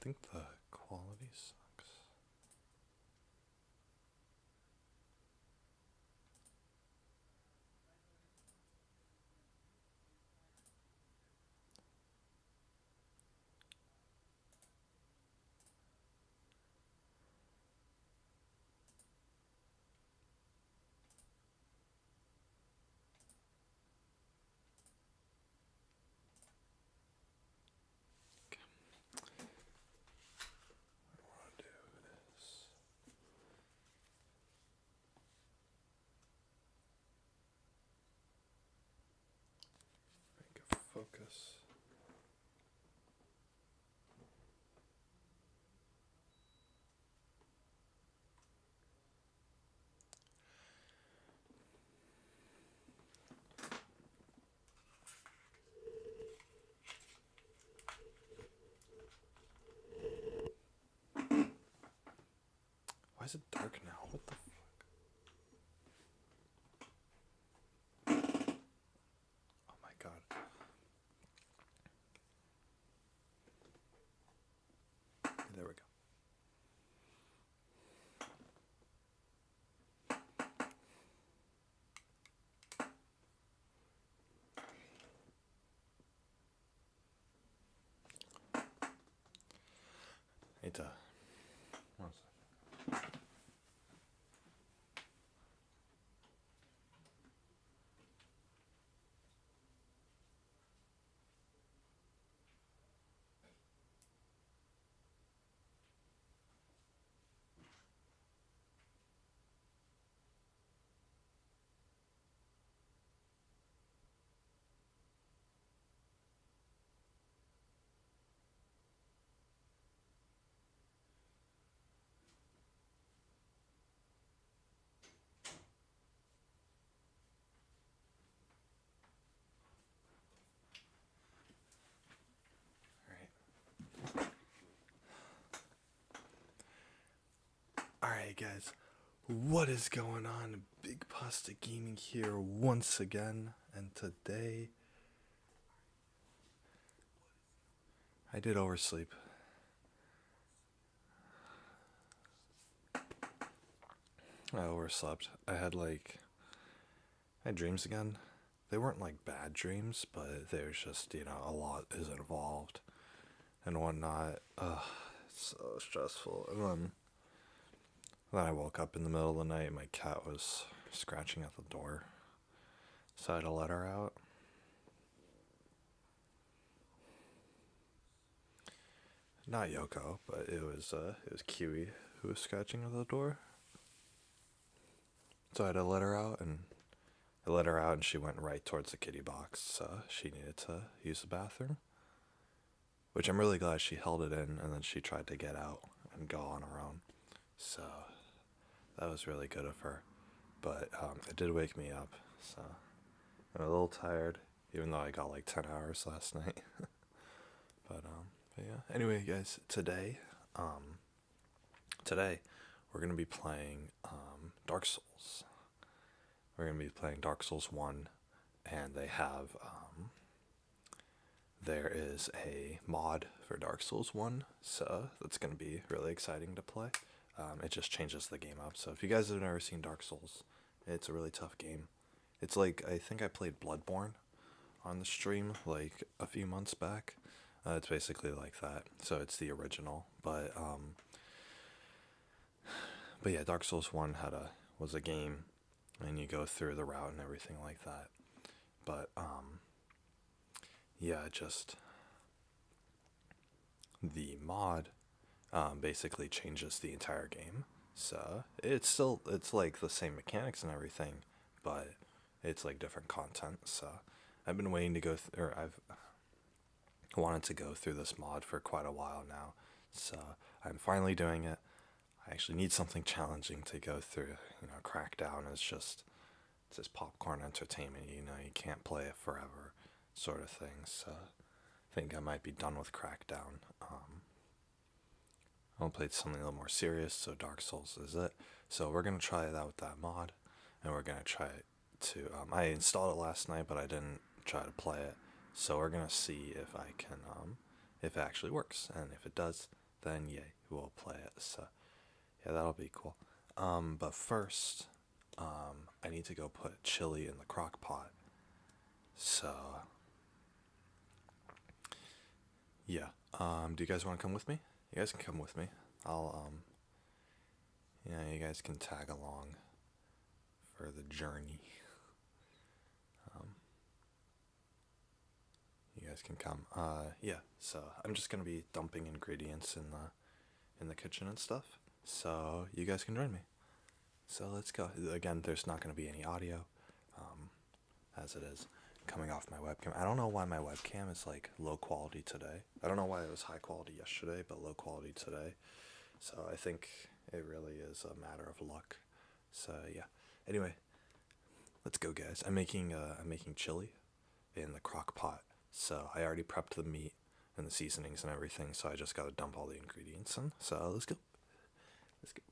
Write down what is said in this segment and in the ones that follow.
think the quality sucks. Okay. What I want to do is make a focus. Why is it dark now? What the fuck? Oh my god. There we go. Need to. One second. Alright, guys, what is going on? Big Pasta Gaming here once again, and today I did oversleep. I overslept. I had dreams again. They weren't like bad dreams, but there's just, a lot is involved and whatnot. Ugh, it's so stressful. And then I woke up in the middle of the night. My cat was scratching at the door, so I had to let her out. Not Yoko, but it was Kiwi who was scratching at the door. So I had to let her out, and I let her out, and she went right towards the kitty box. She needed to use the bathroom, which I'm really glad she held it in, and then she tried to get out and go on her own. So that was really good of her. But it did wake me up, so I'm a little tired, even though I got like 10 hours last night. But yeah. Anyway, guys, today we're gonna be playing Dark Souls. We're gonna be playing Dark Souls 1, and there is a mod for Dark Souls 1, so that's gonna be really exciting to play. It just changes the game up. So if you guys have never seen Dark Souls, it's a really tough game. It's like, I think I played Bloodborne on the stream like a few months back. It's basically like that. So it's the original, but yeah, Dark Souls 1 was a game, and you go through the route and everything like that. But yeah, just the mod basically changes the entire game. So it's like the same mechanics and everything, but it's like different content. So I've been waiting to or I've wanted to go through this mod for quite a while now. So I'm finally doing it. I actually need something challenging to go through. Crackdown is just popcorn entertainment. You can't play it forever, sort of thing. So I think I might be done with Crackdown. I want to play something a little more serious, so Dark Souls is it. So we're gonna try it out with that mod, and we're gonna try it to. I installed it last night, but I didn't try to play it. So we're gonna see if I can, if it actually works, and if it does, then yeah, we'll play it. So yeah, that'll be cool. But first, I need to go put chili in the crock pot. So yeah. Do you guys want to come with me? You guys can come with me. I'll yeah, you guys can tag along for the journey. Um, you guys can come. Yeah. So I'm just gonna be dumping ingredients in the kitchen and stuff. So you guys can join me. So let's go. Again, there's not gonna be any audio, um, as it is coming off my webcam. I don't know why my webcam is like low quality today. I don't know why it was high quality yesterday, but low quality today. So I think it really is a matter of luck. So yeah. Anyway, let's go, guys. I'm making chili in the crock pot. So I already prepped the meat and the seasonings and everything. So I just gotta dump all the ingredients in. So let's go. Let's go.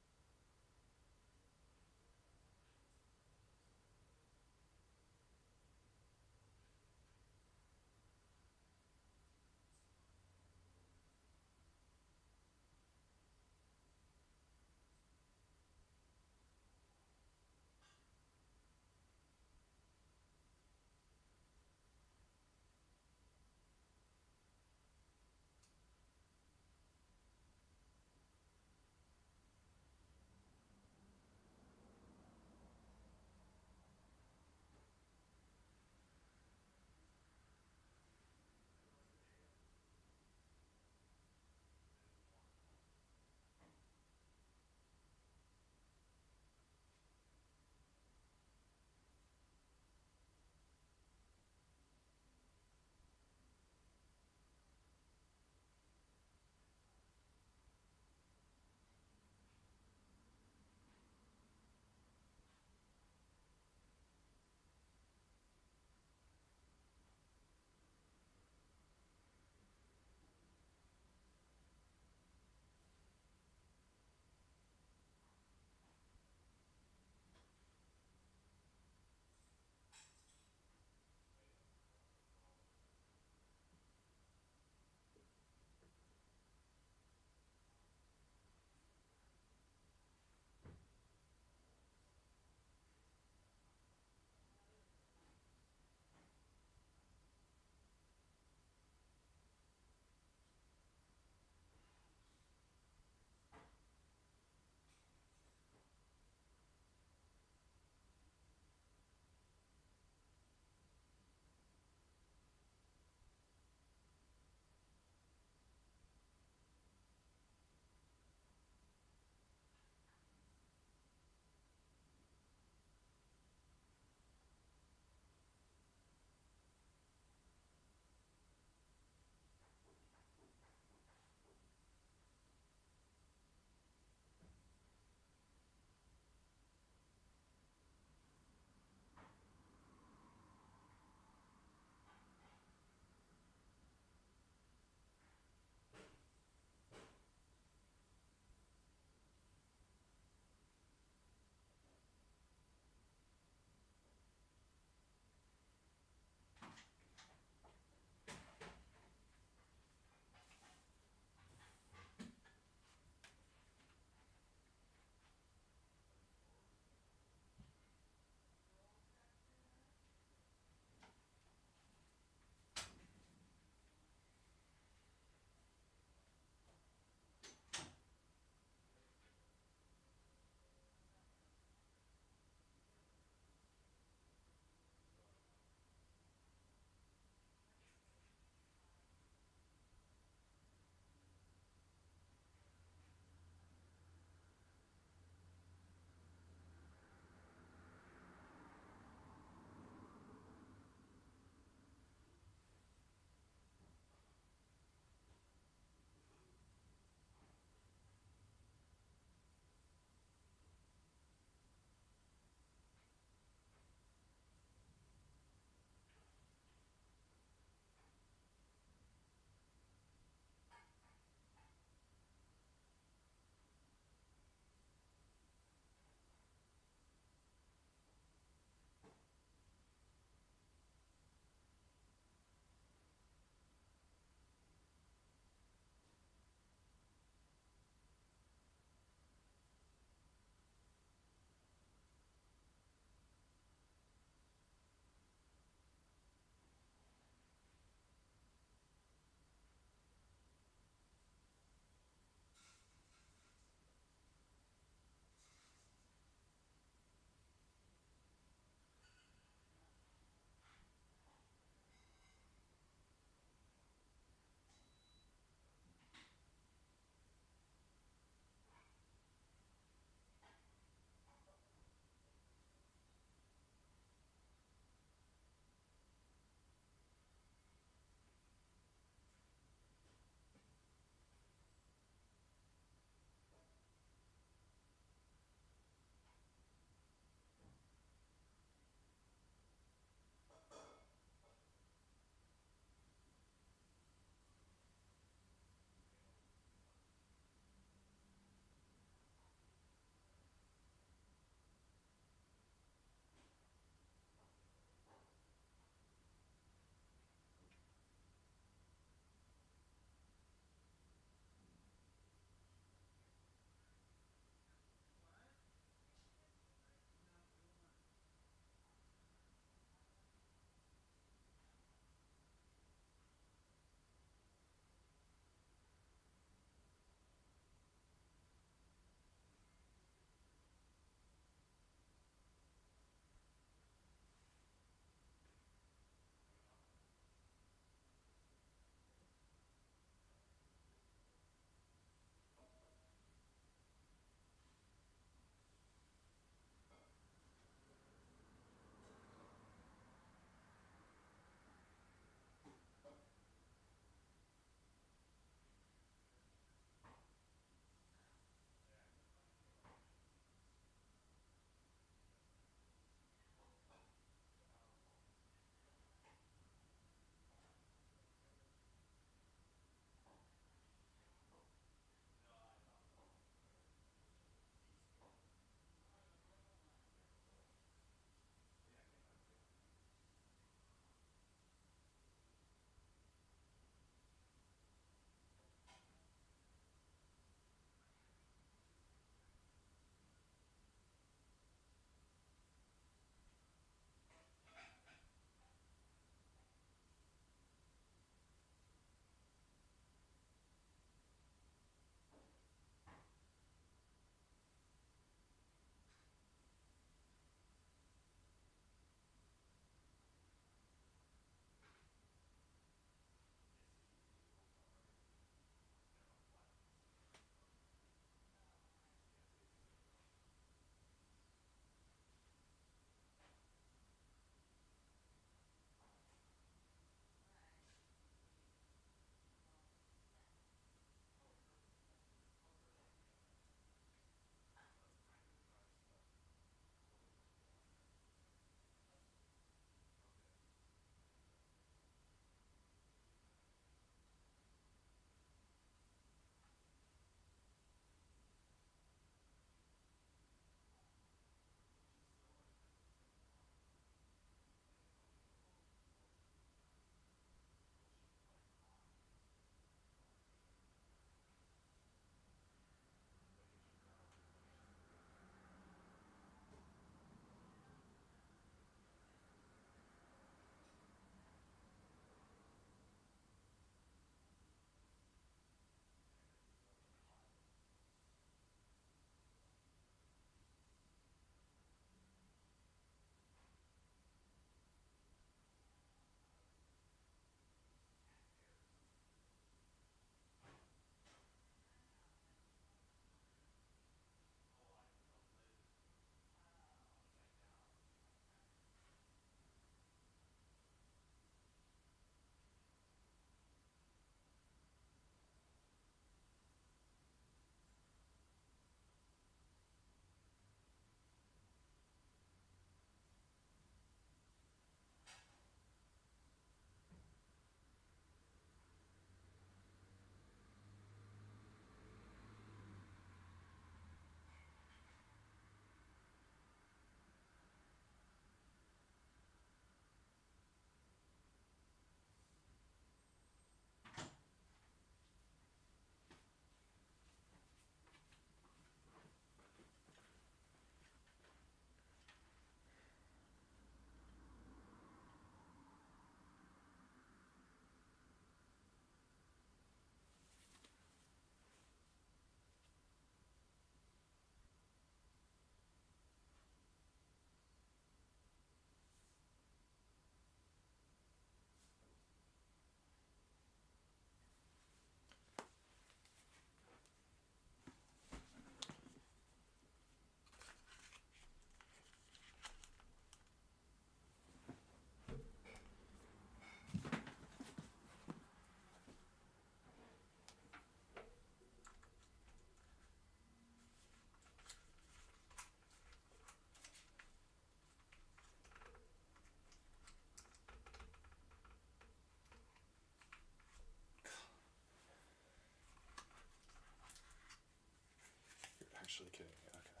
actually kidding me. Okay.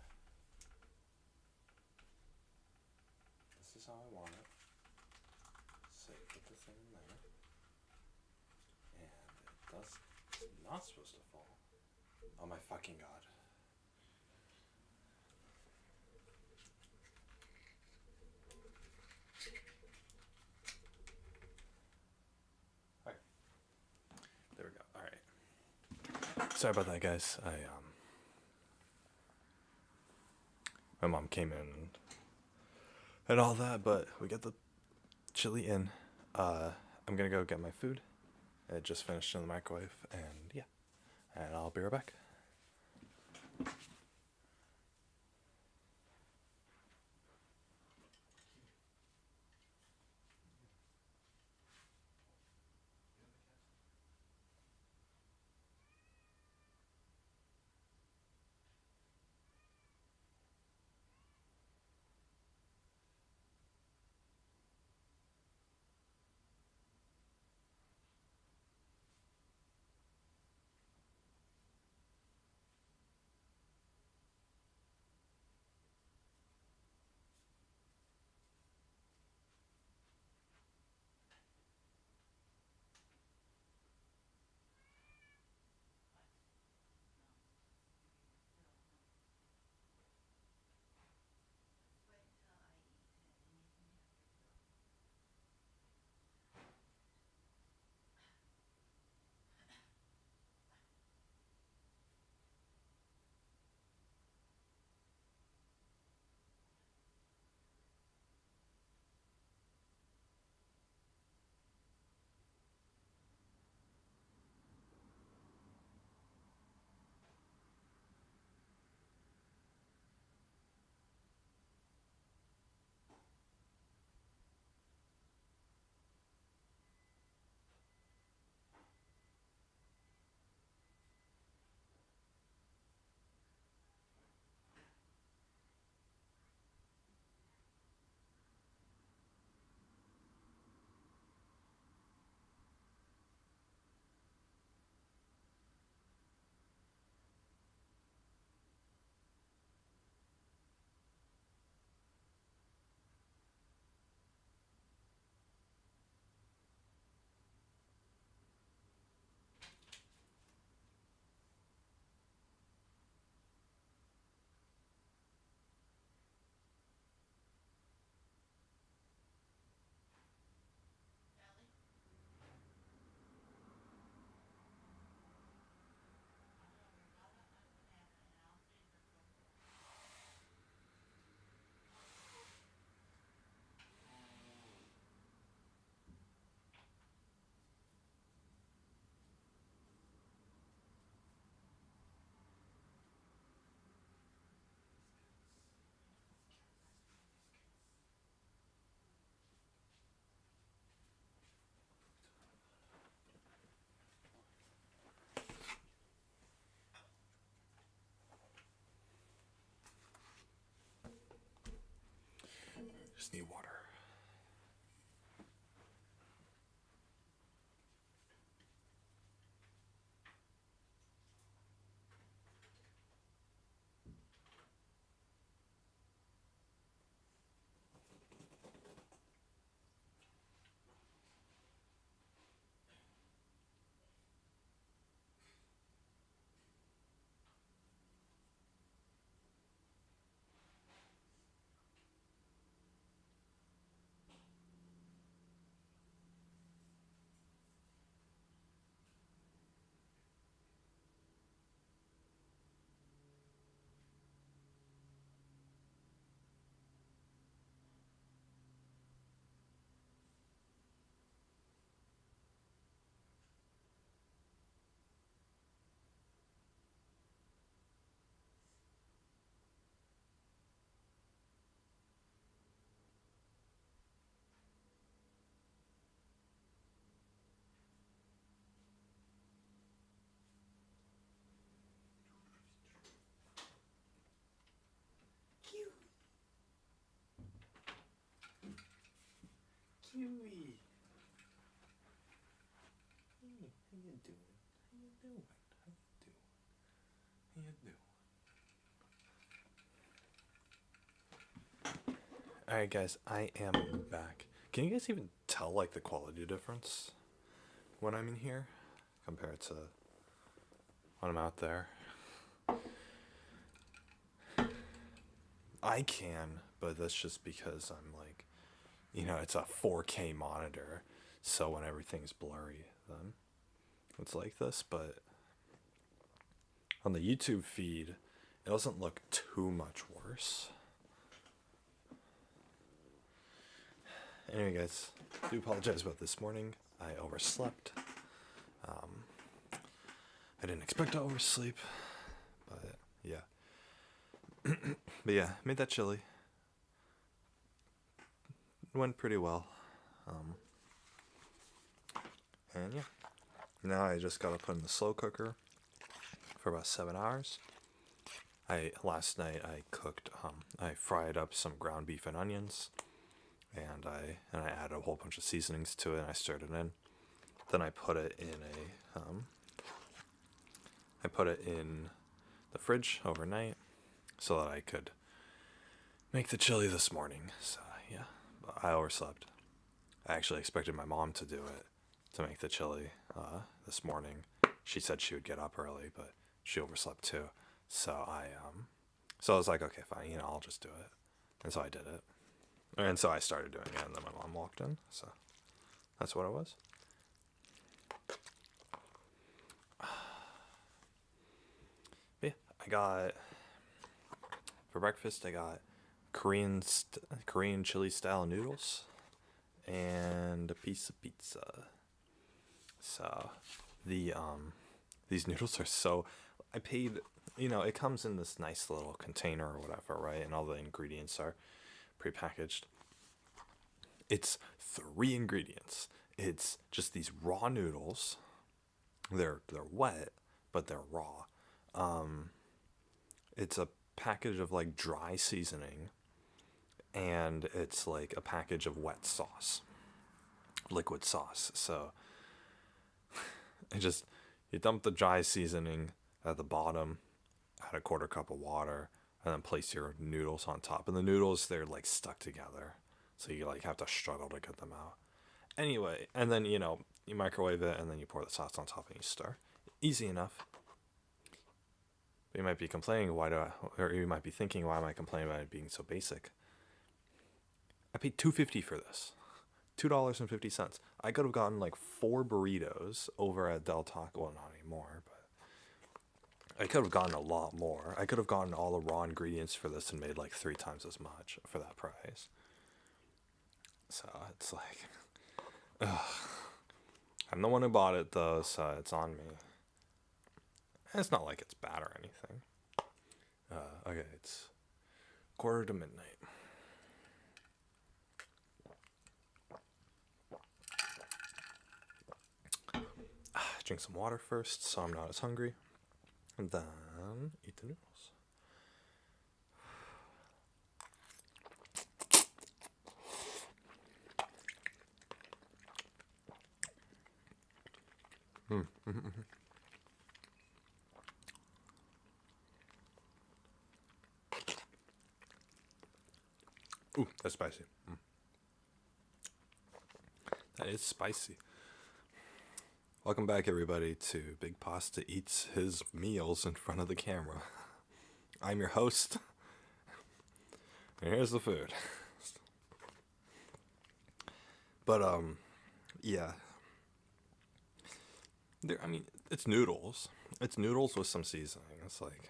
This is how I want it. So put the thing in there. And it's not supposed to fall. Oh my fucking god. Okay. There we go. Alright. Sorry about that, guys. My mom came in and all that, but we got the chili in. I'm gonna go get my food. It just finished in the microwave, and yeah. And I'll be right back. Just need water. Kiwi. Hey, how you doing? How you doing? How you doing? How you doing? Alright, guys, I am back. Can you guys even tell, like, the quality difference when I'm in here compared to when I'm out there? I can, but that's just because I'm, like, it's a 4K monitor, so when everything's blurry, then it's like this, but on the YouTube feed, it doesn't look too much worse. Anyway, guys, I do apologize about this morning. I overslept. I didn't expect to oversleep, but yeah. But yeah, made that chili. It went pretty well. And yeah, now I just gotta put in the slow cooker for about 7 hours. Last night I cooked. I fried up some ground beef and onions, and I added a whole bunch of seasonings to it, and I stirred it in. Then I put it in the fridge overnight so that I could make the chili this morning. So yeah, but I overslept. I actually expected my mom to do it, to make the chili this morning. She said she would get up early, but she overslept too. So I was like, okay, fine, I'll just do it. And so I did it. And so I started doing it, and then my mom walked in. So that's what it was. But yeah, for breakfast, I got Korean chili style noodles and a piece of pizza. So these noodles are so, I paid, it comes in this nice little container or whatever, right? And all the ingredients are prepackaged. It's 3 ingredients. It's just these raw noodles. They're wet, but they're raw. It's a package of like dry seasoning, and it's like a package of wet sauce, liquid sauce. So you dump the dry seasoning at the bottom, add a 1/4 cup of water, and then place your noodles on top. And the noodles, they're like stuck together, so you like have to struggle to get them out. Anyway, and then you microwave it, and then you pour the sauce on top and you stir. Easy enough. But you might be complaining, or you might be thinking, why am I complaining about it being so basic? I paid $2.50 for this. $2.50. I could have gotten like 4 burritos over at Del Taco. Well, not anymore, but I could have gotten a lot more. I could have gotten all the raw ingredients for this and made like 3 times as much for that price. So it's like, ugh. I'm the one who bought it though, so it's on me. It's not like it's bad or anything. Okay, it's 1:45 to midnight. Drink some water first so I'm not as hungry, and then eat the noodles. Ooh, that's spicy. That is spicy. Welcome back, everybody, to Big Pasta Eats His Meals in Front of the Camera. I'm your host, and here's the food. But, yeah. It's noodles. It's noodles with some seasoning. It's like,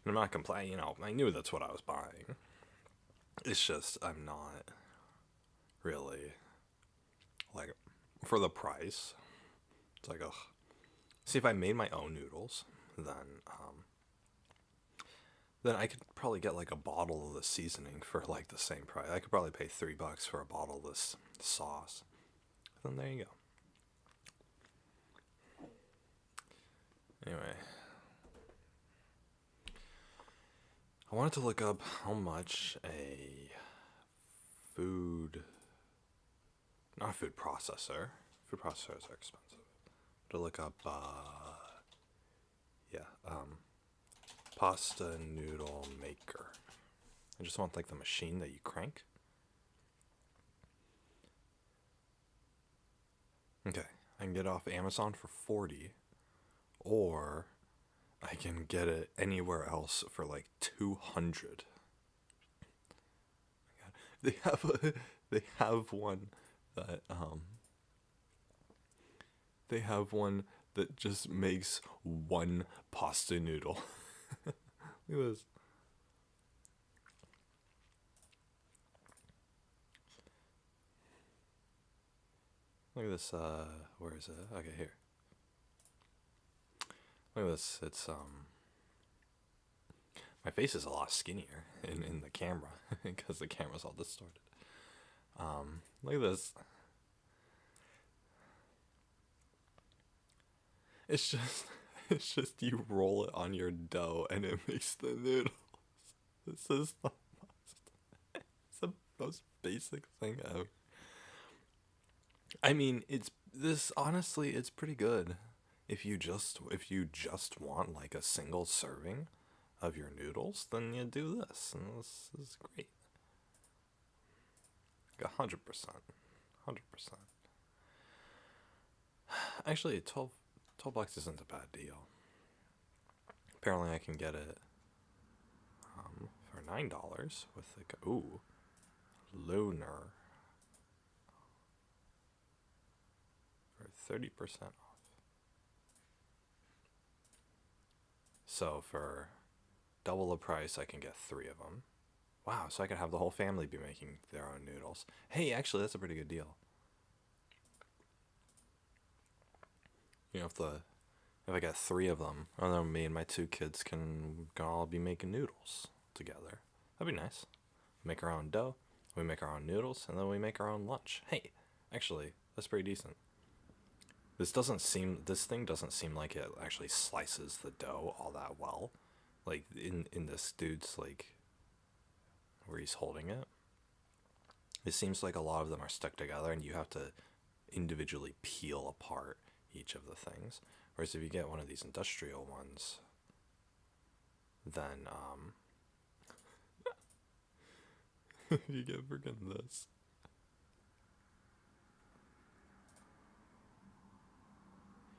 I'm not complaining, I knew that's what I was buying. It's just, I'm not really, like, for the price, it's like, ugh. See, if I made my own noodles, then I could probably get like a bottle of the seasoning for like the same price. I could probably pay $3 for a bottle of this sauce. Then there you go. Anyway, I wanted to look up how much not a food processor. Food processors are expensive. To look up, pasta noodle maker. I just want like the machine that you crank. Okay, I can get it off Amazon for 40, or I can get it anywhere else for like 200. They have they have one that they have one that just makes one pasta noodle. Look at this. Look at this. Where is it? Okay, here. Look at this. It's my face is a lot skinnier in the camera because the camera's all distorted. Look at this. It's just it's just you roll it on your dough and it makes the noodles. This is it's the most basic thing ever. I mean, it's this honestly, it's pretty good. If you just want like a single serving of your noodles, then you do this, and this is great. 100%, 100%. Actually, 12 bucks isn't a bad deal. Apparently, I can get it for $9 with like Lunar for 30% off. So for double the price, I can get 3 of them. Wow, so I could have the whole family be making their own noodles. Hey, actually, that's a pretty good deal. You know, if I get 3 of them, and then me and my 2 kids can all be making noodles together. That'd be nice. Make our own dough, we make our own noodles, and then we make our own lunch. Hey, actually, that's pretty decent. This thing doesn't seem like it actually slices the dough all that well. Like in this dude's like where he's holding it. It seems like a lot of them are stuck together and you have to individually peel apart each of the things. Whereas if you get one of these industrial ones, then you get freaking this.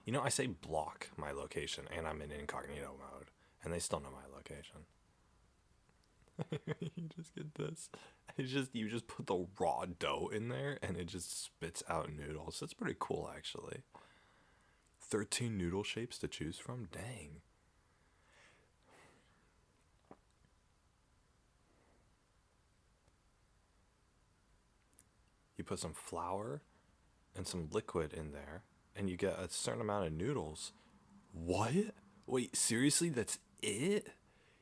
You know, I say block my location and I'm in incognito mode, and they still know my location. You just get this. You just put the raw dough in there and it just spits out noodles. It's pretty cool actually. 13 noodle shapes to choose from? Dang. You put some flour and some liquid in there and you get a certain amount of noodles. What? Wait, seriously? That's it?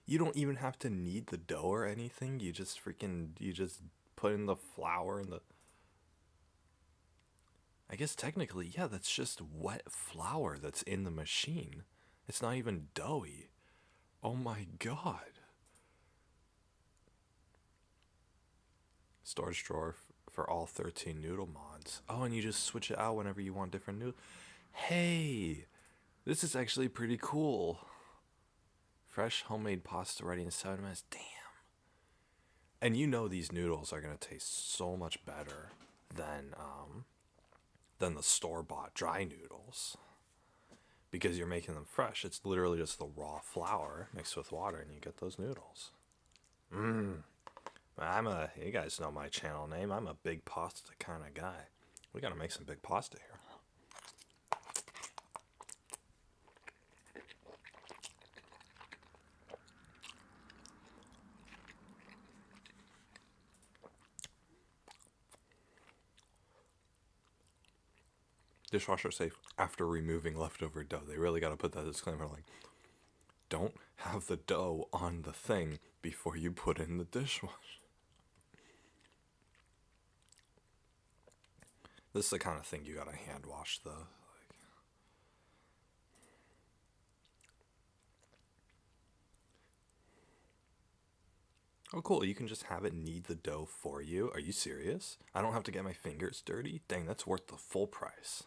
You don't even have to knead the dough or anything. You just put in the flour and the I guess technically, yeah, that's just wet flour that's in the machine. It's not even doughy. Oh my god. Storage drawer for all 13 noodle mods. Oh, and you just switch it out whenever you want different noodles. Hey, this is actually pretty cool. Fresh homemade pasta ready in 7 minutes. Damn. And you know these noodles are gonna taste so much better than the store-bought dry noodles because you're making them fresh. It's literally just the raw flour mixed with water, and you get those noodles. You guys know my channel name. I'm a big pasta kind of guy. We gotta make some big pasta here. Dishwasher safe after removing leftover dough. They really got to put that disclaimer like, don't have the dough on the thing before you put in the dishwasher. This is the kind of thing you gotta hand wash though. Oh, cool. You can just have it knead the dough for you. Are you serious? I don't have to get my fingers dirty? Dang, that's worth the full price.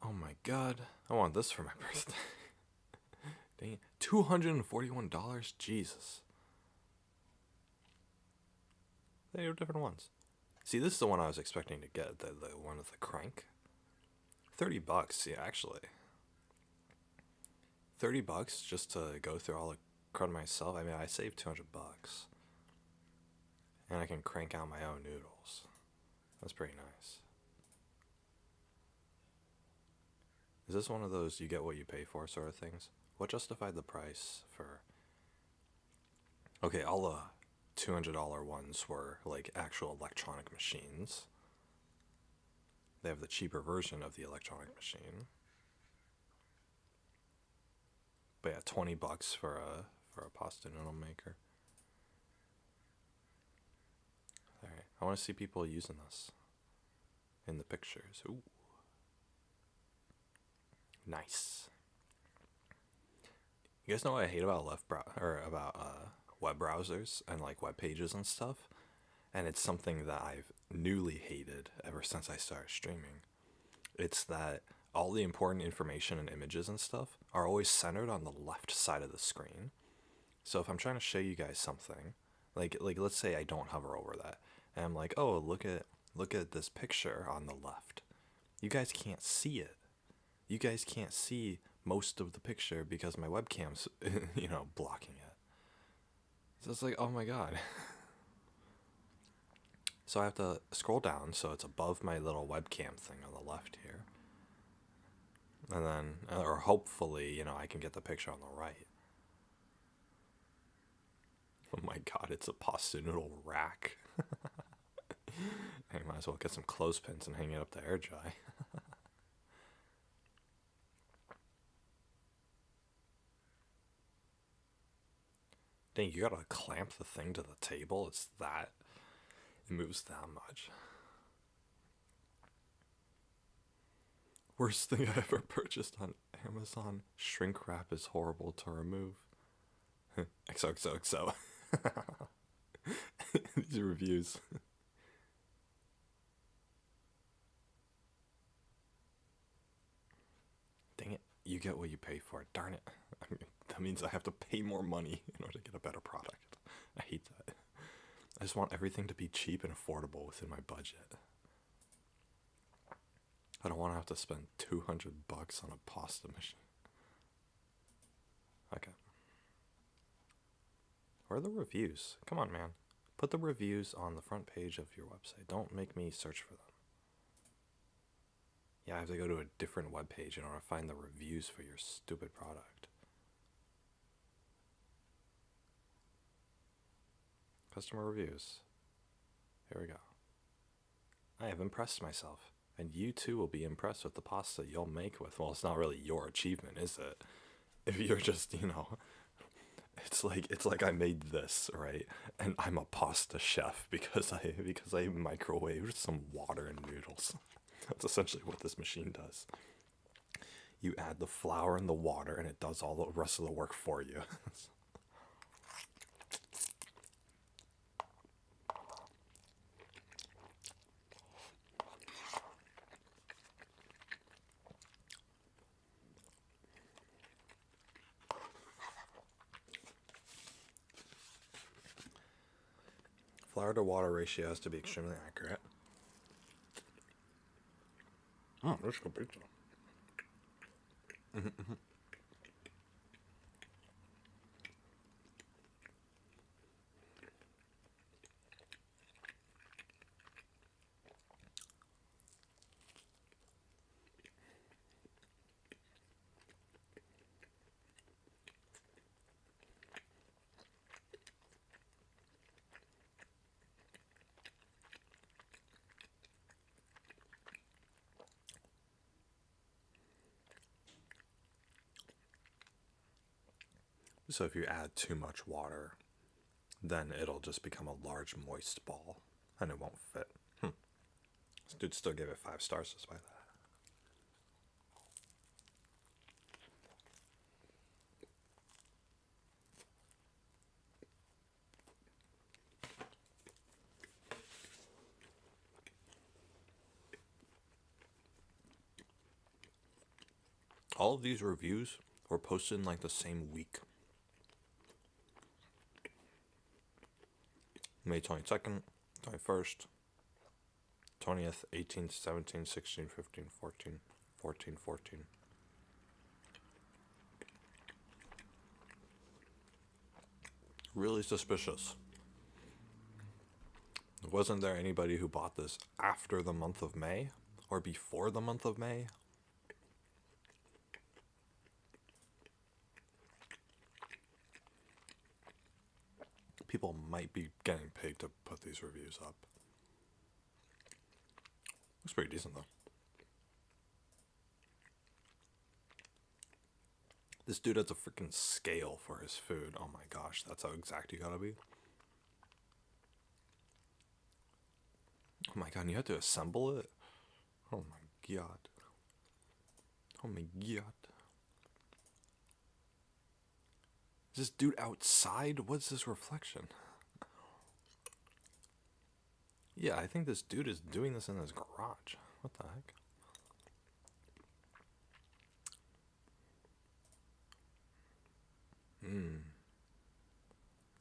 Oh my god. I want this for my birthday. Dang it. $241? Jesus. They are different ones. See, this is the one I was expecting to get, the one with the crank. $30, yeah, actually. $30 just to go through all the crud myself. I mean, I saved $200. And I can crank out my own noodles. That's pretty nice. Is this one of those you get what you pay for sort of things? What justified the price for... Okay, all the $200 ones were like actual electronic machines. They have the cheaper version of the electronic machine. But yeah, $20 for a pasta noodle maker. Alright, I want to see people using this in the pictures. Ooh. Nice. You guys know what I hate about web browsers and like web pages and stuff? And it's something that I've newly hated ever since I started streaming. It's that all the important information and images and stuff are always centered on the left side of the screen. So if I'm trying to show you guys something, like let's say I don't hover over that, and I'm like, oh, look at this picture on the left. You guys can't see it. You guys can't see most of the picture because my webcam's, blocking it. So it's like, oh my god. So I have to scroll down so it's above my little webcam thing on the left here. And then, or hopefully, I can get the picture on the right. Oh my god, it's a pasta noodle rack. I might as well get some clothespins and hang it up to air dry. Dang, you gotta clamp the thing to the table? It moves that much. Worst thing I ever purchased on Amazon. Shrink wrap is horrible to remove. XOXOXO. These reviews. Dang it, you get what you pay for. Darn it. I mean, that means I have to pay more money in order to get a better product. I hate that. I just want everything to be cheap and affordable within my budget. I don't want to have to spend $200 on a pasta machine. Okay. Where are the reviews? Come on, man. Put the reviews on the front page of your website. Don't make me search for them. Yeah, I have to go to a different web page in order to find the reviews for your stupid product. Customer reviews. Here we go. I have impressed myself, and you too will be impressed with the pasta you'll make with. Well, it's not really your achievement, is it? If you're just, it's like I made this, right? And I'm a pasta chef because I microwaved some water and noodles. That's essentially what this machine does. You add the flour and the water, and it does all the rest of the work for you. Flour to water ratio has to be extremely accurate. Oh, there's good pizza. So if you add too much water, then it'll just become a large moist ball, and it won't fit. This dude still gave it 5 stars despite that. All of these reviews Or posted in like the same week. May 22nd, 21st, 20th, 18th, 17th, 16th, 15th, 14th, 14th, 14th. Really suspicious. Wasn't there anybody who bought this after the month of May? Or before the month of May? People might be getting paid to put these reviews up. Looks pretty decent though. This dude has a freaking scale for his food. Oh my gosh, that's how exact you gotta be. Oh my god, and you have to assemble it? Oh my god. Oh my god. Is this dude outside? What's this reflection? Yeah, I think this dude is doing this in his garage. What the heck?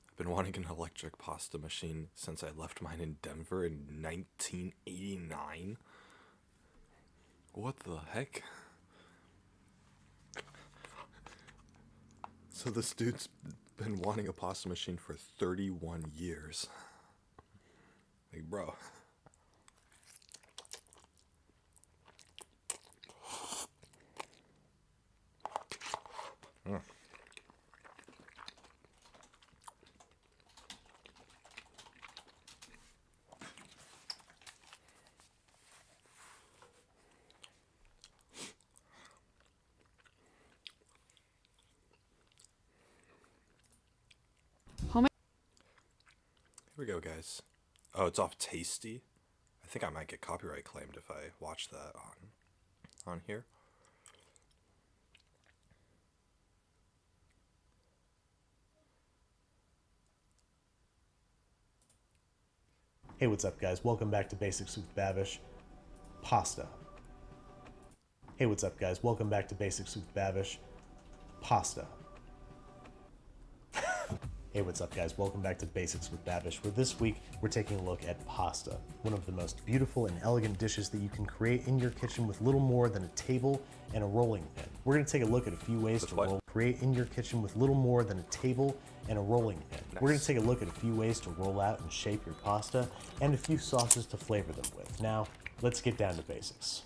I've been wanting an electric pasta machine since I left mine in Denver in 1989. What the heck? So this dude's been wanting a pasta machine for 31 years. Like, bro. Here we go, guys. Oh, it's off Tasty. I think I might get copyright claimed if I watch that on here. Hey, what's up, guys? Welcome back to Basics with Babish. Pasta. Hey, what's up, guys? Welcome back to Basics with Babish. Pasta. Hey, what's up, guys? Welcome back to Basics with Babish, where this week we're taking a look at pasta, one of the most beautiful and elegant dishes that you can create in your kitchen with little more than a table and a rolling pin. We're going to take a look at a few ways to create in your kitchen with little more than a table and a rolling pin. Nice. We're going to take a look at a few ways to roll out and shape your pasta and a few sauces to flavor them with. Now, let's get down to basics.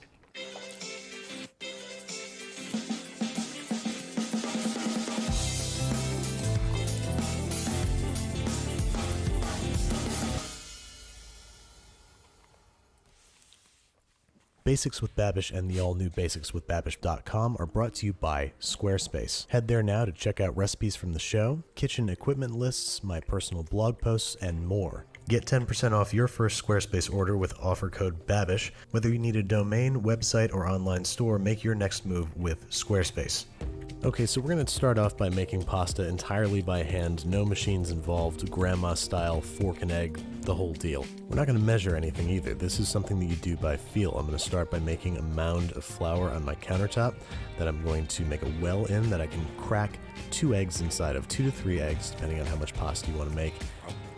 Basics with Babish and the all-new basicswithbabish.com are brought to you by Squarespace. Head there now to check out recipes from the show, kitchen equipment lists, my personal blog posts, and more. Get 10% off your first Squarespace order with offer code BABISH. Whether you need a domain, website, or online store, make your next move with Squarespace. Okay, so we're going to start off by making pasta entirely by hand, no machines involved, grandma style, fork and egg, the whole deal. We're not going to measure anything either. This is something that you do by feel. I'm going to start by making a mound of flour on my countertop that I'm going to make a well in that I can crack 2 eggs inside of, 2 to 3 eggs, depending on how much pasta you want to make,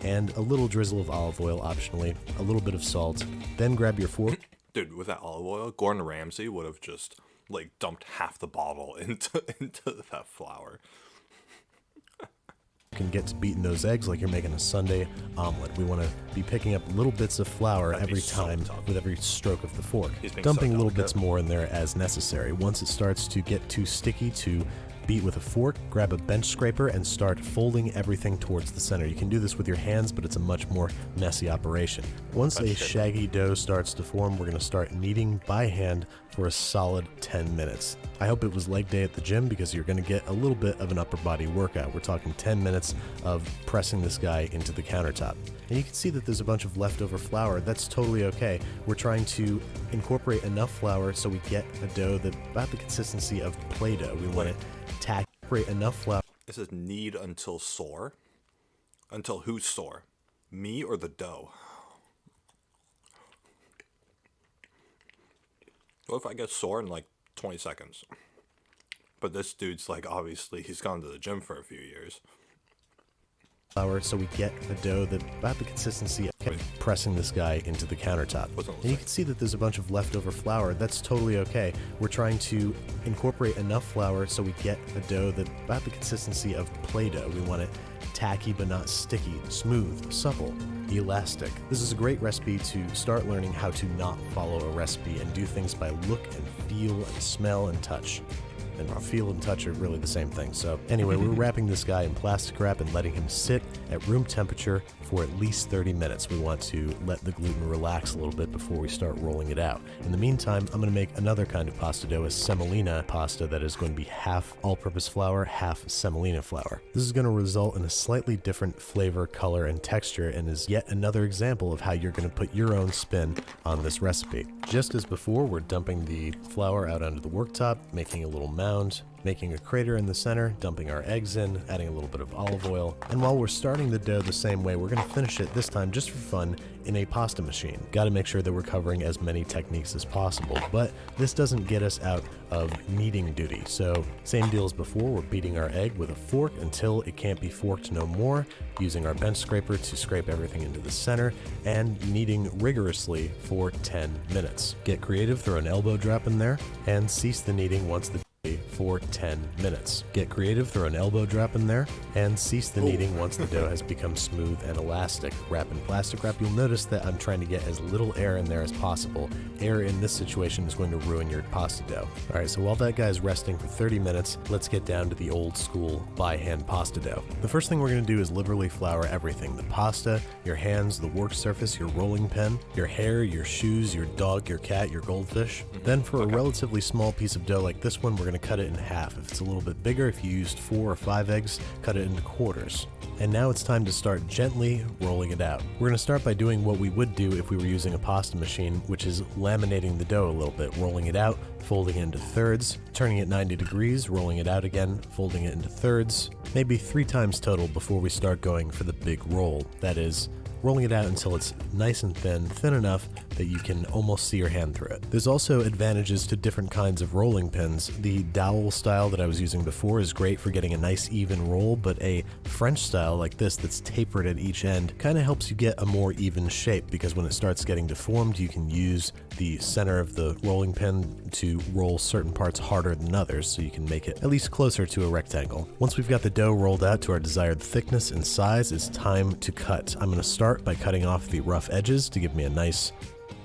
and a little drizzle of olive oil optionally, a little bit of salt, then grab your fork. Dude, with that olive oil, Gordon Ramsay would have just like dumped half the bottle into that flour. You can get to beating those eggs like you're making a Sunday omelet. We want to be picking up little bits of flour every time with every stroke of the fork, dumping little bits more in there as necessary. Once it starts to get too sticky to beat with a fork, grab a bench scraper and start folding everything towards the center. You can do this with your hands, but it's a much more messy operation. Once a shaggy dough starts to form, we're going to start kneading by hand for a solid 10 minutes. I hope it was leg day at the gym because you're going to get a little bit of an upper body workout. We're talking 10 minutes of pressing this guy into the countertop. And you can see that there's a bunch of leftover flour. That's totally okay. We're trying to incorporate enough flour so we get a dough that's about the consistency of Play-Doh. We want it to incorporate enough flour. It says knead until sore. Until who's sore? Me or the dough? What if I get sore in like 20 seconds? But this dude's like, obviously, he's gone to the gym for a few years. Flour so we get a dough that about the consistency of pressing this guy into the countertop. And you can see that there's a bunch of leftover flour. That's totally okay. We're trying to incorporate enough flour so we get a dough that about the consistency of Play-Doh. We want it tacky but not sticky, smooth, supple, elastic. This is a great recipe to start learning how to not follow a recipe and do things by look and feel and smell and touch. And feel and touch are really the same thing. So anyway, we're wrapping this guy in plastic wrap and letting him sit at room temperature for at least 30 minutes. We want to let the gluten relax a little bit before we start rolling it out. In the meantime, I'm going to make another kind of pasta dough, a semolina pasta that is going to be half all-purpose flour, half semolina flour. This is going to result in a slightly different flavor, color, and texture, and is yet another example of how you're going to put your own spin on this recipe. Just as before, we're dumping the flour out onto the worktop, making a little mound, making a crater in the center, dumping our eggs in, adding a little bit of olive oil. And while we're starting the dough the same way, we're going to finish it this time just for fun in a pasta machine. Got to make sure that we're covering as many techniques as possible, but this doesn't get us out of kneading duty. So same deal as before, we're beating our egg with a fork until it can't be forked no more, using our bench scraper to scrape everything into the center, and kneading rigorously for 10 minutes. Get creative, throw an elbow drop in there, and cease the kneading once the for 10 minutes. Get creative, throw an elbow drop in there, and cease the kneading once the dough has become smooth and elastic. Wrap in plastic wrap. You'll notice that I'm trying to get as little air in there as possible. Air in this situation is going to ruin your pasta dough. Alright, so while that guy's resting for 30 minutes, let's get down to the old school by hand pasta dough. The first thing we're going to do is liberally flour everything. The pasta, your hands, the work surface, your rolling pin, your hair, your shoes, your dog, your cat, your goldfish. Then for a relatively small piece of dough like this one, we're going to cut it in half. If it's a little bit bigger, if you used 4 or 5 eggs, cut it into quarters. And now it's time to start gently rolling it out. We're going to start by doing what we would do if we were using a pasta machine, which is laminating the dough a little bit, rolling it out, folding it into thirds, turning it 90 degrees, rolling it out again, folding it into thirds, maybe 3 times total before we start going for the big roll. That is, rolling it out until it's nice and thin enough that you can almost see your hand through it. There's also advantages to different kinds of rolling pins. The dowel style that I was using before is great for getting a nice even roll, but a French style like this that's tapered at each end kind of helps you get a more even shape, because when it starts getting deformed, you can use the center of the rolling pin to roll certain parts harder than others, so you can make it at least closer to a rectangle. Once we've got the dough rolled out to our desired thickness and size, it's time to cut. I'm going to start by cutting off the rough edges to give me a nice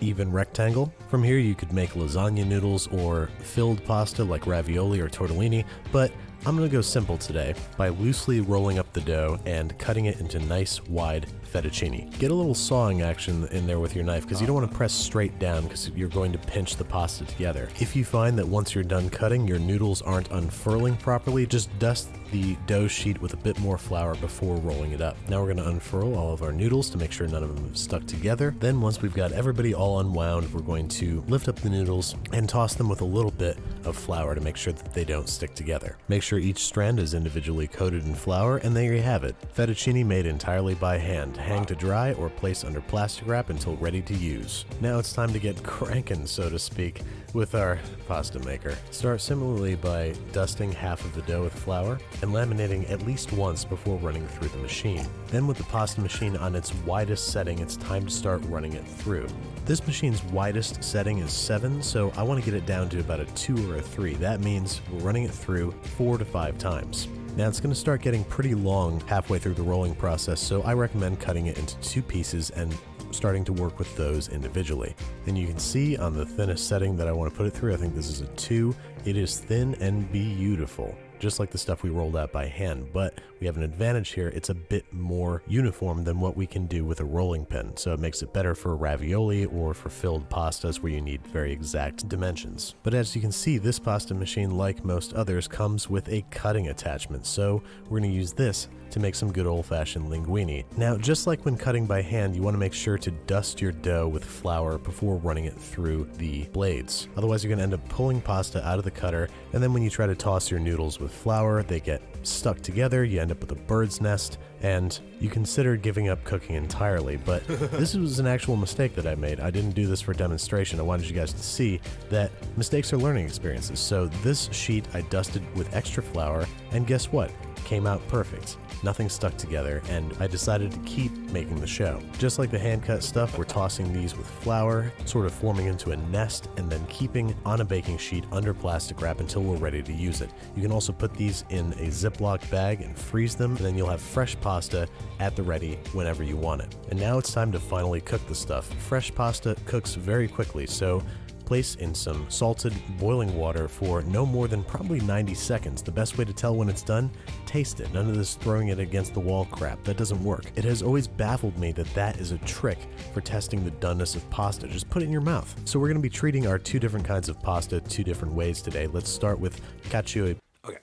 even rectangle. From here you could make lasagna noodles or filled pasta like ravioli or tortellini, but I'm going to go simple today by loosely rolling up the dough and cutting it into nice wide fettuccine. Get a little sawing action in there with your knife, because you don't want to press straight down because you're going to pinch the pasta together. If you find that once you're done cutting your noodles aren't unfurling properly, just dust the dough sheet with a bit more flour before rolling it up. Now we're going to unfurl all of our noodles to make sure none of them have stuck together. Then once we've got everybody all unwound, we're going to lift up the noodles and toss them with a little bit of flour to make sure that they don't stick together. Make sure each strand is individually coated in flour, and there you have it. Fettuccine made entirely by hand. Hang to dry or place under plastic wrap until ready to use. Now it's time to get cranking, so to speak, with our pasta maker. Start similarly by dusting half of the dough with flour and laminating at least once before running through the machine. Then with the pasta machine on its widest setting, it's time to start running it through. This machine's widest setting is 7, so I want to get it down to about a 2 or a 3. That means we're running it through 4 to 5 times. Now it's going to start getting pretty long halfway through the rolling process, so I recommend cutting it into 2 pieces and starting to work with those individually. And you can see on the thinnest setting that I want to put it through, I think this is a 2. It is thin and beautiful, just like the stuff we rolled out by hand, but we have an advantage here. It's a bit more uniform than what we can do with a rolling pin, so it makes it better for ravioli or for filled pastas where you need very exact dimensions. But as you can see, this pasta machine, like most others, comes with a cutting attachment, so we're going to use this to make some good old-fashioned linguine. Now, just like when cutting by hand, you want to make sure to dust your dough with flour before running it through the blades. Otherwise, you're going to end up pulling pasta out of the cutter, and then when you try to toss your noodles with with flour, they get stuck together, you end up with a bird's nest, and you consider giving up cooking entirely. But this was an actual mistake that I made. I didn't do this for demonstration. I wanted you guys to see that mistakes are learning experiences. So this sheet I dusted with extra flour, and guess what? Came out perfect. Nothing stuck together, and I decided to keep making the show. Just like the hand-cut stuff, we're tossing these with flour, sort of forming into a nest, and then keeping on a baking sheet under plastic wrap until we're ready to use it. You can also put these in a Ziploc bag and freeze them, and then you'll have fresh pasta at the ready whenever you want it. And now it's time to finally cook the stuff. Fresh pasta cooks very quickly, so place in some salted boiling water for no more than probably 90 seconds. The best way to tell when it's done, taste it. None of this throwing it against the wall crap. That doesn't work. It has always baffled me that that is a trick for testing the doneness of pasta. Just put it in your mouth. So we're going to be treating our two different kinds of pasta two different ways today. Let's start with cacio e. Okay.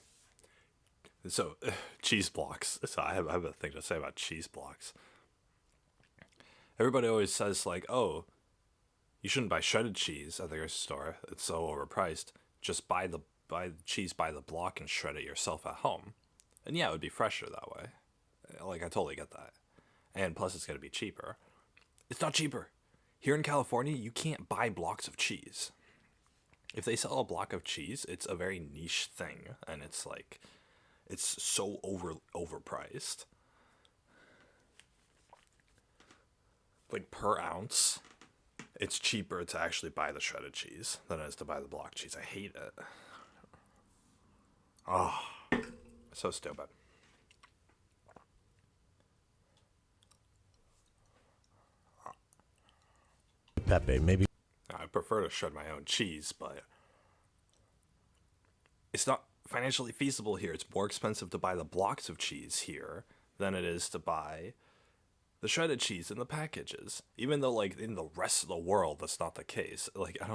So, cheese blocks. So I have a thing to say about cheese blocks. Everybody always says, like, oh, you shouldn't buy shredded cheese at the grocery store. It's so overpriced. Just buy the cheese by the block and shred it yourself at home. And yeah, it would be fresher that way. Like, I totally get that. And plus, it's going to be cheaper. It's not cheaper. Here in California, you can't buy blocks of cheese. If they sell a block of cheese, it's a very niche thing. And it's like, it's so overpriced. Like, per ounce, it's cheaper to actually buy the shredded cheese than it is to buy the block cheese. I hate it. Oh, so stupid. Pepe, maybe. I prefer to shred my own cheese, but it's not financially feasible here. It's more expensive to buy the blocks of cheese here than it is to buy the shredded cheese in the packages. Even though, like, in the rest of the world, that's not the case. Like, I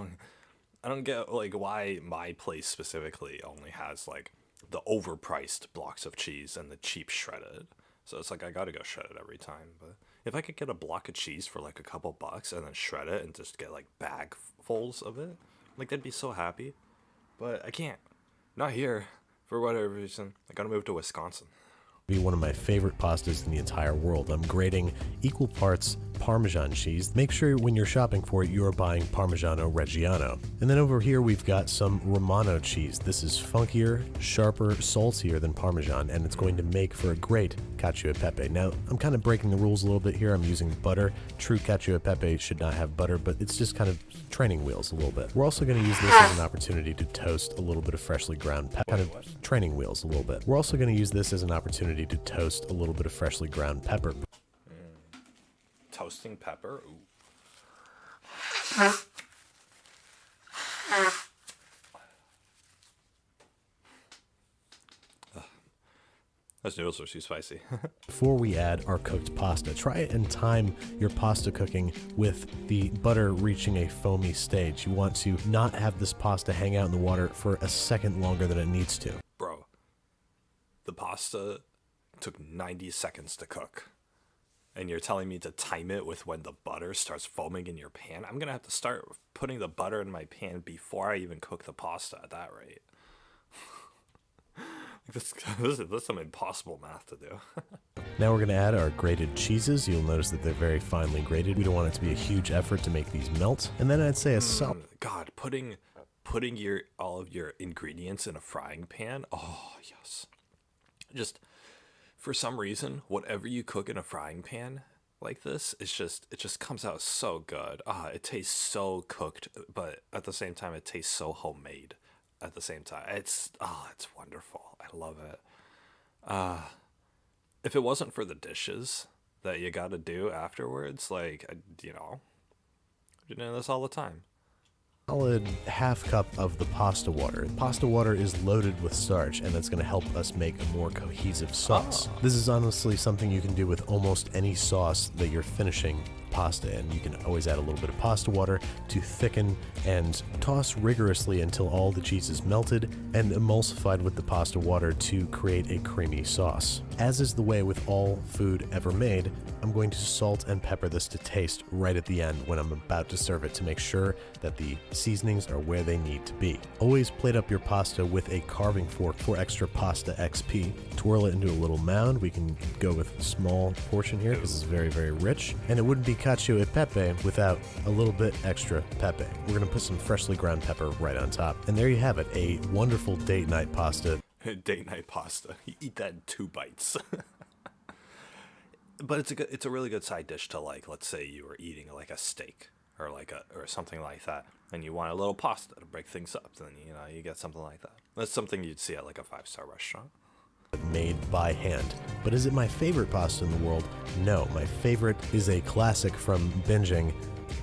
don't get, like, why my place specifically only has, like, the overpriced blocks of cheese and the cheap shredded. So it's like, I gotta go shred it every time. But if I could get a block of cheese for, like, a couple bucks and then shred it and just get, like, bagfuls of it, like, they'd be so happy. But I can't. Not here. For whatever reason. I gotta move to Wisconsin. Be one of my favorite pastas in the entire world. I'm grating equal parts Parmesan cheese. Make sure when you're shopping for it, you're buying Parmigiano Reggiano. And then over here, we've got some Romano cheese. This is funkier, sharper, saltier than Parmesan, and it's going to make for a great cacio e pepe. Now, I'm kind of breaking the rules a little bit here. I'm using butter. True cacio e pepe should not have butter, but it's just kind of training wheels a little bit. We're also going to use this as an opportunity to toast a little bit of freshly ground pepper. Kind of training wheels a little bit. We're also going to use this as an opportunity to toast a little bit of freshly ground pepper. Toasting pepper? Ooh. Those noodles are too spicy. Before we add our cooked pasta, try it and time your pasta cooking with the butter reaching a foamy stage. You want to not have this pasta hang out in the water for a second longer than it needs to. Bro, the pasta took 90 seconds to cook. And you're telling me to time it with when the butter starts foaming in your pan? I'm going to have to start putting the butter in my pan before I even cook the pasta at that rate. This is some impossible math to do. Now we're going to add our grated cheeses. You'll notice that they're very finely grated. We don't want it to be a huge effort to make these melt. And then I'd say a salt. God, putting all of your ingredients in a frying pan. Oh, yes. Just, for some reason, whatever you cook in a frying pan like this, it just comes out so good. It tastes so cooked, but at the same time, it tastes so homemade. At the same time, it's wonderful. I love it. If it wasn't for the dishes that you got to do afterwards, like, I'd do this all the time. Solid half cup of the pasta water. Pasta water is loaded with starch, and that's going to help us make a more cohesive sauce. This is honestly something you can do with almost any sauce that you're finishing pasta in. You can always add a little bit of pasta water to thicken and toss rigorously until all the cheese is melted and emulsified with the pasta water to create a creamy sauce. As is the way with all food ever made, I'm going to salt and pepper this to taste right at the end when I'm about to serve it to make sure that the seasonings are where they need to be. Always plate up your pasta with a carving fork for extra pasta XP. Twirl it into a little mound. We can go with a small portion here because it's very, very rich. And it wouldn't be cacio e pepe without a little bit extra pepe. We're going to put some freshly ground pepper right on top. And there you have it, a wonderful date night pasta. Date night pasta. You eat that in 2 bites. But it's a really good side dish to, like, let's say you were eating like a steak or or something like that, and you want a little pasta to break things up. Then you get something like that. That's something you'd see at like a 5-star restaurant. Made by hand. But is it my favorite pasta in the world? No, my favorite is a classic from binging,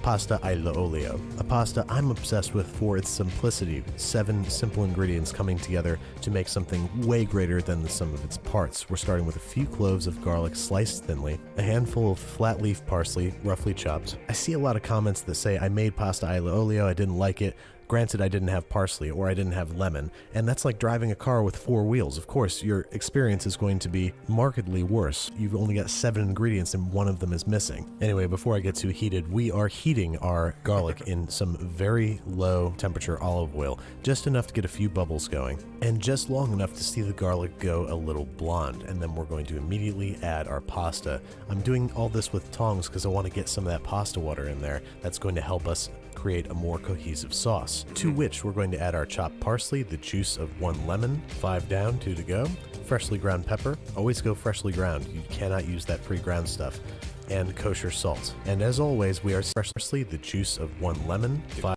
pasta all'olio, a pasta I'm obsessed with for its simplicity. 7 simple ingredients coming together to make something way greater than the sum of its parts. We're starting with a few cloves of garlic sliced thinly, a handful of flat leaf parsley roughly chopped. I see a lot of comments that say I made pasta all'olio, I didn't like it. Granted, I didn't have parsley or I didn't have lemon, and that's like driving a car with 4 wheels. Of course, your experience is going to be markedly worse. You've only got 7 ingredients and 1 of them is missing. Anyway, before I get too heated, we are heating our garlic in some very low temperature olive oil, just enough to get a few bubbles going, and just long enough to see the garlic go a little blonde, and then we're going to immediately add our pasta. I'm doing all this with tongs because I want to get some of that pasta water in there. That's going to help us create a more cohesive sauce, to which we're going to add our chopped parsley, the juice of 1 lemon, 5 down, 2 to go, freshly ground pepper, always go freshly ground, you cannot use that pre-ground stuff, and kosher salt. And as always, we are freshly the juice of 1 lemon, 5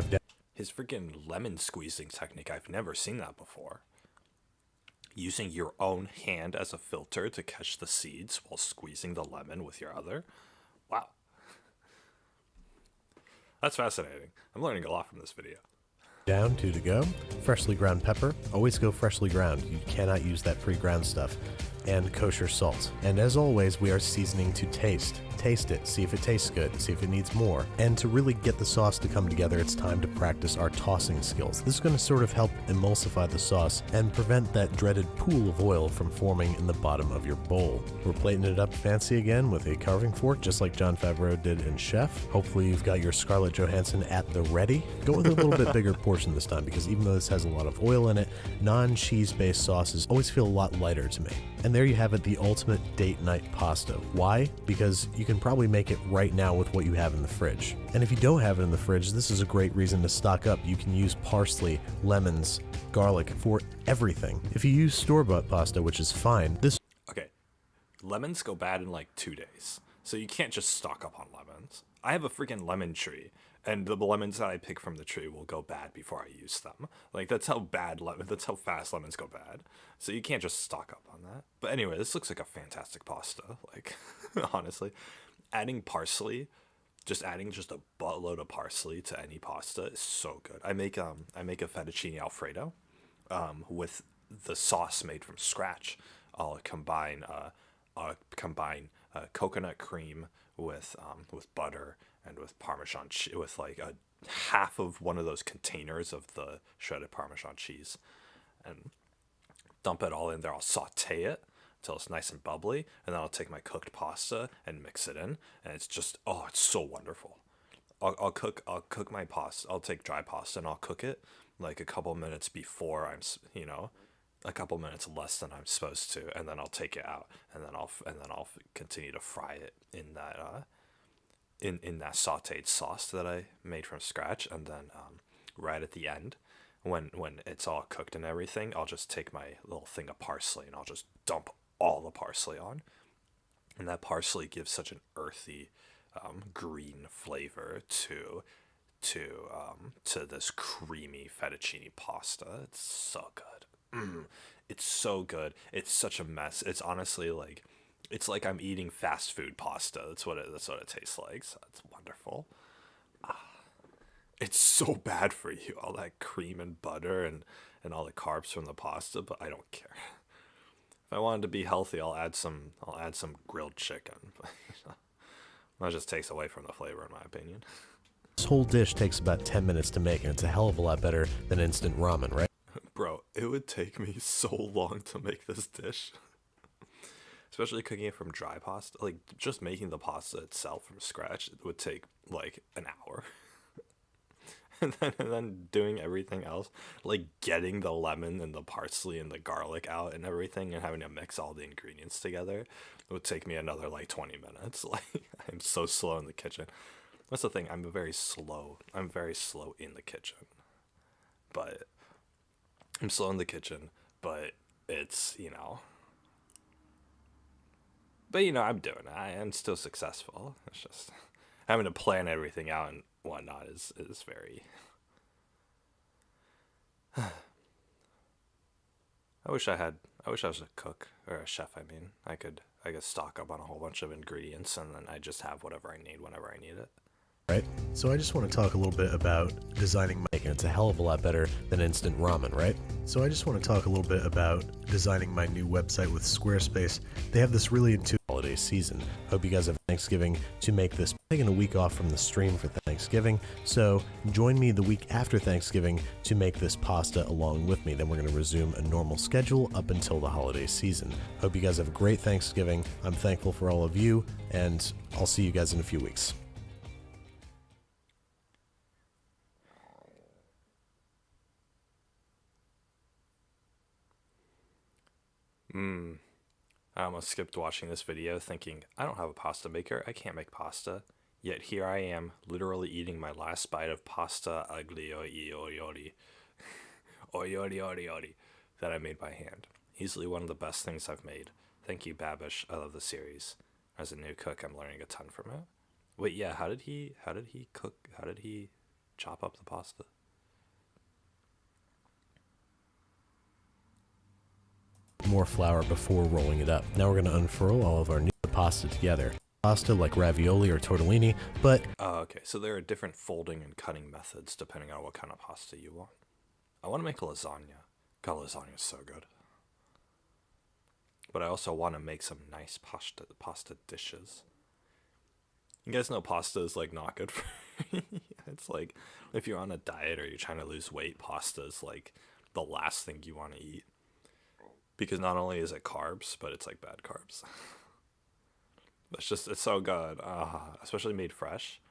down. His freaking lemon squeezing technique, I've never seen that before. Using your own hand as a filter to catch the seeds while squeezing the lemon with your other. Wow. That's fascinating. I'm learning a lot from this video. Down, 2 to go, freshly ground pepper, always go freshly ground, you cannot use that pre-ground stuff, and kosher salt. And as always, we are seasoning to taste. Taste it, see if it tastes good, see if it needs more. And to really get the sauce to come together, it's time to practice our tossing skills. This is going to sort of help emulsify the sauce and prevent that dreaded pool of oil from forming in the bottom of your bowl. We're plating it up fancy again with a carving fork, just like Jon Favreau did in Chef. Hopefully you've got your Scarlett Johansson at the ready. Go with a little bit bigger portion this time, because even though this has a lot of oil in it, non-cheese based sauces always feel a lot lighter to me. And there you have it, the ultimate date night pasta. Why? Because you can probably make it right now with what you have in the fridge. And if you don't have it in the fridge, this is a great reason to stock up. You can use parsley, lemons, garlic for everything. If you use store-bought pasta, which is fine, this... Okay, lemons go bad in like 2 days, so you can't just stock up on lemons. I have a freaking lemon tree, and the lemons that I pick from the tree will go bad before I use them. Like, that's how fast lemons go bad. So you can't just stock up on that. But anyway, this looks like a fantastic pasta. Like, honestly, adding parsley, adding a buttload of parsley to any pasta is so good. I make a fettuccine Alfredo, with the sauce made from scratch. I'll combine coconut cream with butter and with Parmesan cheese, with like a half of one of those containers of the shredded Parmesan cheese, and dump it all in there. I'll saute it until it's nice and bubbly, and then I'll take my cooked pasta and mix it in, and it's just, oh, it's so wonderful. I'll cook my pasta. I'll take dry pasta and I'll cook it like a couple minutes before a couple minutes less than I'm supposed to, and then I'll take it out, and then I'll continue to fry it in that in that sautéed sauce that I made from scratch, and then right at the end, when it's all cooked and everything, I'll just take my little thing of parsley and I'll just dump all the parsley on, and that parsley gives such an earthy, green flavor to this creamy fettuccine pasta. It's so good. It's so good. It's such a mess. It's honestly like, it's like I'm eating fast food pasta. That's what it tastes like. So it's wonderful. It's so bad for you, all that cream and butter and all the carbs from the pasta, but I don't care. If I wanted to be healthy, I'll add some grilled chicken. That just takes away from the flavor, in my opinion. This whole dish takes about 10 minutes to make, and it's a hell of a lot better than instant ramen, right? Bro, it would take me so long to make this dish. especially cooking it from dry pasta. Like just making the pasta itself from scratch it would take like an hour. And then doing everything else, like getting the lemon and the parsley and the garlic out and everything, and having to mix all the ingredients together, it would take me another like 20 minutes. Like I'm so slow in the kitchen. That's the thing. I'm very slow. I'm very slow in the kitchen, but I'm slow in the kitchen. But it's I'm doing it. I am still successful. It's just having to plan everything out and whatnot is very. I wish I had. I wish I was a cook or a chef. I mean, I could stock up on a whole bunch of ingredients and then I just have whatever I need whenever I need it. Right? So I just want to talk a little bit about designing my and it's a hell of a lot better than instant ramen, right? So I just want to talk a little bit about designing my new website with Squarespace. They have this really intuitive holiday season. Hope you guys have Thanksgiving to make this. I'm taking a week off from the stream for Thanksgiving, so join me the week after Thanksgiving to make this pasta along with me. Then we're going to resume a normal schedule up until the holiday season. Hope you guys have a great Thanksgiving. I'm thankful for all of you, and I'll see you guys in a few weeks. I almost skipped watching this video thinking, I don't have a pasta maker, I can't make pasta. Yet here I am, literally eating my last bite of pasta aglio e olio that I made by hand. Easily one of the best things I've made. Thank you, Babish. I love the series. As a new cook, I'm learning a ton from it. Wait, yeah, how did he cook? How did he chop up the pasta? More flour before rolling it up. Now we're going to unfurl all of our new pasta together. Pasta like ravioli or tortellini, but Oh, okay. So there are different folding and cutting methods depending on what kind of pasta you want. I want to make lasagna. God, lasagna is so good. But I also want to make some nice pasta dishes. You guys know pasta is like not good for you. It's like if you're on a diet or you're trying to lose weight, pasta is like the last thing you want to eat. Because not only is it carbs, but it's like bad carbs. It's so good, especially made fresh.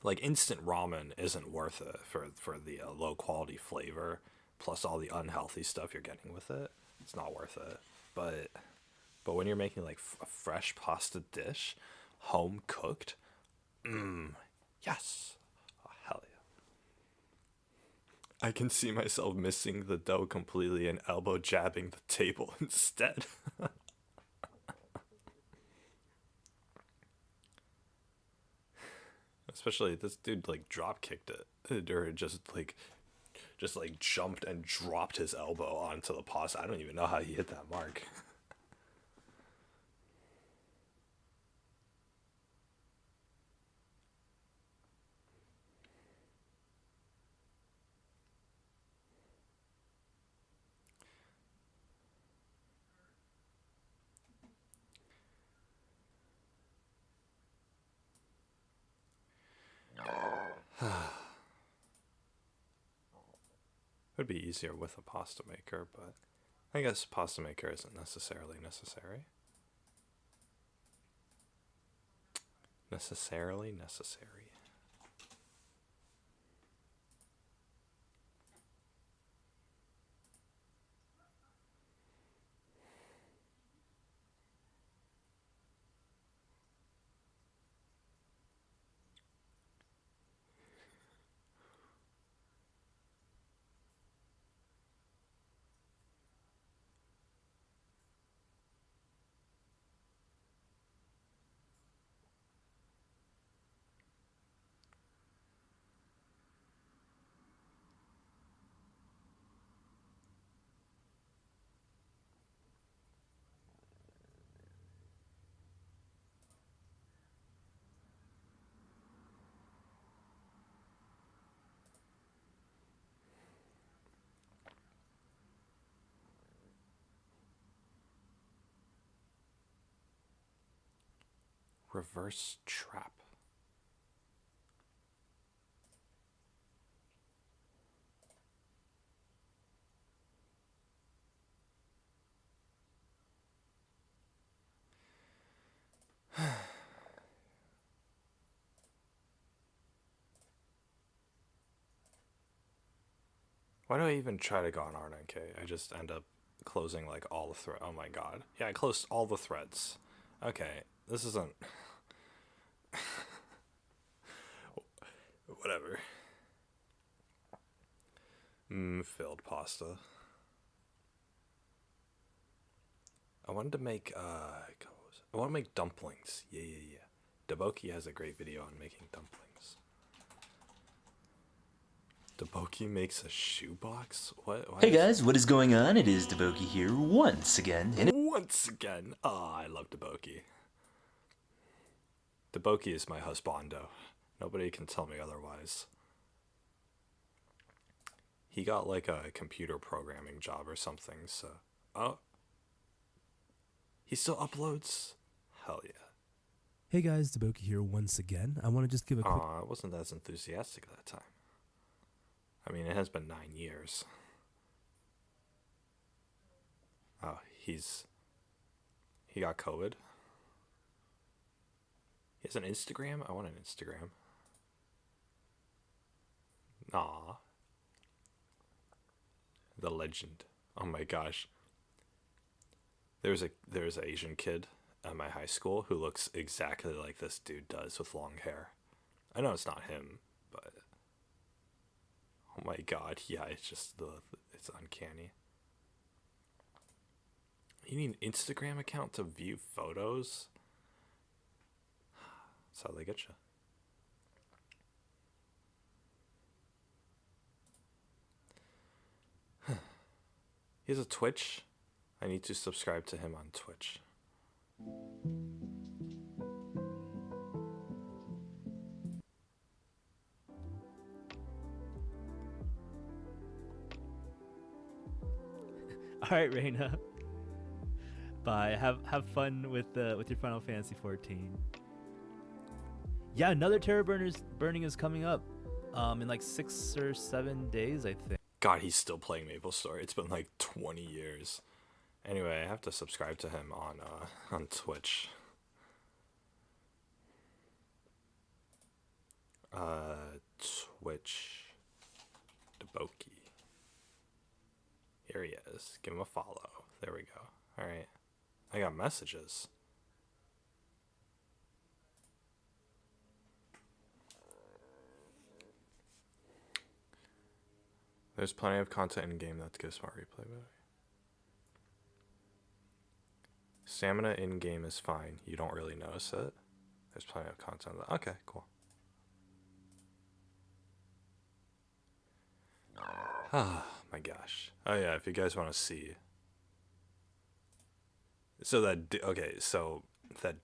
Like instant ramen isn't worth it for the low quality flavor plus all the unhealthy stuff you're getting with it. It's not worth it. But when you're making like a fresh pasta dish, home cooked, yes, oh, hell yeah. I can see myself missing the dough completely and elbow jabbing the table instead. Especially this dude like drop kicked it, or just like jumped and dropped his elbow onto the pasta. I don't even know how he hit that mark. It'd be easier with a pasta maker, but I guess pasta maker isn't necessarily necessary. Necessarily necessary. Reverse trap. Why do I even try to go on R9K? I just end up closing like all the threads. Oh my god. Yeah, I closed all the threads. Okay, this isn't... Whatever. Filled pasta. I wanted to make, I want to make dumplings. Yeah. Daboki has a great video on making dumplings. Daboki makes a shoebox? What? Hey guys, what is going on? It is Daboki here once again. Once again. Oh, I love Daboki. Daboki is my husbando. Nobody can tell me otherwise. He got like a computer programming job or something, so... Oh. He still uploads? Hell yeah. Hey guys, Daboki here once again. I want to just give a quick... I wasn't as enthusiastic that time. I mean, it has been 9 years. Oh, he got COVID. He has an Instagram? I want an Instagram. Aw. The legend. Oh my gosh. There's an Asian kid at my high school who looks exactly like this dude does with long hair. I know it's not him, but oh my god, yeah, it's just it's uncanny. You need an Instagram account to view photos? That's how they get you. He has a Twitch. I need to subscribe to him on Twitch. All right, Reina. Bye. Have fun with your Final Fantasy 14. Yeah, another Terror Burning is coming up, in like 6 or 7 days, I think. God, he's still playing MapleStory. It's been like 20 years. Anyway, I have to subscribe to him on Twitch. Twitch. Daboki. Here he is. Give him a follow. There we go. Alright. I got messages. There's plenty of content in game that gives smart replay value. Stamina in game is fine. You don't really notice it. There's plenty of content. Okay, cool. Ah, my gosh. Oh yeah, if you guys want to see. So that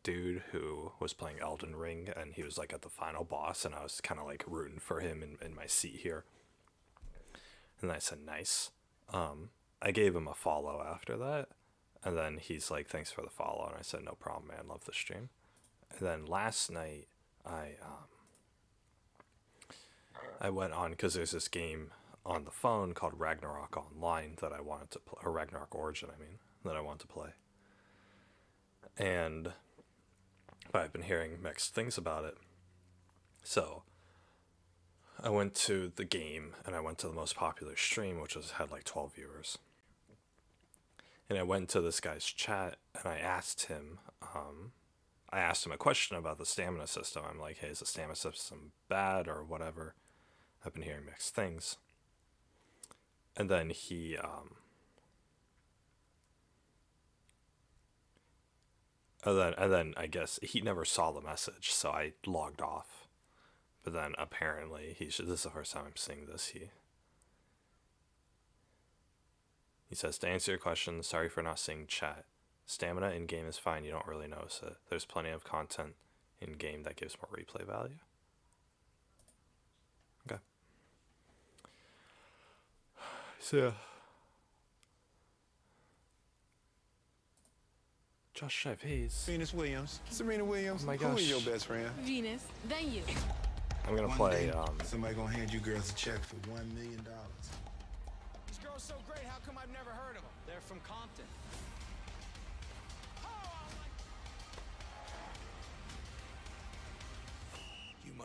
dude who was playing Elden Ring and he was like at the final boss and I was kind of like rooting for him in my seat here. And I said, nice. I gave him a follow after that. And then he's like, thanks for the follow. And I said, no problem, man. Love the stream. And then last night, I went on, because there's this game on the phone called Ragnarok Online that I wanted to play, or Ragnarok Origin, I mean, that I want to play. And I've been hearing mixed things about it. So I went to the game and I went to the most popular stream, which had like 12 viewers. And I went to this guy's chat and I asked him a question about the stamina system. I'm like, hey, is the stamina system bad or whatever? I've been hearing mixed things. And then he and then I guess he never saw the message, so I logged off. But then apparently this is the first time I'm seeing this. He says, to answer your question, sorry for not seeing chat. Stamina in game is fine, you don't really notice it. There's plenty of content in game that gives more replay value. Okay. So yeah. Josh Chavez. Venus Williams. Serena Williams. Oh my Who gosh. is your best friend? Venus, then you. I'm gonna One play day, somebody gonna hand you girls a check for $1 million. This girl's so great, how come I've never heard of them? They're from Compton.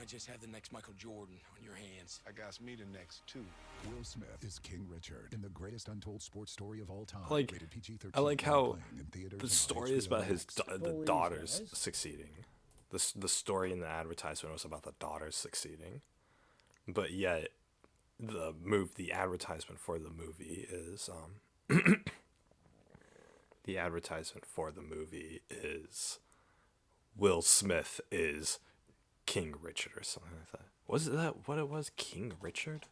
might just have the next Michael Jordan on your hands. I got me the next two. Will Smith is King Richard in the greatest untold sports story of all time. Like, rated PG-13, I like how playing in theaters the and story is HBO about his Max. the daughters succeeding. The story in the advertisement was about the daughters succeeding, but yet the advertisement for the movie is the advertisement for the movie is Will Smith is King Richard or something like that. Was that what it was? King Richard?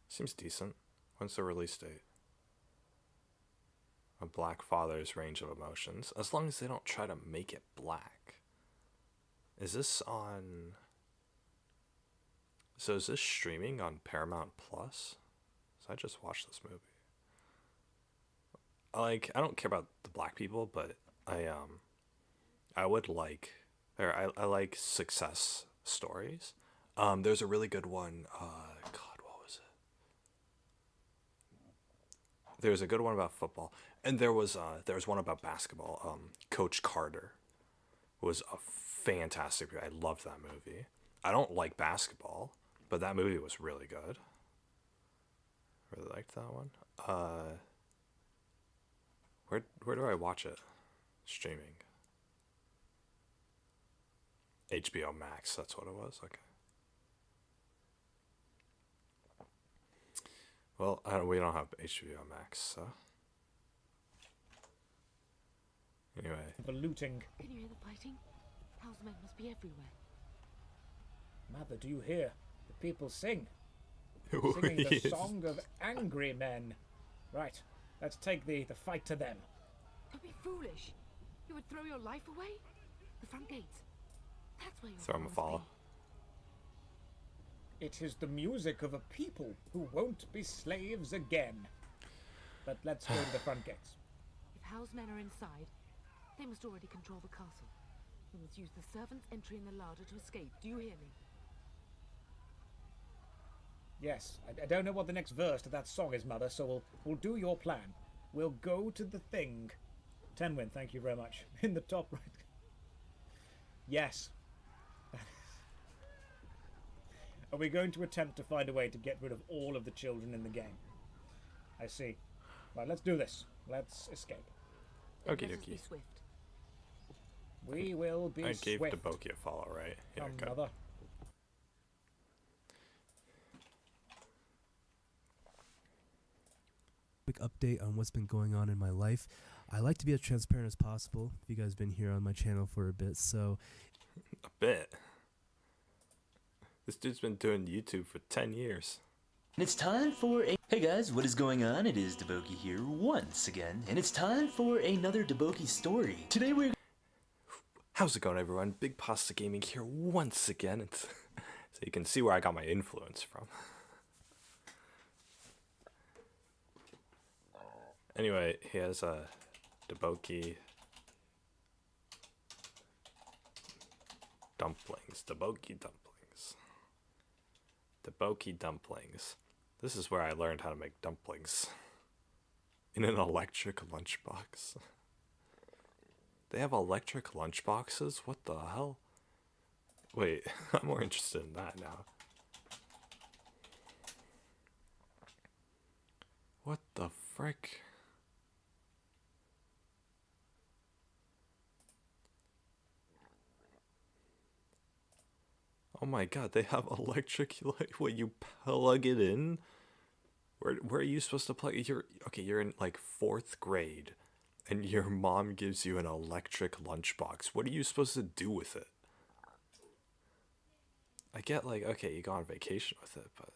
Seems decent. When's the release date? A Black Father's Range of Emotions. As long as they don't try to make it black. Is this on... So is this streaming on Paramount Plus? So I just watched this movie. I don't care about the black people, but I would like, or I like success stories. There's a really good one, God, what was it? There's a good one about football, and there was one about basketball. Coach Carter was a fantastic movie. I loved that movie. I don't like basketball, but that movie was really good. Really liked that one. Where do I watch it? Streaming. HBO Max, that's what it was. Okay. Well, we don't have HBO Max, so. Anyway. For looting. Can you hear the fighting? House men must be everywhere. Mother, do you hear? The people sing. Who Singing the is- song of angry men. Right, let's take the fight to them. Don't be foolish. You would throw your life away? The front gates. That's where your Throw him a must follow. It is the music of a people who won't be slaves again. But let's go to the front gates. be. If House men are inside, they must already control the castle. We must use the servants' entry in the larder to escape. Do you hear me? Yes, I don't know what the next verse to that song is, Mother, so we'll do your plan. We'll go to the thing. Tenwin, thank you very much. In the top right. Yes. Are we going to attempt to find a way to get rid of all of the children in the game? I see. Right, let's do this. Let's escape. Okie Let us be dokie. swift. We will be I gave swift. Deboki a follow, right? Yeah, Come, okay. Mother. Quick update on what's been going on in my life. I like to be as transparent as possible. If you guys have been here on my channel for a bit, so A bit. This dude's been doing YouTube for 10 years. And it's time for a... Hey guys, what is going on? It is Deboki here once again, and it's time for another Deboki story. Today we're... How's it going, everyone? Big Pasta Gaming here once again. It's, so you can see where I got my influence from. Anyway, he has a Deboki dumplings. Deboki dumplings. Deboki dumplings. This is where I learned how to make dumplings. In an electric lunchbox. They have electric lunchboxes? What the hell? Wait, I'm more interested in that now. What the frick? Oh my god, they have electric, like, what, you plug it in? Where are you supposed to plug it? You're in like 4th grade, and your mom gives you an electric lunchbox. What are you supposed to do with it? I get, like, okay, you go on vacation with it, but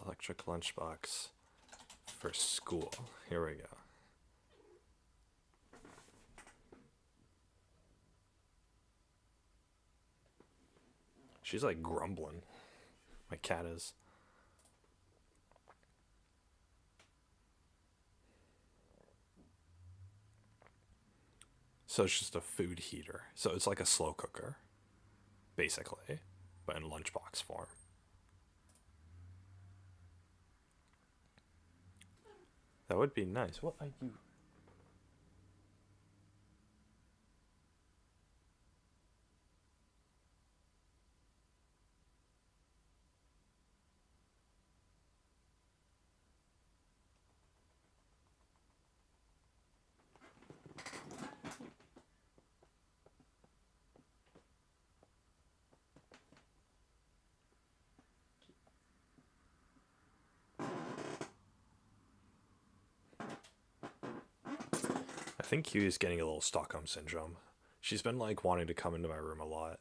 electric lunchbox for school. Here we go. She's like grumbling. My cat is. So it's just a food heater. So it's like a slow cooker, basically, but in lunchbox form. That would be nice. What are you? I think Huey's getting a little Stockholm syndrome. She's been like wanting to come into my room a lot.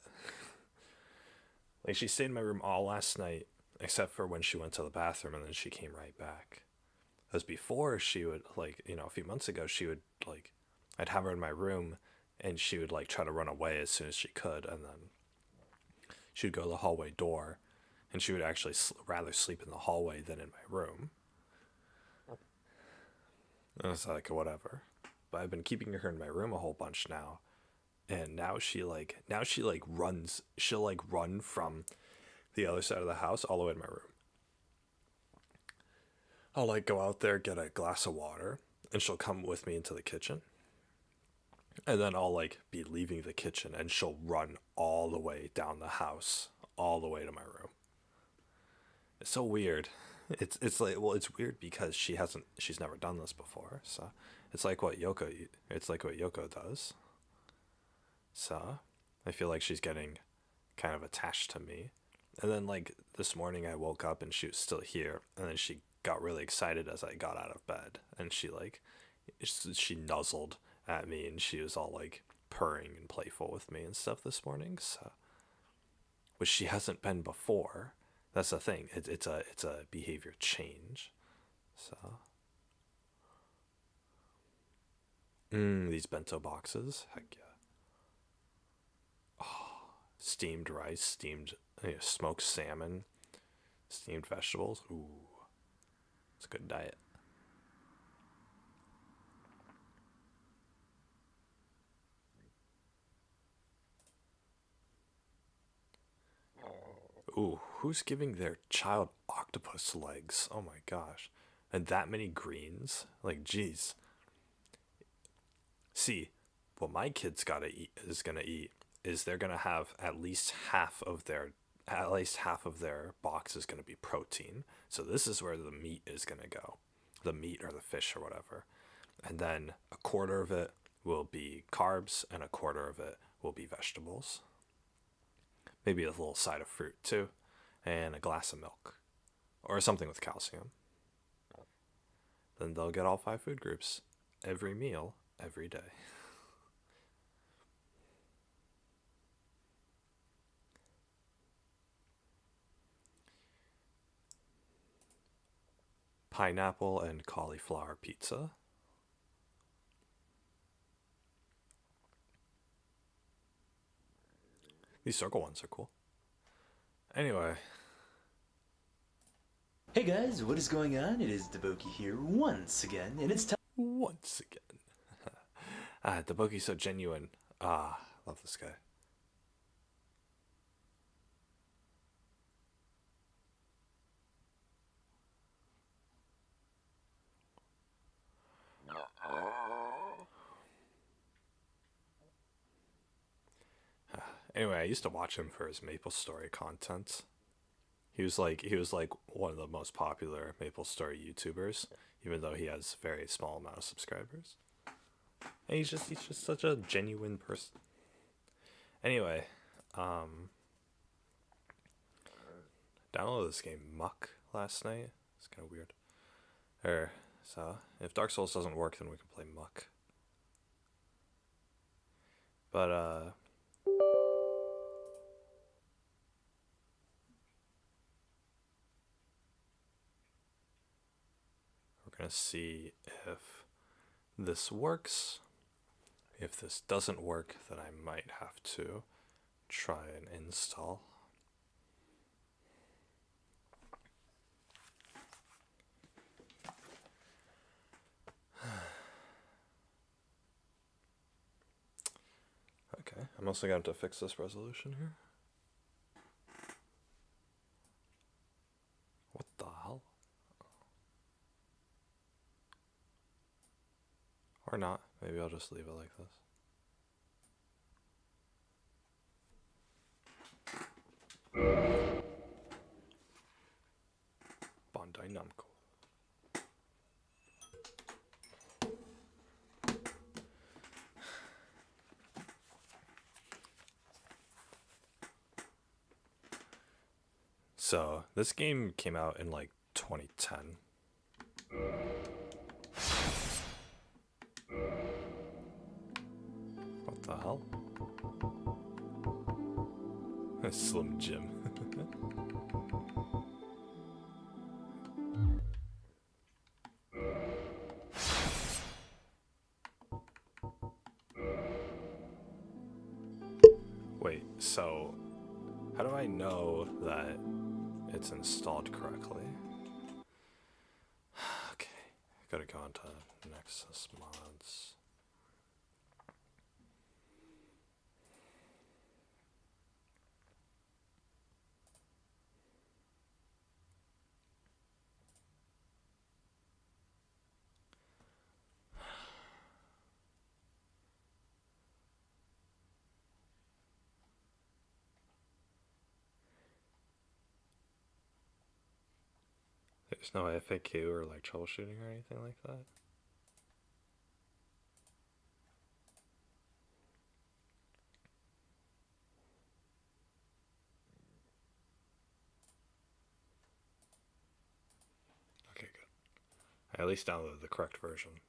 Like she stayed in my room all last night, except for when she went to the bathroom and then she came right back. As before, she would like, a few months ago, she would like, I'd have her in my room, and she would like try to run away as soon as she could, and then she'd go to the hallway door, and she would actually rather sleep in the hallway than in my room. I was like, whatever. But I've been keeping her in my room a whole bunch now, and now she runs. She'll like run from the other side of the house all the way to my room. I'll like go out there, get a glass of water, and she'll come with me into the kitchen. And then I'll like be leaving the kitchen, and she'll run all the way down the house, all the way to my room. It's so weird. It's like, well, it's weird because she's never done this before. So it's like what Yoko does. So I feel like she's getting kind of attached to me. And then like this morning I woke up and she was still here, and then she got really excited as I got out of bed, and she nuzzled at me, and she was all like purring and playful with me and stuff this morning. So, which she hasn't been before. That's the thing. It's a behavior change. So, these bento boxes, heck yeah. Oh, steamed rice, smoked salmon, steamed vegetables. Ooh, it's a good diet. Ooh, who's giving their child octopus legs? Oh my gosh. And that many greens? Like, geez. See, what my kids gonna eat is they're gonna have at least half of their box is gonna be protein. So this is where the meat is gonna go. The meat or the fish or whatever. And then a quarter of it will be carbs, and a quarter of it will be vegetables. Maybe a little side of fruit too, and a glass of milk, or something with calcium. Then they'll get all 5 food groups every meal, every day. Pineapple and cauliflower pizza. These circle ones are cool. Anyway. Hey guys, what is going on? It is Deboki here once again, and it's time. Once again. Deboki's so genuine. Love this guy. Anyway, I used to watch him for his MapleStory content. He was like one of the most popular MapleStory YouTubers, even though he has a very small amount of subscribers. And he's just such a genuine person. Anyway, downloaded this game Muck last night. It's kind of weird. So if Dark Souls doesn't work, then we can play Muck. But we're gonna see if this works. If this doesn't work, then I might have to try and install. Okay, I'm also going to have to fix this resolution here. What the hell? Or not. Maybe I'll just leave it like this. Bandai Namco. So, this game came out in like 2010. What the hell? Slim Jim. Wait, so how do I know that it's installed correctly? Okay, gotta go into Nexus mods. There's no FAQ or like troubleshooting or anything like that. Okay, good. I at least downloaded the correct version.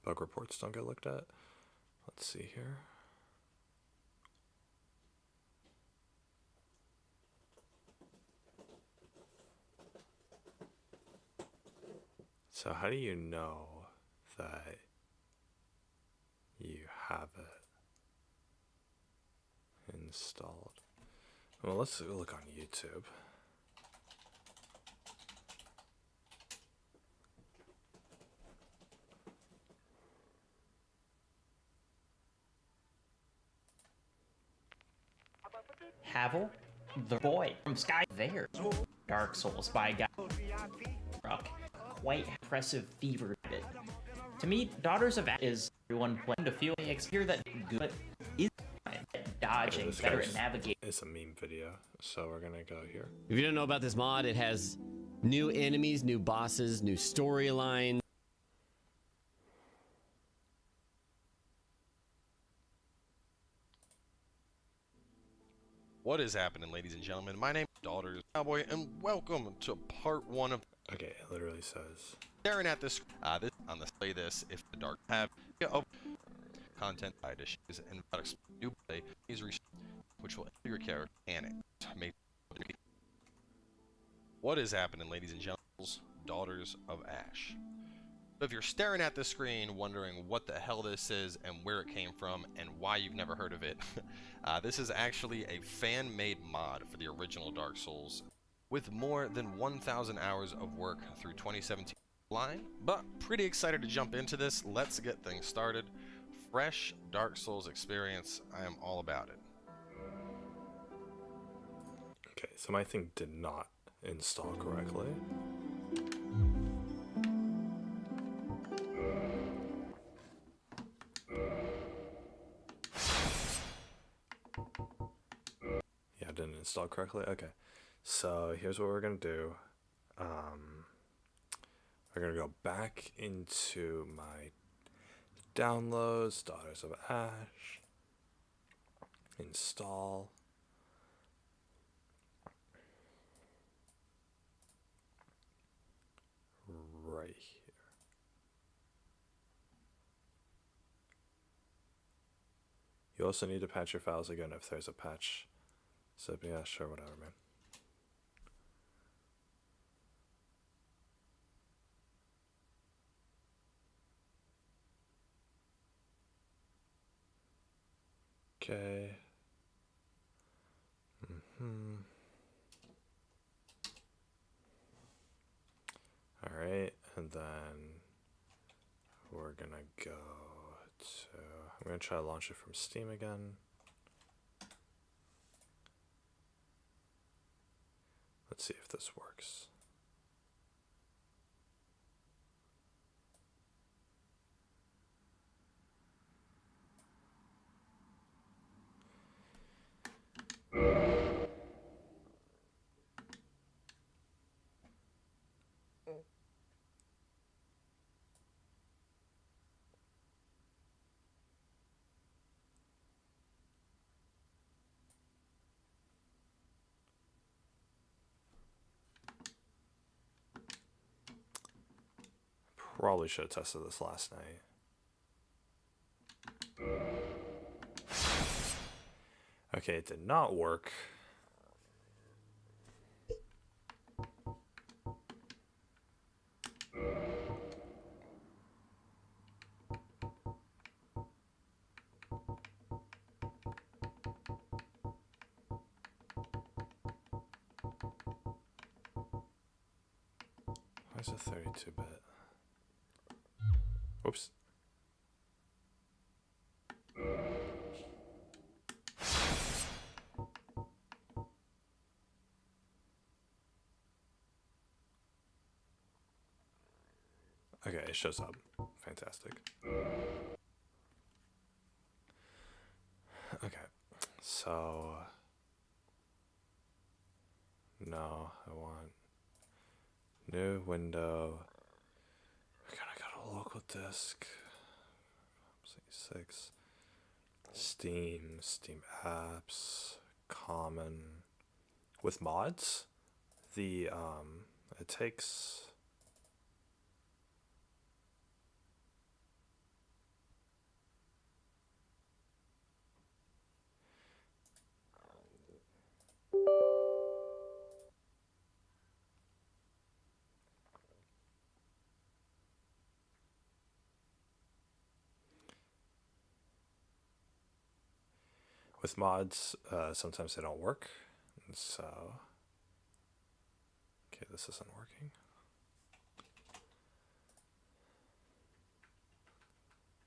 Bug reports don't get looked at. Let's see here. So how do you know that you have it installed? Well, let's look on YouTube. Havel, the boy from Sky there. Dark Souls by Guy Rock. Quite impressive fever bit. To me, Daughters of Ash is everyone playing to feel explore that good is dodging, Okay, better at navigating. It's a meme video, so we're gonna go here. If you don't know about this mod, it has new enemies, new bosses, new storylines. What is happening, ladies and gentlemen? My name is Daughters Cowboy, and welcome to part 1 of. Okay, it literally says. Staring at this, on the play this if the dark have content side issues and new play is which will enter your character and it. What is happening, ladies and gentlemen? Daughters of Ash. So if you're staring at the screen wondering what the hell this is and where it came from and why you've never heard of it, this is actually a fan-made mod for the original Dark Souls with more than 1,000 hours of work through 2017 line. But pretty excited to jump into this. Let's get things started. Fresh Dark Souls experience. I am all about it. Okay, so my thing did not install correctly. Yeah, it didn't install correctly. Okay, so here's what we're gonna do. We're gonna go back into my downloads, Daughters of Ash, install. Right here. You also need to patch your files again if there's a patch. So yeah, sure, whatever, man. Okay. Alright, and then we're gonna go So I'm going to try to launch it from Steam again. Let's see if this works. Probably should have tested this last night. Okay, it did not work. Why is it 32-bit? Oops. Okay, it shows up. Fantastic. Okay, so no, I want new window. We're gonna go to local disk. 6. Steam apps, common. With mods, the it takes. With mods, sometimes they don't work, and so. Okay, this isn't working.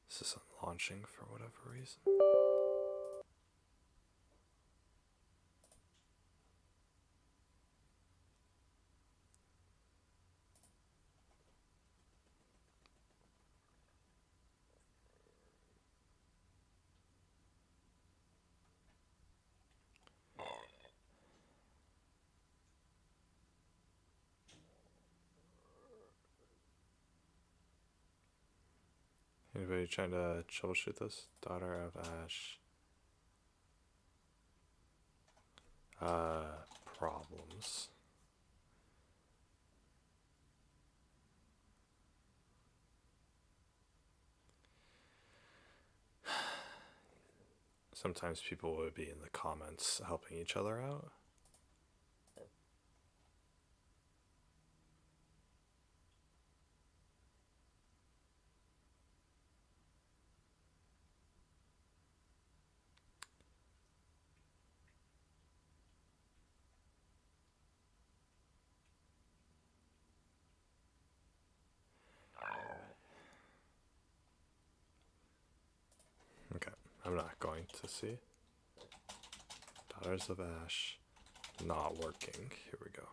This isn't launching for whatever reason. Anybody trying to troubleshoot this? Daughter of Ash. Problems. Sometimes people would be in the comments helping each other out. Okay, I'm not going to see. Daughters of Ash, not working. Here we go.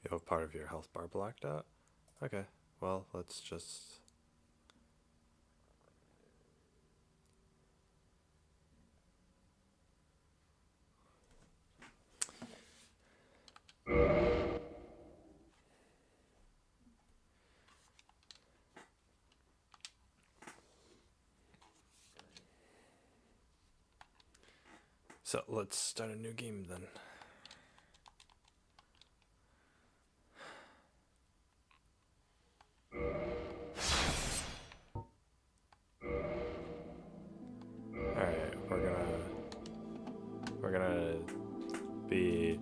You have part of your health bar blacked out? Okay, well, let's just... So let's start a new game then. Alright, we're gonna be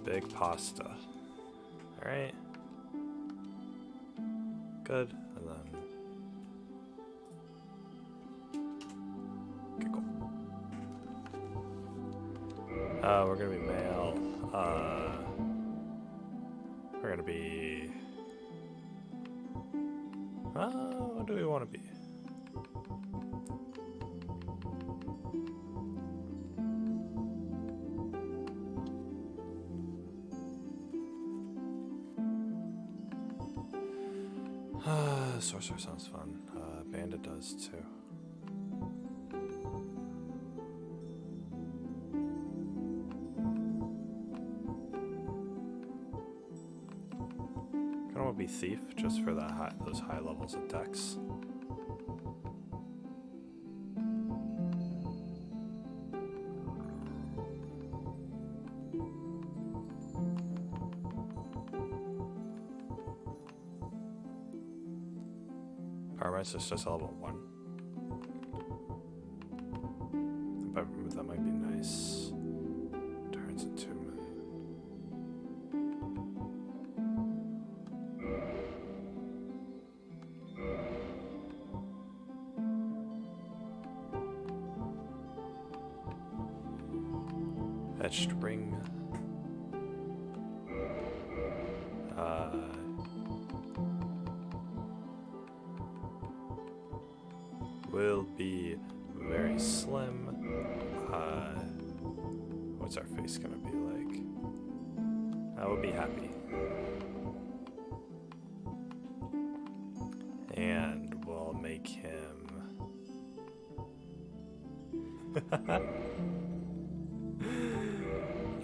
big pasta. Alright? Good. And then. Okay, cool. We're gonna be male. We're gonna be. What do we want to be? Sorcerer sounds fun. Bandit does too. Kind of want to be thief just for that those high levels of dex. Paramount's is just a level 1. But that might be nice. Turns into etched ring. Will be very slim. What's our face gonna be like? I will be happy. And we'll make him.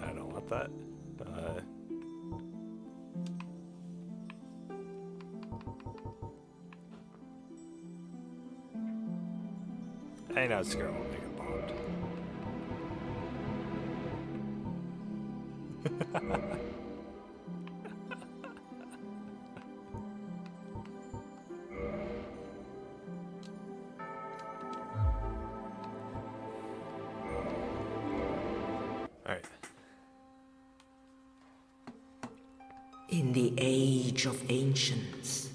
I don't want that. I know it's gonna make it bombed. Alright. In the age of ancients,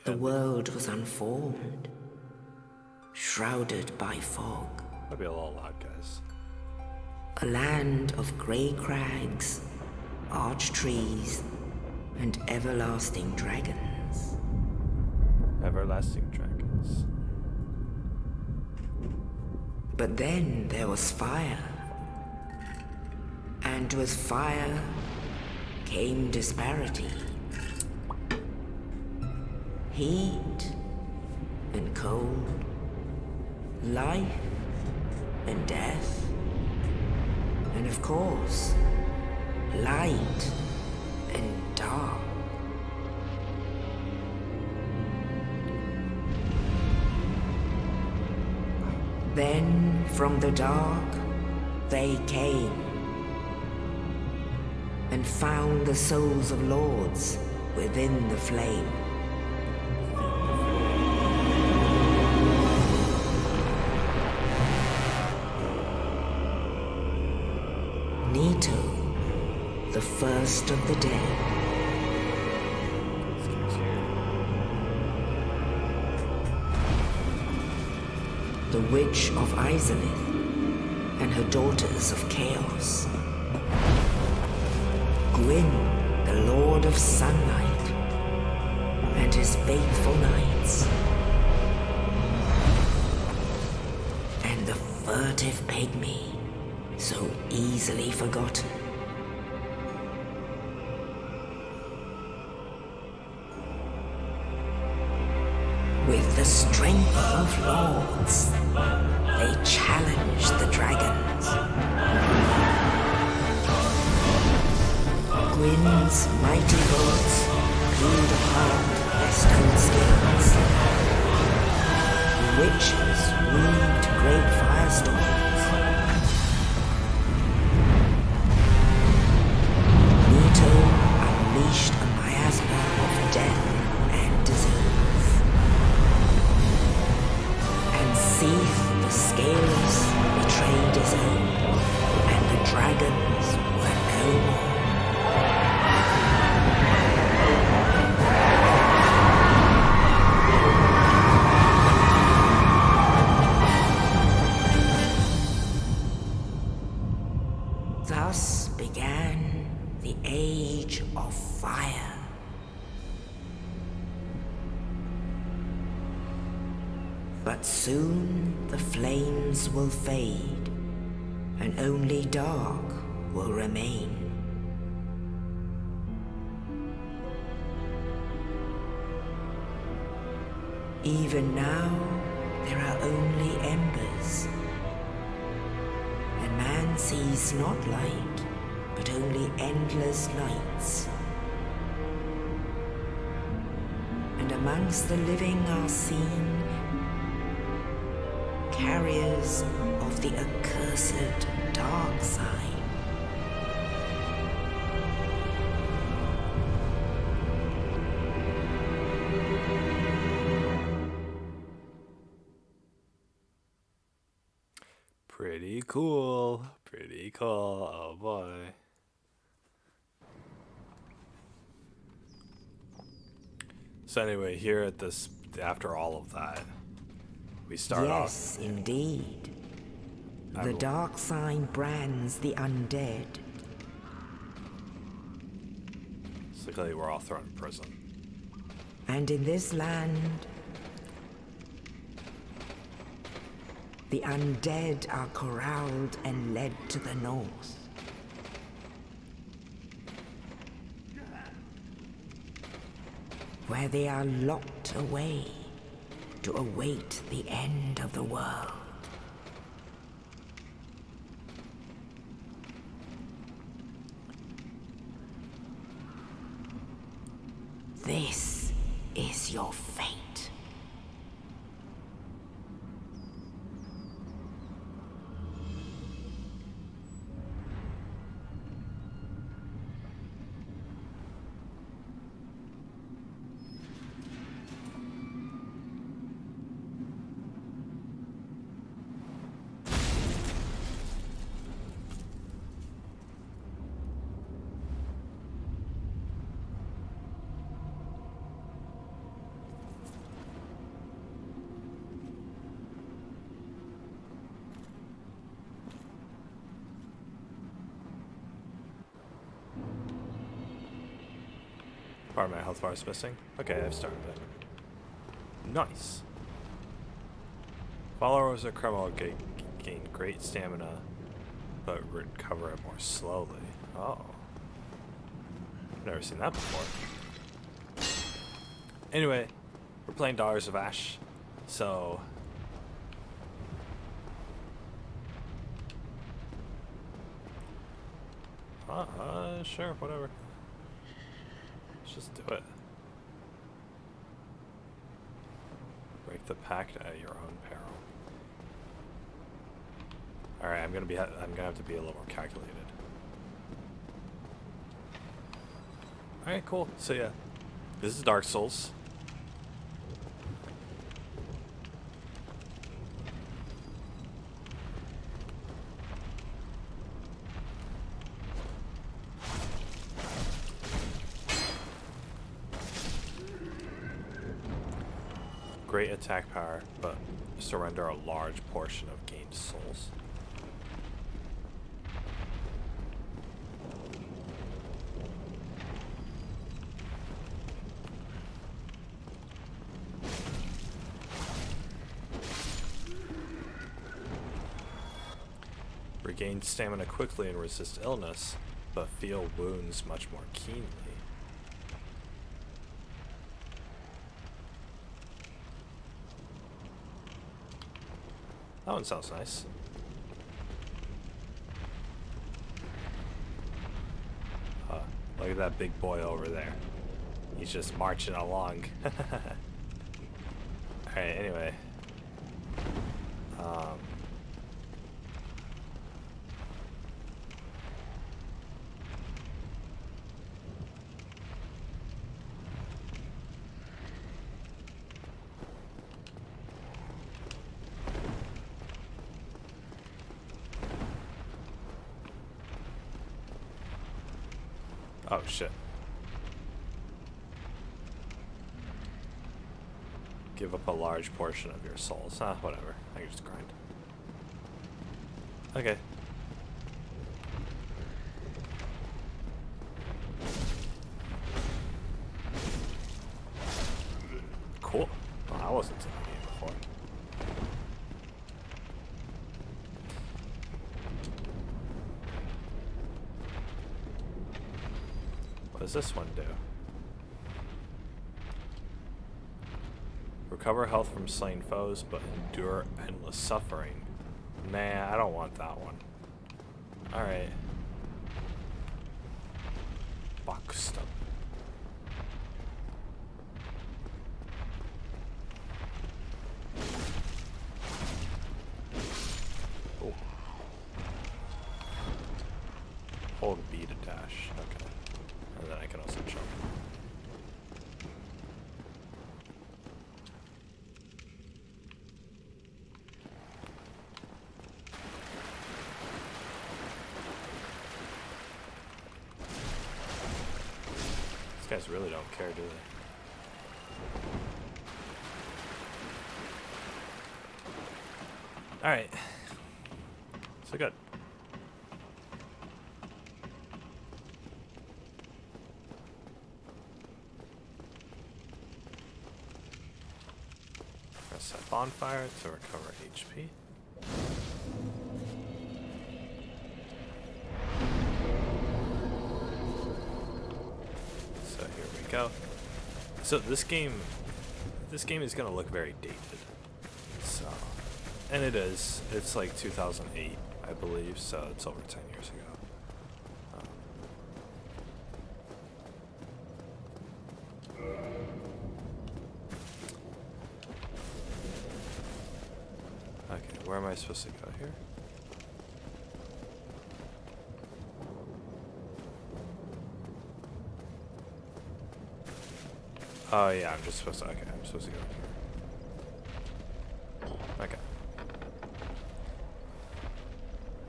the world was unformed, shrouded by fog. Might be a little loud, guys. A land of grey crags, arch trees, and everlasting dragons. Everlasting dragons. But then there was fire. And with fire came disparity. Heat and cold. Life and death. And of course, light and dark. Then from the dark they came and found the souls of lords within the flame. Nito, the first of the dead. The Witch of Izalith and her daughters of Chaos. Gwyn, the Lord of Sunlight, and his faithful knights. And the furtive pygmy, so easily forgotten. With the strength of lords, they challenged the dragons. Gwyn's mighty bolts peeled apart their stone skins. The witches weaved great firestorms. Nito unleashed a miasma of death and disease. And Seath the Scaleless betrayed his own, and the dragons were no more. Thus began the Age of Fire. But soon the flames will fade, and only dark will remain. Even now, there are only embers, and man sees not light, but only endless lights. And amongst the living are seen carriers of the accursed dark sign. Pretty cool. Pretty cool. Oh boy. So anyway, here at this, after all of that, we start off. Yes, indeed. The dark sign brands the undead. Basically, we're all thrown in prison. And in this land, the undead are corralled and led to the north. Where they are locked away to await the end of the world. This is your fate. Part of my health bar is missing. Okay, I've started it. Nice. Followers of criminal gain great stamina, but recover it more slowly. Oh. Never seen that before. Anyway, we're playing Daughters of Ash, so... sure, whatever. Let's just do it. Break the pact at your own peril. All right, I'm gonna have to be a little more calculated. All right, cool. So yeah, this is Dark Souls. Great attack power, but surrender a large portion of gained souls. Regain stamina quickly and resist illness, but feel wounds much more keenly. That one sounds nice. Look at that big boy over there. He's just marching along. Alright, anyway. Oh shit. Give up a large portion of your souls. Whatever. I can just grind. Okay. I wasn't in the game before. What does this one do? Recover health from slain foes, but endure endless suffering. Nah, I don't want that one. Alright. Boxed up. Oh. Hold B to dash. Okay. And then I can also jump. These guys really don't care, do they? Alright. So good. Press set bonfire to recover HP. So here we go. So this game is gonna look very dated. So, and it is. It's like 2008, I believe. So it's over 10 years ago. Okay, where am I supposed to go here? Oh yeah, I'm just supposed to. Okay, I'm supposed to go here. Okay.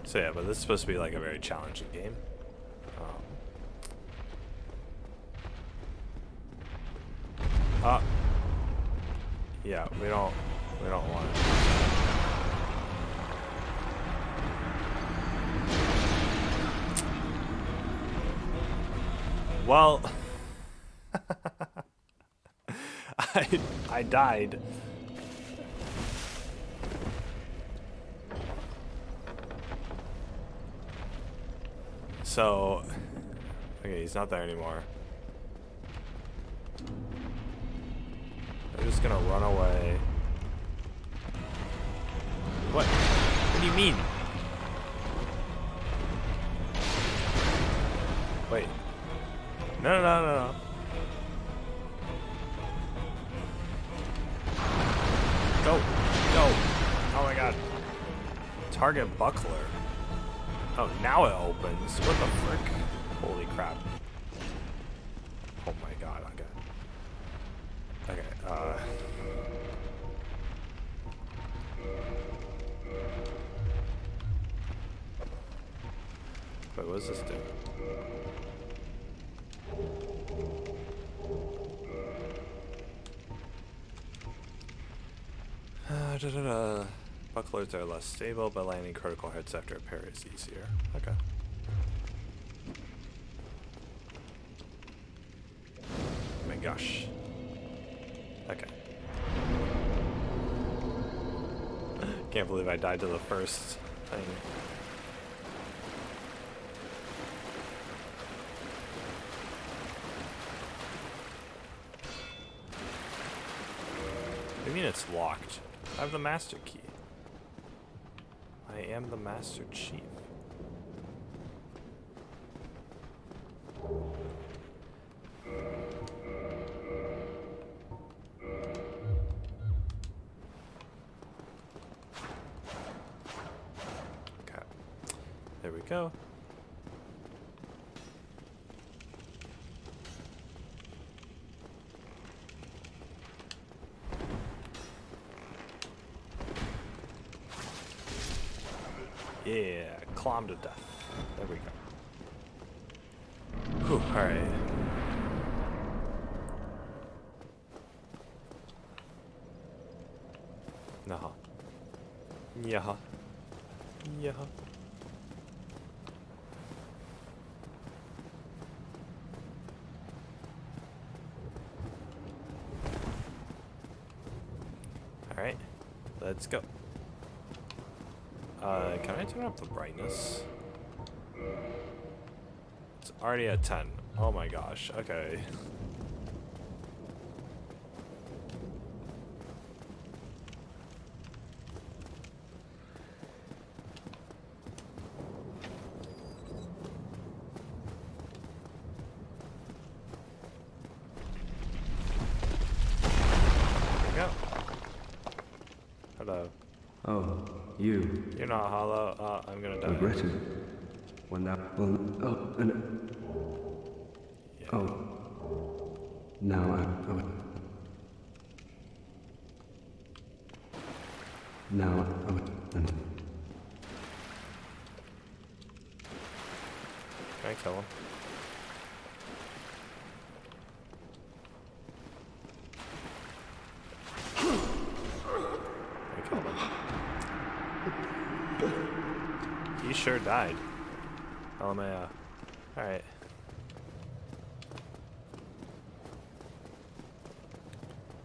So yeah, but this is supposed to be like a very challenging game. Yeah, we don't want it. Well, I died. So, okay, he's not there anymore. I'm just gonna run away. What? What do you mean? Wait. No. Go. Oh my god. Target buckler. Oh, now it opens. What the frick? Holy crap. Oh my god, okay. Okay, wait, what does this do? Bucklers are less stable, but landing critical hits after a parry is easier. Okay. Oh my gosh. Okay. Can't believe I died to the first thing. What do you mean it's locked? I have the master key. I am the Master Chief. Okay. There we go. Yeah, clomb to death. There we go. Whew, alright. Nah. Yeah. Yeah. let's go. Can I turn up the brightness? It's already at 10. Oh my gosh, okay. Hello. Oh, you. You're not hollow. Oh, I'm gonna die. Regretted. When that. Well, oh, and. Yeah. Oh. Now I'm. Oh. Now. Oh. And. Can I kill him? He sure died. LMAO. Alright.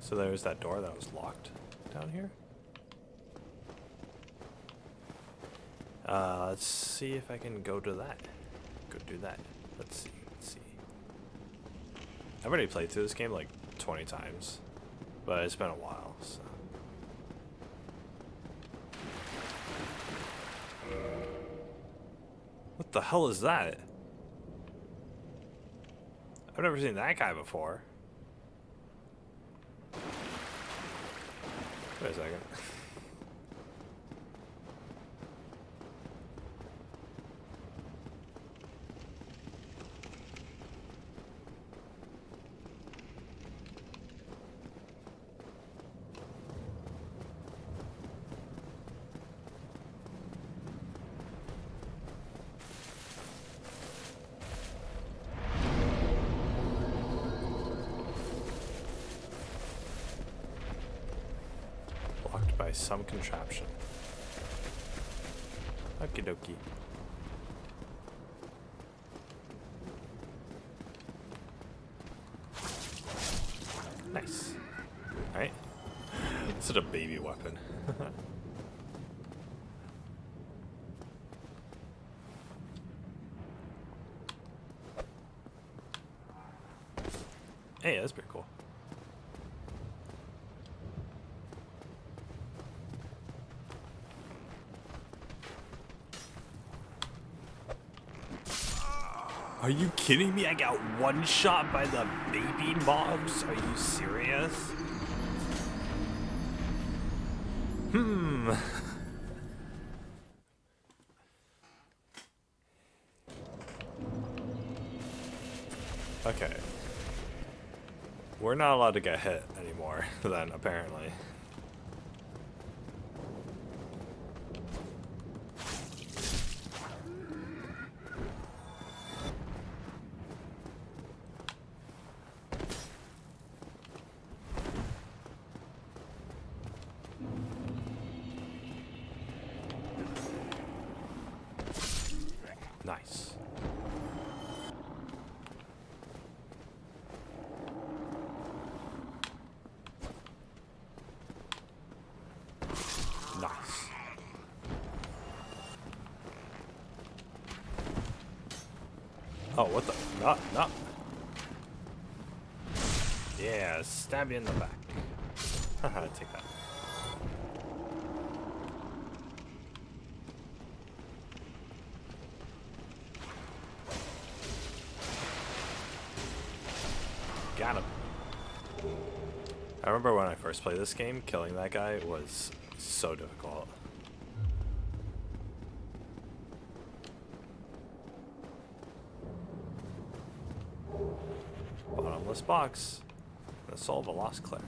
So there was that door that was locked down here. Let's see if I can go to that. Go do that. Let's see. I've already played through this game like 20 times, but it's been a while, so. What the hell is that? I've never seen that guy before. Wait a second. By some contraption. Okie dokie. Nice. Alright. Such a baby weapon. Hey, that's pretty cool. Are you kidding me? I got one shot by the baby mobs? Are you serious? Okay. We're not allowed to get hit anymore, then, apparently. Nice. Nice. Oh, what the? No. Yeah, stab you in the back. Haha, take that. Got him. I remember when I first played this game, killing that guy was so difficult. Bottomless box. The soul of a lost cleric.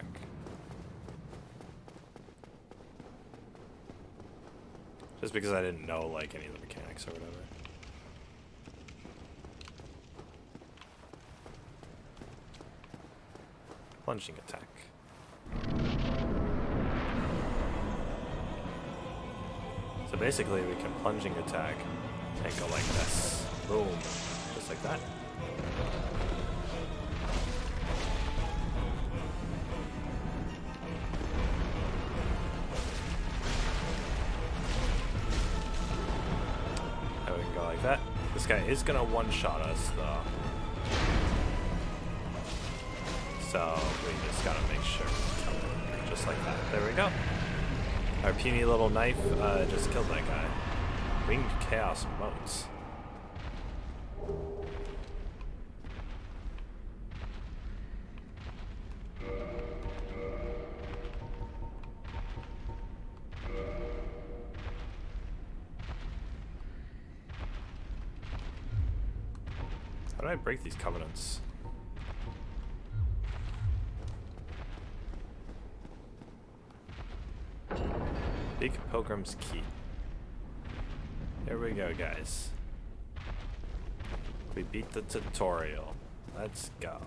Just because I didn't know like any of the mechanics or whatever. Plunging attack. So basically we can plunging attack and go like this. Boom. Just like that. This guy is gonna one-shot us, though. So we just gotta make sure we kill him. Just like that. There we go. Our puny little knife just killed that guy. Winged Chaos Motes. How do I break these covenants? Big Pilgrim's Key. Here we go, guys. We beat the tutorial. Let's go.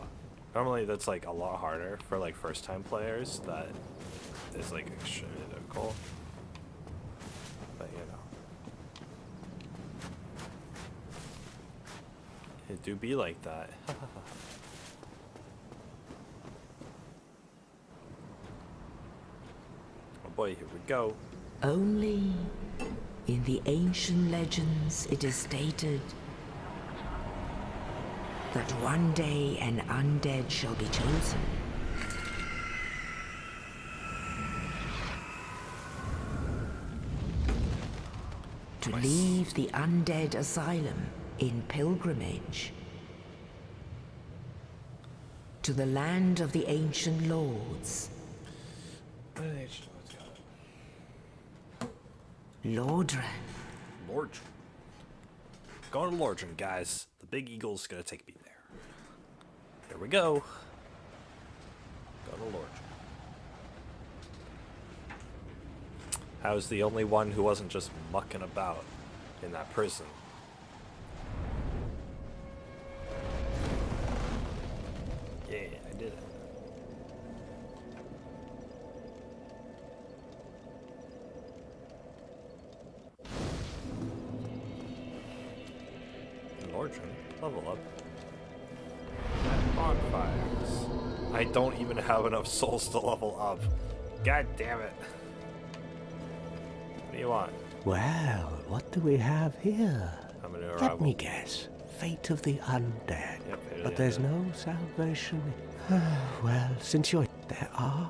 Normally that's like a lot harder for like first time players. That is like extremely difficult. But you know. It do be like that. Oh boy, here we go. Only in the ancient legends it is stated that one day an undead shall be chosen. To leave the undead asylum in pilgrimage to the land of the ancient lords. Lordran. Lordran. Going to Lordran, guys. The big eagle's gonna take me there. Here we go. Go to Lordran. I was the only one who wasn't just mucking about in that prison. Yeah, I did it. Lordran, level up. And bonfires. I don't even have enough souls to level up. God damn it. What do you want? Well, what do we have here? I'm a new Let arrival. me guess. Fate of the undead. Yep, fate of But the there's undead. no salvation. Well, since you're... There are.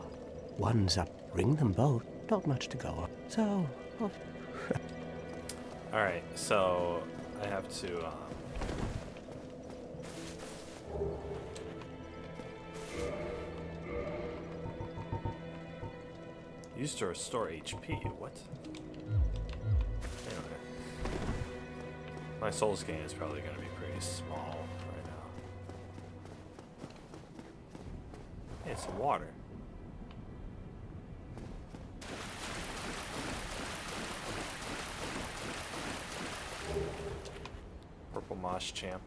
One's up. Ring them both. Not much to go on. So... Alright, so I have to used to restore HP. What? Anyway. My souls gain is probably going to be pretty small right now. Hey, some water. Purple Mosh Champ.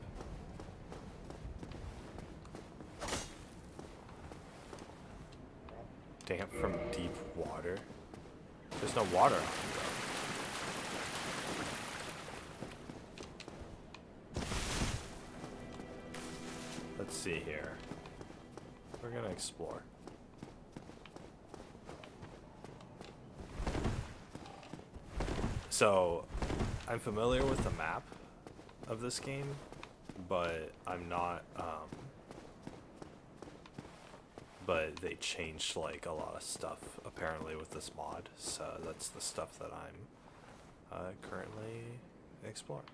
Damp from deep water. There's no water on it, though. Let's see here. We're gonna explore. So, I'm familiar with the map of this game, but I'm not, but they changed like a lot of stuff apparently with this mod, so that's the stuff that I'm currently exploring.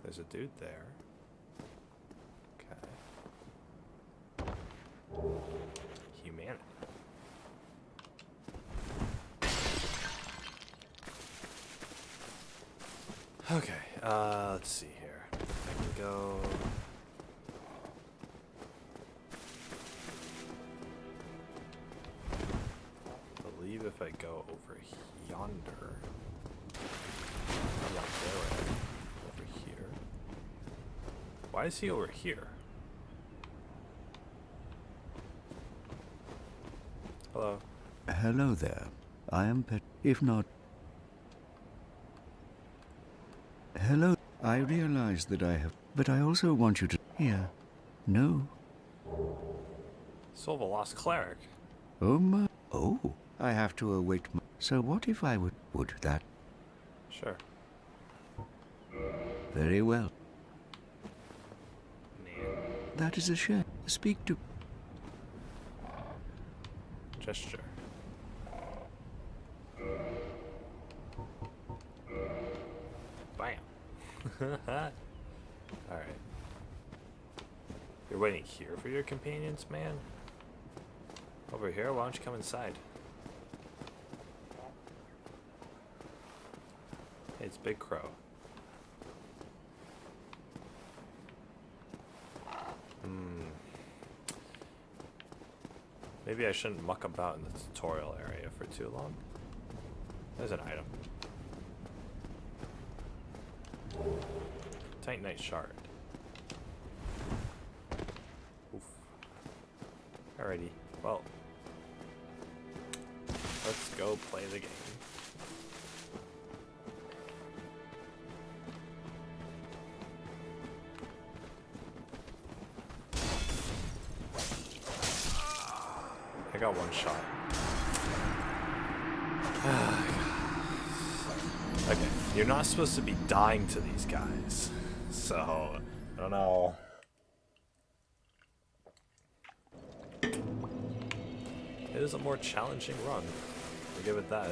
There's a dude there. Okay. Humanity. Okay, let's see here. I can go... I believe if I go over yonder... I'm not there. Over here. Why is he over here? Hello. Hello there. I am Pet. If not... Hello. I realize that I have... But I also want you to... Here. No. Soul of a Lost Cleric. Oh my... Oh. I have to await my... So what if I would that? Sure. Very well. That is a shame. Speak to... Gesture. Bam. Alright. You're waiting here for your companions, man? Over here? Why don't you come inside? Hey, it's Big Crow. Maybe I shouldn't muck about in the tutorial area for too long. There's an item. Titanite shard. Oof. Alrighty. Well, let's go play the game. I got one shot. Okay, you're not supposed to be dying to these guys, so I don't know. It is a more challenging run. I'll give it that.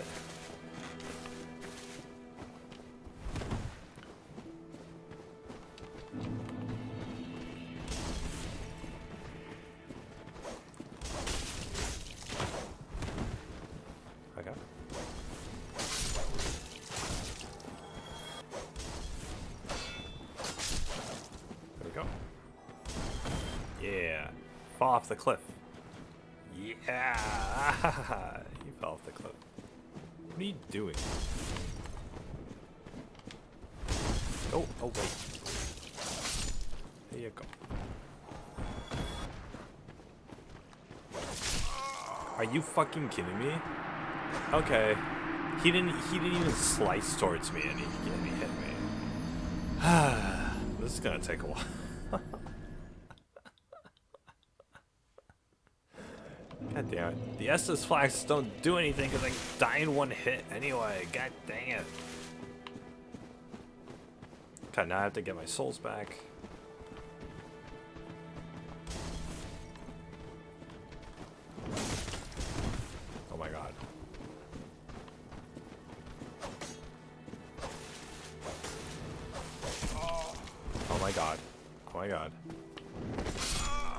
Okay. There we go. Yeah. Fall off the cliff. Yeah! You fell off the cliff. What are you doing? Oh, wait. There you go. Are you fucking kidding me? Okay. He didn't even slice towards me and he hit me. This is gonna take a while. God damn it. The Estus flags don't do anything because I die in one hit anyway. God dang it. Okay, now I have to get my souls back. Oh my god. Oh my god. Oh my god.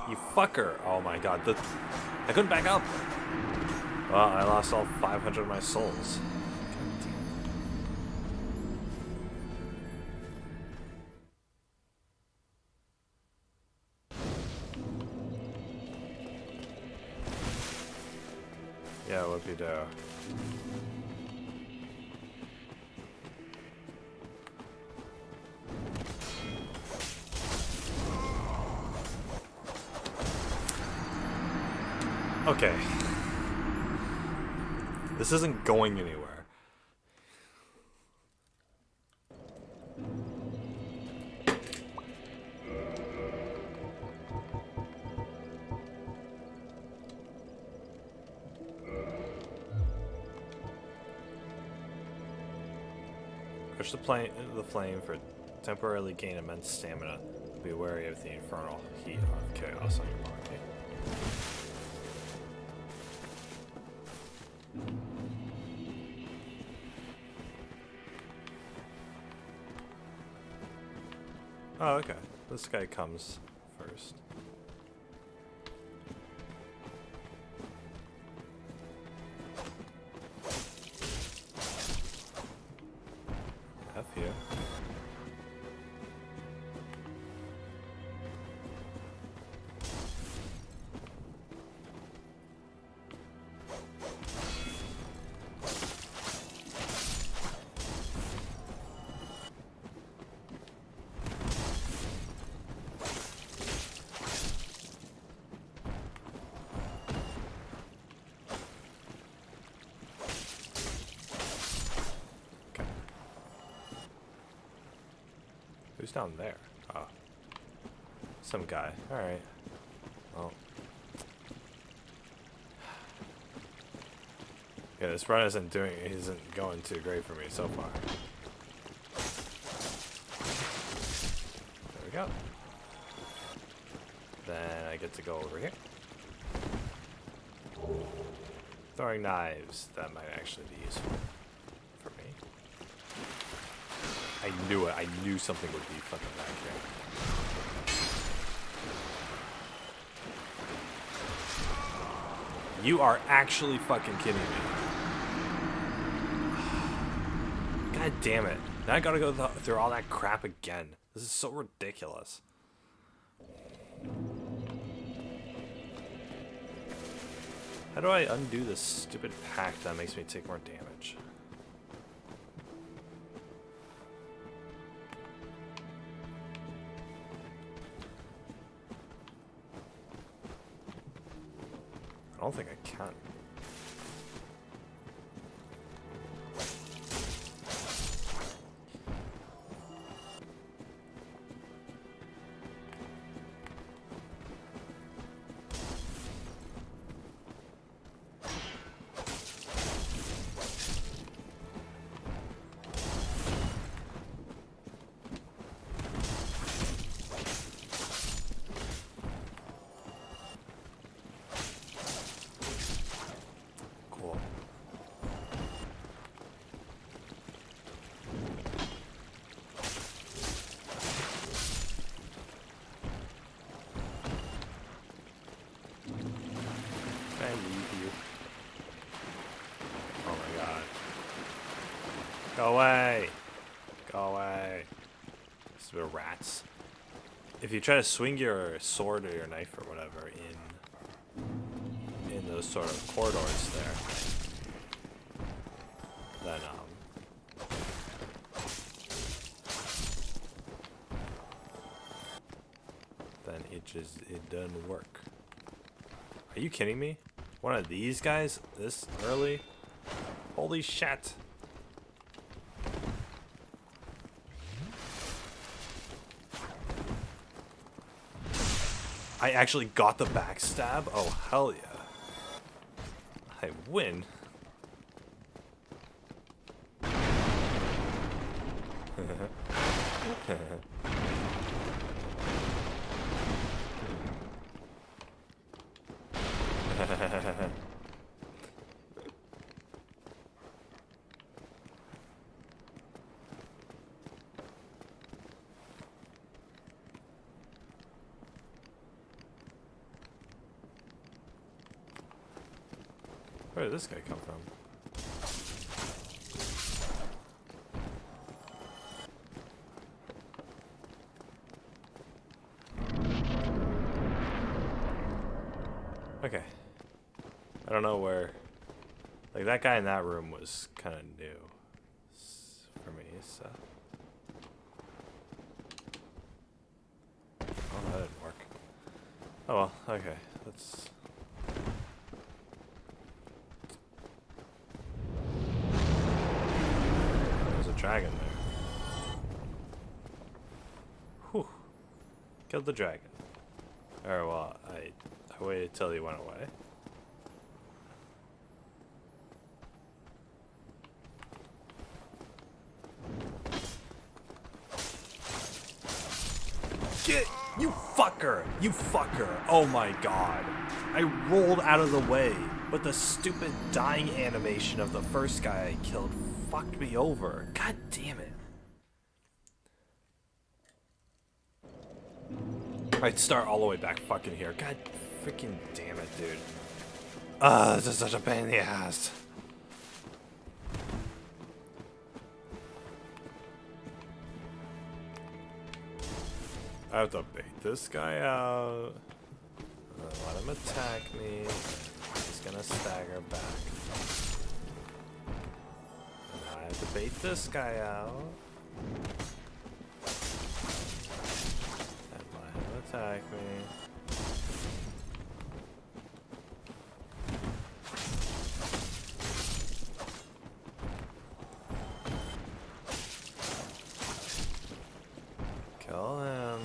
You fucker. Oh my god. I couldn't back up. Well, I lost all 500 of my souls. Yeah, whoopie do. Okay. This isn't going anywhere. Push the flame for temporarily gain immense stamina. Be wary of the infernal heat of chaos on your body. Oh, okay. This guy comes first. F you. Who's down there? Oh. Some guy. Alright. Well. Yeah, this run isn't going too great for me so far. There we go. Then I get to go over here. Throwing knives, that might actually be useful for me. I knew it. I knew something would be fucking back here. You are actually fucking kidding me. God damn it. Now I gotta go through all that crap again. This is so ridiculous. How do I undo this stupid pack that makes me take more damage? I don't think I can. Go away! Go away. Stupid rats. If you try to swing your sword or your knife or whatever in those sort of corridors there, then it doesn't work. Are you kidding me? One of these guys this early? Holy shit. I actually got the backstab? Oh, hell yeah. I win. Where did this guy come from? Okay. I don't know where... Like, that guy in that room was kind of new for me, so... Oh, that didn't work. Oh well, okay. Let's... Dragon there. Whew. Killed the dragon. Or well, I waited till he went away. Get you fucker! You fucker! Oh my god. I rolled out of the way, but the stupid dying animation of the first guy I killed fucked me over. God damn it. I'd start all the way back fucking here. God freaking damn it, dude. This is such a pain in the ass. I have to bait this guy out. Let him attack me. He's gonna stagger back. I have to bait this guy out. And let him attack me. Kill him.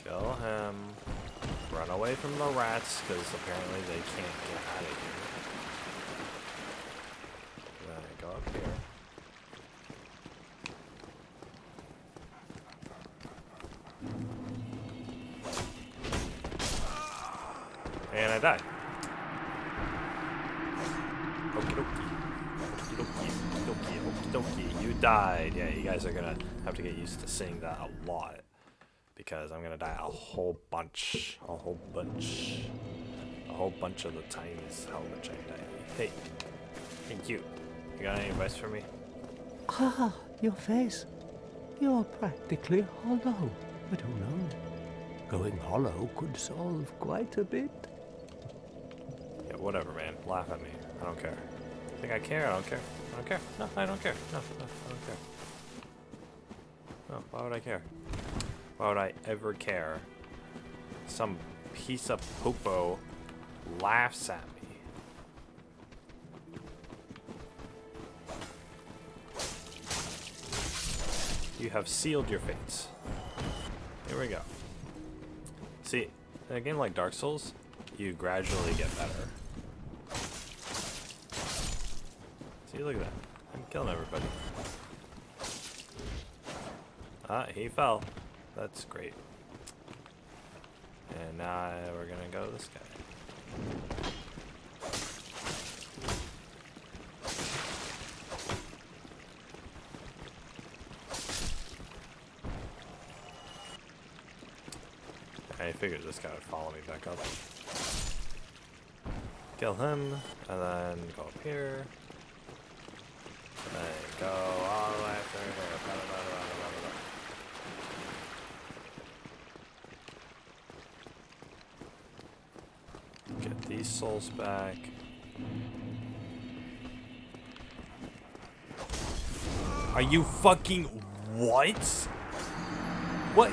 Kill him. from the rats, because apparently they can't get out of here. Then I go up here. And I die. Okie dokie. Okie dokie. Okie dokie. You died. Yeah, you guys are gonna have to get used to seeing that a lot. Because I'm gonna die a whole bunch. A whole bunch. A whole bunch of the times how much I die. Hey. Thank you. You got any advice for me? Ah, your face. You're practically hollow. But who knows? Going hollow could solve quite a bit. Yeah, whatever, man. Laugh at me. I don't care. Think I care? I don't care. I don't care. No, I don't care. No, I don't care. No, why would I care? Why would I ever care? Some piece of popo laughs at me. You have sealed your fates. Here we go. See, in a game like Dark Souls, you gradually get better. See, look at that. I'm killing everybody. Ah, he fell. That's great. And now we're gonna go to this guy. I figured this guy would follow me back up. Kill him, and then go up here. And go all the way through here. Blah, blah, blah, blah, blah, blah. Get these souls back. Are you fucking what? What?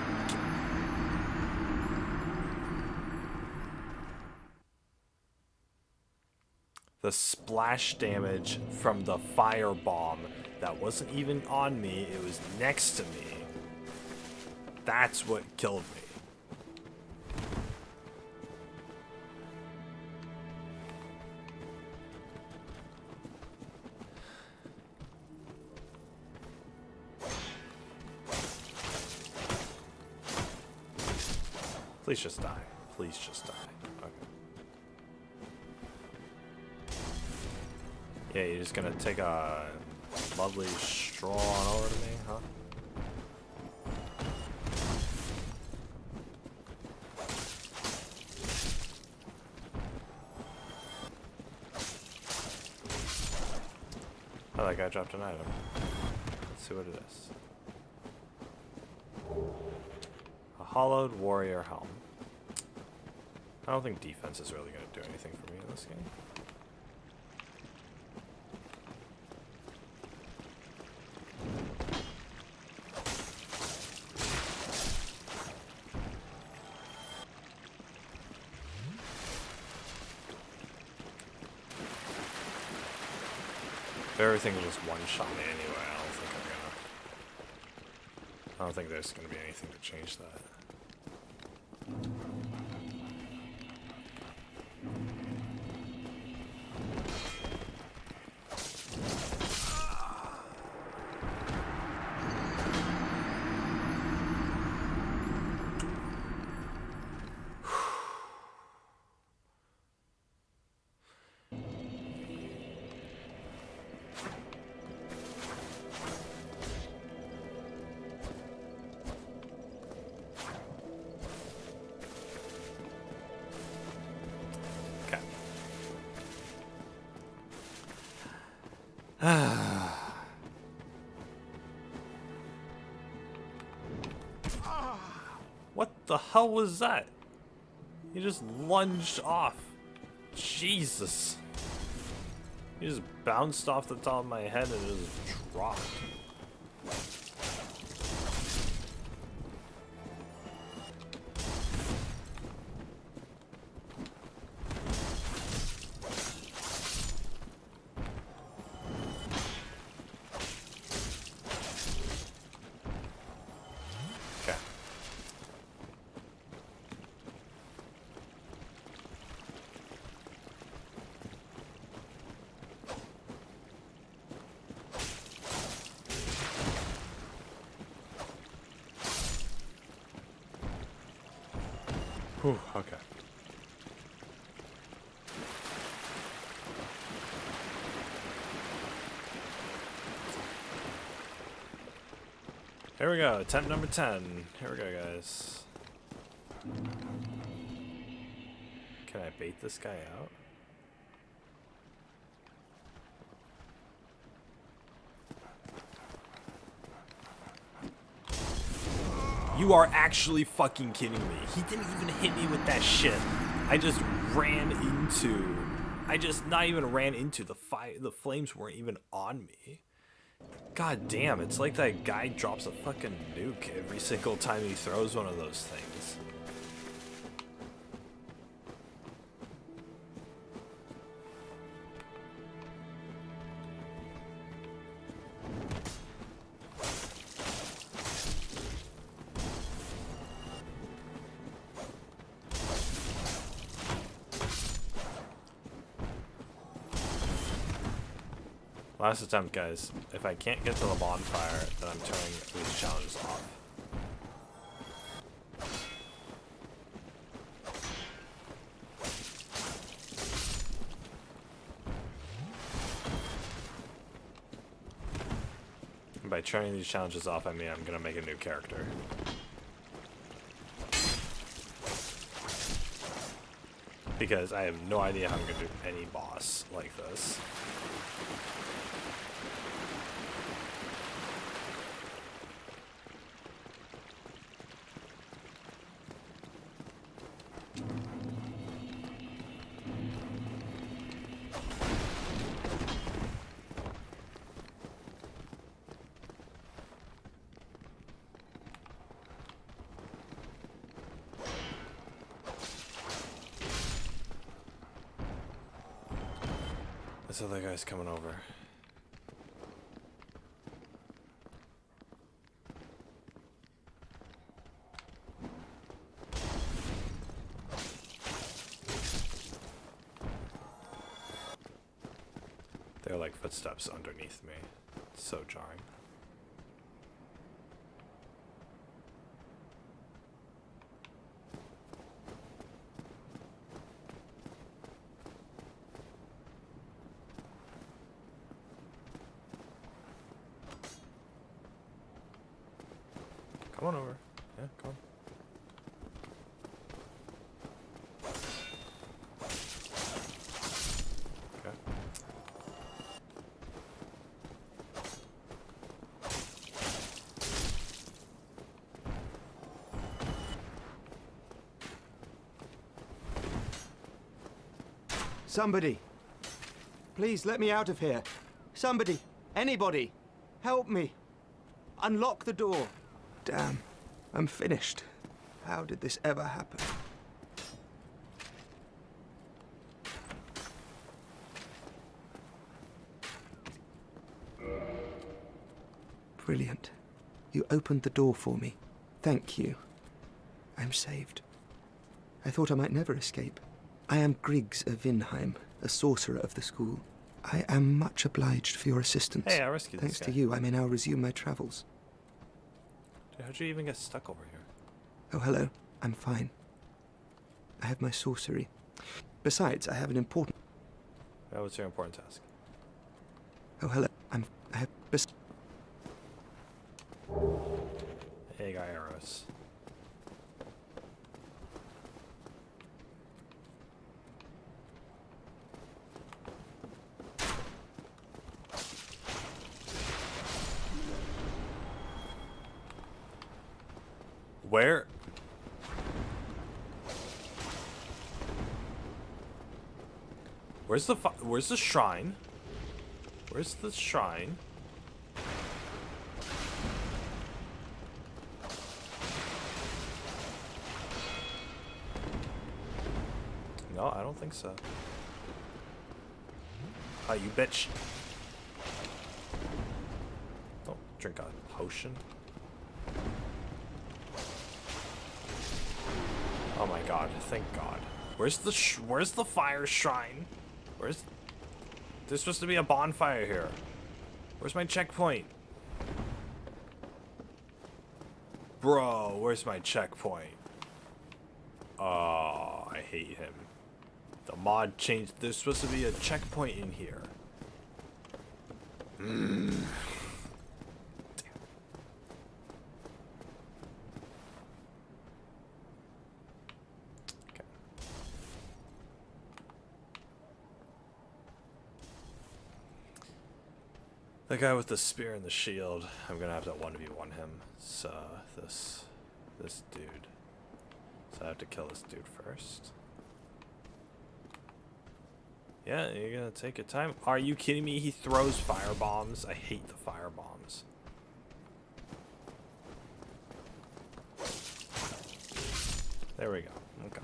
The splash damage from the fire bomb that wasn't even on me, it was next to me. That's what killed me. Please just die. Please just die. Okay. Yeah, you're just gonna take a lovely straw on over to me, huh? Oh, that guy dropped an item. Let's see what it is. A hollowed warrior helm. I don't think defense is really gonna do anything for me in this game. If everything just one-shot me anyway, I don't think there's gonna be anything to change that. What the hell was that? He just lunged off. Jesus. He just bounced off the top of my head and just dropped. Whew, okay. Here we go, attempt number 10. Here we go, guys. Can I bait this guy out? You are actually fucking kidding me. He didn't even hit me with that shit. I just not even ran into the fire. The flames weren't even on me. God damn, it's like that guy drops a fucking nuke every single time he throws one of those things. Last attempt, guys. If I can't get to the bonfire, then I'm turning these challenges off. And by turning these challenges off, I mean I'm gonna make a new character. Because I have no idea how I'm gonna do any boss like this. This other guy's coming over. They're like footsteps underneath me. It's so jarring. Come on over. Yeah, come on. Okay. Somebody. Please let me out of here. Somebody. Anybody. Help me. Unlock the door. Damn. I'm finished. How did this ever happen? Brilliant. You opened the door for me. Thank you. I'm saved. I thought I might never escape. I am Griggs of Vinheim, a sorcerer of the school. I am much obliged for your assistance. Hey, I rescued Thanks this to guy. you, I may now resume my travels. Dude, how'd you even get stuck over here? Oh, hello. I'm fine. I have my sorcery. Besides, I have an important... Yeah, what's your important task? Oh, hello. I have... Hey, guy arrows. Where? Where's the shrine? Where's the shrine? No, I don't think so. Ah, you bitch. Oh, drink a potion. Oh my god, thank god. Where's the fire shrine? There's supposed to be a bonfire here. Where's my checkpoint? Bro, where's my checkpoint? Oh, I hate him. The mod changed. There's supposed to be a checkpoint in here. The guy with the spear and the shield, I'm gonna have to 1v1 him. So this dude. So I have to kill this dude first. Yeah, you're gonna take your time. Are you kidding me? He throws fire bombs. I hate the fire bombs. There we go. Okay.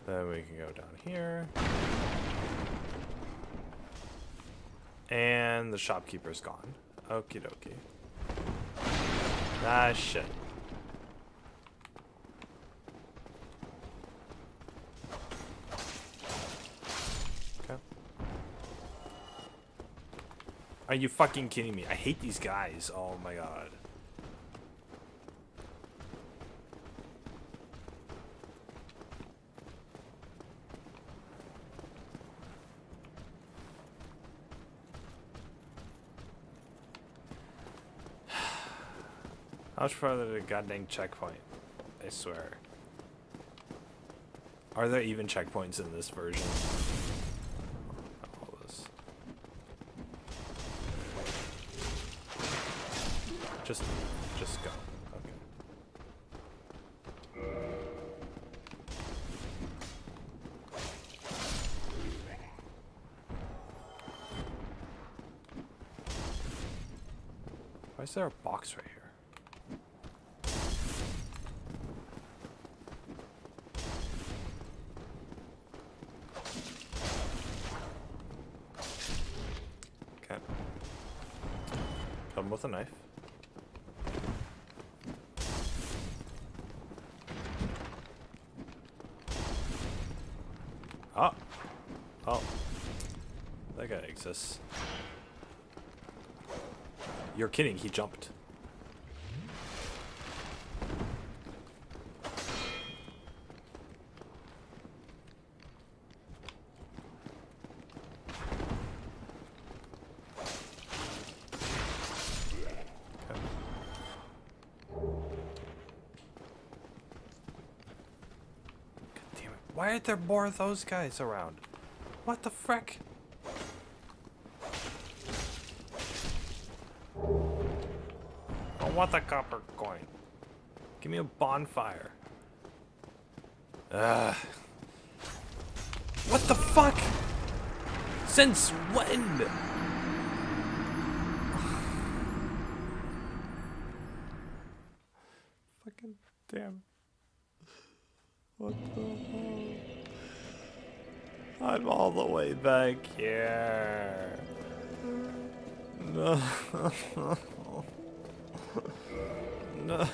Then we can go down here. And the shopkeeper's gone. Okie dokie. Ah, shit. Okay. Are you fucking kidding me? I hate these guys. Oh my god. How much farther to the goddamn checkpoint? I swear. Are there even checkpoints in this version? All this. Just go. Okay. Why is there a box right here? With a knife. Oh. Oh. That guy exists. You're kidding, he jumped. Why aren't there more of those guys around? What the frick? I want the copper coin. Give me a bonfire. What the fuck? Since when? Fucking damn. What the hell? I'm all the way back here. No. No.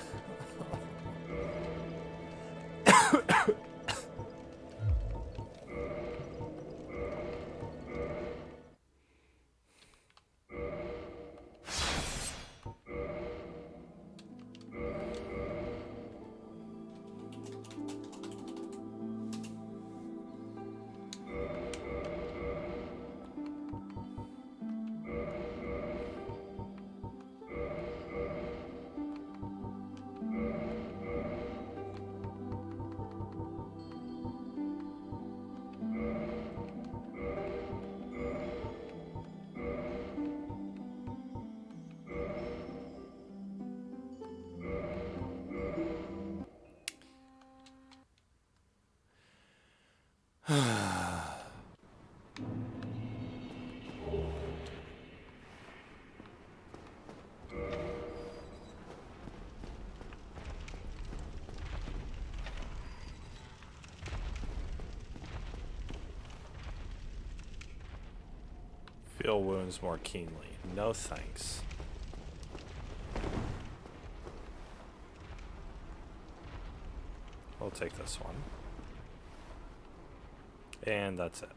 Feel wounds more keenly. No thanks. take this one. And that's it.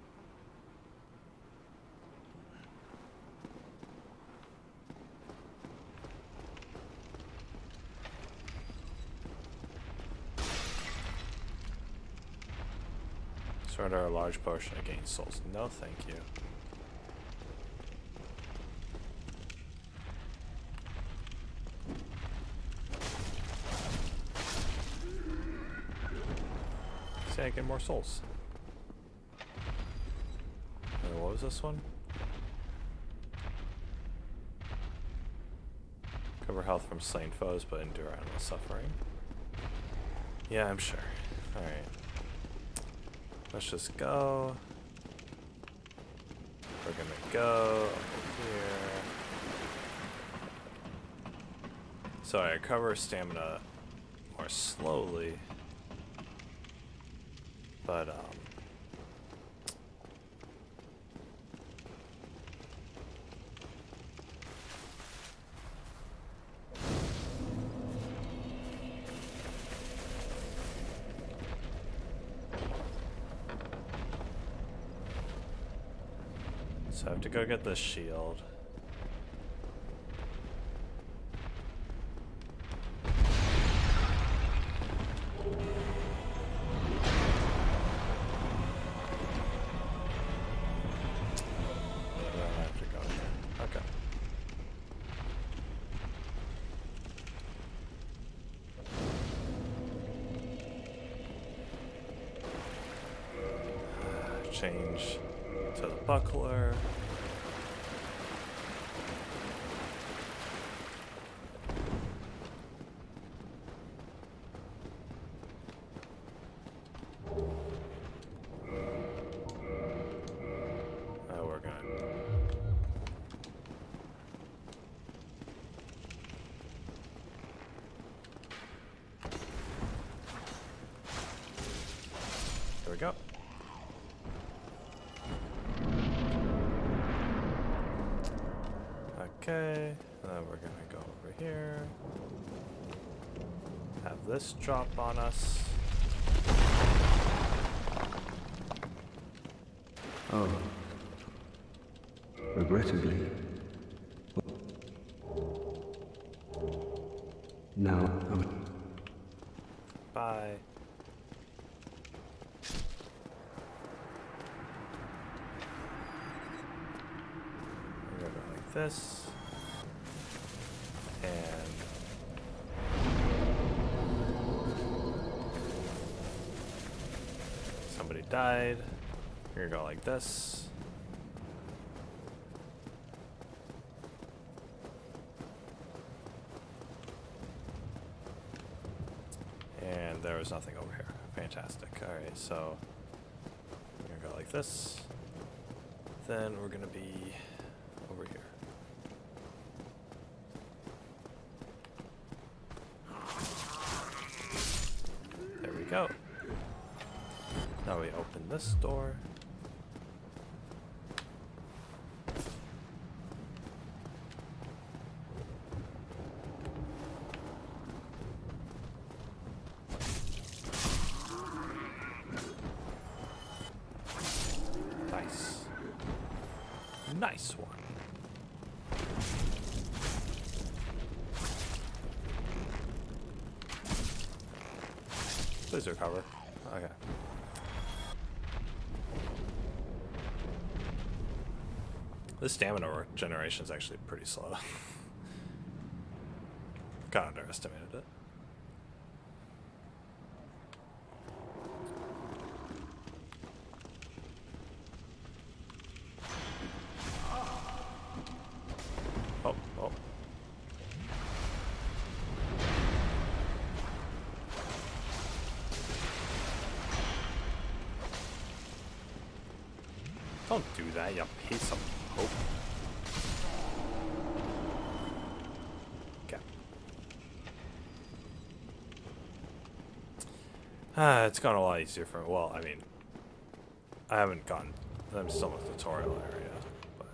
Surrender a large portion to gain souls. No, thank you. Say I get more souls. And what was this one? Cover health from slain foes, but endure endless suffering. Yeah, I'm sure. Alright. Let's just go. We're gonna go over here. So I recover stamina more slowly. But, so I have to go get this shield. Change to the buckler. We're gonna Here we go. Okay, then we're gonna go over here. Have this drop on us. Oh. Regrettably. Now, Bye. We're gonna go like this. And somebody died. We're gonna go like this. And there was nothing over here. Fantastic. Alright, so we're gonna go like this. Then we're gonna be over here. There we go. Now we open this door. Nice. Nice one. Please recover. Okay. This stamina regeneration is actually pretty slow. Kinda underestimated it. Oh, oh. Don't do that, you piece of hope. Okay. It's gone a lot easier for me. Well, I mean, I haven't gone. I'm still in the tutorial area, but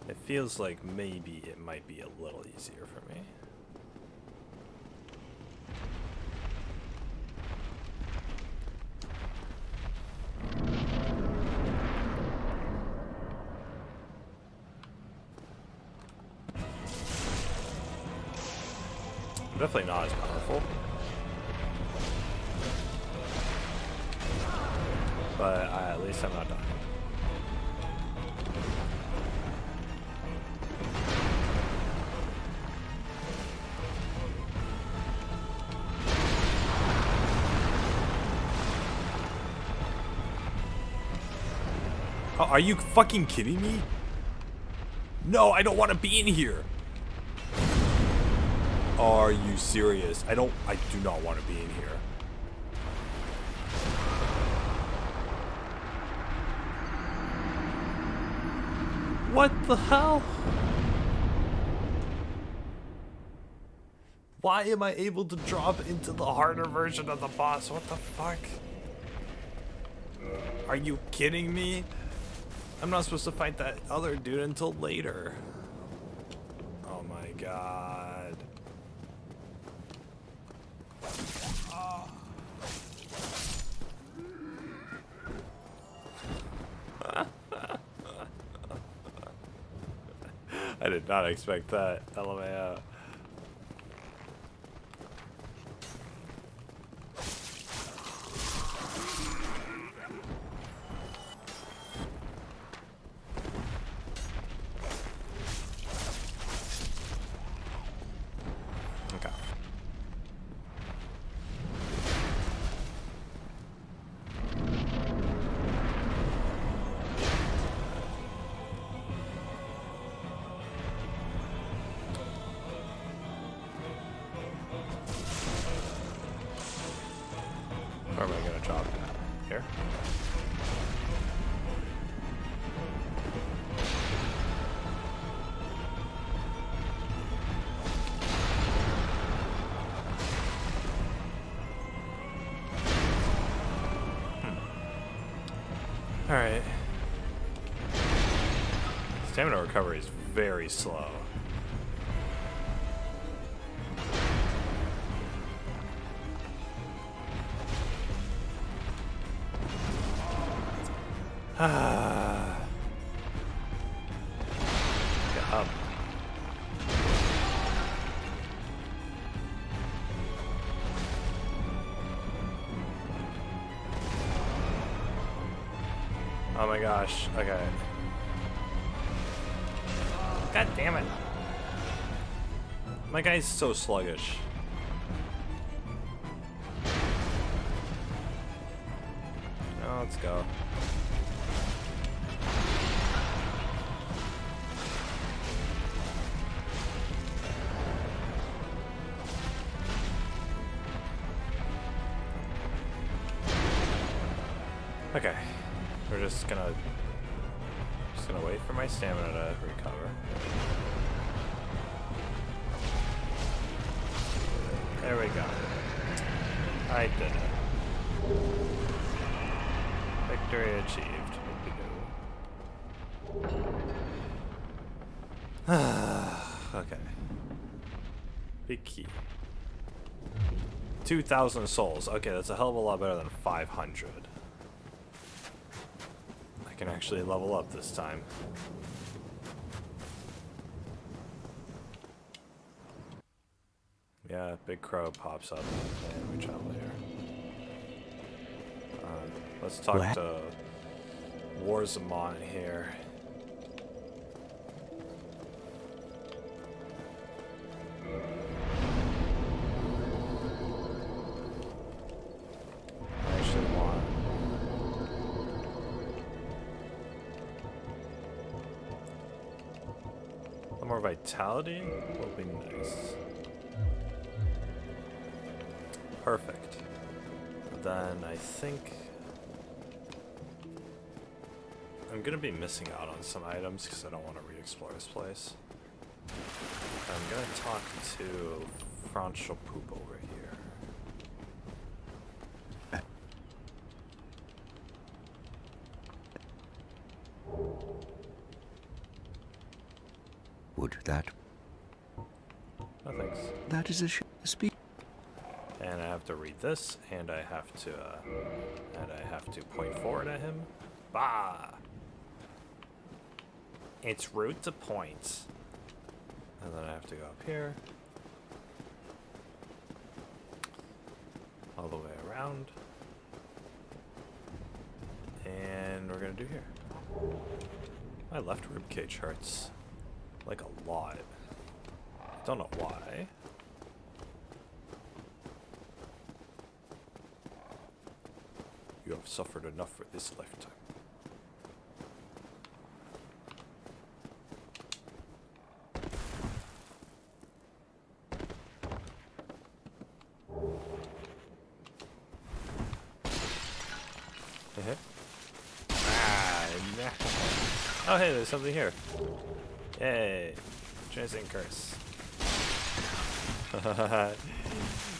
it feels like maybe it might be a little easier for me. definitely not as powerful. But at least I'm not dying. Oh, are you fucking kidding me? No, I don't want to be in here. Are you serious? I do not want to be in here. What the hell? Why am I able to drop into the harder version of the boss? What the fuck? Are you kidding me? I'm not supposed to fight that other dude until later. Oh my god. Oh. I did not expect that. LMAO. Okay. Where am I gonna drop? Here? Alright. Stamina recovery is very slow. Ah. Get up. Oh my gosh. Okay. God damn it. My guy's so sluggish. Oh, let's go. Okay, we're just gonna wait for my stamina to recover. There we go. I did it. Victory achieved. Okay. Big key. 2,000 souls. Okay, that's a hell of a lot better than 500. I can actually level up this time. Yeah, Big Crow pops up and we travel here. Let's talk to Warzamon here. I actually want... a little more vitality will be nice. Perfect. Then I think I'm gonna be missing out on some items because I don't want to re-explore this place. I'm gonna talk to Franchel Poop over here. Would that? No thanks. That is a speak. And I have to read this, and I have to point forward at him. Bah! It's rude to point. And then I have to go up here. all the way around. And we're gonna do here. My left rib cage hurts. Like a lot. Don't know why. You have suffered enough for this lifetime. Oh hey, there's something here. Yay. Transient curse.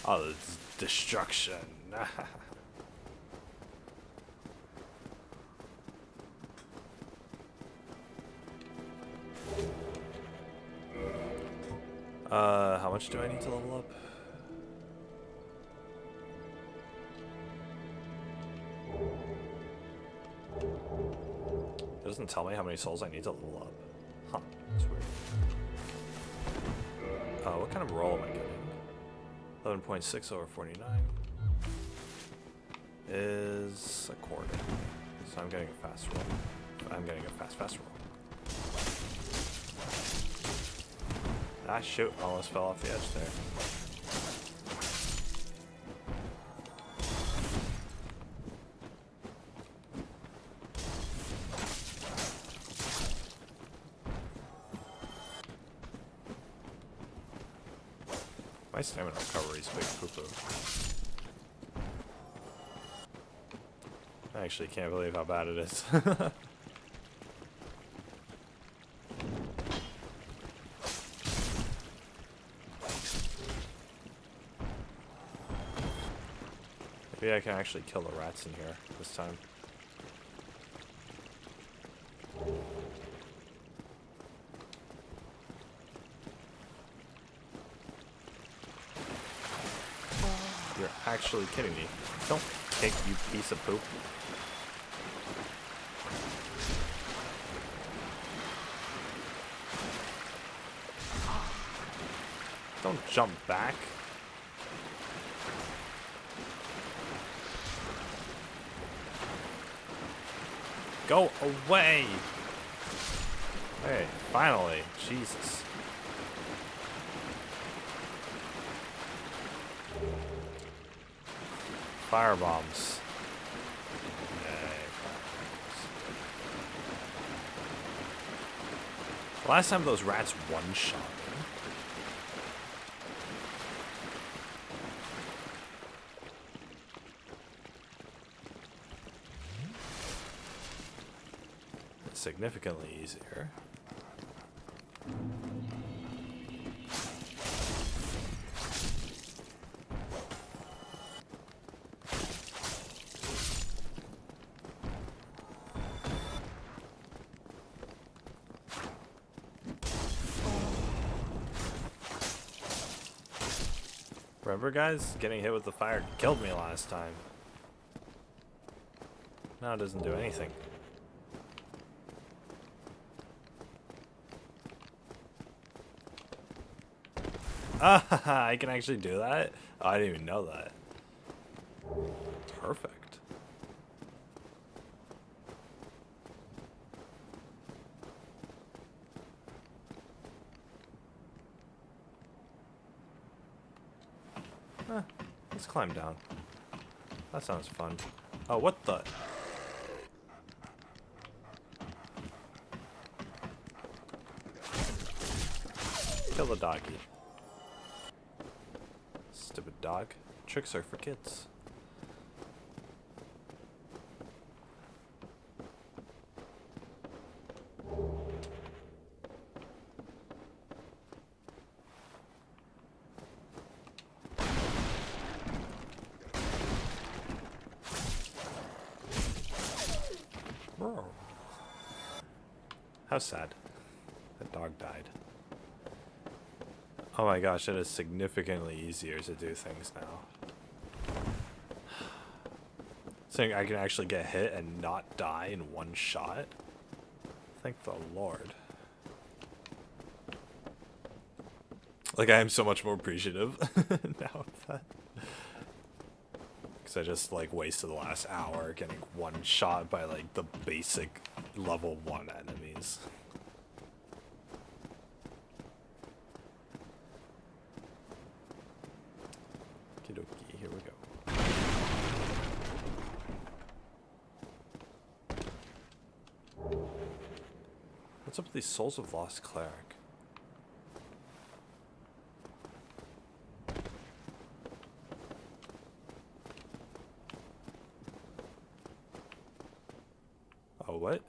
Oh, it's destruction. How much do I need to level up? It doesn't tell me how many souls I need to level up. Huh, that's weird. What kind of roll am I getting? 11.6 over 49 is a quarter. So I'm getting a fast roll. I'm getting a fast roll. Ah, shoot. Almost fell off the edge there. My stamina recovery is big poo-poo. I actually can't believe how bad it is. Maybe I can actually kill the rats in here this time. You're actually kidding me. Don't kick, you piece of poop. Don't jump back. Go away! Hey, finally. Jesus. Firebombs. Yay, firebombs. Last time those rats one-shot me. It's significantly easier. Remember, guys? Getting hit with the fire killed me last time. Now it doesn't do anything. Ah, I can actually do that? Oh, I didn't even know that. Perfect. Let's climb down. That sounds fun. Oh, what the? Kill the doggy. Stupid dog. Tricks are for kids. How sad. That dog died. Oh my gosh, it is significantly easier to do things now. So I can actually get hit and not die in one shot? Thank the Lord. Like, I am so much more appreciative now of that. Because I just like wasted the last hour getting one shot by like the basic level 1 enemies. Okie, here we go. What's up with these Souls of Lost Cleric? Oh, what?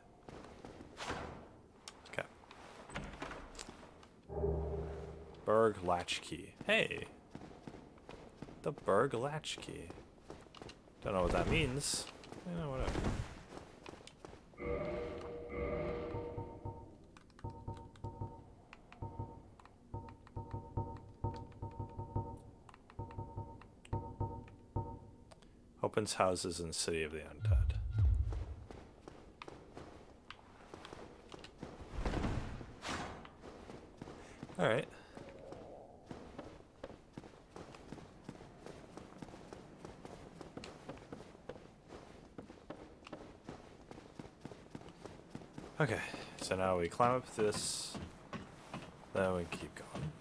Okay. Berg Latchkey. Hey! The Berg Latchkey. Don't know what that means. You know, whatever. Opens houses in City of the Undead. Alright. Okay, so now we climb up this, then we keep going.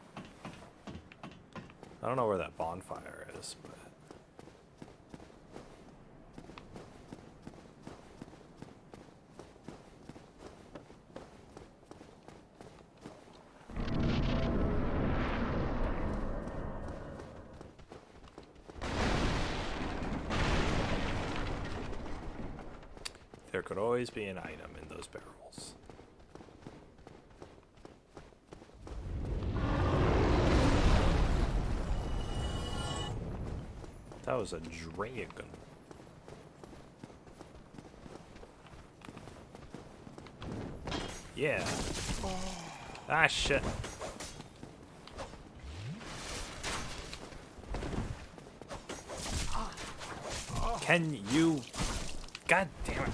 I don't know where that bonfire is, but... There could always be an item in those barrels. That was a dragon. Yeah. Ah, shit. Can you... God damn it.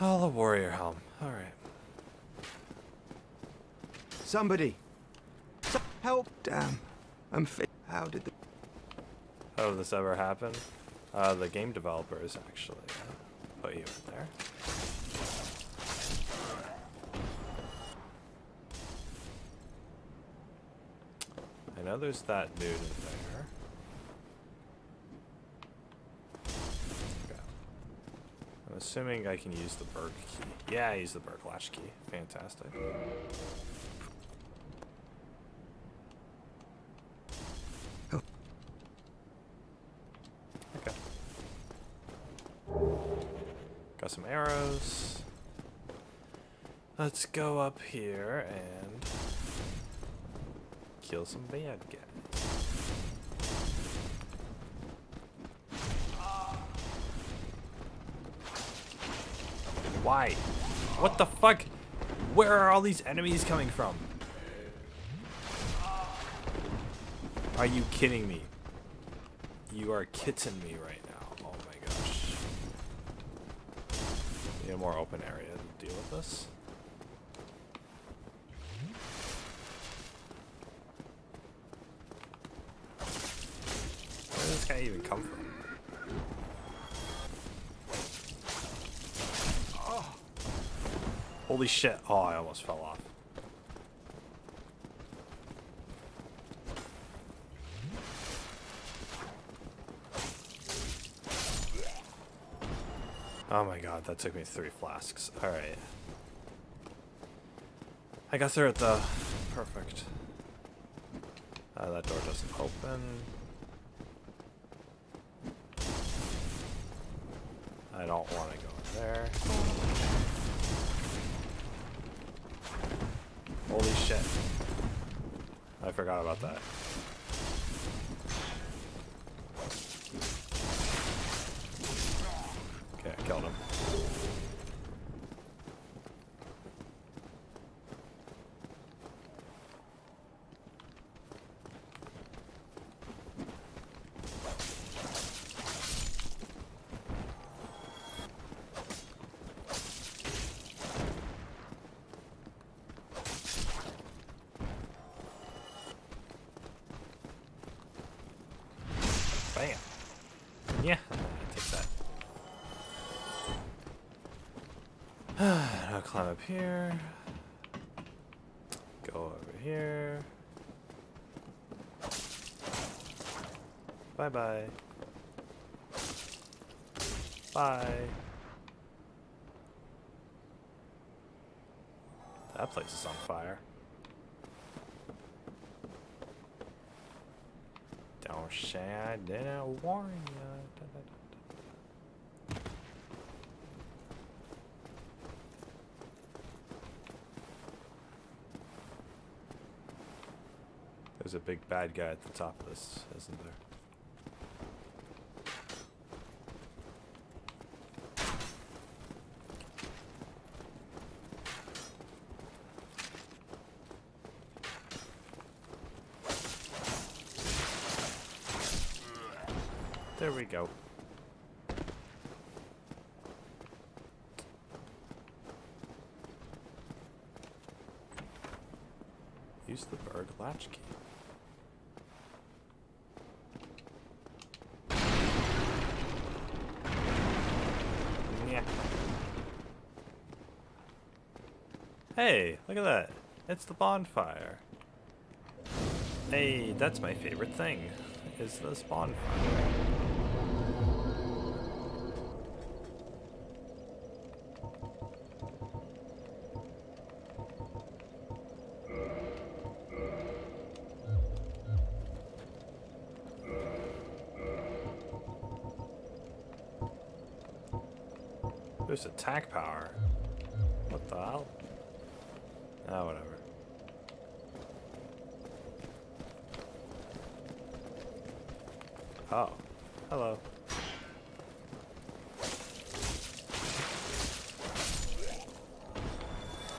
Oh, the warrior helm. All right. Somebody. Help. Damn. I'm How did the... How did this ever happen? The game developers actually put you in there. I know there's that dude in there. Okay. I'm assuming I can use the Berg key. Yeah, I use the Berg latch key. Fantastic. Okay. Got some arrows. Let's go up here and kill some bad guys. Why? What the fuck? Where are all these enemies coming from? Are you kidding me? You are kidding me right now. Oh my gosh. Need a more open area to deal with this. Where did this guy even come from? Holy shit. Oh, I almost fell off. Oh my god, that took me 3 flasks. Alright. I got through it though. Perfect. That door doesn't open. I don't want to go in there. Holy shit. I forgot about that. Okay, I killed him. Yeah, take that. I'll climb up here. Go over here. Bye-bye. Bye. That place is on fire. Don't say I didn't warn you. There's a big bad guy at the top of this, isn't there? There we go. Use the Berg latch key. Yeah. Hey, look at that. It's the bonfire. Hey, that's my favorite thing, is this bonfire. There's attack power. What the hell? Ah, whatever. Oh, hello.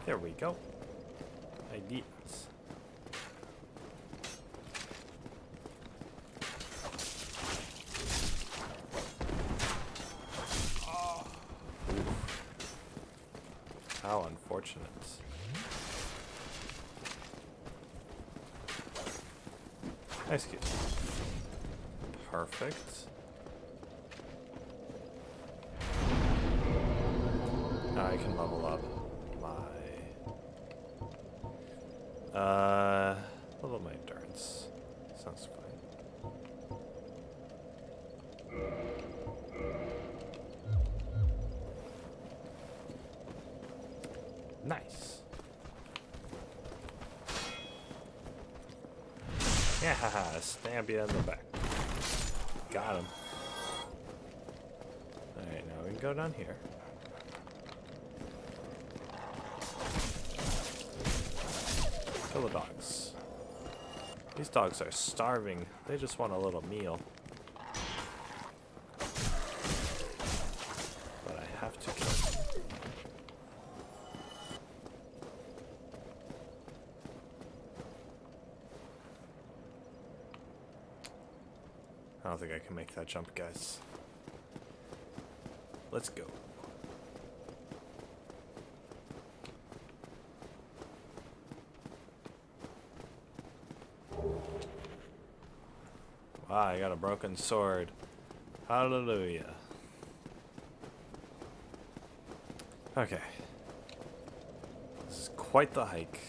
There we go. Ideas. How unfortunate. Excuse me. Perfect. Now I can level up level my endurance. Sounds fine. Nice. Yeah, haha, stab you in the back. Got him. Alright, now we can go down here. Kill the dogs. These dogs are starving. They just want a little meal. But I have to kill them. I don't think I can make that jump, guys. Let's go. Wow, I got a broken sword. Hallelujah. Okay. This is quite the hike.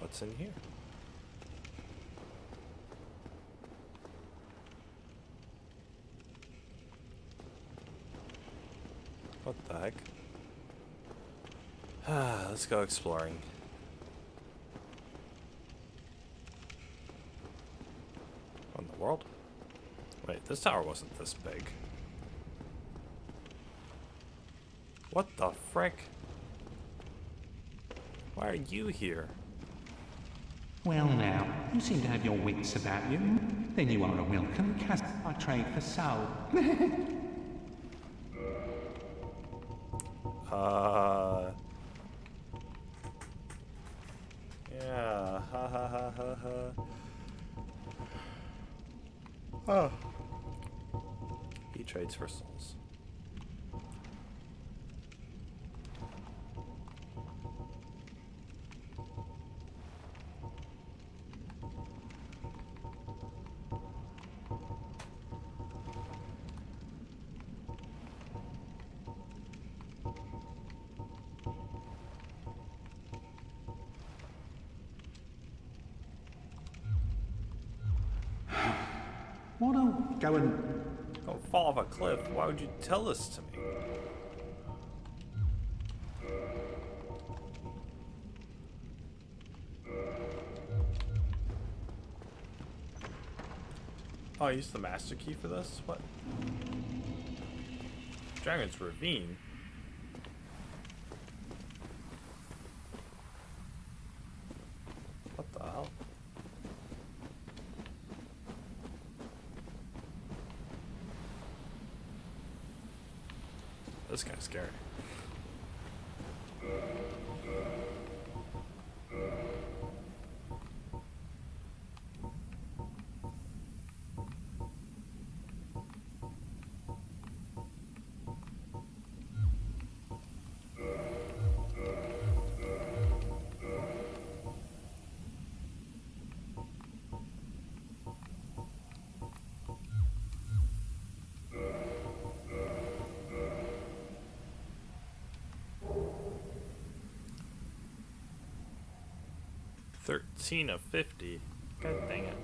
What's in here? What the heck? Let's go exploring. What in the world? Wait, this tower wasn't this big. What the frick? Why are you here? Well now, you seem to have your wits about you. Then you are a welcome customer. I trade for soul. Yeah, ha ha ha ha ha. Oh. He trades for souls. Wanna go and... Don't fall off a cliff. Why would you tell this to me? Oh, I used the master key for this? What? Dragon's Ravine? What the hell? This guy's scary. $13 of 50. God dang it.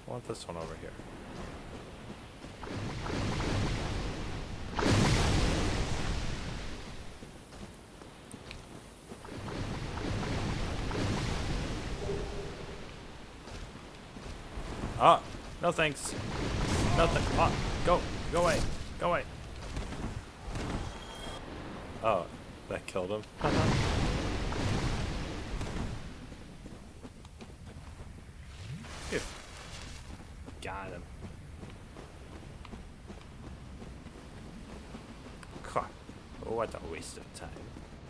I want this one over here. Ah, no thanks. Nothing. Ah, go away, go away. Oh, that killed him. Phew. Got him. God, what a waste of time.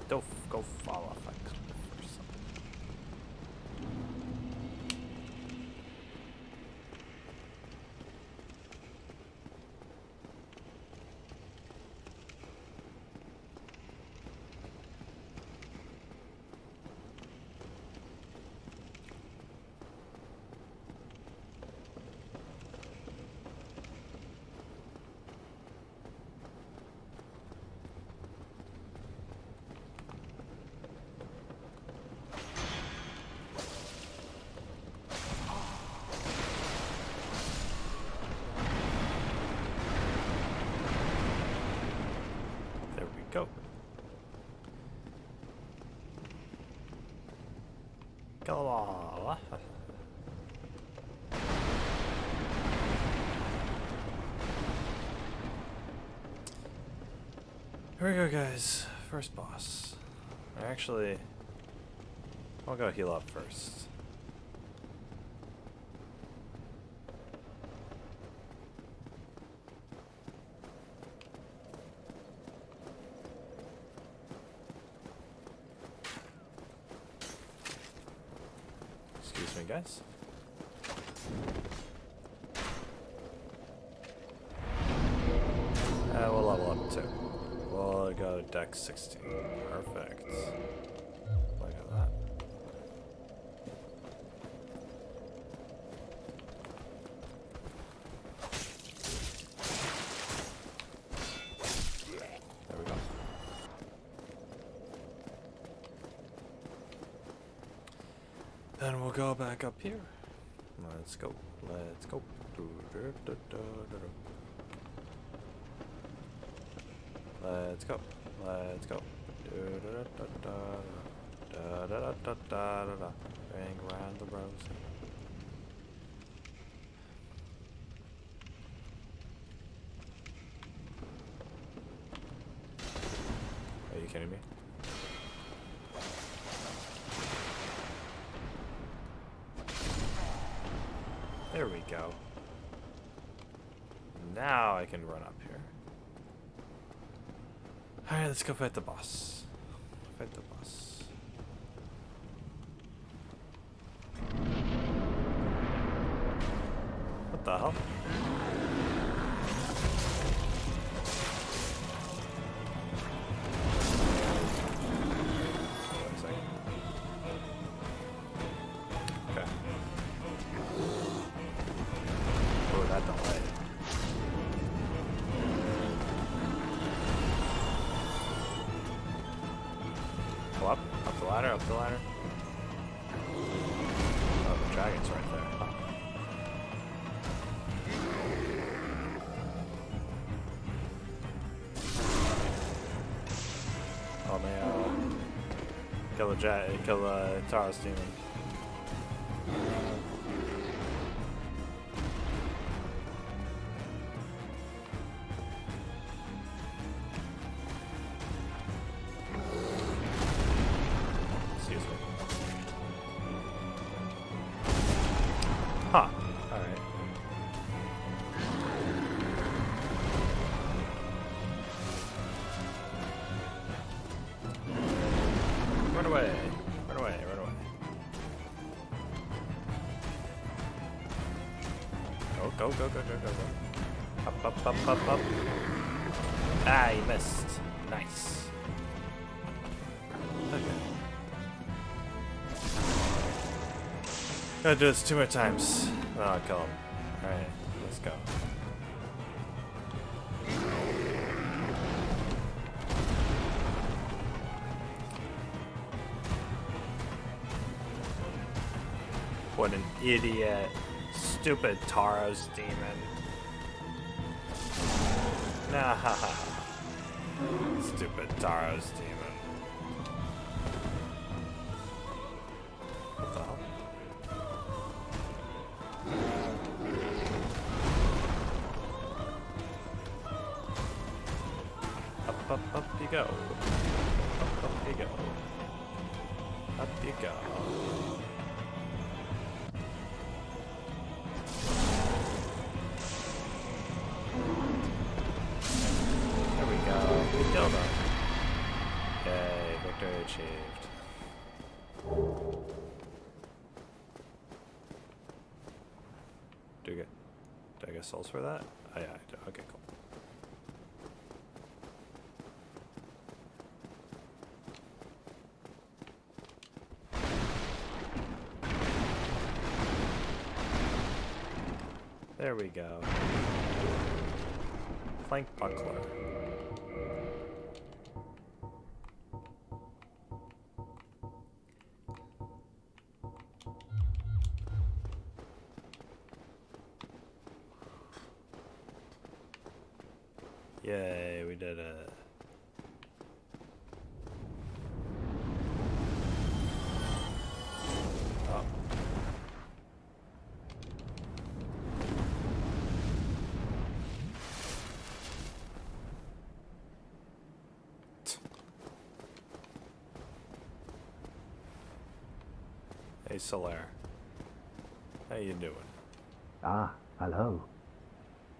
Don't go fall off a cliff or something. Go. Go on. Here we go, guys. First boss. Actually, I'll go heal up first. Excuse me, guys. We'll level up too. We'll go dex 16. Perfect. Look at that. There we go. Then we'll go back up here. Let's go. Let's go. Let's go. Let's go. Ring around the rosy. Are you kidding me? There we go. Now I can run up here. Alright, let's go fight the boss. Fight the boss. What the hell? Wait a second. Okay. Oh, that delay. Go up the ladder, up the ladder. Dragon's right there. Huh. Oh man. Kill the Taurus demon. Excuse me. Huh. Alright. Run away. Run away. Run away. Go, go, go, go, go, go, go. Up, up, up, up, up. Ah, you missed. Nice. Okay. Gotta do this 2 more times. Then I'll kill him. Alright, let's go. What an idiot. Stupid Taros demon. Nah, stupid Taros demon. What the hell? Up, up, up you go. Up, up you go. Up you go. There we go. We killed him. Yay, victory achieved. Do I get souls for that? Oh yeah, I do. Okay, cool. There we go. Plank buckler. Yay, we did it. Oh. Hey, Solaire. How you doing? Ah, hello.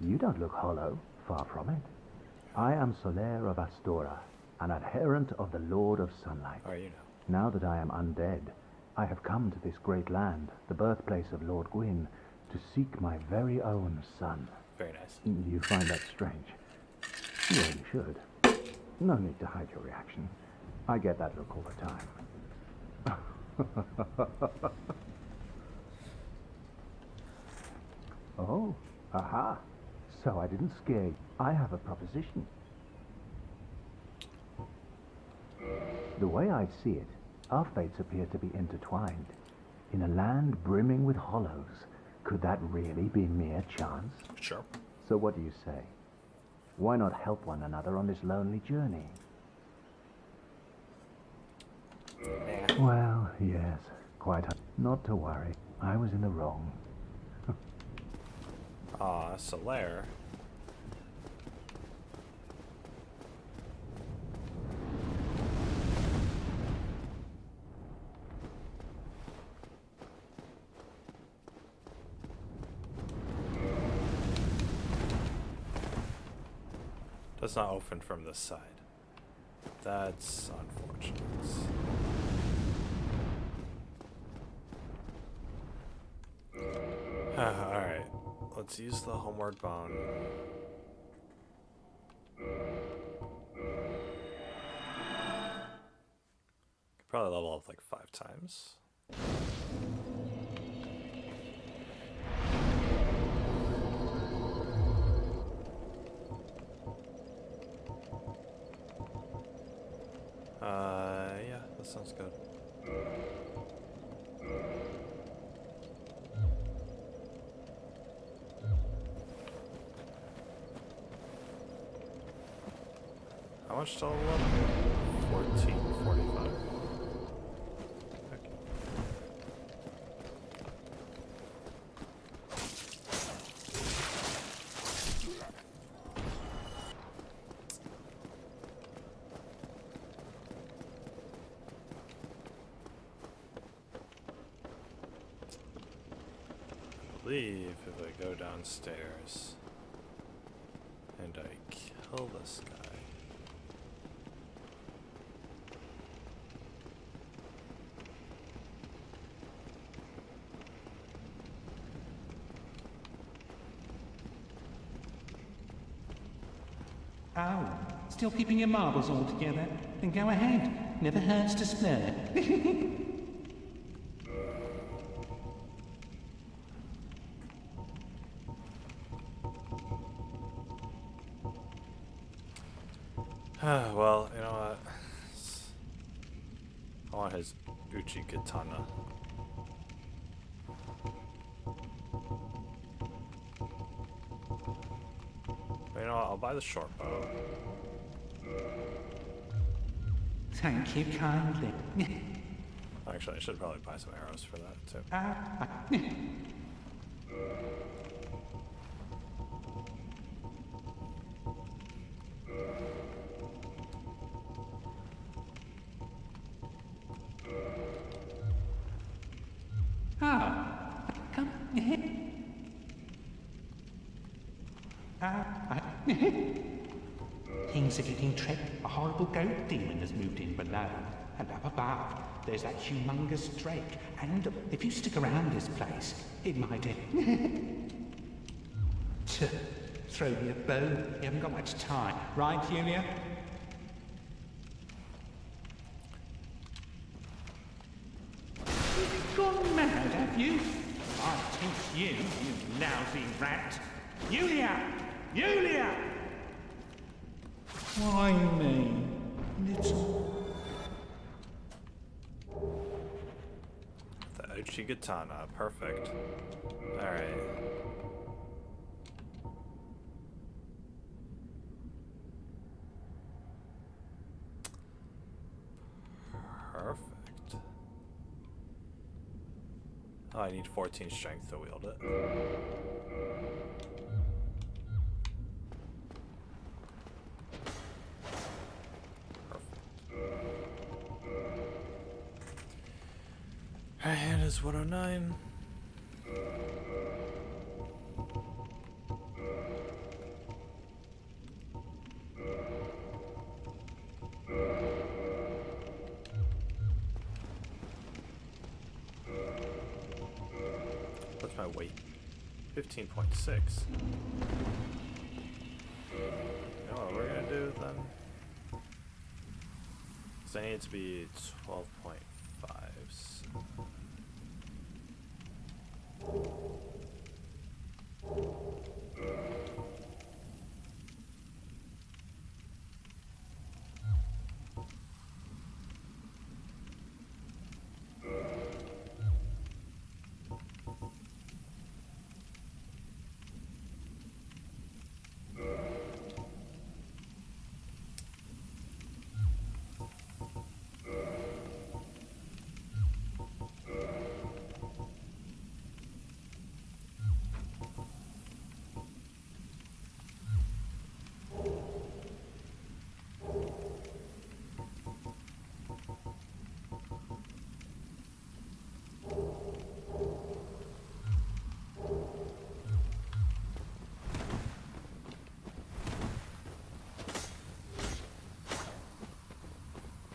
You don't look hollow, far from it. I am Solaire of Astora, an adherent of the Lord of Sunlight. How are you now? Now that I am undead, I have come to this great land, the birthplace of Lord Gwyn, to seek my very own son. Very nice. You find that strange? Yeah, you should. No need to hide your reaction. I get that look all the time. Oh, aha. So I didn't scare you. I have a proposition. The way I see it, our fates appear to be intertwined. In a land brimming with hollows, could that really be mere chance? Sure. So what do you say? Why not help one another on this lonely journey? Well, yes, quite. Not to worry. I was in the wrong. Solaire. Does not open from this side. That's unfortunate. Alright, let's use the homeward bone. Could probably level up like 5 times. Yeah, that sounds good. How much total level? 1445. Okay. I believe if I go downstairs and I kill this guy. Oh, still keeping your marbles all together? Then go ahead. Never hurts to splurge. Well, you know what? I want his Uchi Katana. But you know what? I'll buy the short bow. Thank you kindly. Actually, I should probably buy some arrows for that too. Come here. Things are getting tricky. A horrible goat demon has moved in below. And up above, there's that humongous drake. And if you stick around this place, it might... Throw me a bone. You haven't got much time. Right, Julia? You've gone mad, have you? I'll teach you, you lousy rat. Julia! Julia! Why me? Little... The Uchi Katana, perfect. Alright. Perfect. Oh, I need 14 strength to wield it. Her hand is 109. What's my weight? 15.6. You know what we're gonna do then? So I need it to be 12.5.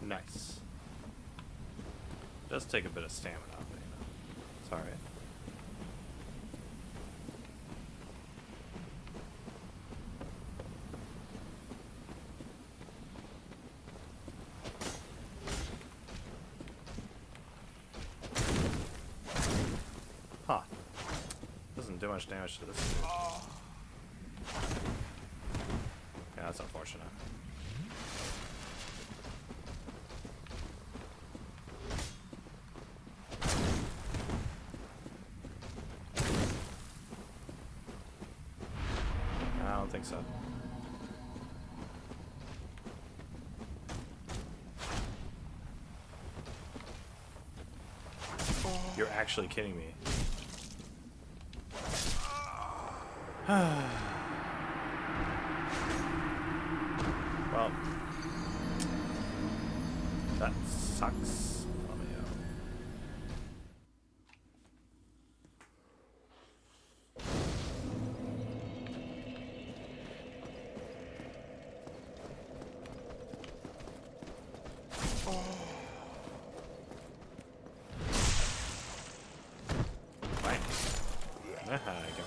Nice. Does take a bit of stamina, but you know, it's alright. Huh. Doesn't do much damage to this dude. Yeah, that's unfortunate. I don't think so. You're actually kidding me. Well, that sucks. Fine. I go.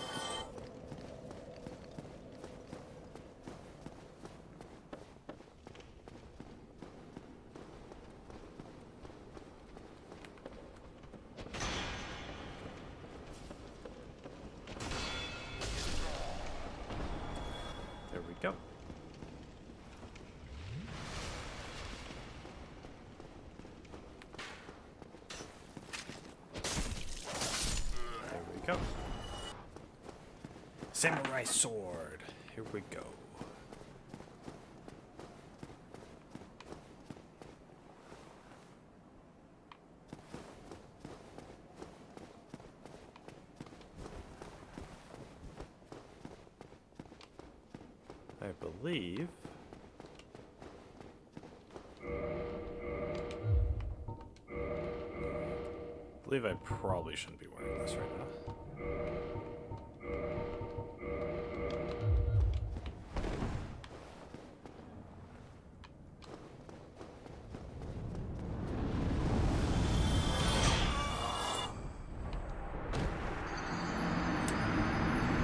There we go. There we go. Samurai sword. Here we go. I believe. I probably shouldn't be wearing this right now.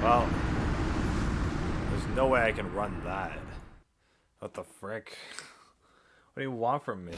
Well, there's no way I can run that. What the frick? What do you want from me?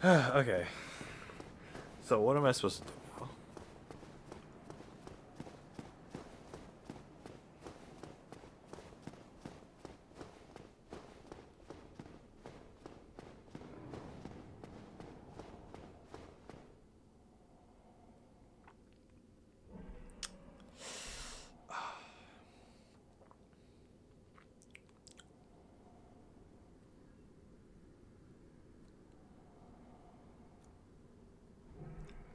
Okay. So what am I supposed to do now?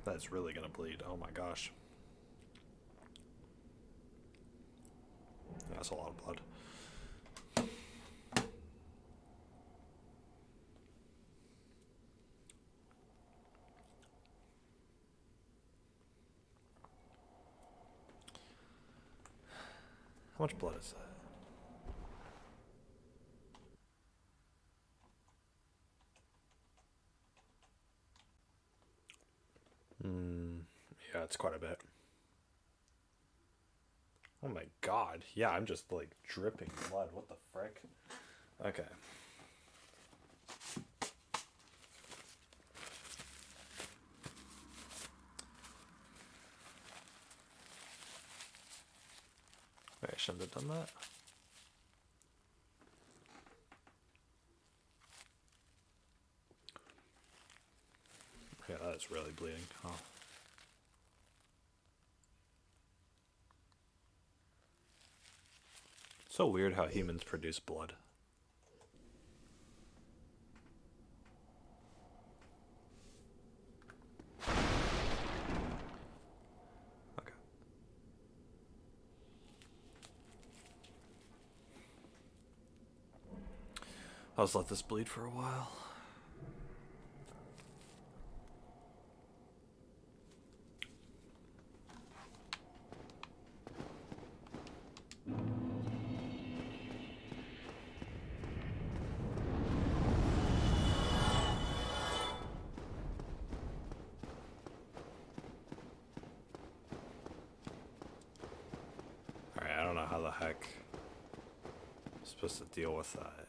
That's really gonna bleed. Oh my gosh. That's a lot of blood. How much blood is that? Yeah, it's quite a bit. Oh my god. Yeah, I'm just like dripping blood. What the frick? Okay. Wait, I shouldn't have done that. Yeah, that is really bleeding. Oh. So weird how humans produce blood. Okay. I'll just let this bleed for a while. supposed to deal with that?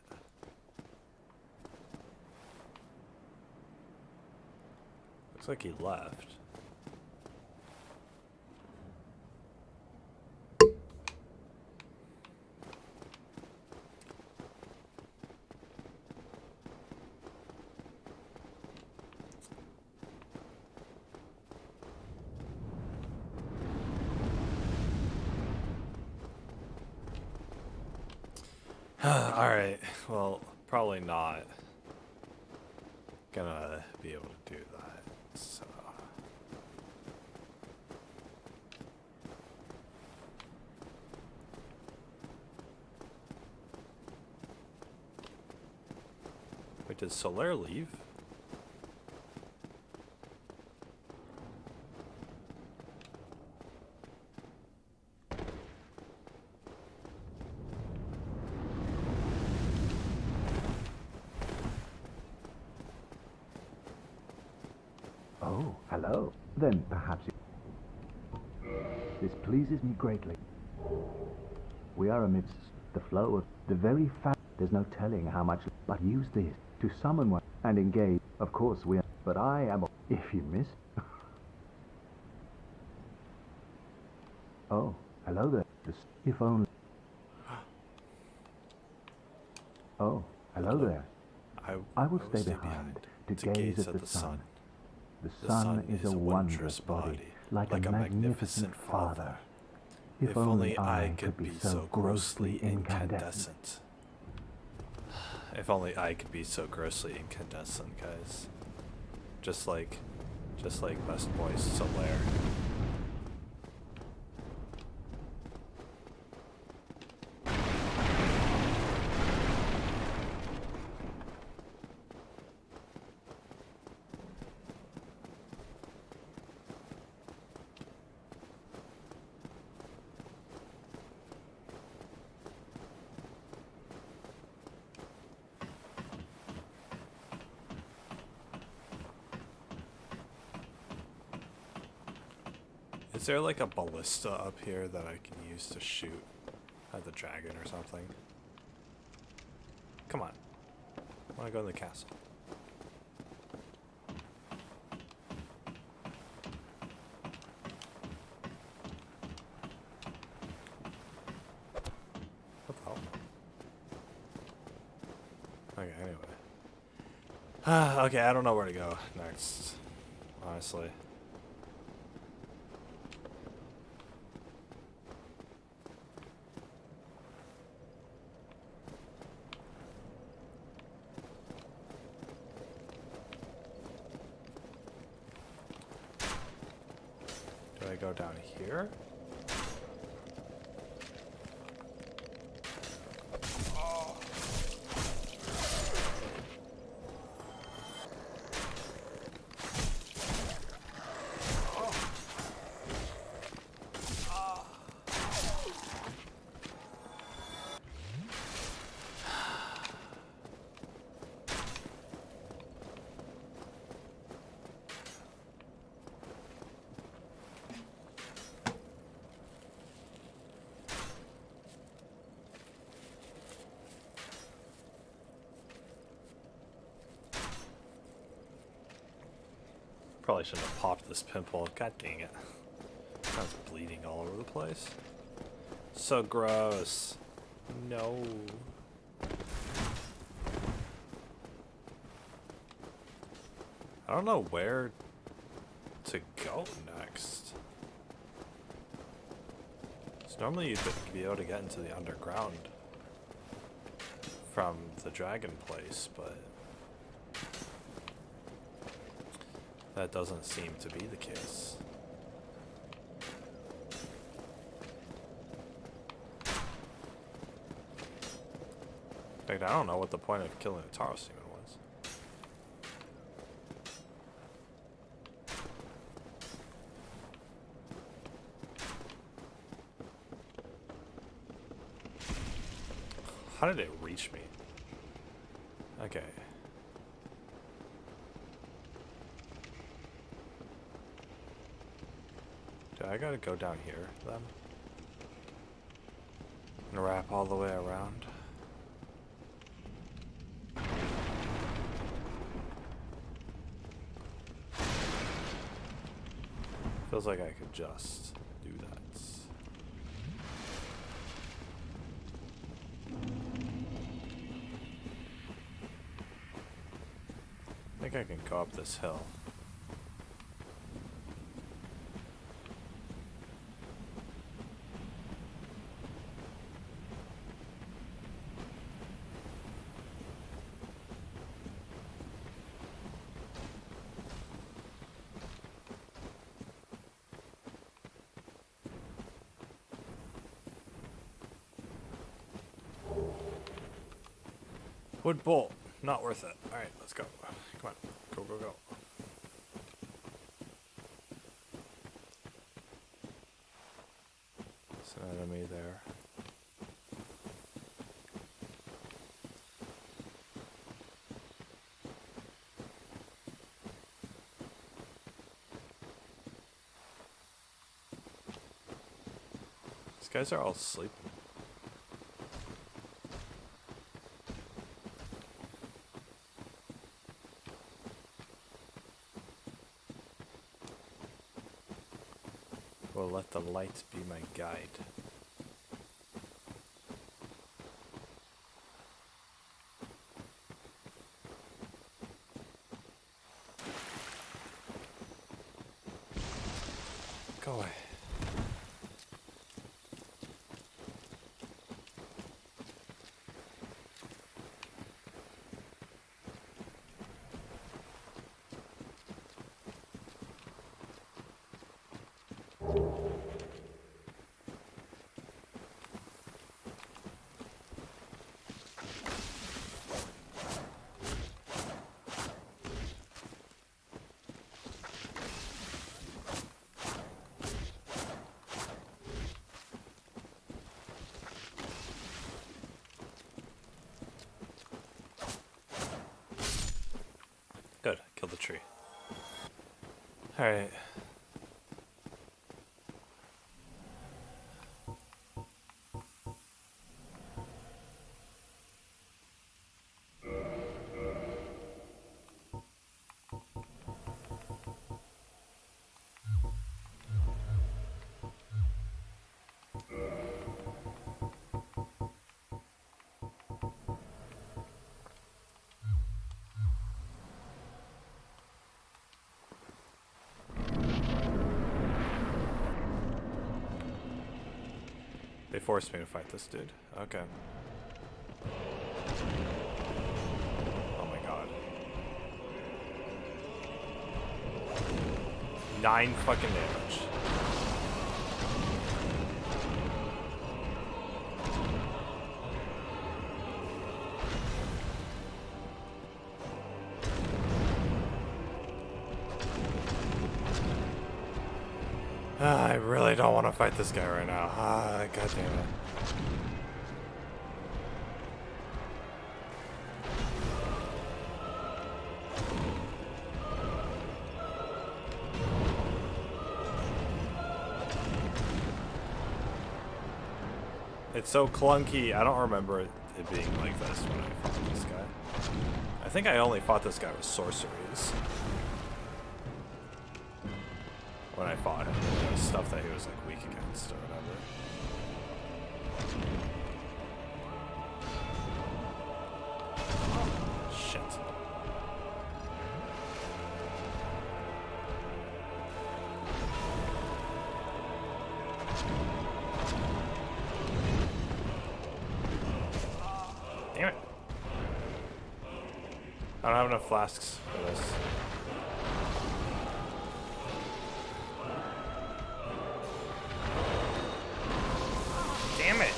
Looks like he left. Alright, well, probably not gonna be able to do that, so... Wait, did Solaire leave? Oh, hello. Then perhaps this pleases me greatly. We are amidst the flow of the very fact. There's no telling how much, but use this to summon one and engage. Of course we are, but I am. If you miss. Oh, hello there. If only. Oh, hello there. I will stay behind to gaze at the sun. The sun is a wondrous body, like a magnificent father. If only I could be so grossly incandescent. If only I could be so grossly incandescent, guys. Just like Best Boy Solaire. Is there like a ballista up here that I can use to shoot at the dragon or something? Come on. I want to go in the castle. What the hell? Okay, anyway. Okay, I don't know where to go next, honestly. Do I go down here? Probably shouldn't have popped this pimple. God dang it. Sounds bleeding all over the place. So gross. No. I don't know where to go next. So normally you'd be able to get into the underground from the dragon place, but that doesn't seem to be the case. In fact, I don't know what the point of killing the Taurus even was. How did it reach me? Okay. I gotta go down here, then. And wrap all the way around. Feels like I could just do that. I think I can go up this hill. Wood bolt, not worth it. Alright, let's go. Come on. Go, go, go. There's an enemy there. These guys are all sleeping. Will let the light be my guide. Go away. Good, killed the tree. Alright. They forced me to fight this dude. Okay. Oh my god. 9 fucking damage. I really don't want to fight this guy right now. God damn it. It's so clunky. I don't remember it being like this when I fought this guy. I think I only fought this guy with sorceries. When I fought him, it was stuff that he was like weak against or whatever. Shit. Damn it. I don't have enough flasks for this. Damn it!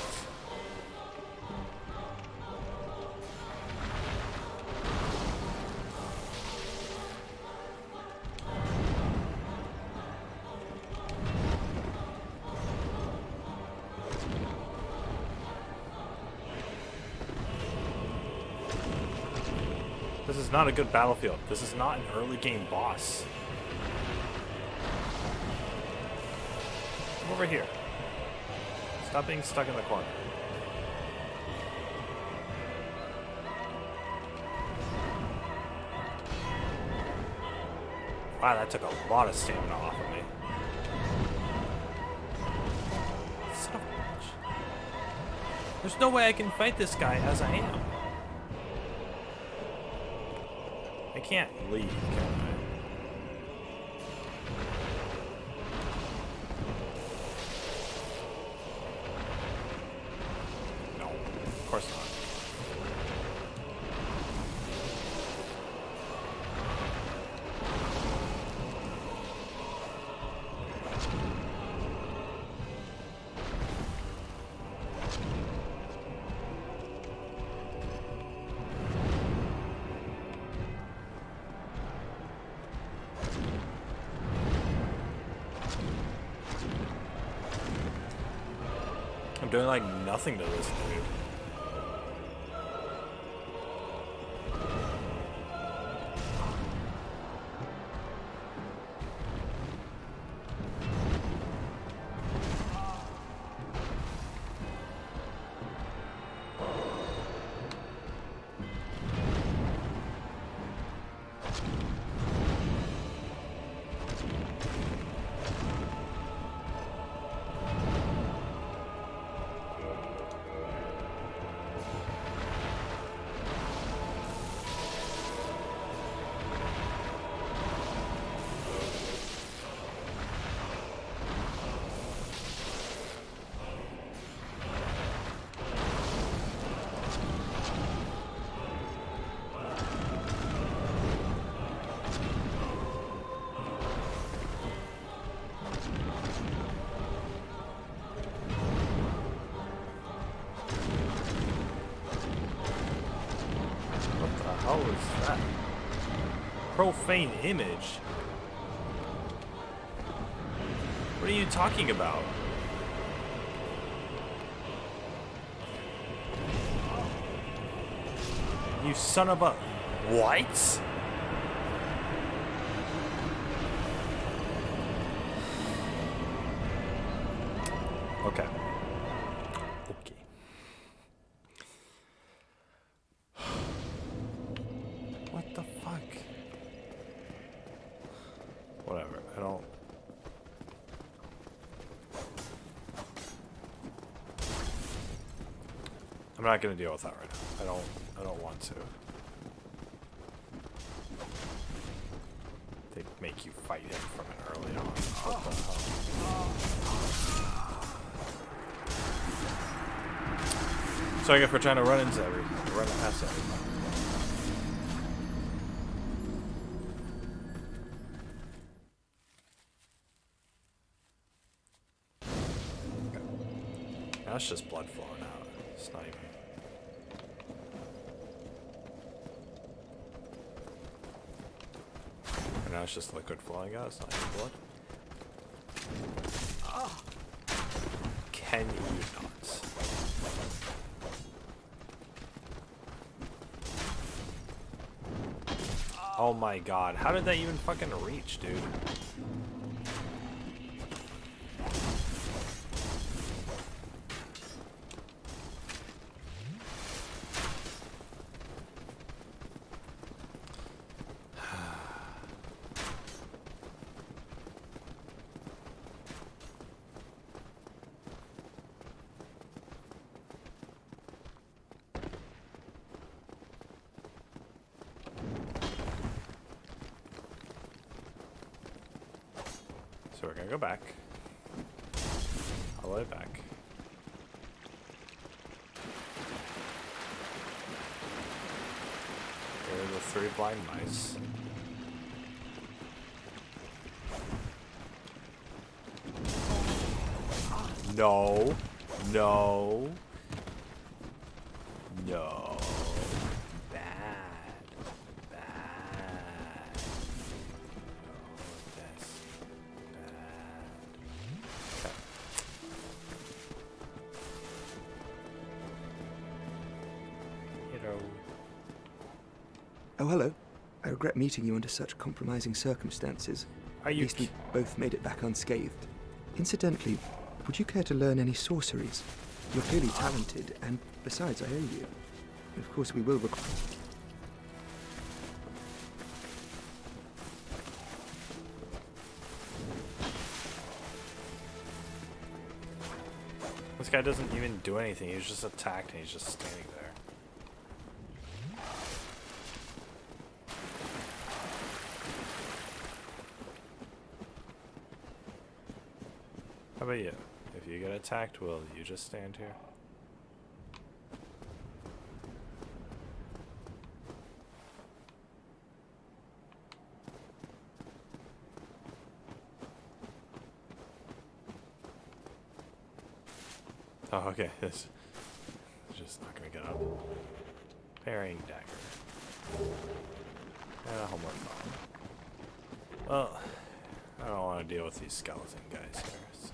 This is not a good battlefield. This is not an early game boss. Come over here. Stop being stuck in the corner. Wow, that took a lot of stamina off of me. There's no way I can fight this guy as I am. I can't leave, can I? No, of course not. I'm doing like nothing to this dude. What is that? Profane image? What are you talking about? You son of a... What? Okay. Okay. What the fuck? Whatever, I don't... I'm not gonna deal with that right now. I don't want to. They make you fight him from an early on. What the hell? So I guess we're trying to run past everything. That's just blood flowing out. It's not even... And now it's just liquid flowing out. It's not even blood. Can you not? Oh my god. How did that even fucking reach, dude? So we're gonna go back. All the way back. Here are the 3 blind mice. No. No. No. Bad. Bad. No, that's bad. Okay. Hello. Oh, hello. I regret meeting you under such compromising circumstances. At least we both made it back unscathed. Incidentally, would you care to learn any sorceries? You're clearly talented, and besides, I owe you. Of course, we will require... This guy doesn't even do anything. He's just attacked and he's just standing there. How about you? If you get attacked, will you just stand here? Oh, okay. This is just not gonna get up. Parrying dagger. And a homework bomb. Well, I don't want to deal with these skeleton guys here. So.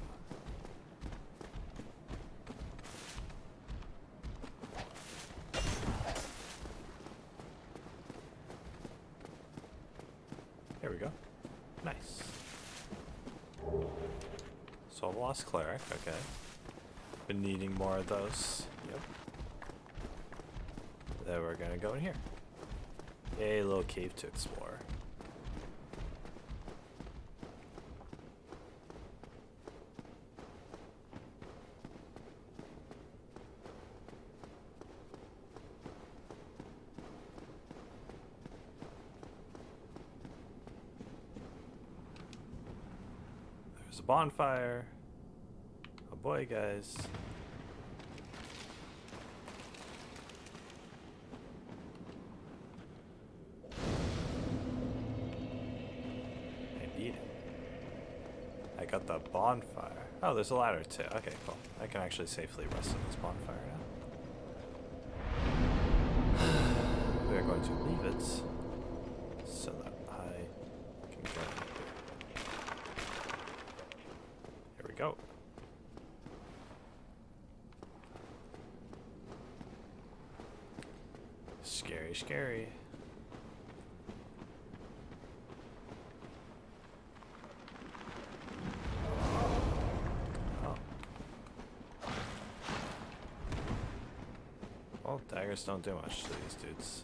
There we go. Nice. Soul Lost Cleric, okay. Been needing more of those. Yep. Then we're gonna go in here. A little cave to explore. There's a bonfire. Oh boy, guys. Indeed. I got the bonfire. Oh, there's a ladder too. Okay, cool. I can actually safely rest in this bonfire now. We're going to leave it so that I can go in here. Here we go. Scary, scary. Oh. Well, daggers don't do much to these dudes.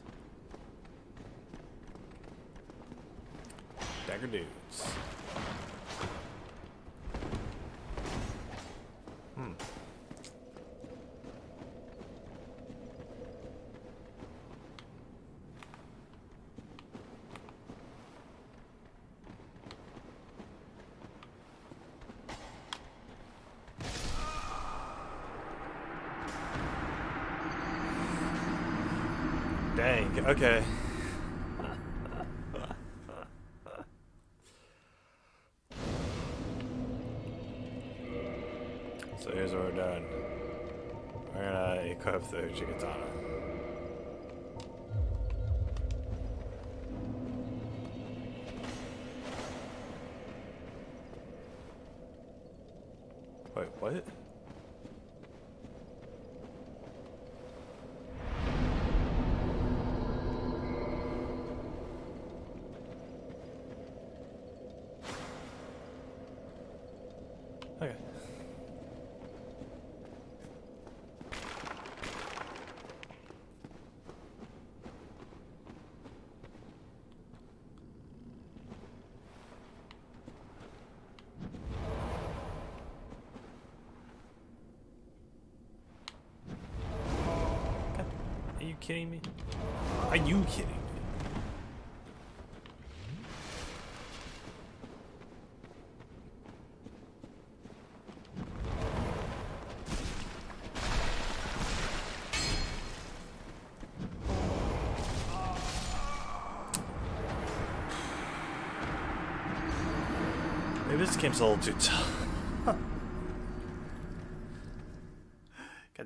Dagger dudes. Dang, okay. So here's what we're doing. We're gonna equip the Uchigatana. Wait, what? Okay. Are you kidding me? Are you kidding me? Maybe this game's a little too tough. God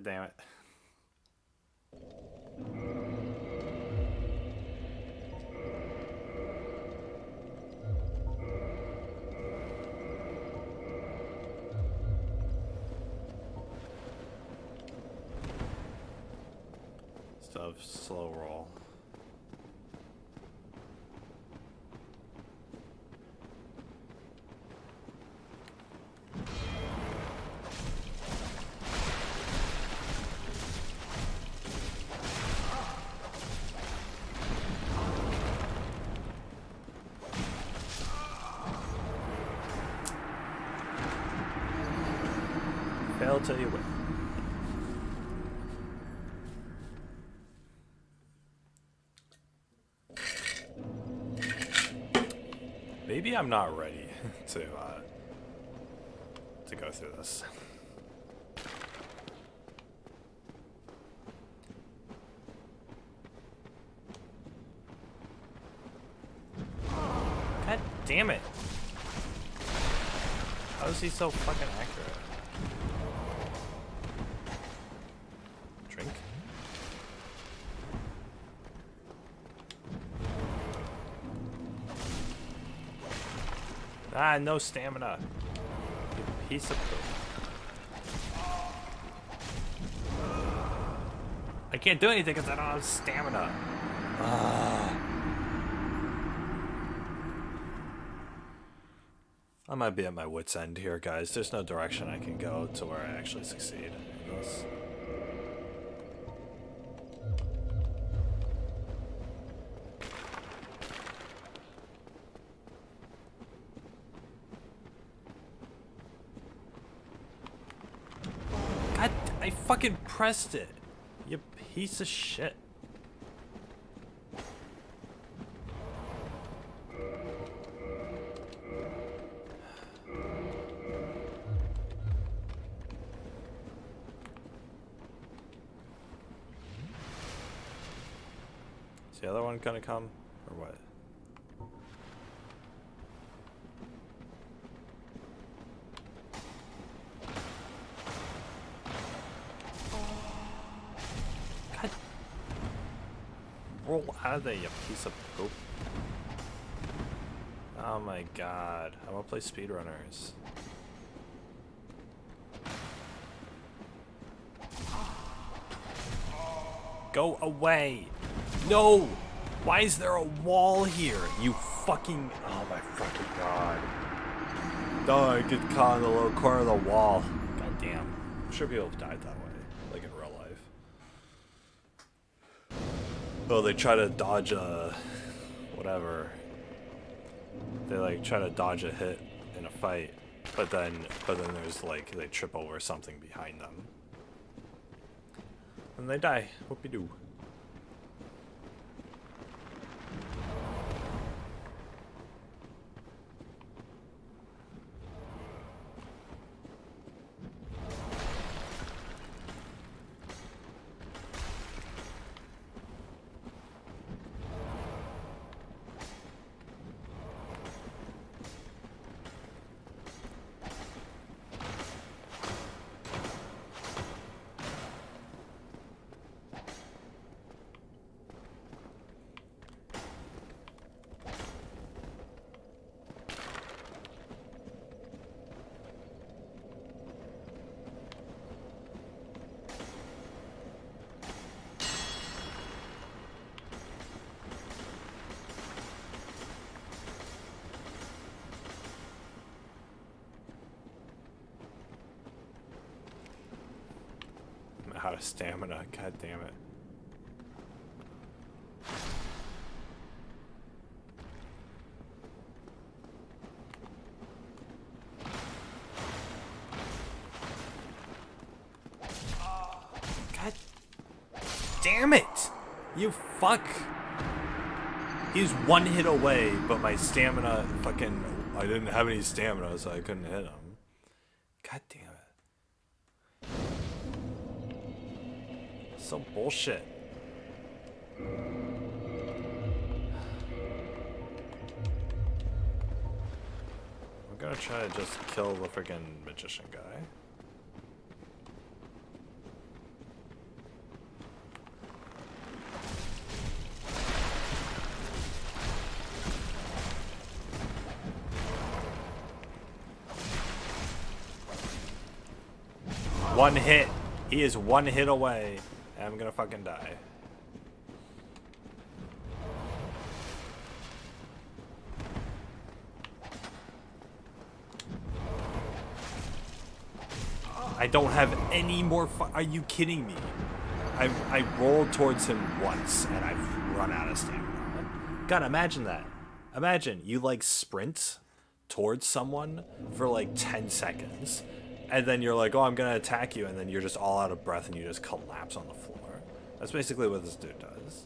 damn it. Stuff, slow roll. Fail till you win. Maybe I'm not ready to go through this. God damn it! How is he so fucking accurate? Drink? Ah, no stamina. You piece of poop. I can't do anything because I don't have stamina. I might be at my wit's end here, guys. There's no direction I can go to where I actually succeed in this. God, I fucking pressed it. You piece of shit. Is the other one gonna come, or what? God. Roll out of there, you piece of poop. Oh my god. I wanna play speedrunners. Go away! No! Why is there a wall here? You fucking... Oh my fucking god. No, I get caught in the little corner of the wall. God damn. I'm sure people have died that way, like in real life. Oh, they try to dodge a... whatever. They like try to dodge a hit in a fight, but then there's like, they trip over something behind them. And they die. Whoop-de-doo. Out of stamina, god damn it. God damn it! You fuck! He's one hit away, but my stamina fucking... I didn't have any stamina, so I couldn't hit him. God damn it. So bullshit. I'm gonna try to just kill the freaking magician guy. One hit. He is one hit away. I'm gonna fucking die. I don't have any more are you kidding me? I rolled towards him once and I've run out of stamina. God, imagine that. Imagine you like sprint towards someone for like 10 seconds and then you're like, oh, I'm gonna attack you, and then you're just all out of breath and you just collapse on the floor. That's basically what this dude does.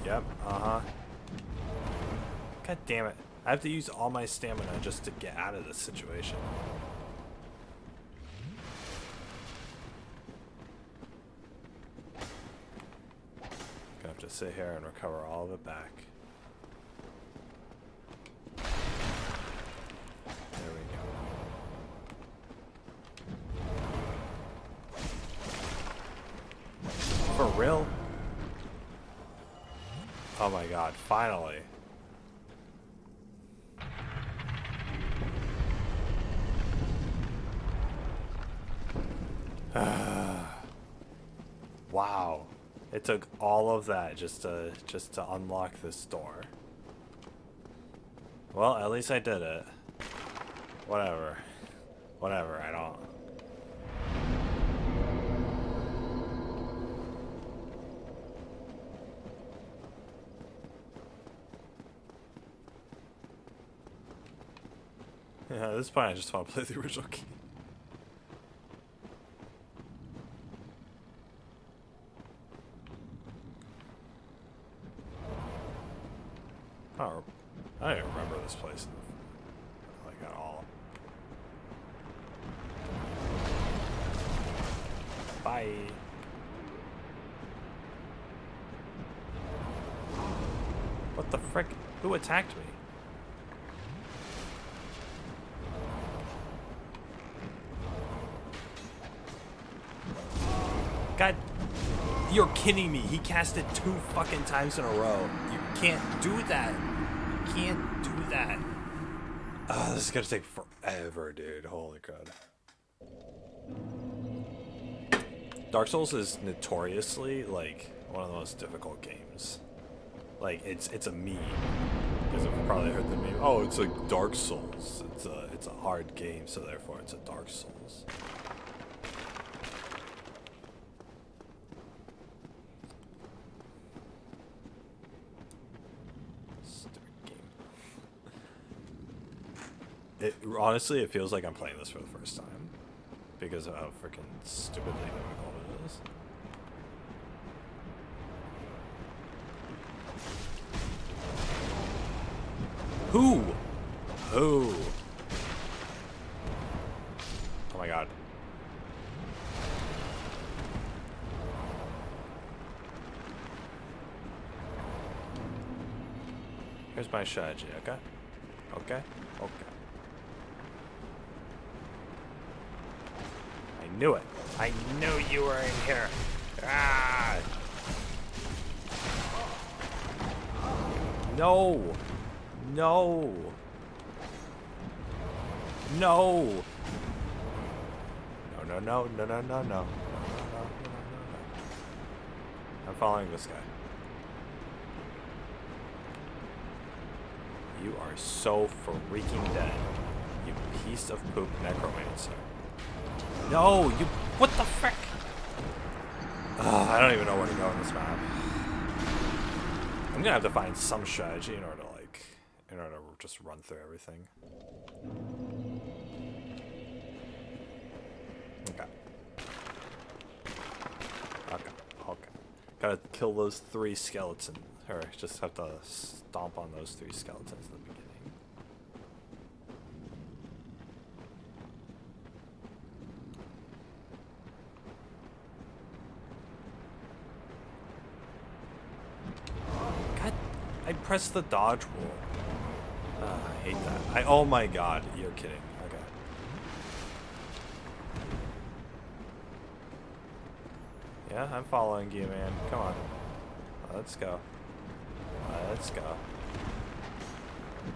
Yep, uh-huh. God damn it. I have to use all my stamina just to get out of this situation. Gonna have to sit here and recover all of it back. There we go. For real? Oh my god, finally. Wow. It took all of that just to unlock this door. Well, at least I did it. Whatever. Whatever, I don't. Yeah, at this point I just want to play the original game. I don't even remember this place like at all. Bye. What the frick? Who attacked me? God, you're kidding me. He cast it 2 fucking times in a row. You can't do that. You can't do that. Oh, this is gonna take forever, dude. Holy crud. Dark Souls is notoriously, like, one of the most difficult games. Like, it's a meme. You guys have probably heard the meme. Oh, it's like Dark Souls. It's a hard game, so therefore it's a Dark Souls. Honestly, it feels like I'm playing this for the first time because of how freaking stupidly difficult it is. Who? Oh my god. Here's my strategy, okay? Okay? Okay. I knew it. I knew you were in here. Ah! No! No! No! No, no, no, no, no, no, no. I'm following this guy. You are so freaking dead. You piece of poop necromancer. No, you. What the frick? I don't even know where to go in this map. I'm gonna have to find some strategy in order to just run through everything. Okay. Okay. Gotta kill those 3 skeletons. Or just have to stomp on those 3 skeletons at the beginning. God, I pressed the dodge roll. I hate that. Oh my god, you're kidding. Okay. Yeah, I'm following you, man. Come on. Let's go. Let's go.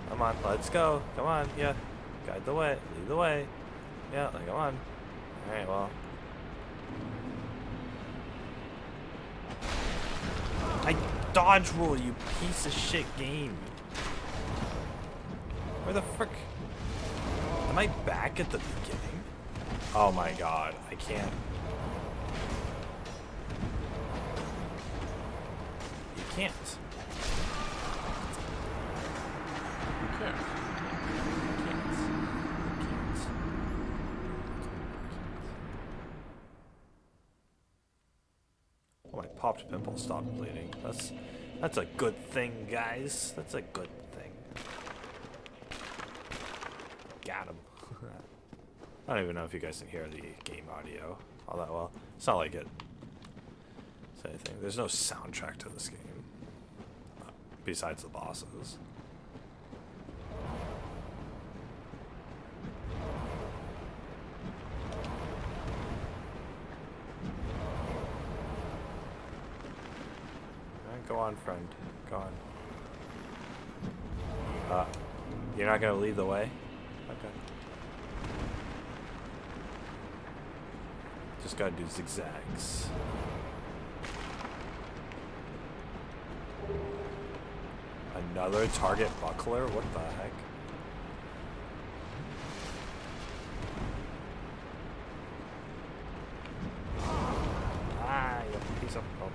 Come on, let's go. Come on, yeah. Guide the way. Lead the way. Yeah, come on. Alright, well. I dodge roll, you piece of shit game. Where the frick? Am I back at the beginning? Oh my god, I can't. You can't. You can't. Oh, my popped pimple stopped bleeding. That's a good thing, guys. That's a good thing. Got him. I don't even know if you guys can hear the game audio all that well. It's not like it's anything. There's no soundtrack to this game. Besides the bosses. Go on, friend. Go on. You're not gonna lead the way? Okay. Just gotta do zigzags. Another target buckler? What the heck? Ah, you piece of... Oh.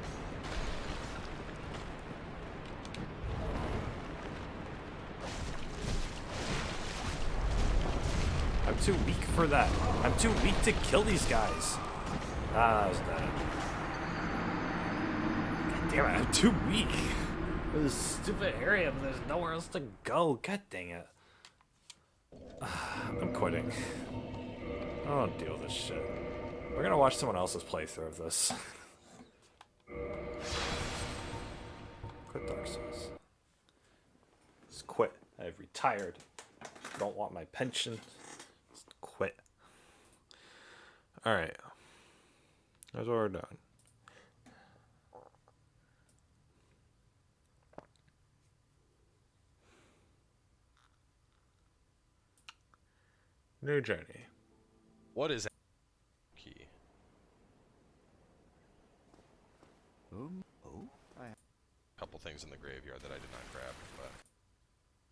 I'm too weak for that. I'm too weak to kill these guys. Ah, that was bad. God damn it, I'm too weak. This stupid area, but there's nowhere else to go. God dang it. I'm quitting. I don't want to deal with this shit. We're gonna watch someone else's playthrough of this. Quit Dark Souls. Just quit. I've retired. Don't want my pension. Just quit. Alright. That's what we're doing. New journey. What is key? A couple things in the graveyard that I did not grab, but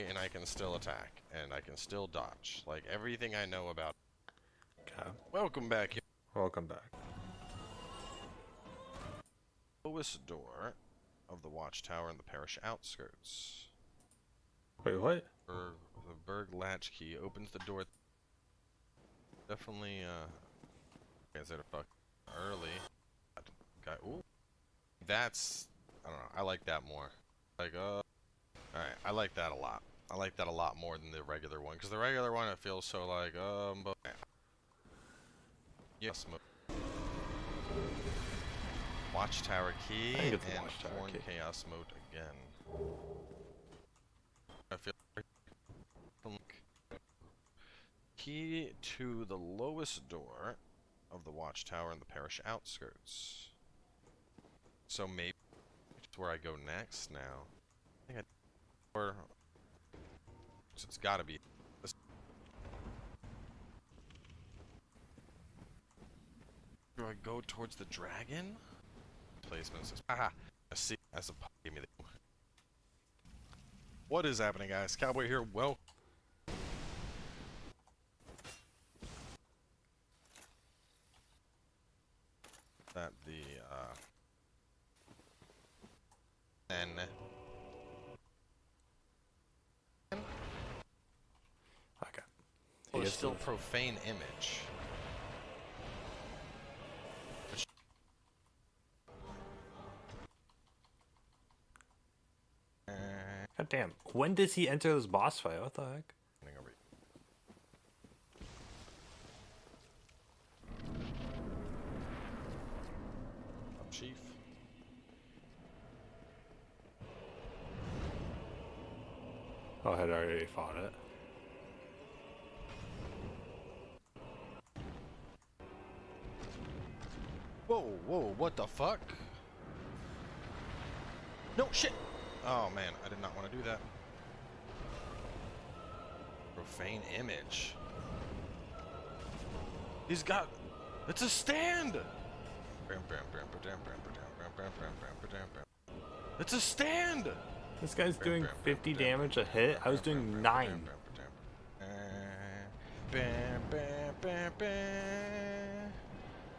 and I can still attack and I can still dodge. Like everything I know about. Okay. Welcome back. Welcome back. Lowest door of the watchtower in the parish outskirts. Wait, what? The Berg latch key opens the door. Definitely, guys are fuck early. Okay, ooh. That's, I don't know, I like that more. Like, alright, I like that a lot. I like that a lot more than the regular one, because the regular one, it feels so like, but... Yes, Watchtower key, and Watchtower key. Chaos mode again. I feel key to the lowest door of the watchtower in the parish outskirts. So maybe it's where I go next now. I think or so it's gotta be this. Do I go towards the dragon? Placements. Aha! I see. As a give me the. What is happening, guys? Cowboy here. Welcome. That the then okay. Oh, it's still profane image. God damn. When does he enter this boss fight? What the heck? Chief. Oh, I had already fought it. Whoa, whoa, what the fuck? No, shit! Oh man, I did not want to do that. Profane image. He's got... It's a stand! It's a stand! This guy's doing 50 damage a hit. I was doing 9.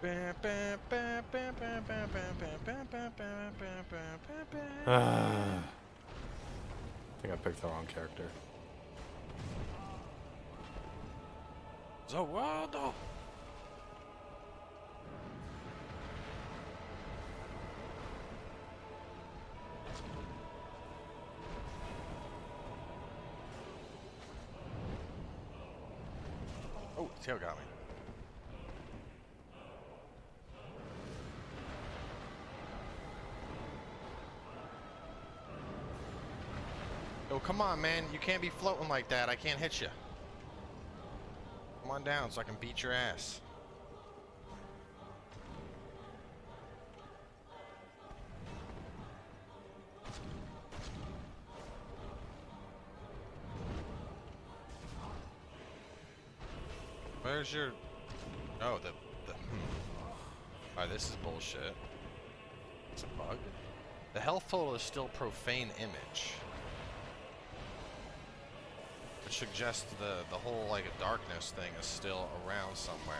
I think I picked the wrong character. Zawado! tail got me. Oh, come on, man. You can't be floating like that. I can't hit you. Come on down so I can beat your ass. Where's your... Oh, the... Alright, this is bullshit. It's a bug. The health total is still profane image. Which suggests the whole, like, darkness thing is still around somewhere.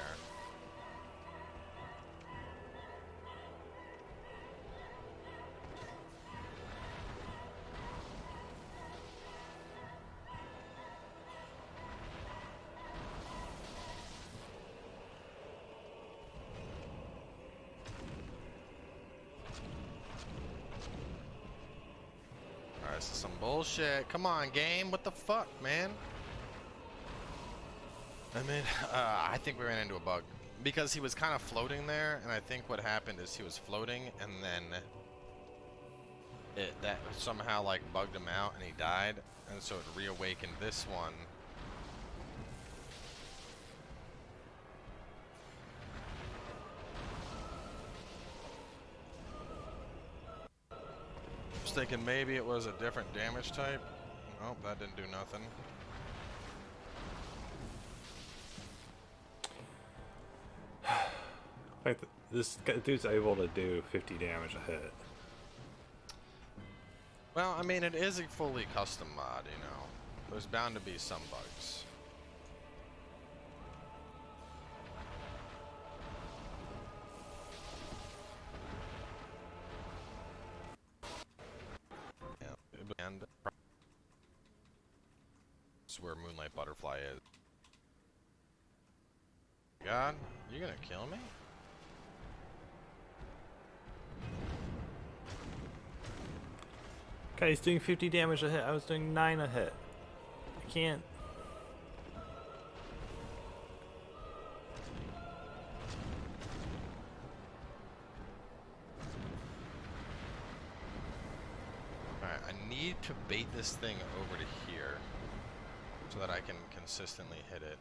Alright, this is some bullshit. Come on, game. What the fuck, man? I mean, I think we ran into a bug. Because he was kind of floating there, and I think what happened is he was floating, and then that somehow, like, bugged him out, and he died, and so it reawakened this one. I was thinking maybe it was a different damage type. Nope, that didn't do nothing. Like this dude's able to do 50 damage a hit. Well, I mean, it is a fully custom mod, you know. There's bound to be some bugs. Yeah, and that's where Moonlight Butterfly is. God, you gonna kill me? Okay, he's doing 50 damage a hit. I was doing 9 a hit. I can't. Alright, I need to bait this thing over to here so that I can consistently hit it.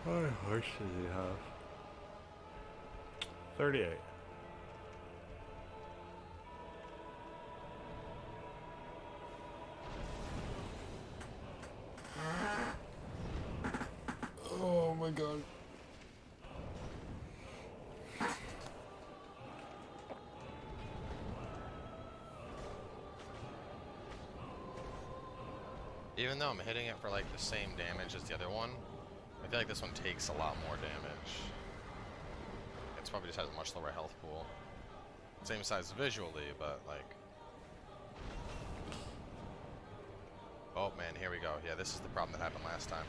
How many hearts does he have? 38. Oh my god. Even though I'm hitting it for like the same damage as the other one, I feel like this one takes a lot more damage. It's probably just has a much lower health pool. Same size visually, but like... Oh man, here we go. Yeah, this is the problem that happened last time.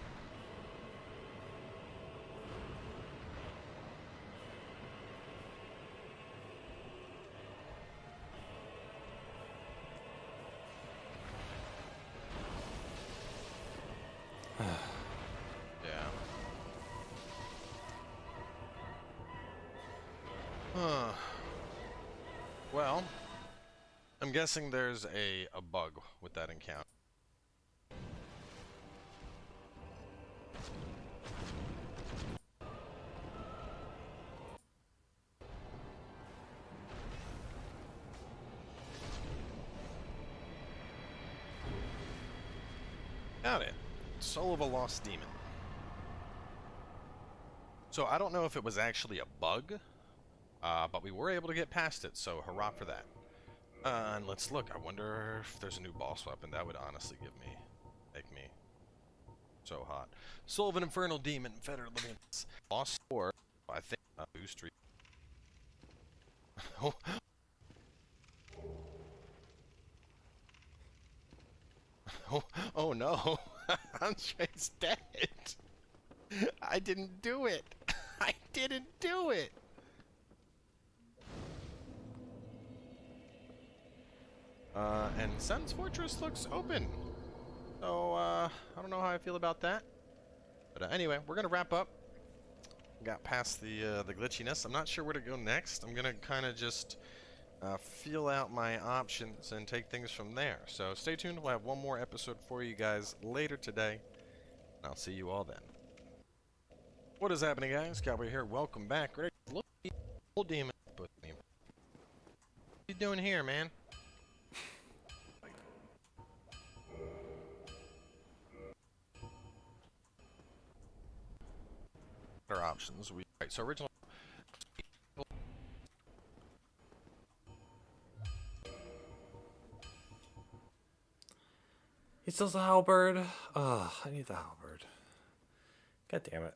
Well, I'm guessing there's a bug with that encounter. Got it. Soul of a Lost Demon. So I don't know if it was actually a bug, but we were able to get past it, so hurrah for that. And let's look. I wonder if there's a new boss weapon. That would honestly make me so hot. Soul of an Infernal Demon, Fettered Limits. Boss 4, I think, boost. Oh no. Andre's dead. I didn't do it. I didn't do it. And Sun's Fortress looks open. So, I don't know how I feel about that. But anyway, we're going to wrap up. Got past the glitchiness. I'm not sure where to go next. I'm going to kind of just feel out my options and take things from there. So stay tuned. We'll have one more episode for you guys later today. And I'll see you all then. What is happening, guys? Cowboy here. Welcome back. Ready to look at the old demon. What are you doing here, man? Our options. Right, so original. He sells a halberd. Ugh, I need the halberd. God damn it.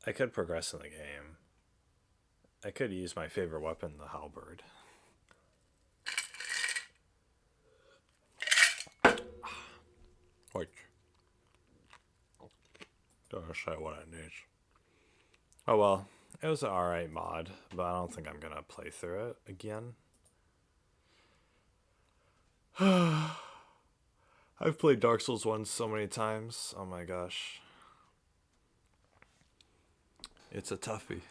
I could progress in the game. I could use my favorite weapon, the halberd. Like, don't say what I need. Oh well, it was an alright mod, but I don't think I'm gonna play through it again. I've played Dark Souls 1 so many times. Oh my gosh. It's a toughie.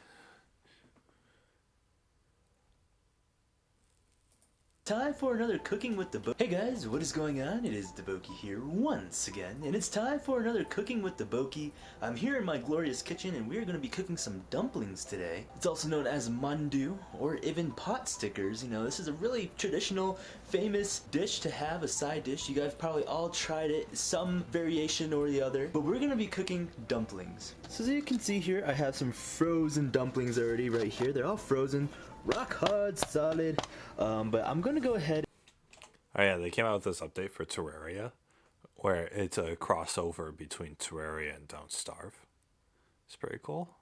Time for another Cooking with Deboki. Hey guys, what is going on? It is Deboki here once again, and it's time for another Cooking with Deboki. I'm here in my glorious kitchen, and we're going to be cooking some dumplings today. It's also known as mandu, or even pot stickers. You know, this is a really traditional, famous dish to have, a side dish. You guys probably all tried it, some variation or the other, but we're going to be cooking dumplings. So as you can see here, I have some frozen dumplings already right here. They're all frozen. Rock hard, solid, but I'm gonna go ahead. Oh yeah, they came out with this update for Terraria, where it's a crossover between Terraria and Don't Starve. It's pretty cool.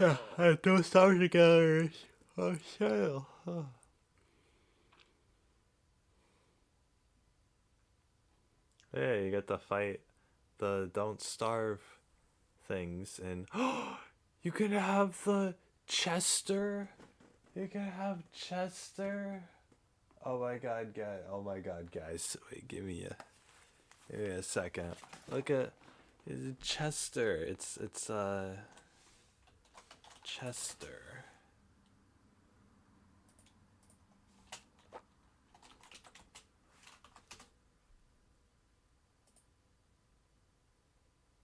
Yeah, and Don't Starve together is on sale. Oh. Yeah, you get to fight the Don't Starve things, and you can have the Chester. You can have Chester. Oh my god, guys! Oh my god, guys! Wait, give me a second. Look at it's Chester. It's Chester.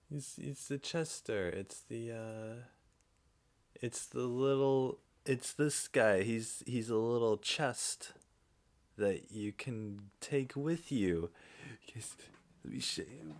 It's the Chester. It's this guy. He's a little chest that you can take with you. Let me show you.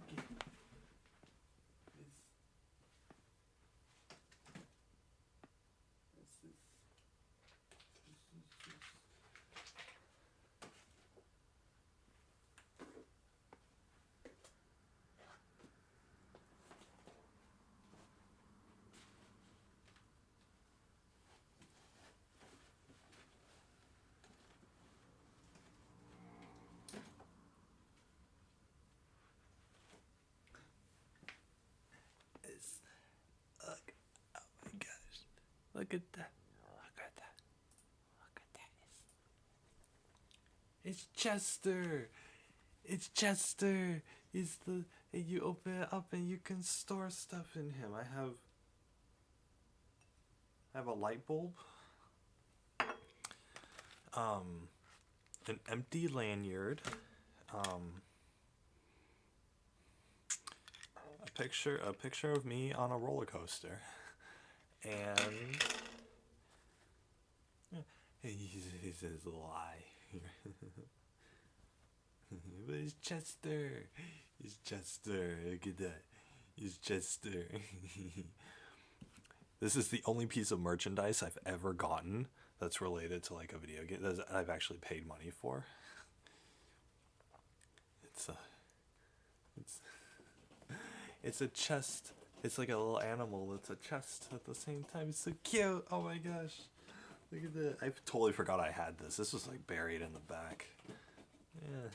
Look, oh my gosh. Look at that. Look at that. Look at that. It's Chester. It's Chester. He's and you open it up and you can store stuff in him. I have a light bulb. An empty lanyard. A picture of me on a roller coaster, and he says lie. But it's Chester. It's Chester. Look at that. It's Chester. This is the only piece of merchandise I've ever gotten that's related to like a video game that I've actually paid money for. It's a chest. It's like a little animal that's a chest at the same time. It's so cute. Oh my gosh. Look at that. I totally forgot I had this. This was like buried in the back. Yeah,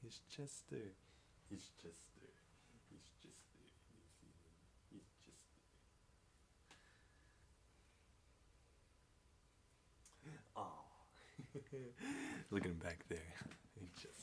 He's Chester. He's Chester. He's Chester. He's Chester. Oh. Look at him back there. He's Chester.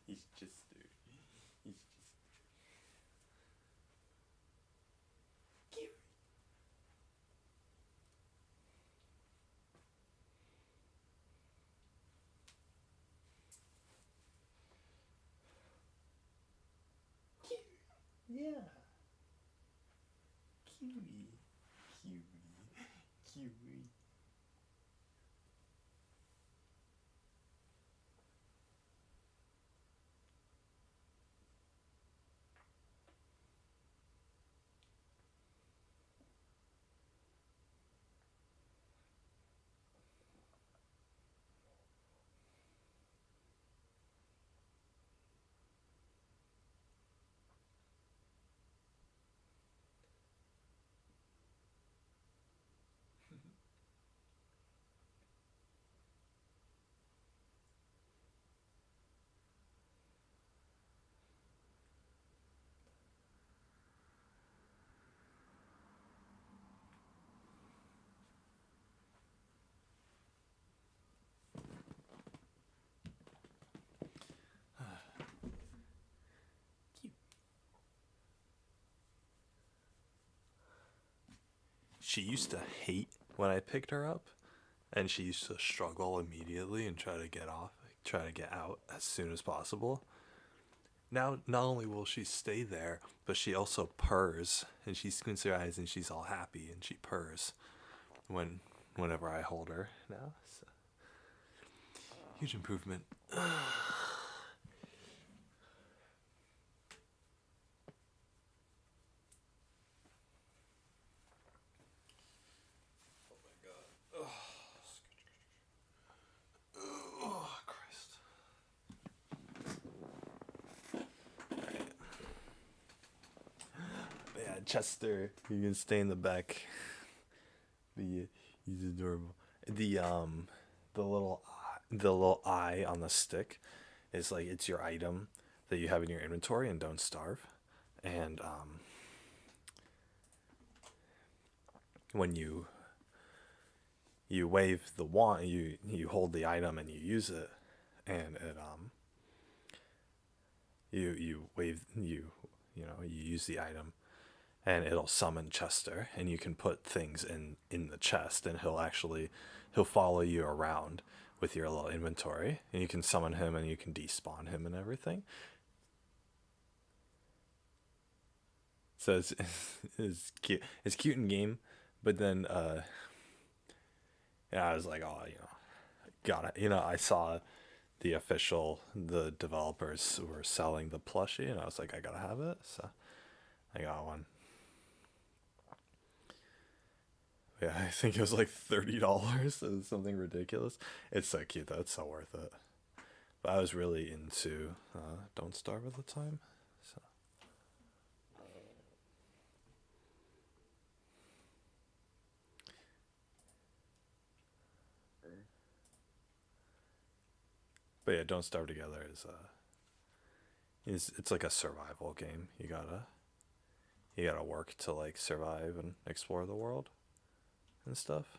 He's Chester. He's Chester. Cute. Cute. Yeah. Kiwi. Kiwi. Kiwi. She used to hate when I picked her up, and she used to struggle immediately and try to get out as soon as possible. Now, not only will she stay there, but she also purrs, and she squints her eyes, and she's all happy, and she purrs whenever I hold her now. So, huge improvement. Chester, you can stay in the back. He's adorable. The little eye on the stick is like it's your item that you have in your inventory and don't starve. And when you wave the wand, you hold the item and you use it, and it you use the item, and it'll summon Chester, and you can put things in the chest, and he'll follow you around with your little inventory, and you can summon him, and you can despawn him and everything. So it's cute. It's cute in game, but then yeah, I was like, oh, got it. I saw the developers were selling the plushie, and I was like, I gotta have it, so I got one. Yeah, I think it was like $30. It was something ridiculous. It's so cute though. It's so worth it. But I was really into Don't Starve at the time. So. But yeah, Don't Starve Together is it's like a survival game. You gotta work to like survive and explore the world and stuff.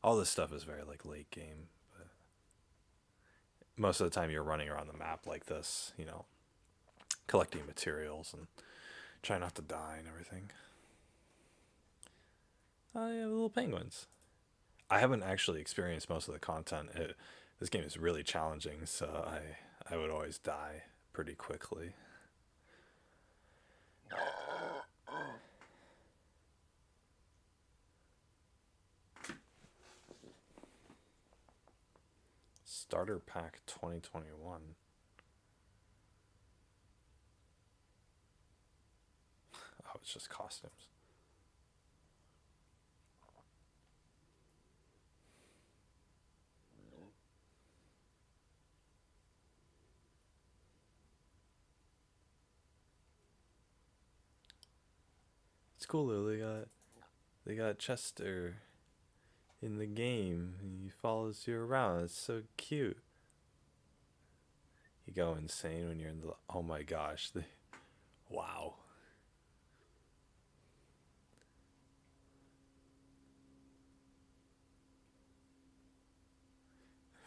All this stuff is very like late game, but most of the time you're running around the map like this, collecting materials and trying not to die and everything. Oh yeah, little penguins. I haven't actually experienced most of the content. This game is really challenging, so I would always die pretty quickly. Starter Pack 2021. Oh, it's just costumes. It's cool though. They got Chester in the game. He follows you around. It's so cute. You go insane when you're in the. Oh my gosh! Wow.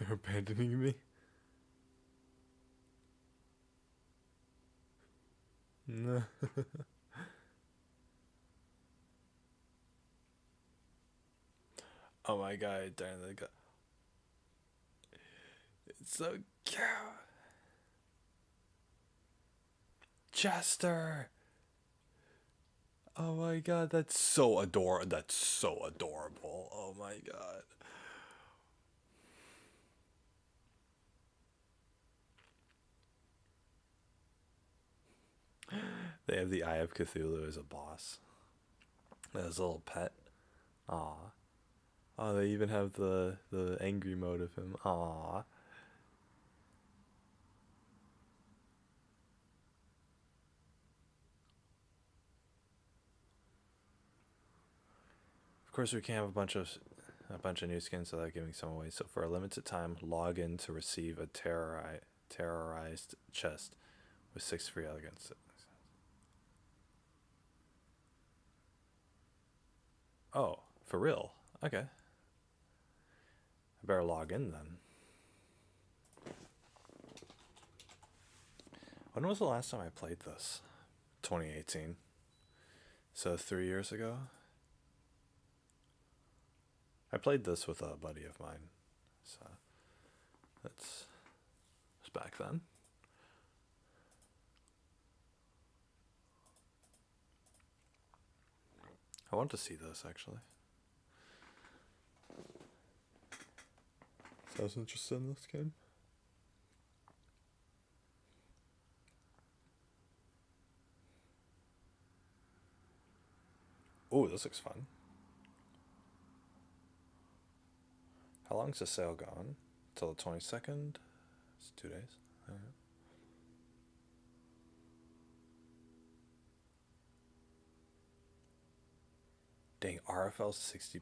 They're abandoning me. No. Oh my god! Darn the god. It's so cute. Chester. Oh my god, that's so adorable. That's so adorable. Oh my god. They have the Eye of Cthulhu as a boss. As a little pet. Aw. Oh, they even have the angry mode of him. Aw. Of course, we can't have a bunch of new skins without giving some away. So for a limited time, log in to receive a terrorized chest with 6 free elegance. Oh, for real? Okay. I better log in then. When was the last time I played this? 2018. So 3 years ago? I played this with a buddy of mine. So that's back then. I want to see this actually. So I was interested in this game. Oh, this looks fun. How long's the sale going? Till the 22nd? It's 2 days. Alright. Dang, RFL's 60%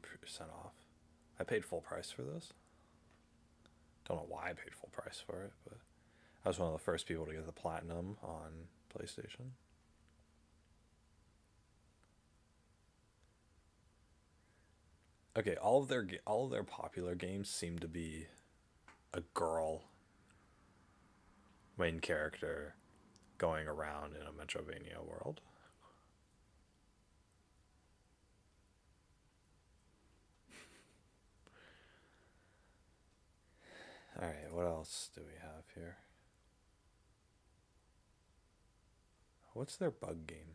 off. I paid full price for this. Don't know why I paid full price for it, but I was one of the first people to get the platinum on PlayStation. Okay, all of their popular games seem to be a girl main character going around in a Metrovania world. Alright, what else do we have here? What's their bug game?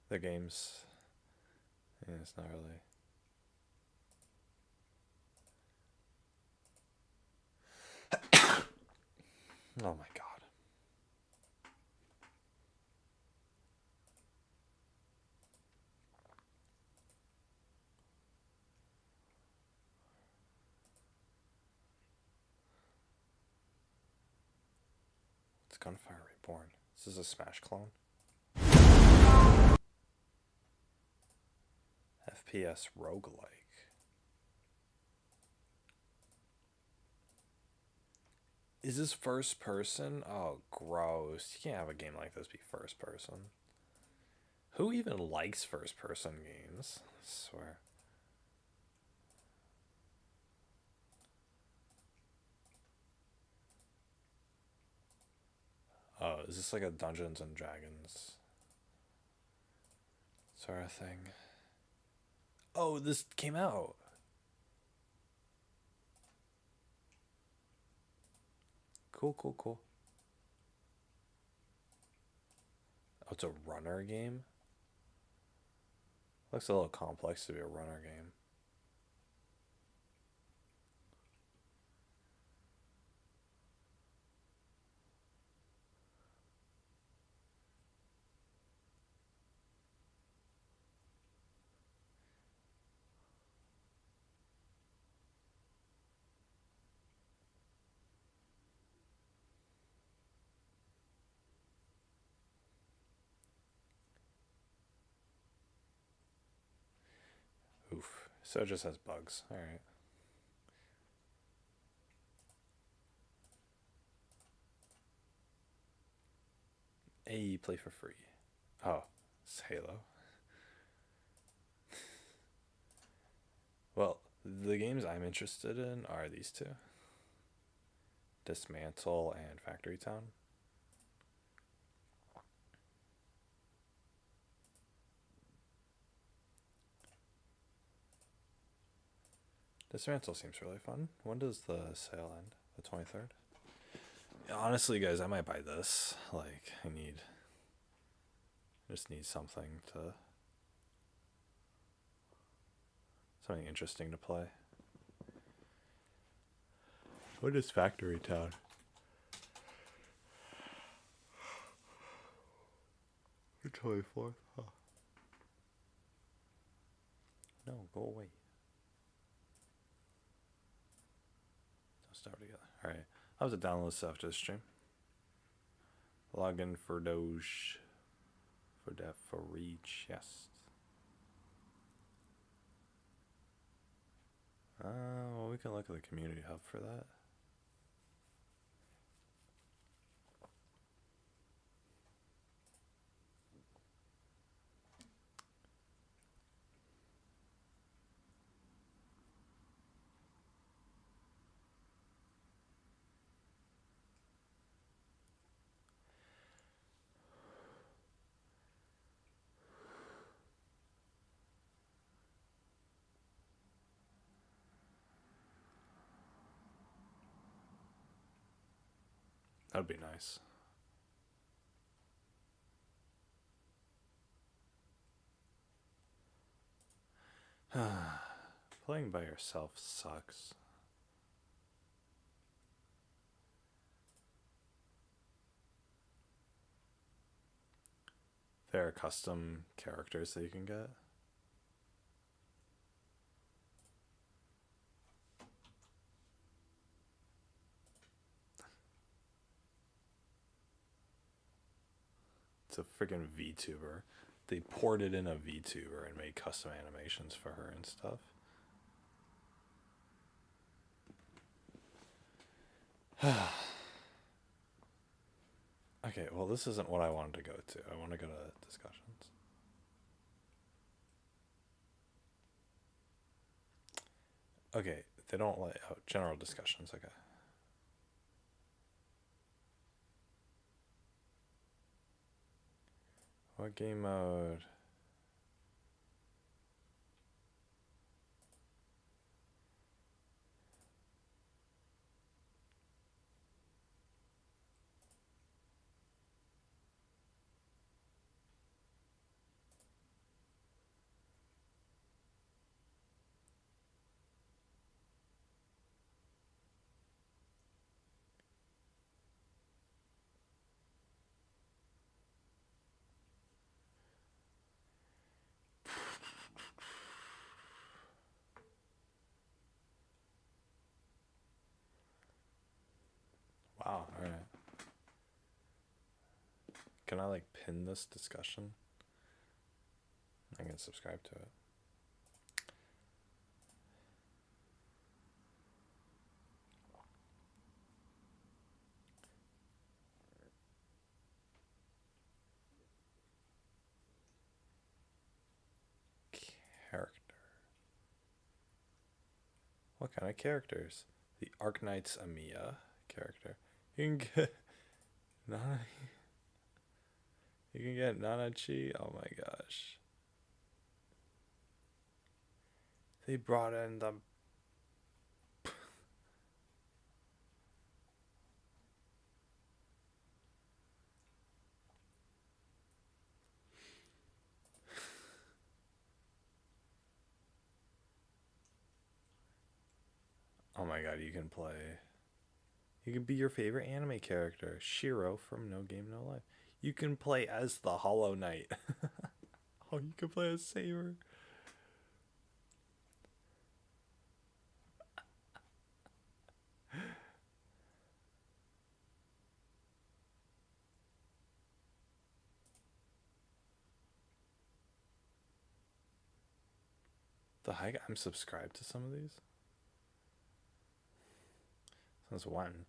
Their games. Yeah, it's not really. Oh my god. It's Gunfire Reborn. This is a Smash clone. FPS roguelike. Is this first person? Oh, gross. You can't have a game like this be first person. Who even likes first person games? I swear. Oh, is this like a Dungeons and Dragons? sort of thing. Oh, this came out. Cool, cool, cool. Oh, it's a runner game? Looks a little complex to be a runner game. Oof. So it just has bugs. Alright. Hey, play for free. Oh, it's Halo. Well, the games I'm interested in are these two. Dismantle and Factory Town. Dismantle seems really fun. When does the sale end? The 23rd? Yeah, honestly, guys, I might buy this. Like, I just need something interesting to play. What is Factory Town? The 24th? Huh. No, go away. Let's start together. Alright. I'll have to download this after the stream. Log in for Doge. For Reach, yes. Well, we can look at the community hub for that. That'd be nice. Playing by yourself sucks. There are custom characters that you can get. It's a freaking VTuber. They ported in a VTuber and made custom animations for her and stuff. Okay, well, this isn't what I wanted to go to. I want to go to discussions. Okay, they don't let out general discussions. Okay. What game mode? Wow, alright. Can I like pin this discussion? I can subscribe to it. Character. What kind of characters? The Arknight's Amiya character. You can get Nana. You can get Nanachi. Oh my gosh. They brought in the... Oh my god, you can play... You can be your favorite anime character, Shiro from No Game No Life. You can play as the Hollow Knight. Oh, you can play as Saber. The heck? I'm subscribed to some of these? Since when?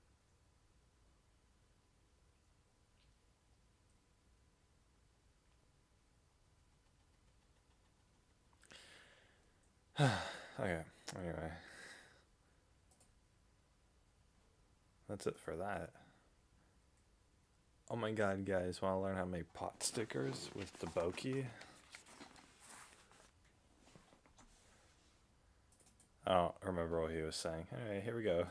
Okay, anyway. That's it for that. Oh my god, guys, want to learn how to make pot stickers with the Boki? I don't remember what he was saying. Alright, here we go.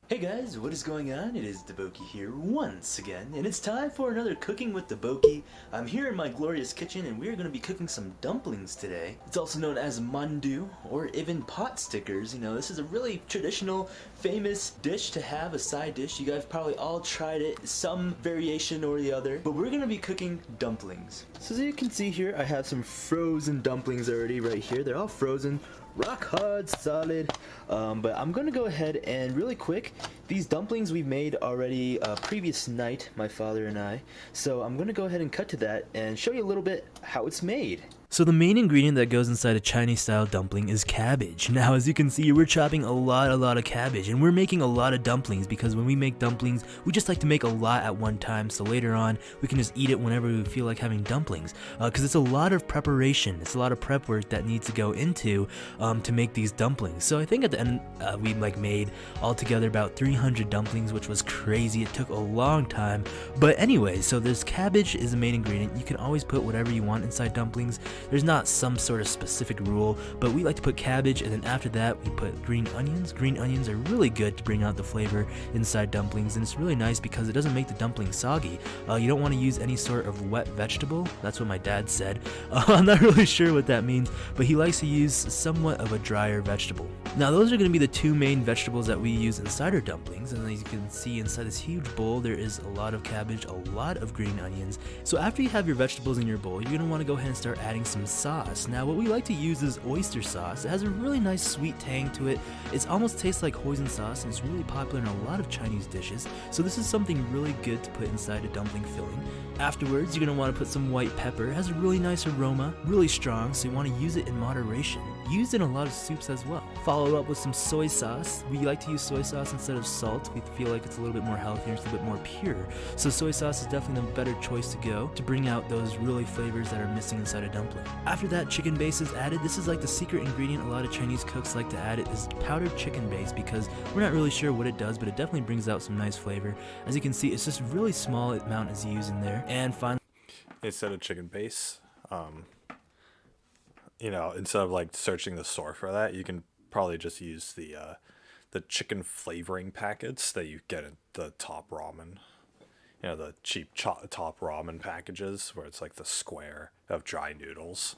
Hey guys, what is going on? It is Deboki here once again, and it's time for another Cooking with Deboki. I'm here in my glorious kitchen, and we're going to be cooking some dumplings today. It's also known as mandu, or even pot stickers. You know, this is a really traditional, famous dish to have, a side dish. You guys probably all tried it, some variation or the other. But we're going to be cooking dumplings. So as you can see here, I have some frozen dumplings already right here. They're all frozen. Rock hard, solid, but I'm gonna go ahead and really quick, these dumplings we've made already previous night, my father and I, so I'm gonna go ahead and cut to that and show you a little bit how it's made. So the main ingredient that goes inside a Chinese style dumpling is cabbage. Now as you can see, we're chopping a lot of cabbage, and we're making a lot of dumplings because when we make dumplings, we just like to make a lot at one time, so later on we can just eat it whenever we feel like having dumplings, because it's a lot of preparation, it's a lot of prep work that needs to go into to make these dumplings. So I think at the end we made altogether about 300 dumplings, which was crazy. It took a long time, but anyway, so there's cabbage is the main ingredient. You can always put whatever you want inside dumplings. There's not some sort of specific rule, but we like to put cabbage, and then after that we put green onions. Green onions are really good to bring out the flavor inside dumplings, and it's really nice because it doesn't make the dumpling soggy. You don't want to use any sort of wet vegetable. That's what my dad said. I'm not really sure what that means, but he likes to use somewhat of a drier vegetable. Now those are going to be the two main vegetables that we use inside our dumplings, and as you can see inside this huge bowl there is a lot of cabbage, a lot of green onions. So after you have your vegetables in your bowl, you're going to want to go ahead and start adding some sauce. Now what we like to use is oyster sauce. It has a really nice sweet tang to it. It almost tastes like hoisin sauce, and it's really popular in a lot of Chinese dishes. So this is something really good to put inside a dumpling filling. Afterwards, you're going to want to put some white pepper. It has a really nice aroma, really strong, so you want to use it in moderation. Used in a lot of soups as well. Follow up with some soy sauce. We like to use soy sauce instead of salt. We feel like it's a little bit more healthier, it's a bit more pure. So soy sauce is definitely the better choice to go to bring out those really flavors that are missing inside a dumpling. After that, chicken base is added. This is like the secret ingredient a lot of Chinese cooks like to add. It is powdered chicken base because we're not really sure what it does, but it definitely brings out some nice flavor. As you can see, it's just really small amount is used in there. And finally, instead of chicken base, you know, instead of like searching the store for that, you can probably just use the chicken flavoring packets that you get at the Top Ramen. You know, the cheap Top Ramen packages where it's like the square of dry noodles.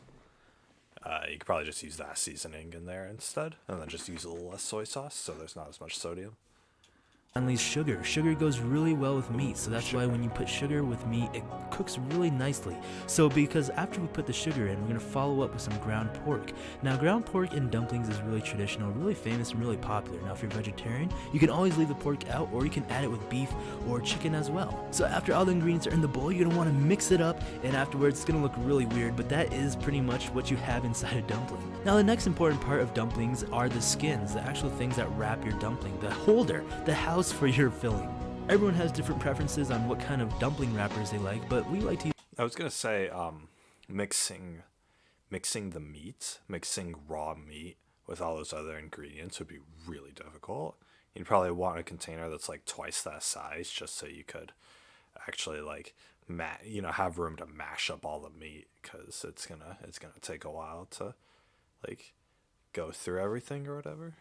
You could probably just use that seasoning in there instead, and then just use a little less soy sauce so there's not as much sodium. Finally, sugar. Sugar goes really well with meat, so that's why when you put sugar with meat, it cooks really nicely. So because after we put the sugar in, we're going to follow up with some ground pork. Now, ground pork in dumplings is really traditional, really famous, and really popular. Now, if you're vegetarian, you can always leave the pork out, or you can add it with beef or chicken as well. So after all the ingredients are in the bowl, you're going to want to mix it up, and afterwards, it's going to look really weird, but that is pretty much what you have inside a dumpling. Now, the next important part of dumplings are the skins, the actual things that wrap your dumpling, the holder, the house for your filling. Everyone has different preferences on what kind of dumpling wrappers they like, but we like to use... I was gonna say, mixing the meat, mixing raw meat with all those other ingredients would be really difficult. You'd probably want a container that's like twice that size, just so you could actually like have room to mash up all the meat, because it's gonna take a while to like go through everything or whatever.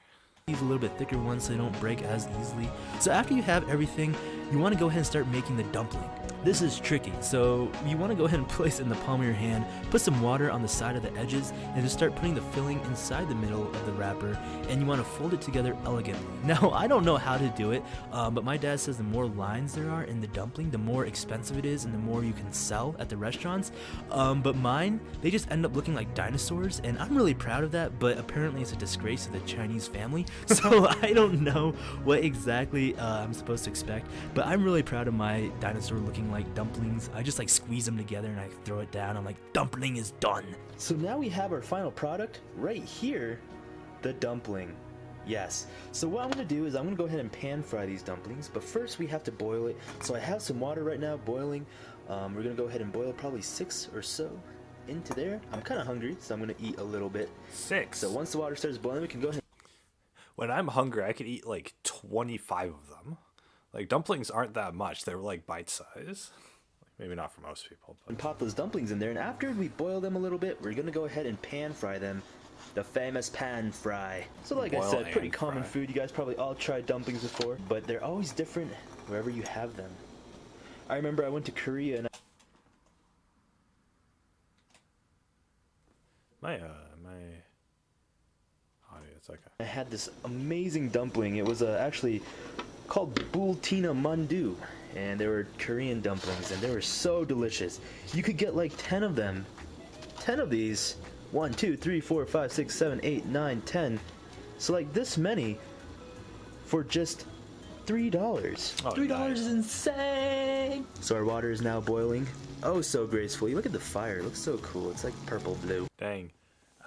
Leave a little bit thicker ones so they don't break as easily. So after you have everything, you want to go ahead and start making the dumpling. This is tricky, so you want to go ahead and place it in the palm of your hand, put some water on the side of the edges, and just start putting the filling inside the middle of the wrapper, and you want to fold it together elegantly. Now, I don't know how to do it, but my dad says the more lines there are in the dumpling, the more expensive it is and the more you can sell at the restaurants. But mine, they just end up looking like dinosaurs, and I'm really proud of that, but apparently it's a disgrace to the Chinese family, so I don't know what exactly I'm supposed to expect, but I'm really proud of my dinosaur looking like dumplings. I just like squeeze them together and I throw it down. I'm like, dumpling is done. So now we have our final product right here, the dumpling. Yes. So what I'm going to do is I'm going to go ahead and pan fry these dumplings, but first we have to boil it. So I have some water right now boiling. We're going to go ahead and boil probably 6 or so into there. I'm kind of hungry, so I'm going to eat a little bit. 6? So once the water starts boiling, we can go ahead. When I'm hungry, I could eat like 25 of them. Like, dumplings aren't that much. They're like bite size. Maybe not for most people. But. And pop those dumplings in there, and after we boil them a little bit, we're going to go ahead and pan fry them. The famous pan fry. So like I said, pretty common food. You guys probably all tried dumplings before, but they're always different wherever you have them. I remember I went to Korea and my audio, it's okay. I had this amazing dumpling. It was actually called bultina mandu, and they were Korean dumplings, and they were so delicious. You could get like 10 of them. 10 of these. 1, 2, 3, 4, 5, 6, 7, 8, 9, 10. So like this many for just $3. $3 is insane! So our water is now boiling. Oh, so gracefully. Look at the fire. It looks so cool. It's like purple blue. Dang.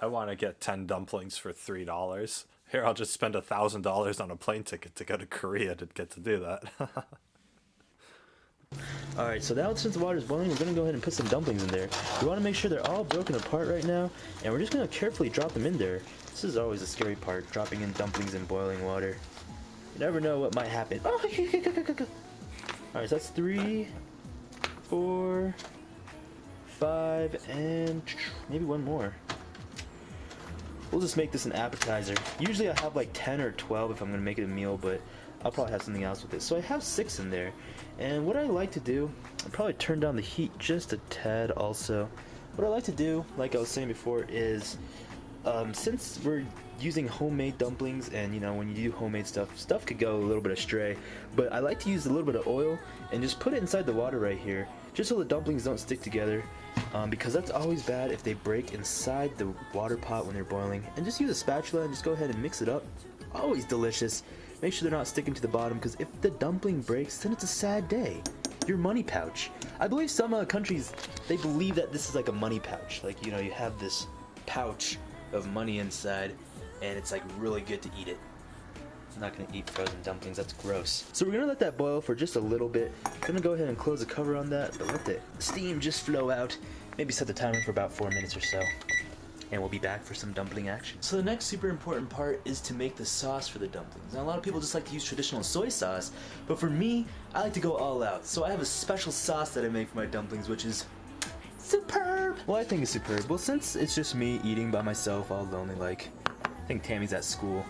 I want to get 10 dumplings for $3. Here, I'll just spend $1,000 on a plane ticket to go to Korea to get to do that. Alright, so now since the water is boiling, we're going to go ahead and put some dumplings in there. We want to make sure they're all broken apart right now, and we're just going to carefully drop them in there. This is always the scary part, dropping in dumplings in boiling water. You never know what might happen. Oh, alright, so that's 3, 4, 5, and maybe one more. We'll just make this an appetizer. Usually I have like 10 or 12 if I'm going to make it a meal, but I'll probably have something else with it. So I have 6 in there. And what I like to do, I'll probably turn down the heat just a tad also. What I like to do, like I was saying before, is since we're using homemade dumplings, and you know, when you do homemade stuff could go a little bit astray, but I like to use a little bit of oil and just put it inside the water right here, just so the dumplings don't stick together, because that's always bad if they break inside the water pot when they're boiling. And just use a spatula and just go ahead and mix it up. Always delicious. Make sure they're not sticking to the bottom, because if the dumpling breaks, then it's a sad day. Your money pouch. I believe some countries, they believe that this is like a money pouch. Like, you know, you have this pouch of money inside, and it's like really good to eat it. I'm not gonna eat frozen dumplings, that's gross. So we're gonna let that boil for just a little bit. Gonna go ahead and close the cover on that, but let the steam just flow out. Maybe set the timer for about 4 minutes or so. And we'll be back for some dumpling action. So the next super important part is to make the sauce for the dumplings. Now a lot of people just like to use traditional soy sauce, but for me, I like to go all out. So I have a special sauce that I make for my dumplings, which is superb. Well, I think it's superb. Well, since it's just me eating by myself, all lonely like, I think Tammy's at school.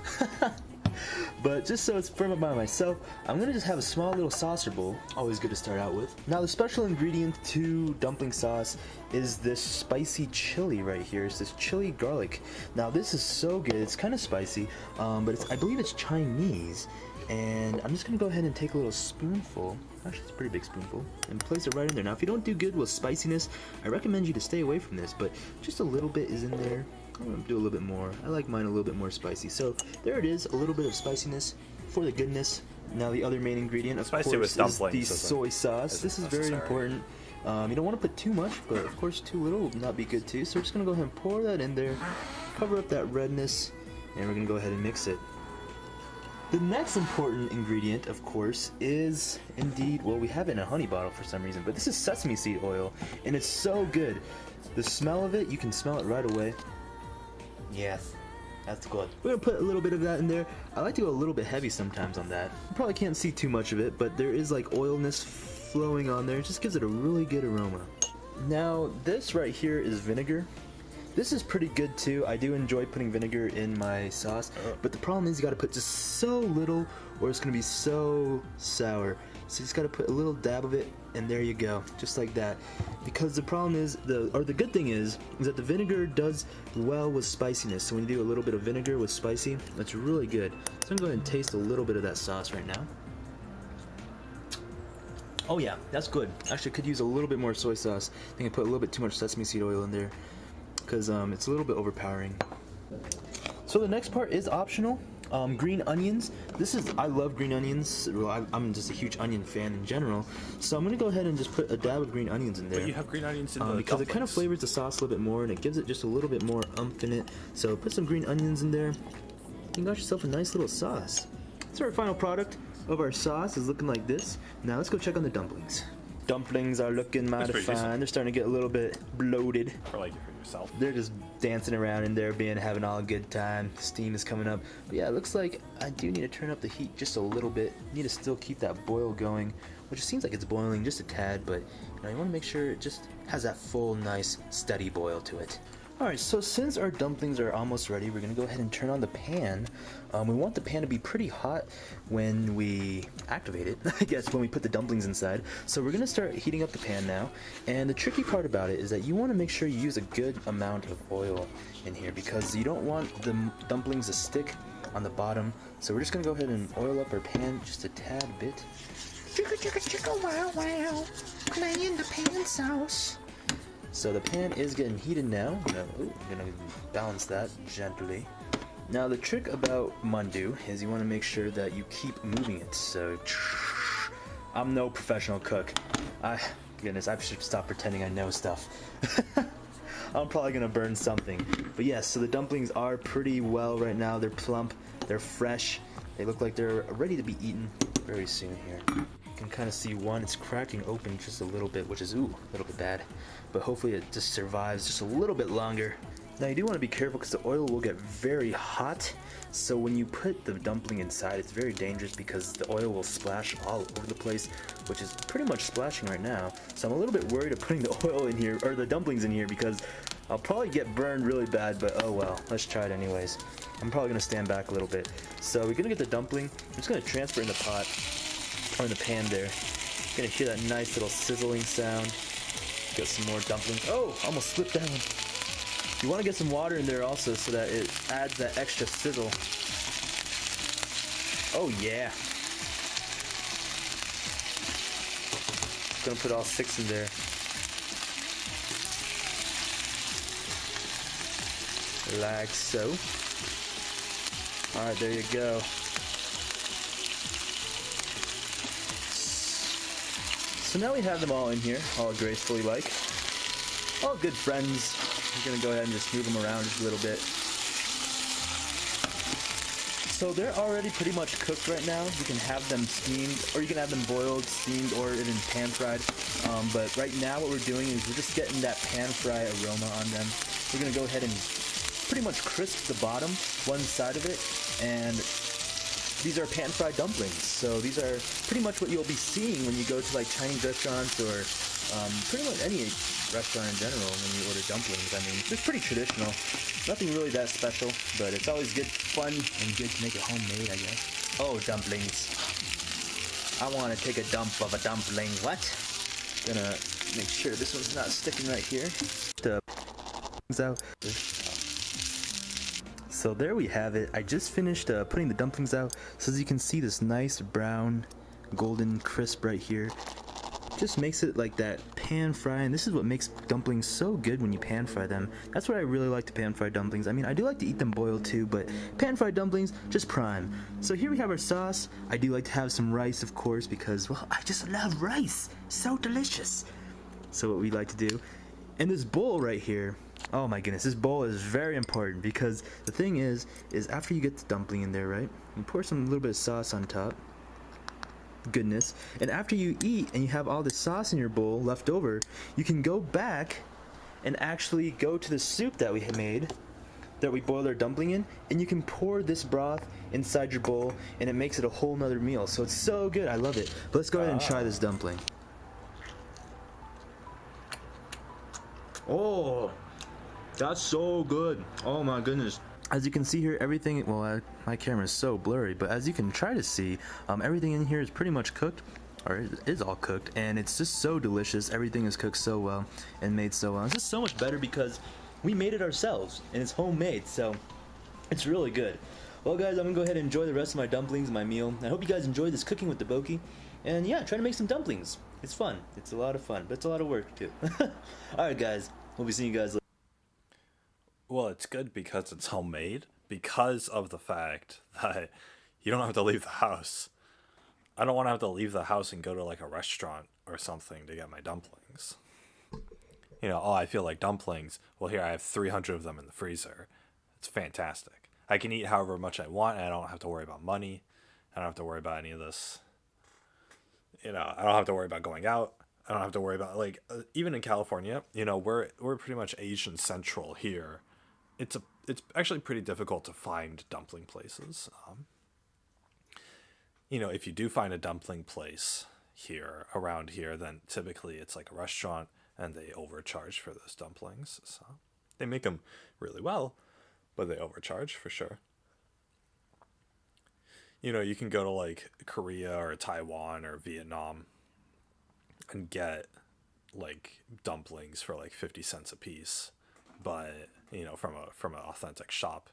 But just so it's firm by myself, I'm gonna just have a small little saucer bowl. Always good to start out with. Now the special ingredient to dumpling sauce is this spicy chili right here. It's this chili garlic. Now this is so good. It's kind of spicy, but I believe it's Chinese. And I'm just gonna go ahead and take a little spoonful. Actually, it's a pretty big spoonful, and place it right in there. Now, if you don't do good with spiciness, I recommend you to stay away from this. But just a little bit is in there. I'm gonna do a little bit more. I like mine a little bit more spicy. So there it is, a little bit of spiciness for the goodness. Now the other main ingredient, of course, is the soy sauce. This is very important. You don't want to put too much, but of course too little will not be good too. So we're just gonna go ahead and pour that in there, cover up that redness, and we're gonna go ahead and mix it. The next important ingredient, of course, is indeed, well, we have it in a honey bottle for some reason, but this is sesame seed oil, and it's so good. The smell of it, you can smell it right away. Yes, that's good. We're gonna put a little bit of that in there. I like to go a little bit heavy sometimes on that. You probably can't see too much of it, but there is like oilness flowing on there. It just gives it a really good aroma. Now, this right here is vinegar. This is pretty good too. I do enjoy putting vinegar in my sauce, but the problem is you gotta put just so little or it's gonna be so sour. So you just gotta put a little dab of it and there you go, just like that. Because the problem is, the good thing is that the vinegar does well with spiciness. So when you do a little bit of vinegar with spicy, that's really good. So I'm gonna go ahead and taste a little bit of that sauce right now. Oh yeah, that's good. Actually, I could use a little bit more soy sauce. I think I put a little bit too much sesame seed oil in there because it's a little bit overpowering. So the next part is optional. Green onions. I love green onions. Well, I'm just a huge onion fan in general. So I'm gonna go ahead and just put a dab of green onions in there. But you have green onions in the because it kind of flavors the sauce a little bit more and it gives it just a little bit more umph in it. So put some green onions in there. You got yourself a nice little sauce. So our final product of our sauce is looking like this. Now let's go check on the dumplings. Dumplings are looking mighty fine. They're starting to get a little bit bloated. Or like it for yourself. They're just dancing around in there, having all a good time. Steam is coming up. But yeah, it looks like I do need to turn up the heat just a little bit. Need to still keep that boil going, which seems like it's boiling just a tad, but you want to make sure it just has that full, nice, steady boil to it. Alright, so since our dumplings are almost ready, we're going to go ahead and turn on the pan. We want the pan to be pretty hot when we activate it, I guess, when we put the dumplings inside. So we're going to start heating up the pan now. And the tricky part about it is that you want to make sure you use a good amount of oil in here because you don't want the dumplings to stick on the bottom. So we're just going to go ahead and oil up our pan just a tad bit. Chicka chicka chicka wow wow, playing the pan sauce. So the pan is getting heated now. I'm gonna balance that gently. Now the trick about mandu is you want to make sure that you keep moving it. So I'm no professional cook. Goodness, I should stop pretending I know stuff. I'm probably gonna burn something. But yes, so the dumplings are pretty well right now. They're plump, they're fresh. They look like they're ready to be eaten very soon here. You can kind of see one, it's cracking open just a little bit, which is a little bit bad. But hopefully it just survives just a little bit longer. Now you do want to be careful because the oil will get very hot. So when you put the dumpling inside, it's very dangerous because the oil will splash all over the place, which is pretty much splashing right now. So I'm a little bit worried of putting the oil in here, or the dumplings in here, because I'll probably get burned really bad, but oh well, let's try it anyways. I'm probably going to stand back a little bit. So we're going to get the dumpling. I'm just going to transfer it in the pot, or in the pan there. You're going to hear that nice little sizzling sound. Get some more dumplings. Oh, almost slipped down. You want to get some water in there also so that it adds that extra sizzle. Oh yeah. Gonna put all 6 in there. Like so. Alright, there you go. So now we have them all in here, all gracefully like. All good friends. We're gonna go ahead and just move them around just a little bit. So they're already pretty much cooked right now. You can have them steamed, or you can have them boiled, steamed, or even pan fried. But right now what we're doing is we're just getting that pan fry aroma on them. We're gonna go ahead and pretty much crisp the bottom, one side of it, and these are pan fried dumplings. So these are pretty much what you'll be seeing when you go to like Chinese restaurants or pretty much any restaurant in general when you order dumplings. I mean, it's pretty traditional. Nothing really that special, but it's always good fun and good to make it homemade, I guess. Oh, dumplings. I want to take a dump of a dumpling. What? Gonna make sure this one's not sticking right here. So there we have it. I just finished putting the dumplings out. So as you can see, this nice brown, golden crisp right here. Just makes it like that pan fry, and this is what makes dumplings so good when you pan fry them. That's what I really like to pan fry dumplings. I mean, I do like to eat them boiled too, but pan fried dumplings, just prime. So here we have our sauce. I do like to have some rice, of course, because, well, I just love rice. So delicious. So what we like to do, and this bowl right here, oh my goodness, this bowl is very important because the thing is after you get the dumpling in there, right, you pour some little bit of sauce on top. Goodness. And after you eat and you have all the sauce in your bowl left over, you can go back and actually go to the soup that we had made, that we boiled our dumpling in, and you can pour this broth inside your bowl and it makes it a whole nother meal. So it's so good. I love it. But let's go ahead and try this dumpling. Oh, That's so good. Oh my goodness. As you can see here, everything, well, my camera is so blurry, but as you can try to see, everything in here is pretty much cooked, or it is all cooked, and it's just so delicious. Everything is cooked so well and made so well. It's just so much better because we made it ourselves, and it's homemade, so it's really good. Well, guys, I'm gonna go ahead and enjoy the rest of my dumplings and my meal. I hope you guys enjoyed this cooking with the Boki, and yeah, try to make some dumplings. It's fun. It's a lot of fun, but it's a lot of work too. Alright, guys, we'll be seeing you guys later. Well, it's good because it's homemade, because of the fact that you don't have to leave the house. I don't want to have to leave the house and go to like a restaurant or something to get my dumplings. You know, oh, I feel like dumplings. Well, here I have 300 of them in the freezer. It's fantastic. I can eat however much I want, and I don't have to worry about money. I don't have to worry about any of this. You know, I don't have to worry about going out. I don't have to worry about, like, even in California, you know, we're pretty much Asian central here. It's actually pretty difficult to find dumpling places. You know, if you do find a dumpling place around here, then typically it's like a restaurant, and they overcharge for those dumplings. So they make them really well, but they overcharge for sure. You know, you can go to like Korea or Taiwan or Vietnam and get like dumplings for like 50 cents a piece, but you know, from an authentic shop.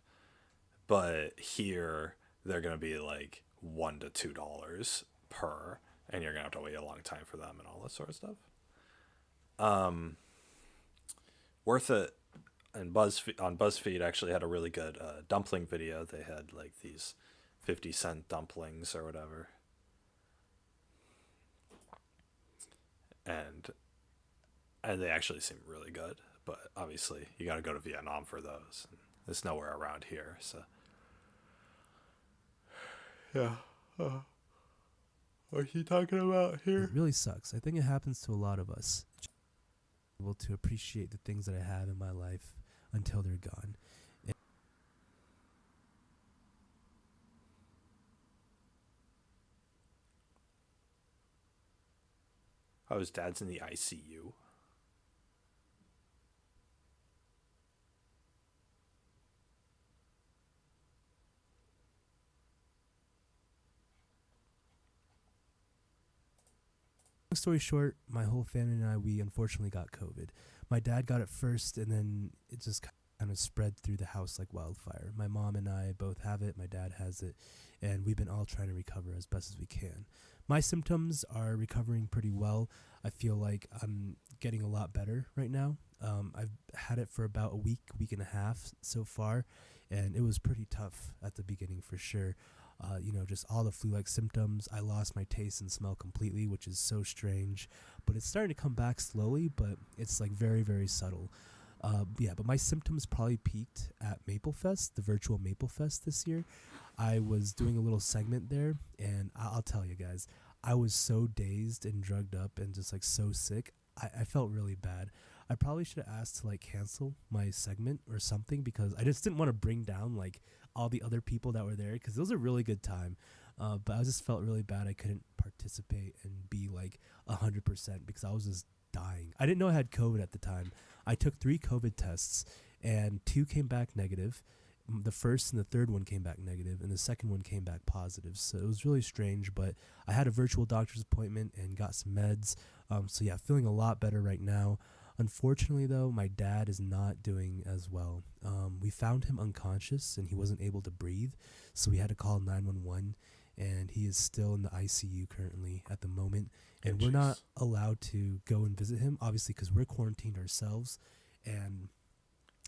But here they're gonna be like $1 to $2 per, and you're gonna have to wait a long time for them and all that sort of stuff. Worth it. And BuzzFeed actually had a really good dumpling video. They had like these 50-cent dumplings or whatever, and they actually seem really good. But obviously, you got to go to Vietnam for those. And there's nowhere around here, so yeah. What's he talking about here? It really sucks. I think it happens to a lot of us. Able to appreciate the things that I have in my life until they're gone. Oh, his dad's in the ICU. Long story short, my whole family and I, we unfortunately got COVID. My dad got it first, and then it just kind of spread through the house like wildfire. My mom and I both have it. My dad has it, and we've been all trying to recover as best as we can. My symptoms are recovering pretty well. I feel like I'm getting a lot better right now. I've had it for about a week and a half so far, and it was pretty tough at the beginning for sure. You know, just all the flu-like symptoms. I lost my taste and smell completely, which is so strange, but it's starting to come back slowly, but it's like very, very subtle. Yeah, but my symptoms probably peaked at Maple Fest, the virtual Maple Fest this year. I was doing a little segment there, and I'll tell you guys, I was so dazed and drugged up and just like so sick. I felt really bad. I probably should have asked to like cancel my segment or something, because I just didn't want to bring down like all the other people that were there, because it was a really good time. But I just felt really bad I couldn't participate and be like 100% because I was just dying. I didn't know I had COVID at the time. I took 3 COVID tests, and 2 came back negative. The first and the third one came back negative, and the second one came back positive. So it was really strange, but I had a virtual doctor's appointment and got some meds. So yeah, feeling a lot better right now. Unfortunately, though, my dad is not doing as well. We found him unconscious, and he wasn't able to breathe, so we had to call 911, and he is still in the ICU currently at the moment. And we're not allowed to go and visit him, obviously, because we're quarantined ourselves, and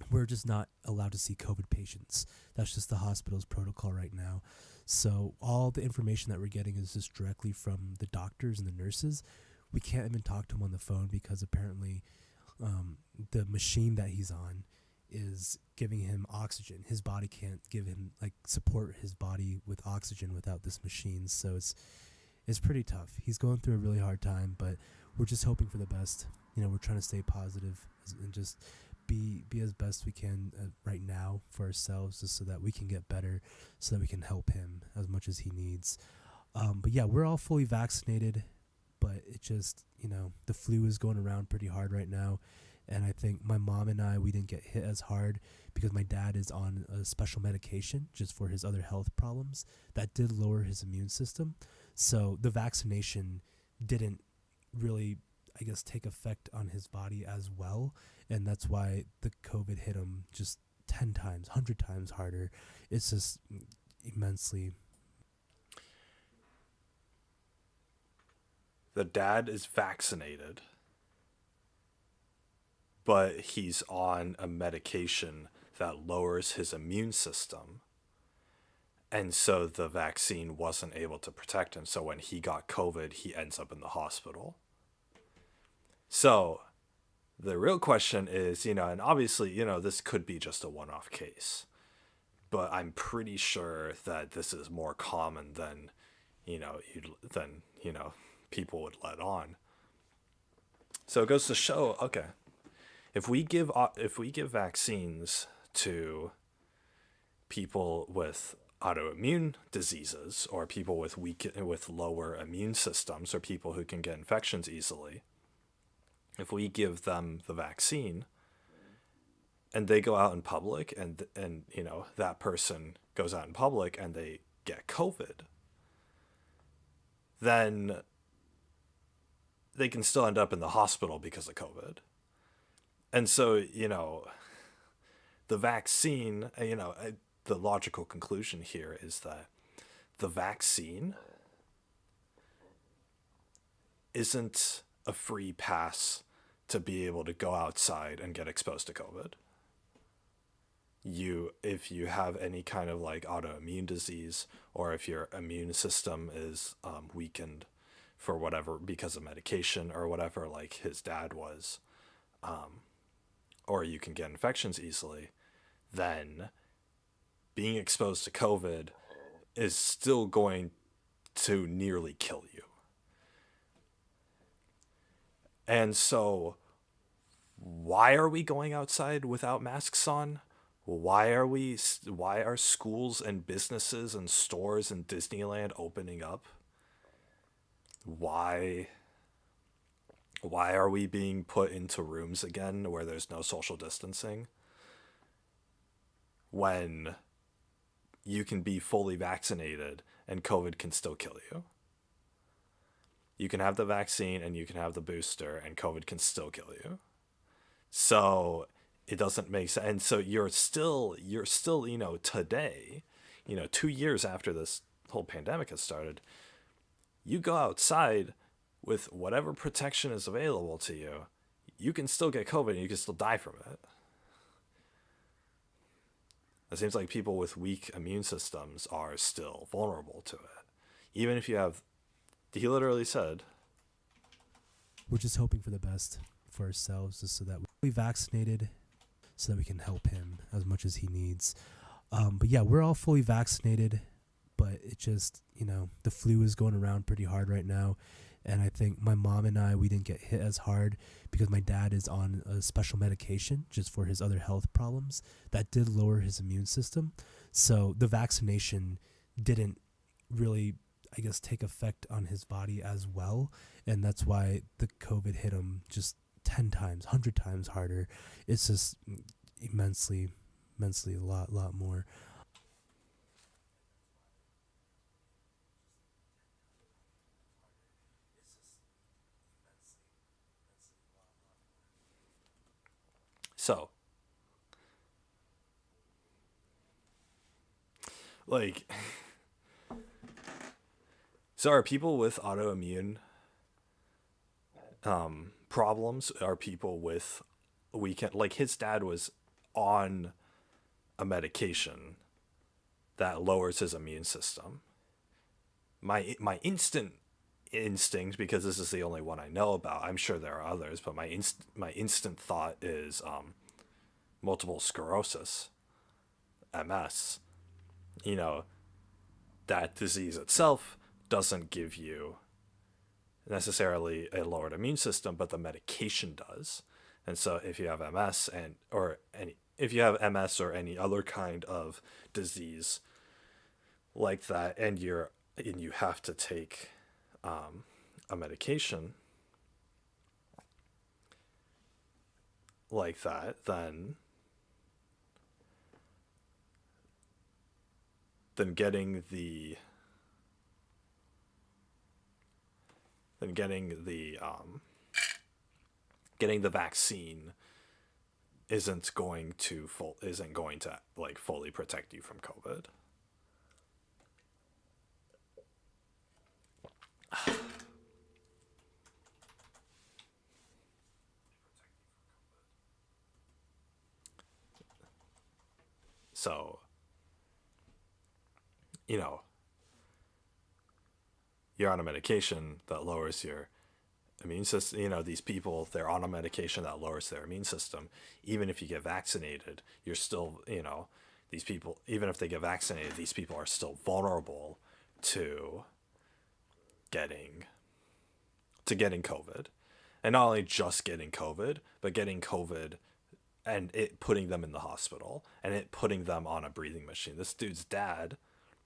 we're just not allowed to see COVID patients. That's just the hospital's protocol right now. So all the information that we're getting is just directly from the doctors and the nurses. We can't even talk to him on the phone because apparently the machine that he's on is giving him oxygen. His body can't give him, like, support his body with oxygen without this machine. So it's pretty tough. He's going through a really hard time, but we're just hoping for the best. You know, we're trying to stay positive and just be as best we can right now for ourselves, just so that we can get better, so that we can help him as much as he needs. But yeah, we're all fully vaccinated, but it just, you know, the flu is going around pretty hard right now, And I think my mom and I, we didn't get hit as hard because my dad is on a special medication just for his other health problems that did lower his immune system. So the vaccination didn't really, I guess, take effect on his body as well. And that's why the COVID hit him just 10 times, 100 times harder. It's just immensely. The dad is vaccinated, but he's on a medication that lowers his immune system. And so the vaccine wasn't able to protect him. So when he got COVID, he ends up in the hospital. So the real question is, and obviously, this could be just a one-off case, but I'm pretty sure that this is more common than, people would let on. So it goes to show, okay, if we give vaccines to people with autoimmune diseases or people with lower immune systems or people who can get infections easily, if we give them the vaccine and they go out in public and that person goes out in public and they get COVID, then they can still end up in the hospital because of COVID. And so, the vaccine, the logical conclusion here is that the vaccine isn't a free pass to be able to go outside and get exposed to COVID. If you have any kind of like autoimmune disease, or if your immune system is weakened for whatever, because of medication or whatever, like his dad was, or you can get infections easily, then being exposed to COVID is still going to nearly kill you. And so why are we going outside without masks on? Why are schools and businesses and stores and Disneyland opening up? Why are we being put into rooms again where there's no social distancing when you can be fully vaccinated and COVID can still kill you? You can have the vaccine and you can have the booster and COVID can still kill you. So it doesn't make sense. And so you're still, today, 2 years after this whole pandemic has started, you go outside with whatever protection is available to you, you can still get COVID and you can still die from it. It seems like people with weak immune systems are still vulnerable to it. Even if you have, he literally said, we're just hoping for the best for ourselves, just so that we're vaccinated, so that we can help him as much as he needs. But yeah, we're all fully vaccinated, but it just, the flu is going around pretty hard right now. And I think my mom and I, we didn't get hit as hard because my dad is on a special medication just for his other health problems that did lower his immune system. So the vaccination didn't really, I guess, take effect on his body as well. And that's why the COVID hit him just 10 times, 100 times harder. It's just immensely a lot more. So, so are people with autoimmune problems, are people with like his dad was on a medication that lowers his immune system. My instant instinct, because this is the only one I know about, I'm sure there are others, but my instant thought is multiple sclerosis, MS. That disease itself doesn't give you necessarily a lowered immune system, but the medication does. And so if you have MS if you have MS or any other kind of disease like that, and you have to take a medication, like that, then getting the getting the vaccine isn't going to like fully protect you from COVID. So, you know, you're on a medication that lowers your immune system. You know, these people, they're on a medication that lowers their immune system. Even if you get vaccinated, you're still, you know, these people, even if they get vaccinated, these people are still vulnerable to getting COVID. And not only just getting COVID, but getting COVID and it putting them in the hospital and it putting them on a breathing machine. This dude's dad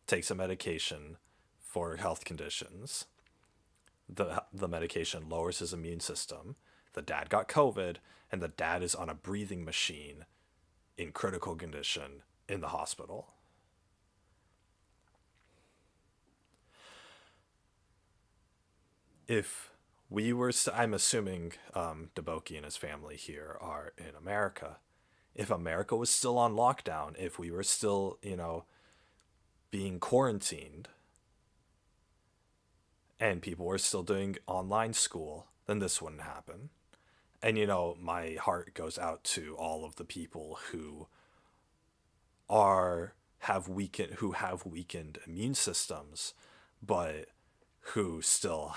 takes a medication for health conditions. The medication lowers his immune system. The dad got COVID, and the dad is on a breathing machine in critical condition in the hospital. If we were, I'm assuming Deboki and his family here are in America. If America was still on lockdown, if we were still, you know, being quarantined, and people were still doing online school, then this wouldn't happen. And, you know, my heart goes out to all of the people who have weakened immune systems, but who still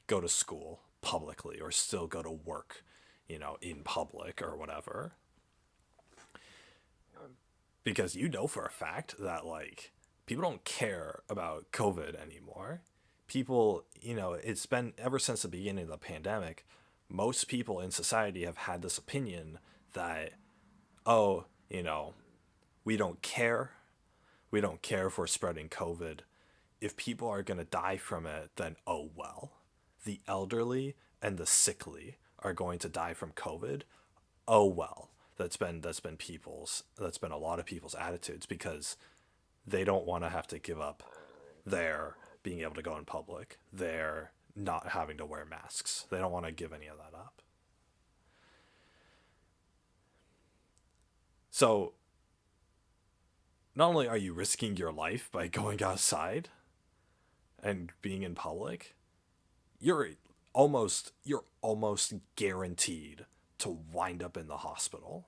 go to school publicly or still go to work, you know, in public or whatever. Because you know for a fact that, like, people don't care about COVID anymore. People, you know, it's been ever since the beginning of the pandemic, most people in society have had this opinion that, oh, you know, we don't care. We don't care if we're spreading COVID. If people are going to die from it, then oh well. The elderly and the sickly are going to die from COVID. Oh well. That's been a lot of people's attitudes, because they don't want to have to give up their being able to go in public, their not having to wear masks. They don't want to give any of that up. So not only are you risking your life by going outside and being in public, you're almost guaranteed to wind up in the hospital.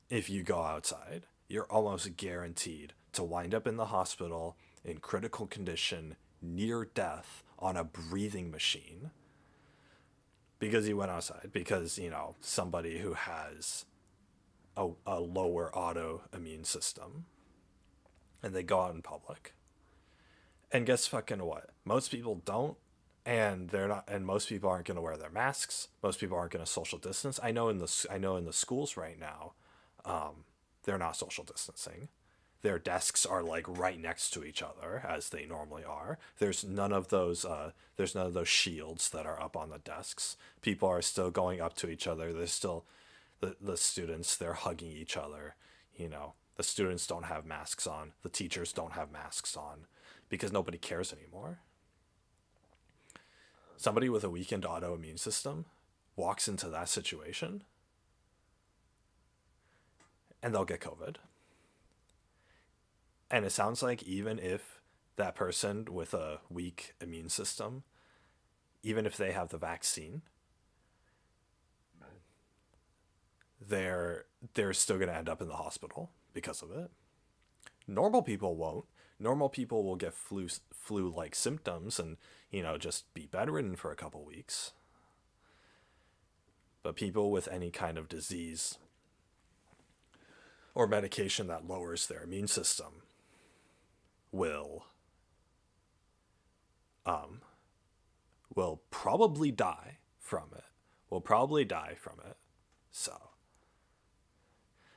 If you go outside, you're almost guaranteed to wind up in the hospital in critical condition, near death, on a breathing machine, because you went outside, because, you know, somebody who has a lower autoimmune system, and they go out in public. And guess fucking what? Most people don't, and most people aren't going to wear their masks. Most people aren't going to social distance. I know in the schools right now, they're not social distancing. Their desks are like right next to each other, as they normally are. There's none of those shields that are up on the desks. People are still going up to each other. There's still the students, they're hugging each other. You know, the students don't have masks on. The teachers don't have masks on, because nobody cares anymore. Somebody with a weakened autoimmune system walks into that situation, and they'll get COVID. And it sounds like even if that person with a weak immune system, even if they have the vaccine, they're still going to end up in the hospital because of it. Normal people won't. Normal people will get flu-like symptoms and, you know, just be bedridden for a couple weeks. But people with any kind of disease or medication that lowers their immune system will probably die from it. So,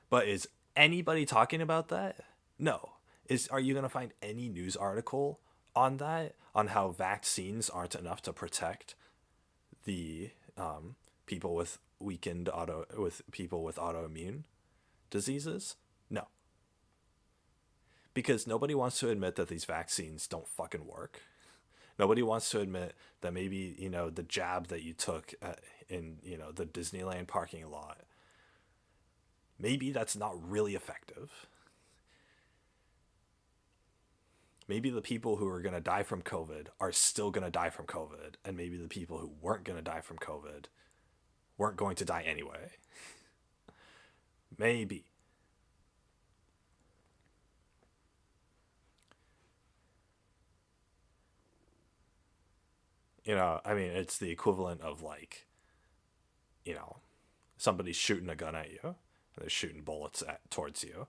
but is anybody talking about that? No. Are you going to find any news article on that, on how vaccines aren't enough to protect the people with weakened with people with autoimmune diseases? No. Because nobody wants to admit that these vaccines don't fucking work. Nobody wants to admit that maybe, the jab that you took in, the Disneyland parking lot, maybe that's not really effective. Maybe the people who are going to die from COVID are still going to die from COVID, and maybe the people who weren't going to die from COVID weren't going to die anyway. Maybe. It's the equivalent of somebody's shooting a gun at you, and they're shooting bullets towards you,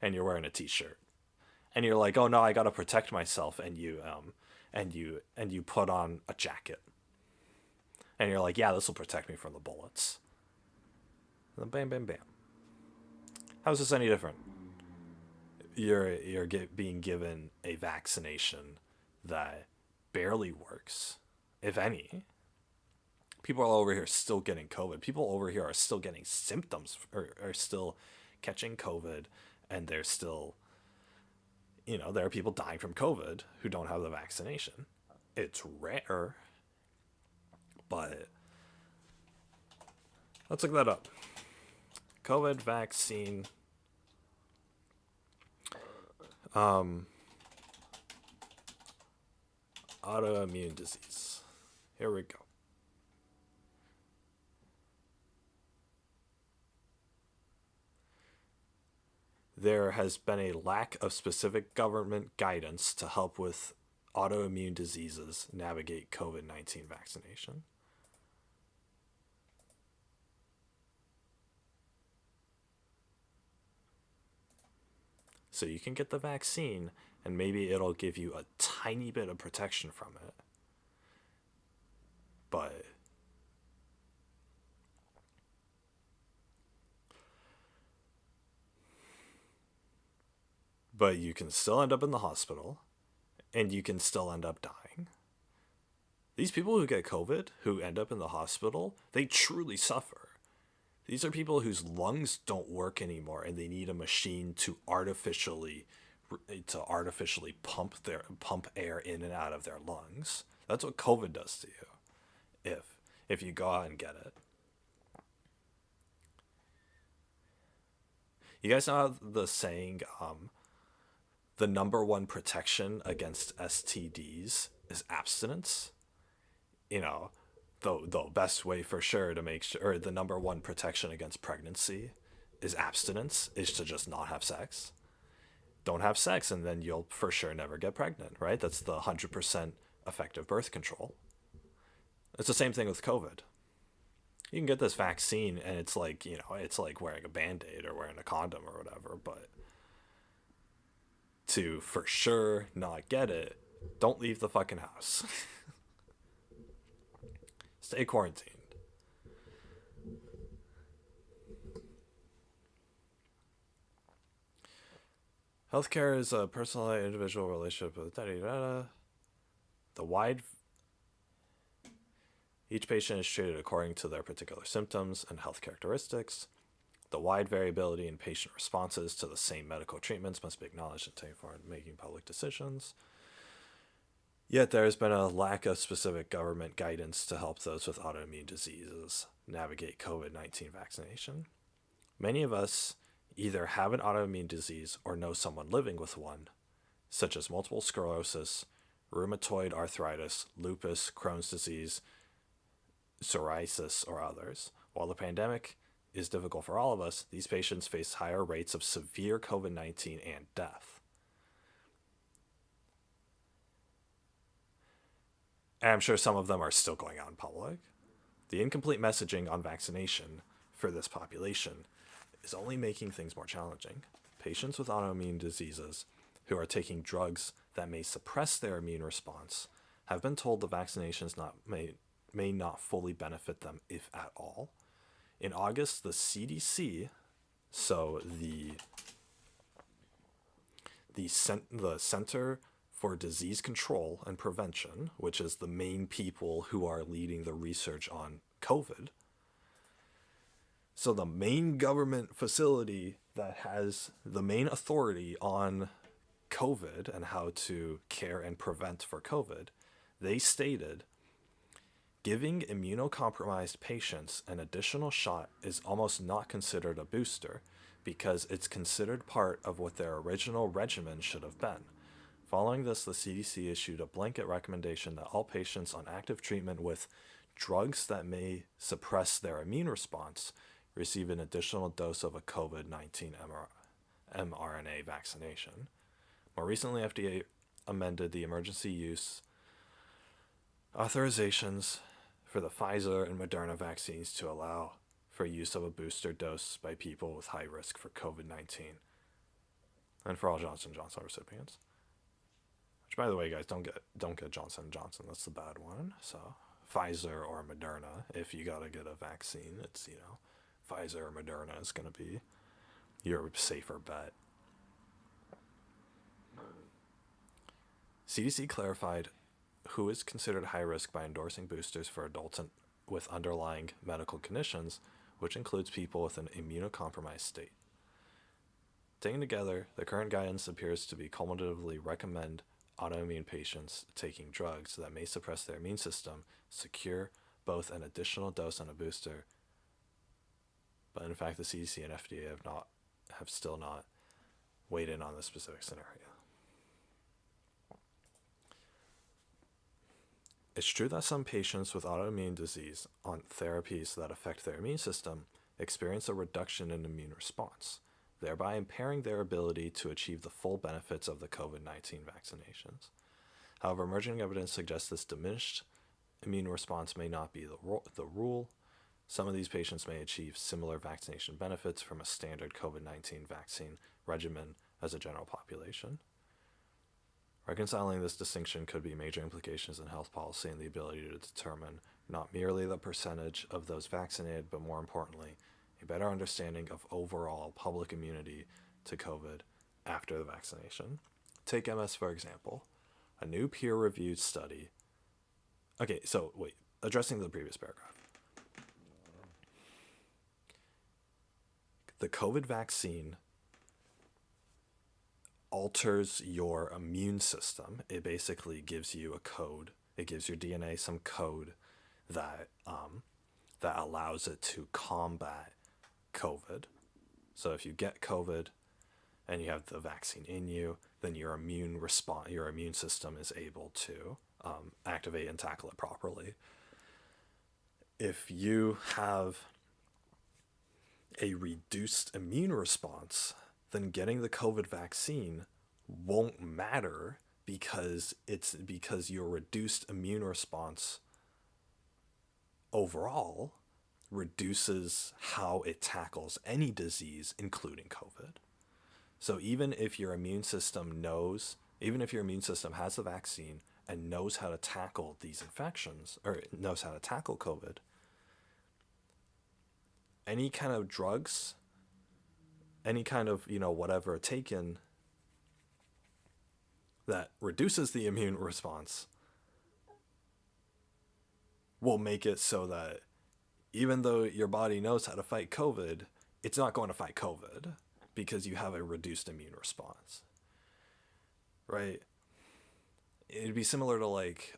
and you're wearing a t-shirt, and you're like, oh no, I gotta protect myself, and you put on a jacket, and you're like, yeah, this will protect me from the bullets. And then bam, bam, bam. How's this any different? You're being given a vaccination that barely works, if any. People are over here still getting COVID. People over here are still getting symptoms, or are still catching COVID, and they're still, there are people dying from COVID who don't have the vaccination. It's rare, but let's look that up. COVID vaccine. Autoimmune disease. Here we go. There has been a lack of specific government guidance to help with autoimmune diseases navigate COVID-19 vaccination. So you can get the vaccine, and maybe it'll give you a tiny bit of protection from it. But you can still end up in the hospital, and you can still end up dying. These people who get COVID, who end up in the hospital, they truly suffer. These are people whose lungs don't work anymore, and they need a machine to artificially pump air in and out of their lungs. That's what COVID does to you, if you go out and get it. You guys know how the saying, the number one protection against STDs is abstinence? The best way for sure to make sure, or the number one protection against pregnancy is abstinence, is to just not have sex. Don't have sex, and then you'll for sure never get pregnant, right? That's the 100% effective birth control. It's the same thing with COVID. You can get this vaccine, and it's like, it's like wearing a Band-Aid or wearing a condom or whatever, but to for sure not get it, don't leave the fucking house. Stay quarantined. Healthcare is a personal individual relationship with each patient is treated according to their particular symptoms and health characteristics. The wide variability in patient responses to the same medical treatments must be acknowledged and taken for making public decisions. Yet there has been a lack of specific government guidance to help those with autoimmune diseases navigate COVID-19 vaccination. Many of us either have an autoimmune disease or know someone living with one, such as multiple sclerosis, rheumatoid arthritis, lupus, Crohn's disease, psoriasis, or others. While the pandemic is difficult for all of us, these patients face higher rates of severe COVID-19 and death. And I'm sure some of them are still going out in public. The incomplete messaging on vaccination for this population is only making things more challenging. Patients with autoimmune diseases who are taking drugs that may suppress their immune response have been told the vaccinations may not fully benefit them, if at all. In August, the CDC, so the Center for Disease Control and Prevention, which is the main people who are leading the research on COVID, So the main government facility that has the main authority on COVID and how to care and prevent for COVID, they stated giving immunocompromised patients an additional shot is almost not considered a booster because it's considered part of what their original regimen should have been. Following this, the CDC issued a blanket recommendation that all patients on active treatment with drugs that may suppress their immune response receive an additional dose of a COVID-19 mRNA vaccination. More recently, FDA amended the emergency use authorizations for the Pfizer and Moderna vaccines to allow for use of a booster dose by people with high risk for COVID-19 and for all Johnson & Johnson recipients. Which, by the way, guys, don't get Johnson & Johnson. That's the bad one. So Pfizer or Moderna, if you gotta get a vaccine, it's, Pfizer or Moderna is gonna be your safer bet. CDC clarified who is considered high risk by endorsing boosters for adults with underlying medical conditions, which includes people with an immunocompromised state. Taken together, the current guidance appears to be cumulatively recommend autoimmune patients taking drugs that may suppress their immune system secure both an additional dose and a booster. But in fact, the CDC and FDA have still not weighed in on this specific scenario. It's true that some patients with autoimmune disease on therapies that affect their immune system experience a reduction in immune response, thereby impairing their ability to achieve the full benefits of the COVID-19 vaccinations. However, emerging evidence suggests this diminished immune response may not be the rule. Some of these patients may achieve similar vaccination benefits from a standard COVID-19 vaccine regimen as a general population. Reconciling this distinction could be major implications in health policy and the ability to determine not merely the percentage of those vaccinated, but more importantly, a better understanding of overall public immunity to COVID after the vaccination. Take MS, for example. A new peer-reviewed study. Okay, so wait, addressing the previous paragraph. The COVID vaccine alters your immune system. It basically gives you a code. It gives your DNA some code that allows it to combat COVID. So if you get COVID and you have the vaccine in you, then your immune system is able to activate and tackle it properly. If you have a reduced immune response, then getting the COVID vaccine won't matter because your reduced immune response overall reduces how it tackles any disease, including COVID. So even if your immune system has the vaccine and knows how to tackle these infections, or knows how to tackle COVID, any kind of drugs, any kind of, whatever taken that reduces the immune response will make it so that even though your body knows how to fight COVID, it's not going to fight COVID because you have a reduced immune response, right? It'd be similar to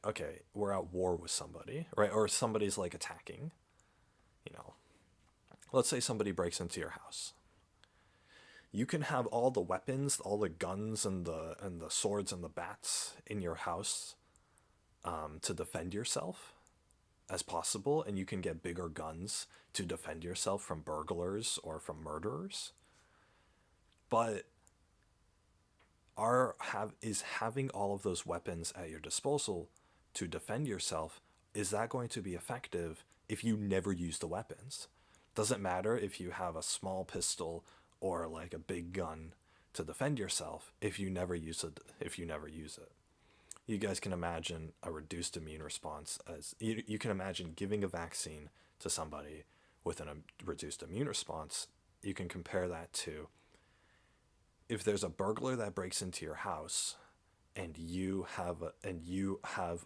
okay, we're at war with somebody, right? Or somebody's attacking, let's say somebody breaks into your house. You can have all the weapons, all the guns and the swords and the bats in your house to defend yourself as possible, and you can get bigger guns to defend yourself from burglars or from murderers. But having all of those weapons at your disposal to defend yourself, is that going to be effective if you never use the weapons? Doesn't matter if you have a small pistol or a big gun to defend yourself if you never use it. You guys can imagine a reduced immune response as you can imagine giving a vaccine to somebody with a reduced immune response. You can compare that to if there's a burglar that breaks into your house and you have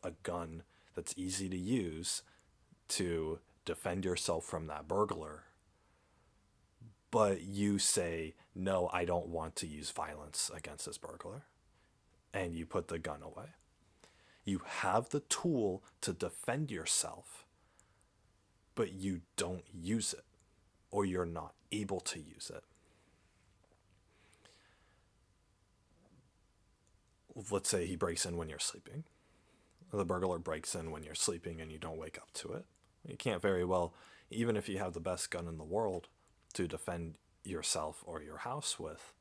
a gun that's easy to use to defend yourself from that burglar. but you say, no, I don't want to use violence against this burglar, and you put the gun away. You have the tool to defend yourself, but you don't use it, or you're not able to use it. Let's say he breaks in when you're sleeping. The burglar breaks in when you're sleeping and you don't wake up to it. You can't very well, even if you have the best gun in the world to defend yourself or your house with,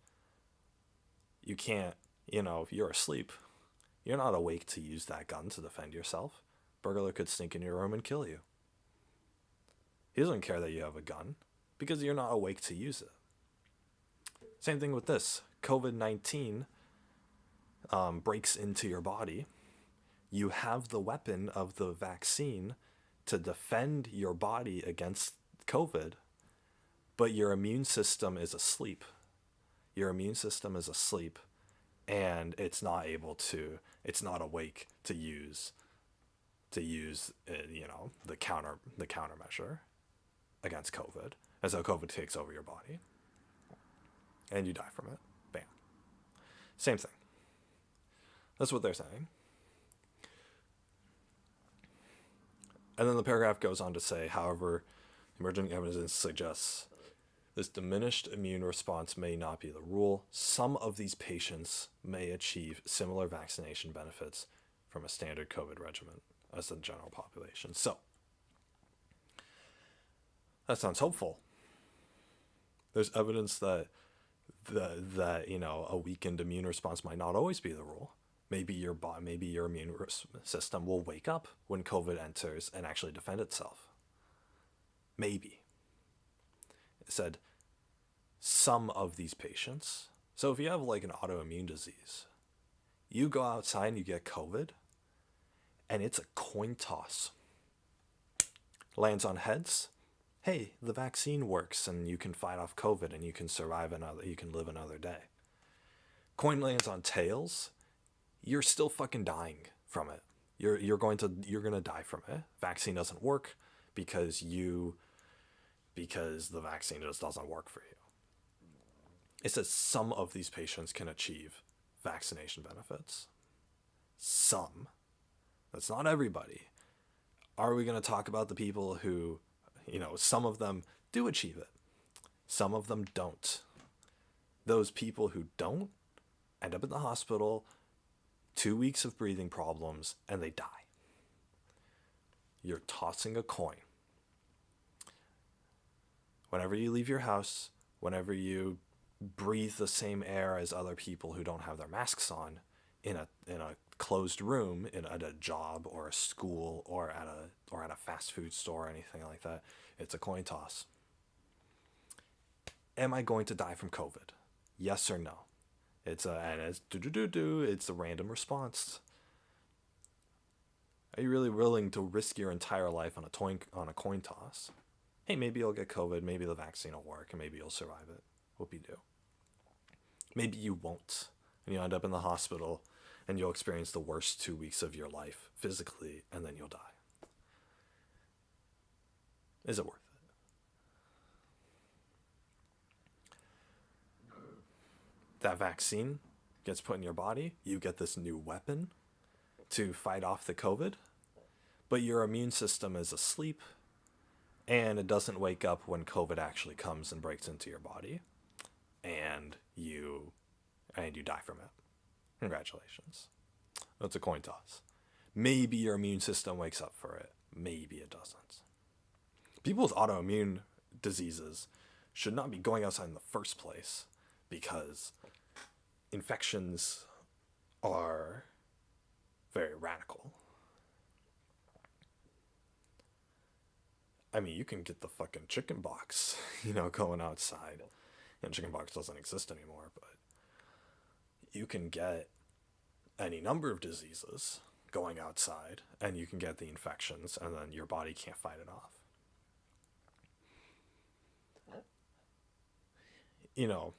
you can't, if you're asleep, you're not awake to use that gun to defend yourself. Burglar could sneak in your room and kill you. He doesn't care that you have a gun because you're not awake to use it. Same thing with this. COVID-19 breaks into your body. You have the weapon of the vaccine to defend your body against COVID, but your immune system is asleep. Your immune system is asleep, and it's not awake to use the countermeasure against COVID. And so COVID takes over your body, and you die from it. Bam. Same thing. That's what they're saying. And then the paragraph goes on to say, however, emerging evidence suggests this diminished immune response may not be the rule. Some of these patients may achieve similar vaccination benefits from a standard COVID regimen as the general population. So, that sounds hopeful. There's evidence that a weakened immune response might not always be the rule. Maybe your immune system will wake up when COVID enters and actually defend itself. Maybe. It said some of these patients. So if you have like an autoimmune disease, you go outside and you get COVID, and it's a coin toss. Lands on heads. Hey, the vaccine works and you can fight off COVID and you can you can live another day. Coin lands on tails. You're still fucking dying from it. You're gonna die from it. Vaccine doesn't work because the vaccine just doesn't work for you. It says some of these patients can achieve vaccination benefits. Some. That's not everybody. Are we gonna talk about the people who, some of them do achieve it. Some of them don't. Those people who don't end up in the hospital, 2 weeks of breathing problems, and they die. You're tossing a coin. Whenever you leave your house, whenever you breathe the same air as other people who don't have their masks on in a closed room at a job or a school or at a fast food store or anything like that, it's a coin toss. Am I going to die from COVID? Yes or no? It's a random response. Are you really willing to risk your entire life on a coin toss? Hey, maybe you'll get COVID, maybe the vaccine will work, and maybe you'll survive it. Whoop-de-doo. Maybe you won't, and you'll end up in the hospital, and you'll experience the worst 2 weeks of your life physically, and then you'll die. Is it worth it? That vaccine gets put in your body, you get this new weapon to fight off the COVID, but your immune system is asleep, and it doesn't wake up when COVID actually comes and breaks into your body, and you die from it. Congratulations. That's a coin toss. Maybe your immune system wakes up for it. Maybe it doesn't. People with autoimmune diseases should not be going outside in the first place because infections are very radical. I mean, you can get the fucking chicken pox, going outside. Chicken pox doesn't exist anymore, but you can get any number of diseases going outside, and you can get the infections, and then your body can't fight it off.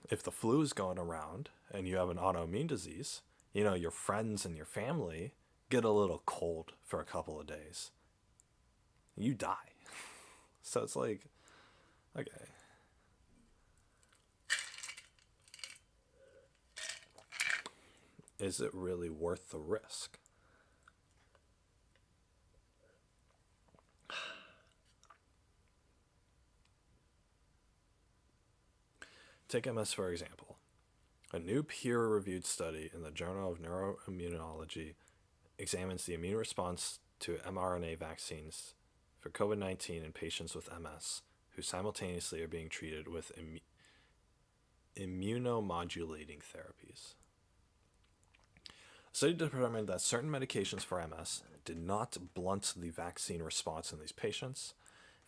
If the flu is going around and you have an autoimmune disease, your friends and your family get a little cold for a couple of days. You die. So it's like, okay. is it really worth the risk? Take MS for example. A new peer-reviewed study in the Journal of Neuroimmunology examines the immune response to mRNA vaccines for COVID-19 in patients with MS who simultaneously are being treated with immunomodulating therapies. A study determined that certain medications for MS did not blunt the vaccine response in these patients,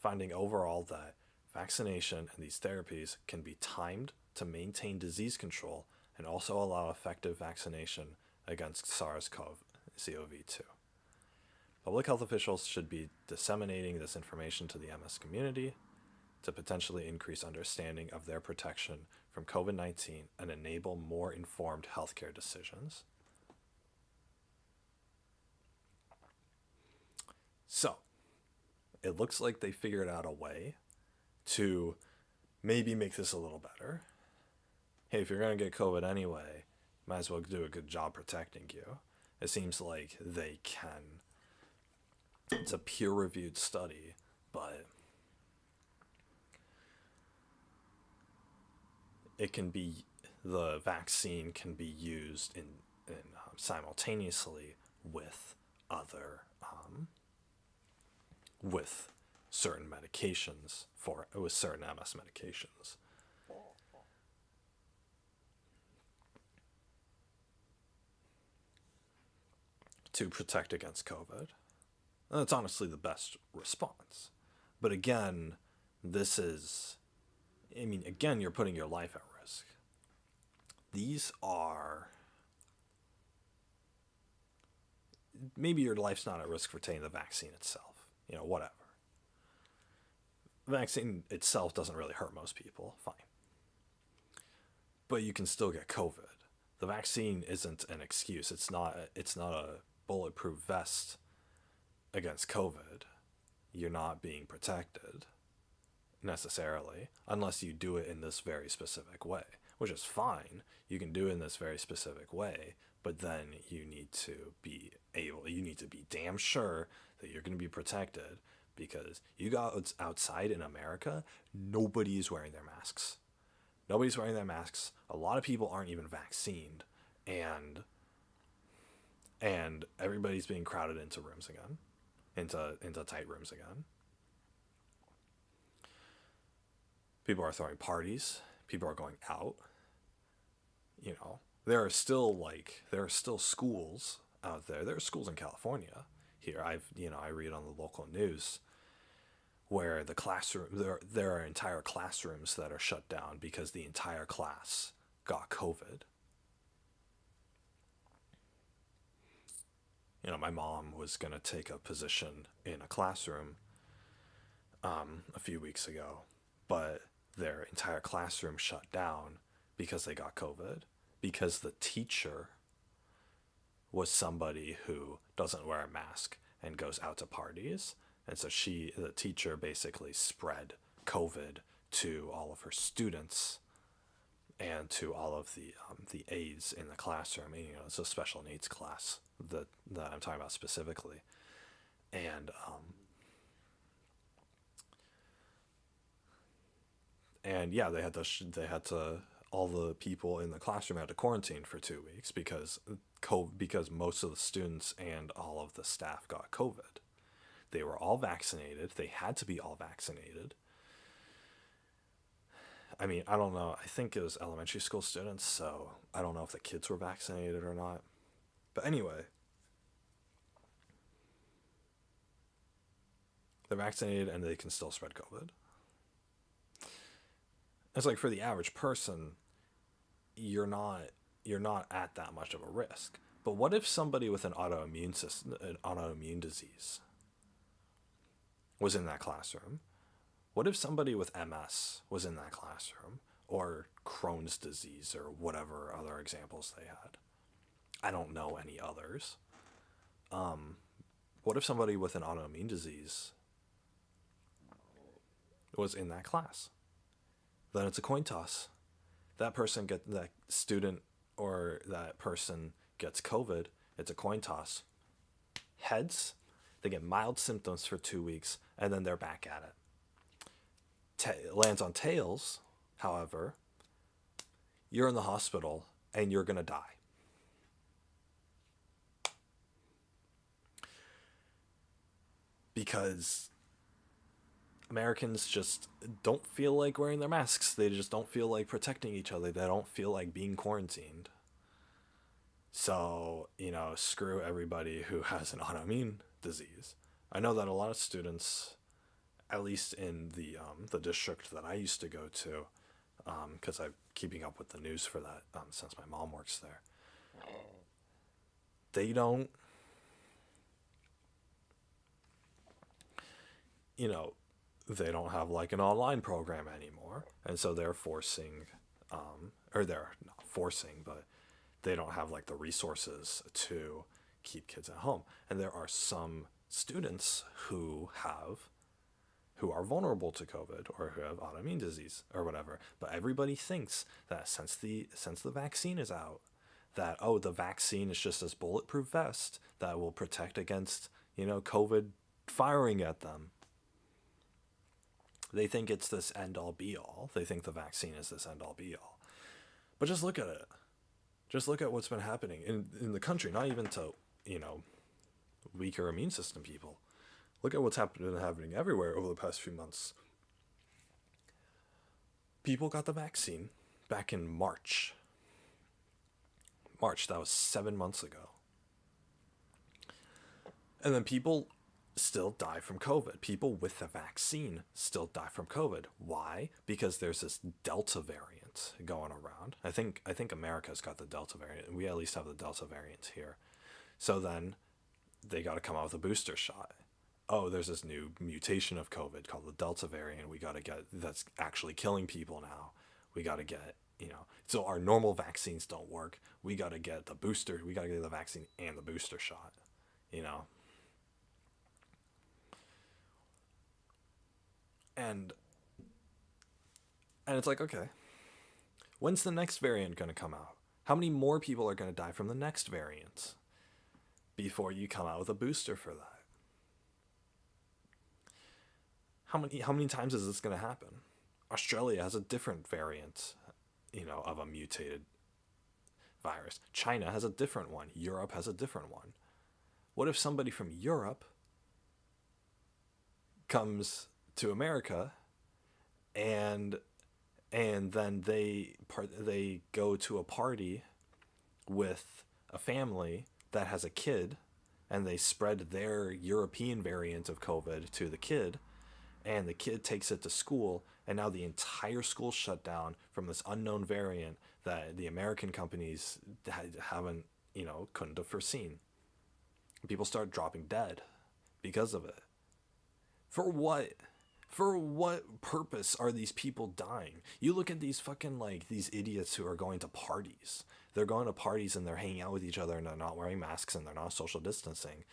finding overall that vaccination and these therapies can be timed to maintain disease control and also allow effective vaccination against SARS-CoV-2. Public health officials should be disseminating this information to the MS community to potentially increase understanding of their protection from COVID-19 and enable more informed healthcare decisions. So, it looks like they figured out a way to maybe make this a little better. Hey, if you're going to get COVID anyway, might as well do a good job protecting you. It seems like they can. It's a peer-reviewed study, but the vaccine can be used in simultaneously with other with certain medications with certain MS medications. To protect against COVID. And that's honestly the best response. But again, you're putting your life at risk. Maybe your life's not at risk for taking the vaccine itself. Whatever. The vaccine itself doesn't really hurt most people. Fine. But you can still get COVID. The vaccine isn't an excuse. It's not a bulletproof vest against COVID. You're not being protected necessarily unless you do it in this very specific way, which is fine. You can do it in this very specific way, but then you need to be damn sure that you're going to be protected, because you got outside in America, nobody's wearing their masks. Nobody's wearing their masks. A lot of people aren't even vaccinated, and everybody's being crowded into rooms again, into tight rooms again. People are throwing parties. People are going out. There are still schools out there. There are schools in California. Here, I read on the local news where there are entire classrooms that are shut down because the entire class got COVID. My mom was going to take a position in a classroom a few weeks ago, but their entire classroom shut down because they got COVID, because the teacher was somebody who doesn't wear a mask and goes out to parties. And so the teacher basically spread COVID to all of her students and to all of the aides in the classroom. It's a special needs class that I'm talking about specifically. And yeah, they had to all the people in the classroom had to quarantine for 2 weeks because most of the students and all of the staff got COVID. They were all vaccinated. They had to be all vaccinated. I don't know. I think it was elementary school students, so I don't know if the kids were vaccinated or not. But anyway, they're vaccinated and they can still spread COVID. It's like for the average person, you're not at that much of a risk. But what if somebody with an autoimmune disease was in that classroom? What if somebody with MS was in that classroom, or Crohn's disease, or whatever other examples they had? I don't know any others. What if somebody with an autoimmune disease was in that class? Then it's a coin toss. That student or that person gets COVID. It's a coin toss. Heads, they get mild symptoms for 2 weeks, and then they're back at it. Lands on tails, however, you're in the hospital and you're going to die. Because Americans just don't feel like wearing their masks. They just don't feel like protecting each other. They don't feel like being quarantined. So, screw everybody who has an autoimmune disease. I know that a lot of students, at least in the district that I used to go to, because I'm keeping up with the news for that since my mom works there, they don't, they don't have like an online program anymore. And so they're forcing, or they're not forcing, but they don't have like the resources to keep kids at home. And there are some students who are vulnerable to COVID or who have autoimmune disease or whatever. But everybody thinks that since the vaccine is out, that, the vaccine is just this bulletproof vest that will protect against, COVID firing at them. They think it's this end-all be-all. They think the vaccine is this end-all be-all. But just look at it. Just look at what's been happening in the country, not even to, weaker immune system people. Look at what's been happening everywhere over the past few months. People got the vaccine back in March. That was 7 months ago. And then people still die from COVID. People with the vaccine still die from COVID. Why? Because there's this Delta variant going around. I think America's got the Delta variant. We at least have the Delta variant here. So then they got to come out with a booster shot. There's this new mutation of COVID called the Delta variant. We got to get, that's actually killing people now. We got to get, so our normal vaccines don't work. We got to get the booster. We got to get the vaccine and the booster shot, And it's like, okay, when's the next variant going to come out? How many more people are going to die from the next variant before you come out with a booster for that? How many times is this going to happen? Australia has a different variant, of a mutated virus. China has a different one. Europe has a different one. What if somebody from Europe comes to America and then they go to a party with a family that has a kid, and they spread their European variant of COVID to the kid, and the kid takes it to school, and now the entire school shut down from this unknown variant that the American companies haven't, couldn't have foreseen. People start dropping dead because of it. For what? For what purpose are these people dying? You look at these fucking, these idiots who are going to parties. They're going to parties and they're hanging out with each other and they're not wearing masks and they're not social distancing.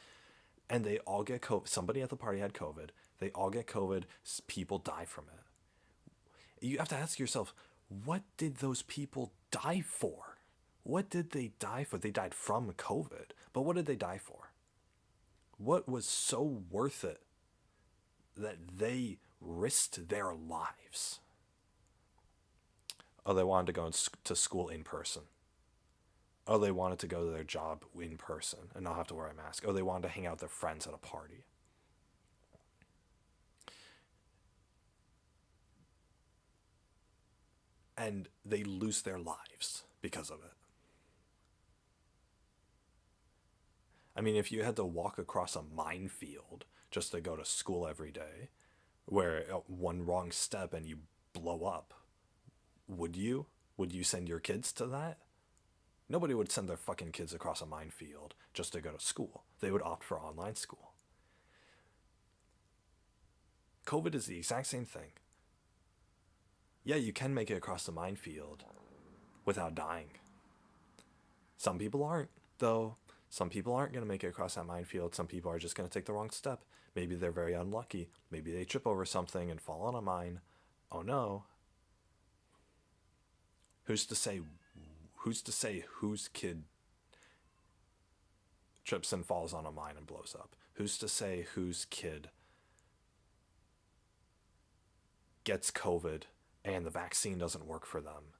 And they all get COVID. Somebody at the party had COVID. They all get COVID. People die from it. You have to ask yourself, what did those people die for? What did they die for? They died from COVID. But what did they die for? What was so worth it that they risked their lives? They wanted to go to school in person. They wanted to go to their job in person and not have to wear a mask. They wanted to hang out with their friends at a party. And they lose their lives because of it. I mean, if you had to walk across a minefield just to go to school every day, where one wrong step and you blow up, would you? Would you send your kids to that? Nobody would send their fucking kids across a minefield just to go to school. They would opt for online school. COVID is the exact same thing. Yeah, you can make it across the minefield without dying. Some people aren't, though. Some people aren't going to make it across that minefield. Some people are just going to take the wrong step. Maybe they're very unlucky. Maybe they trip over something and fall on a mine. Oh no. Who's to say whose kid trips and falls on a mine and blows up. Who's to say whose kid gets COVID and the vaccine doesn't work for them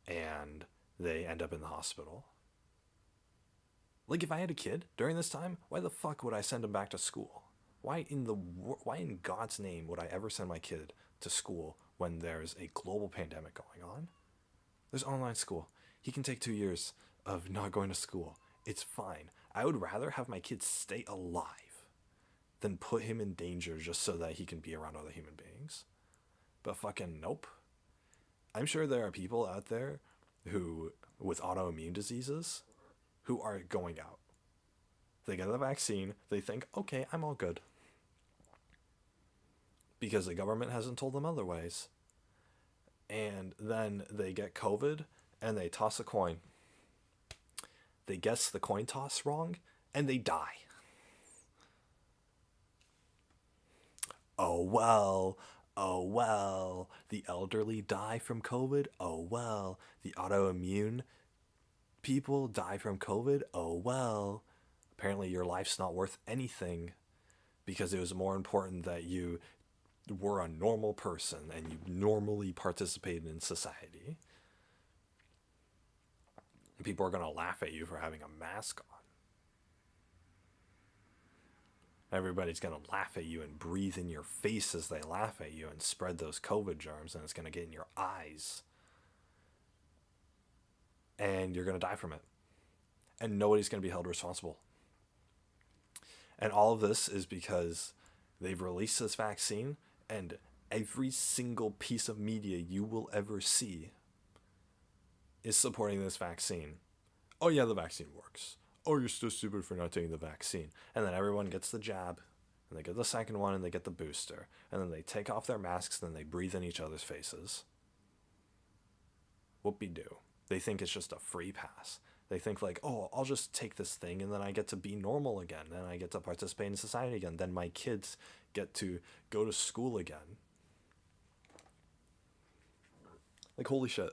and they end up in the hospital? Like, if I had a kid during this time, why the fuck would I send him back to school? Why in God's name would I ever send my kid to school when there's a global pandemic going on? There's online school. He can take 2 years of not going to school. It's fine. I would rather have my kid stay alive than put him in danger just so that he can be around other human beings. But fucking nope. I'm sure there are people out there who, with autoimmune diseases, who are going out. They get the vaccine, they think, okay, I'm all good. Because the government hasn't told them otherwise. And then they get COVID and they toss a coin. They guess the coin toss wrong and they die. Oh well, the elderly die from COVID. Oh well, the autoimmune people die from COVID. Oh well, apparently your life's not worth anything because it was more important that you were a normal person and you normally participated in society. People are going to laugh at you for having a mask on. Everybody's going to laugh at you and breathe in your face as they laugh at you and spread those COVID germs, and it's going to get in your eyes. And you're going to die from it. And nobody's going to be held responsible. And all of this is because they've released this vaccine, and every single piece of media you will ever see is supporting this vaccine. Oh yeah, the vaccine works. Oh, you're so stupid for not taking the vaccine. And then everyone gets the jab, and they get the second one, and they get the booster. And then they take off their masks, and then they breathe in each other's faces. Whoopie-doo. They think it's just a free pass. They think like, oh, I'll just take this thing, and then I get to be normal again, and I get to participate in society again. Then my kids get to go to school again. Like, holy shit.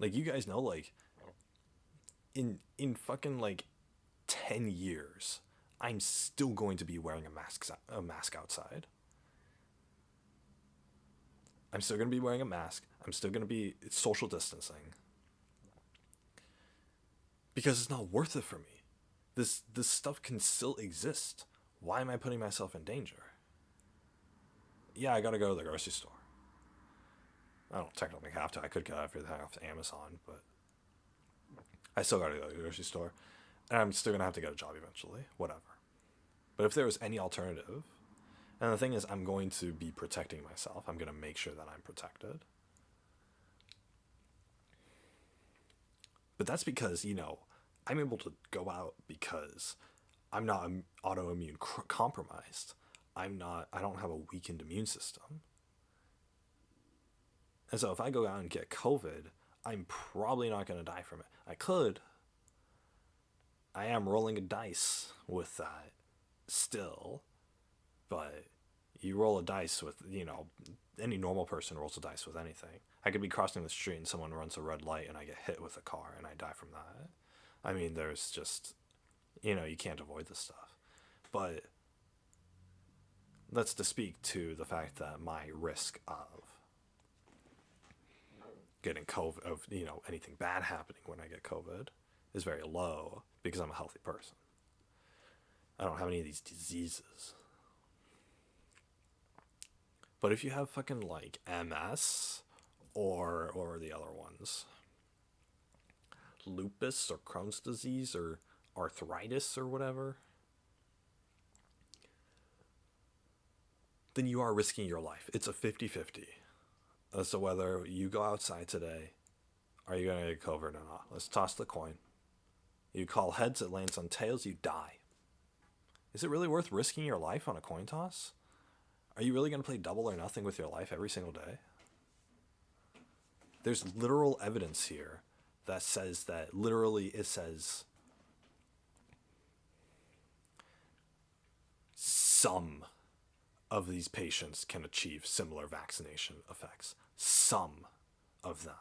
Like, you guys know, like, in fucking, like, 10 years, I'm still going to be wearing a mask outside. I'm still going to be wearing a mask. I'm still going to be social distancing. Because it's not worth it for me. This stuff can still exist. Why am I putting myself in danger? Yeah, I gotta go to the grocery store. I don't technically have to. I could get everything off Amazon, but I still gotta go to the grocery store. And I'm still gonna have to get a job eventually. Whatever. But if there was any alternative, and the thing is, I'm going to be protecting myself. I'm gonna make sure that I'm protected. But that's because, you know, I'm able to go out because I'm not autoimmune compromised. I don't have a weakened immune system. And so if I go out and get COVID, I'm probably not going to die from it. I could. I am rolling a dice with that still. But you roll a dice with, you know, any normal person rolls a dice with anything. I could be crossing the street and someone runs a red light and I get hit with a car and I die from that. I mean, there's just, you know, you can't avoid this stuff. But that's to speak to the fact that my risk of getting COVID, of, you know, anything bad happening when I get COVID is very low because I'm a healthy person. I don't have any of these diseases. But if you have fucking like MS or the other ones, lupus or Crohn's disease or arthritis or whatever, then you are risking your life. It's a 50-50 as to whether you go outside today, are you going to get COVID or not? Let's toss the coin. You call heads, it lands on tails, you die. Is it really worth risking your life on a coin toss? Are you really going to play double or nothing with your life every single day? There's literal evidence here that says that, literally it says some of these patients can achieve similar vaccination effects. Some of them.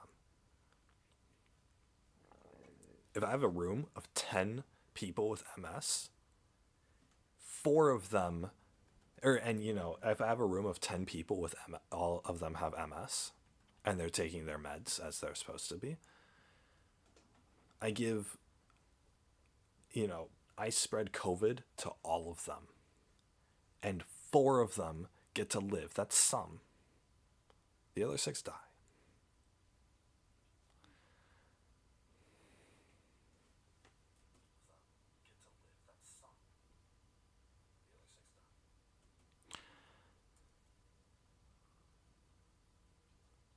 if I have a room of 10 people with MS, 4 of them, if I have a room of 10 people with all of them have MS, and they're taking their meds as they're supposed to be, I spread COVID to all of them. And 4 of them get to live. That's some. The other 6 die.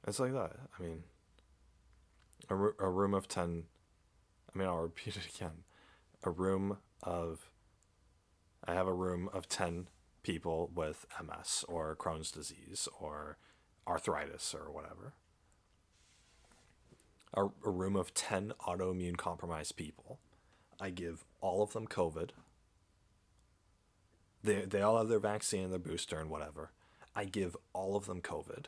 It's like that. I mean, a room of 10, I'll repeat it again. I have a room of 10 people with MS or Crohn's disease or arthritis or whatever. A room of 10 autoimmune compromised people. I give all of them COVID. They all have their vaccine and their booster and whatever. I give all of them COVID.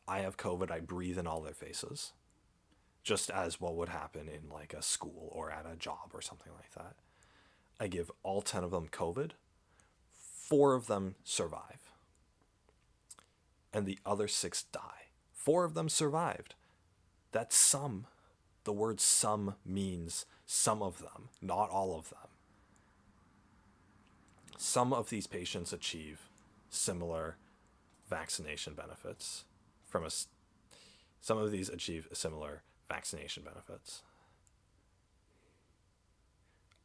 I have COVID, I breathe in all their faces. Just as what would happen in like a school or at a job or something like that. I give all 10 of them COVID. 4 of them survive. And the other 6 die. 4 of them survived. That's some. The word some means some of them, not all of them. Some of these patients achieve similar vaccination benefits some of these achieve similar vaccination benefits.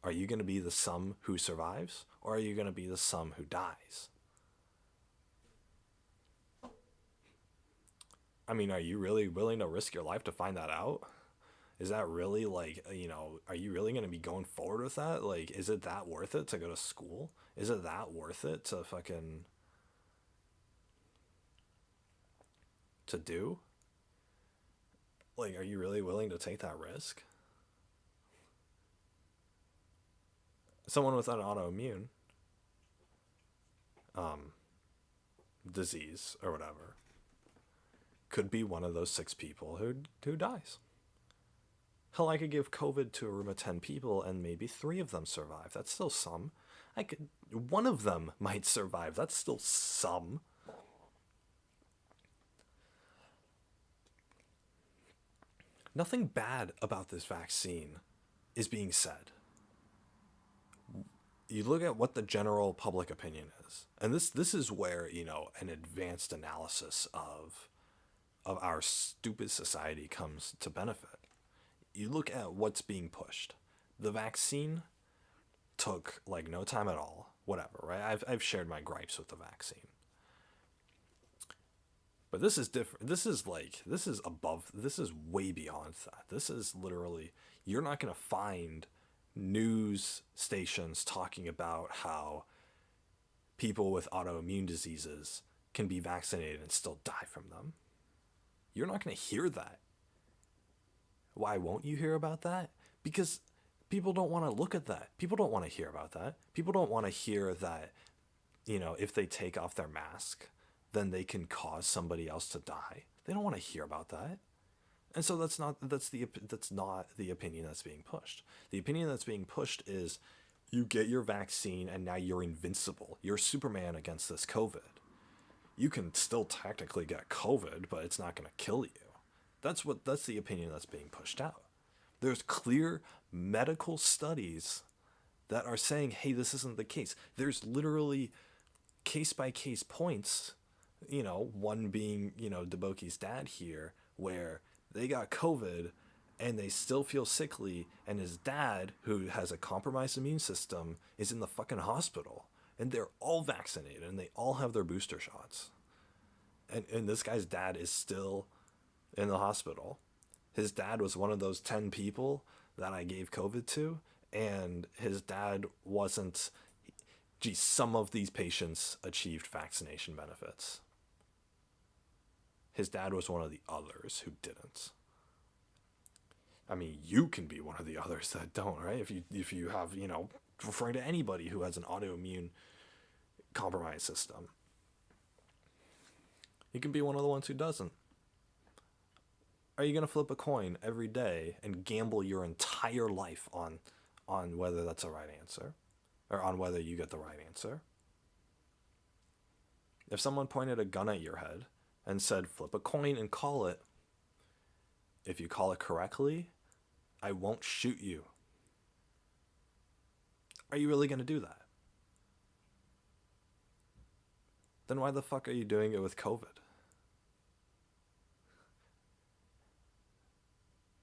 Are you going to be the some who survives, or are you going to be the some who dies? I mean, are you really willing to risk your life to find that out? Is that really are you really going to be going forward with that? Like, is it that worth it to go to school? Is it that worth it to to do? Like, are you really willing to take that risk? Someone with an autoimmune disease or whatever could be one of those 6 people who dies. Hell, I could give COVID to a room of 10 people and maybe 3 of them survive. That's still some. One of them might survive. That's still some. Nothing bad about this vaccine is being said. You look at what the general public opinion is, and this is where an advanced analysis of our stupid society comes to benefit. You look at what's being pushed. The vaccine took no time at all, whatever, right? I've shared my gripes with the vaccine. But this is different. This is way beyond that. This is literally, you're not going to find news stations talking about how people with autoimmune diseases can be vaccinated and still die from them. You're not going to hear that. Why won't you hear about that? Because people don't want to look at that. People don't want to hear about that. People don't want to hear that, if they take off their mask, then they can cause somebody else to die. They don't want to hear about that. And so that's not the opinion that's being pushed. The opinion that's being pushed is you get your vaccine and now you're invincible. You're Superman against this COVID. You can still technically get COVID, but it's not going to kill you. That's the opinion that's being pushed out. There's clear medical studies that are saying, hey, this isn't the case. There's literally case by case points, one being, Deboki's dad here, where they got COVID and they still feel sickly, and his dad, who has a compromised immune system, is in the fucking hospital, and they're all vaccinated and they all have their booster shots. And this guy's dad is still in the hospital. His dad was one of those 10 people that I gave COVID to, and his dad wasn't. Some of these patients achieved vaccination benefits. His dad was one of the others who didn't. I mean, you can be one of the others that don't, right? If you have, referring to anybody who has an autoimmune compromised system, you can be one of the ones who doesn't. Are you going to flip a coin every day and gamble your entire life on whether that's the right answer, or on whether you get the right answer? If someone pointed a gun at your head and said, flip a coin and call it, if you call it correctly, I won't shoot you. Are you really going to do that? Then why the fuck are you doing it with COVID?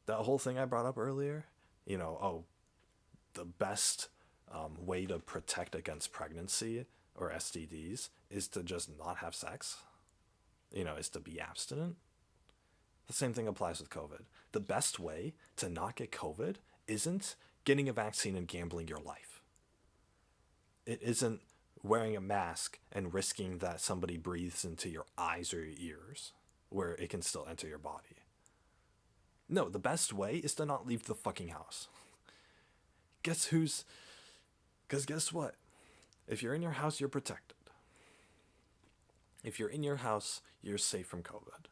That whole thing I brought up earlier, the best way to protect against pregnancy or STDs is to just not have sex, is to be abstinent. The same thing applies with COVID. The best way to not get COVID isn't getting a vaccine and gambling your life. It isn't wearing a mask and risking that somebody breathes into your eyes or your ears where it can still enter your body. No, the best way is to not leave the fucking house. Guess what? If you're in your house, you're protected. If you're in your house, you're safe from COVID.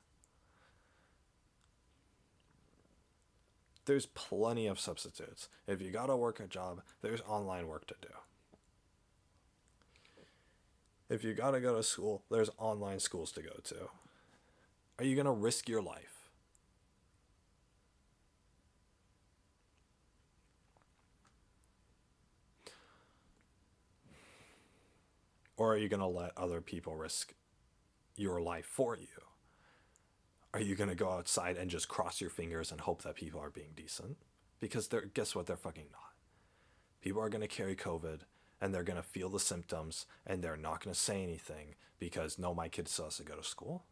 There's plenty of substitutes. If you gotta work a job, there's online work to do. If you gotta go to school, there's online schools to go to. Are you gonna risk your life? Or are you going to let other people risk your life for you? Are you going to go outside and just cross your fingers and hope that people are being decent? Because guess what? They're fucking not. People are going to carry COVID and they're going to feel the symptoms and they're not going to say anything because, no, my kid still has to go to school.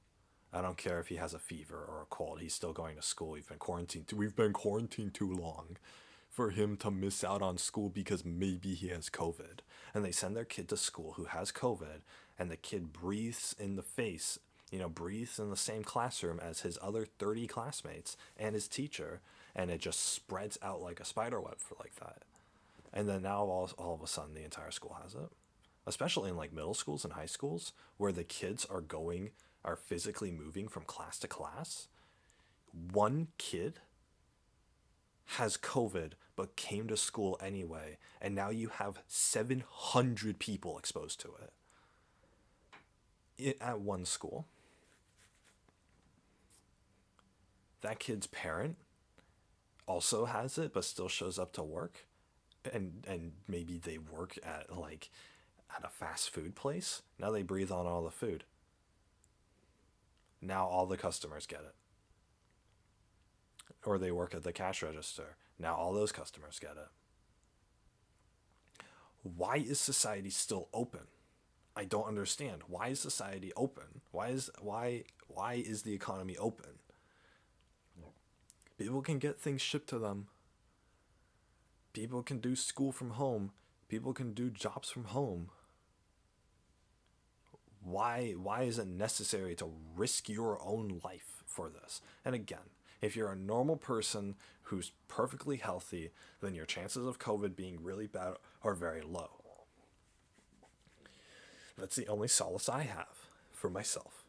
I don't care if he has a fever or a cold. He's still going to school. We've been quarantined too long for him to miss out on school because maybe he has COVID. And they send their kid to school who has COVID, and the kid breathes in the face, breathes in the same classroom as his other 30 classmates and his teacher, and it just spreads out like a spider web for like that. And then now all of a sudden the entire school has it. Especially in like middle schools and high schools where the kids are physically moving from class to class. One kid has COVID but came to school anyway, and now you have 700 people exposed to it at one school. That kid's parent also has it but still shows up to work, and maybe they work at a fast food place. Now they breathe on all the food. Now all the customers get it. Or they work at the cash register. Now all those customers get it. Why is society still open? I don't understand. Why is society open? Why is the economy open? People can get things shipped to them. People can do school from home. People can do jobs from home. Why is it necessary to risk your own life for this? And again, if you're a normal person who's perfectly healthy, then your chances of COVID being really bad are very low. That's the only solace I have for myself.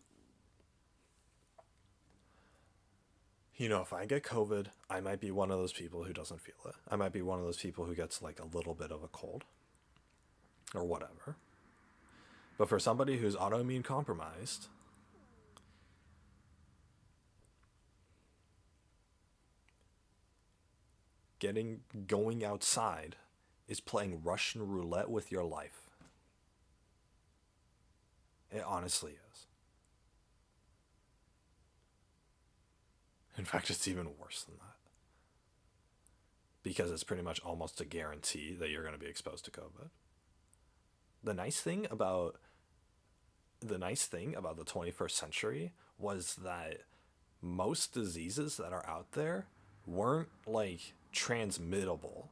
If I get COVID, I might be one of those people who doesn't feel it. I might be one of those people who gets like a little bit of a cold or whatever. But for somebody who's autoimmune compromised, going outside is playing Russian roulette with your life. It honestly is. In fact, it's even worse than that. Because it's pretty much almost a guarantee that you're going to be exposed to COVID. The nice thing about the 21st century was that most diseases that are out there weren't like transmittable.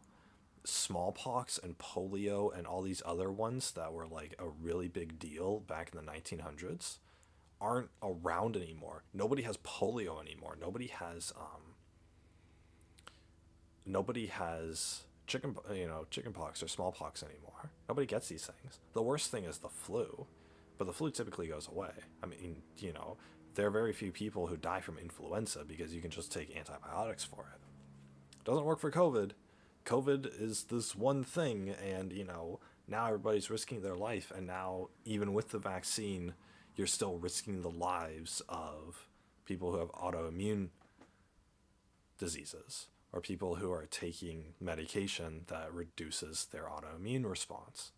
Smallpox and polio and all these other ones that were like a really big deal back in the 1900s aren't around anymore. Nobody has polio anymore. Nobody has chickenpox or smallpox anymore. Nobody gets these things. The worst thing is the flu, but the flu typically goes away. I mean, there are very few people who die from influenza because you can just take antibiotics for it. It doesn't work for COVID. COVID is this one thing, and now everybody's risking their life, and now even with the vaccine, you're still risking the lives of people who have autoimmune diseases or people who are taking medication that reduces their autoimmune response.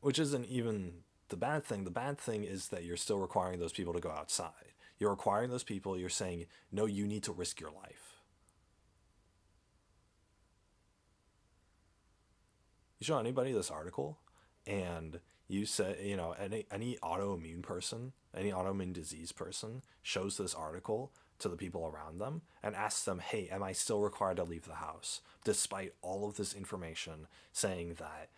Which isn't even the bad thing. The bad thing is that you're still requiring those people to go outside. You're requiring those people, you're saying, no, you need to risk your life. You show anybody this article, and you say, any autoimmune person, any autoimmune disease person shows this article to the people around them and asks them, hey, am I still required to leave the house? Despite all of this information saying that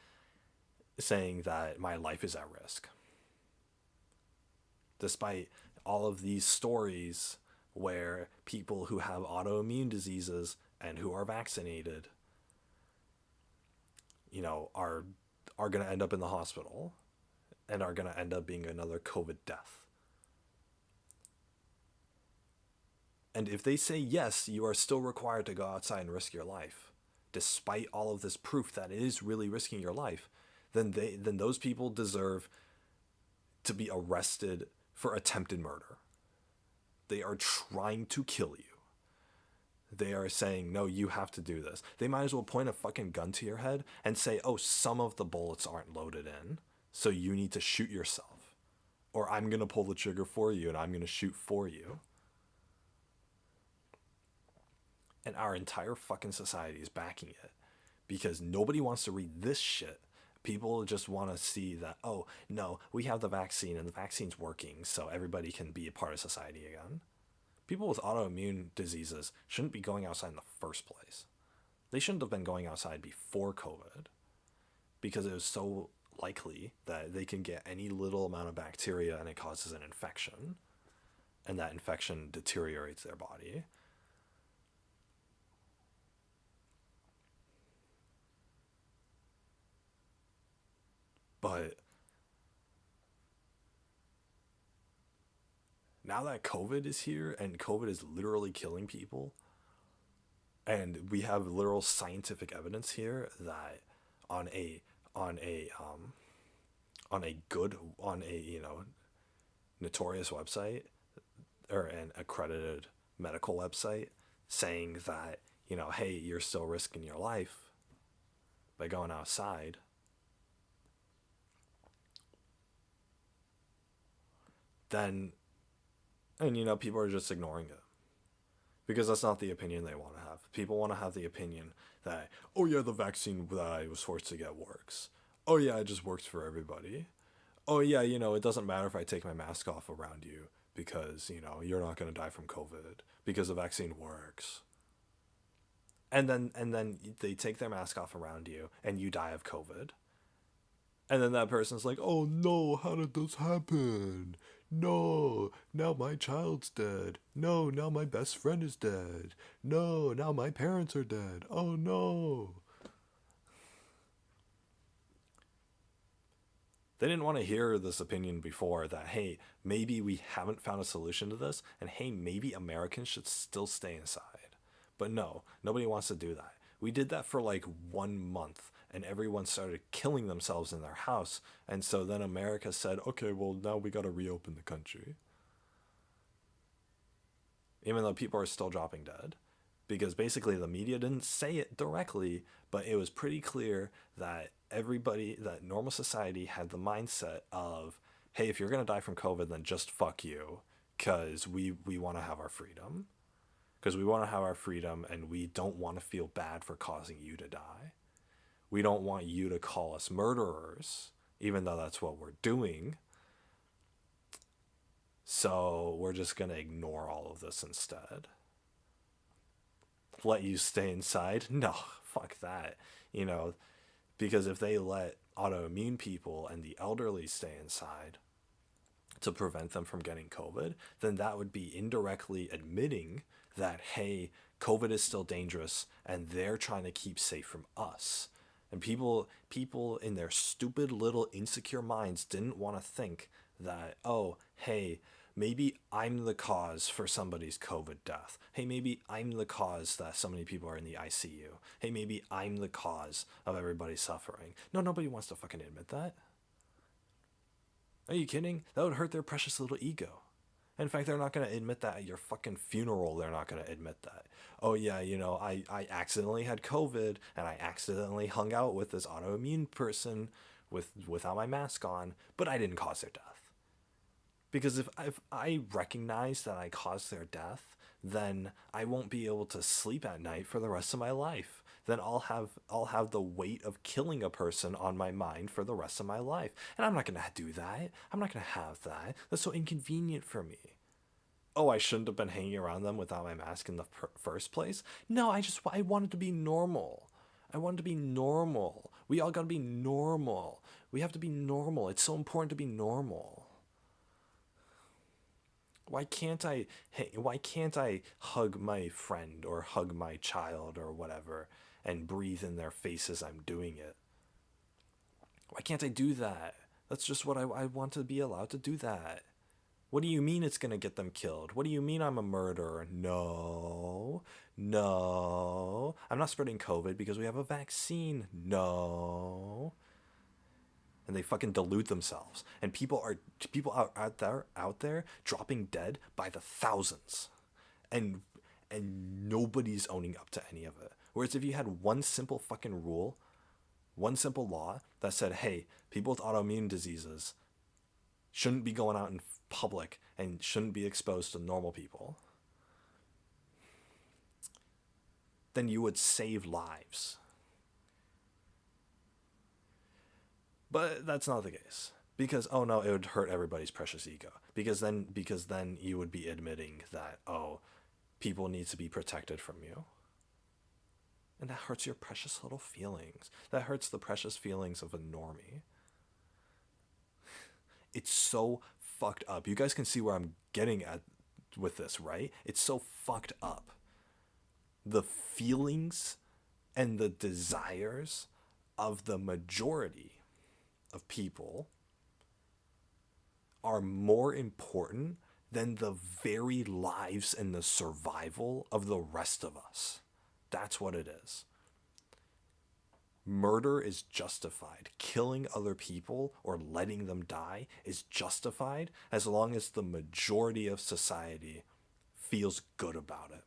my life is at risk. Despite all of these stories where people who have autoimmune diseases and who are vaccinated, are going to end up in the hospital and are going to end up being another COVID death. And if they say, yes, you are still required to go outside and risk your life, despite all of this proof that it is really risking your life, then those people deserve to be arrested for attempted murder. They are trying to kill you. They are saying, no, you have to do this. They might as well point a fucking gun to your head and say, oh, some of the bullets aren't loaded in, so you need to shoot yourself. Or I'm going to pull the trigger for you and I'm going to shoot for you. And our entire fucking society is backing it because nobody wants to read this shit. People just want to see that, oh, no, we have the vaccine and the vaccine's working, so everybody can be a part of society again. People with autoimmune diseases shouldn't be going outside in the first place. They shouldn't have been going outside before COVID because it was so likely that they can get any little amount of bacteria and it causes an infection, and that infection deteriorates their body. But now that COVID is here and COVID is literally killing people, and we have literal scientific evidence here that on a notorious website or an accredited medical website saying that, hey, you're still risking your life by going outside. Then, and people are just ignoring it because that's not the opinion they want to have. People want to have the opinion that, oh yeah, the vaccine that I was forced to get works. Oh yeah, it just works for everybody. Oh yeah, it doesn't matter if I take my mask off around you because, you're not going to die from COVID because the vaccine works. And then they take their mask off around you and you die of COVID. And then that person's like, oh no, how did this happen? No, now my child's dead. No, now my best friend is dead. No, now my parents are dead. Oh no. They didn't want to hear this opinion before that, hey, maybe we haven't found a solution to this, and hey, maybe Americans should still stay inside. But no, nobody wants to do that. We did that for like 1 month, and everyone started killing themselves in their house. And so then America said, okay, well, now we got to reopen the country. Even though people are still dropping dead. Because basically the media didn't say it directly, but it was pretty clear that that normal society had the mindset of, hey, if you're going to die from COVID, then just fuck you. Because we want to have our freedom. Because we want to have our freedom and we don't want to feel bad for causing you to die. We don't want you to call us murderers, even though that's what we're doing. So we're just going to ignore all of this instead. Let you stay inside? No, fuck that. Because if they let autoimmune people and the elderly stay inside to prevent them from getting COVID, then that would be indirectly admitting that, hey, COVID is still dangerous and they're trying to keep safe from us. And people in their stupid little insecure minds didn't want to think that, oh, hey, maybe I'm the cause for somebody's COVID death. Hey, maybe I'm the cause that so many people are in the ICU. Hey, maybe I'm the cause of everybody suffering. No, nobody wants to fucking admit that. Are you kidding? That would hurt their precious little ego. In fact, they're not going to admit that at your fucking funeral. They're not going to admit that. Oh, yeah, you know, I accidentally had COVID and I accidentally hung out with this autoimmune person without my mask on, but I didn't cause their death. Because if I recognize that I caused their death, then I won't be able to sleep at night for the rest of my life. Then I'll have the weight of killing a person on my mind for the rest of my life. And I'm not going to do that. I'm not going to have that. That's so inconvenient for me. Oh, I shouldn't have been hanging around them without my mask in the first place? No, I wanted to be normal. I wanted to be normal. We all got to be normal. We have to be normal. It's so important to be normal. Why can't I hug my friend or hug my child or whatever and breathe in their face as I'm doing it? Why can't I do that? That's just what I want to be allowed to do that. What do you mean it's going to get them killed? What do you mean I'm a murderer? No. I'm not spreading COVID because we have a vaccine. No. And they fucking delude themselves. And people out there dropping dead by the thousands. And nobody's owning up to any of it. Whereas if you had one simple fucking rule, one simple law that said, hey, people with autoimmune diseases shouldn't be going out in public and shouldn't be exposed to normal people, then you would save lives. But that's not the case. Because, oh no, it would hurt everybody's precious ego. Because then you would be admitting that, oh, people need to be protected from you. And that hurts your precious little feelings. That hurts the precious feelings of a normie. It's so fucked up. You guys can see where I'm getting at with this, right? It's so fucked up. The feelings and the desires of the majority of people are more important than the very lives and the survival of the rest of us. That's what it is. Murder is justified. Killing other people or letting them die is justified as long as the majority of society feels good about it.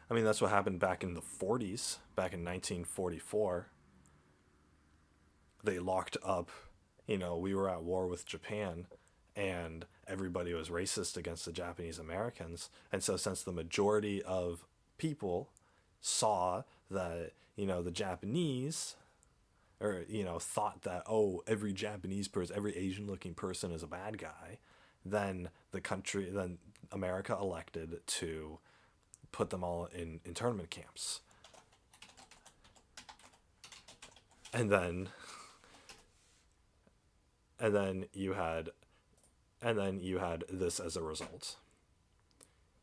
I mean, that's what happened back in the 40s, back in 1944. They locked up, we were at war with Japan, and everybody was racist against the Japanese Americans. And so since the majority of people saw that, the Japanese, or, thought that, oh, every Japanese person, every Asian looking person is a bad guy, then America elected to put them all in internment camps. And then you had this as a result,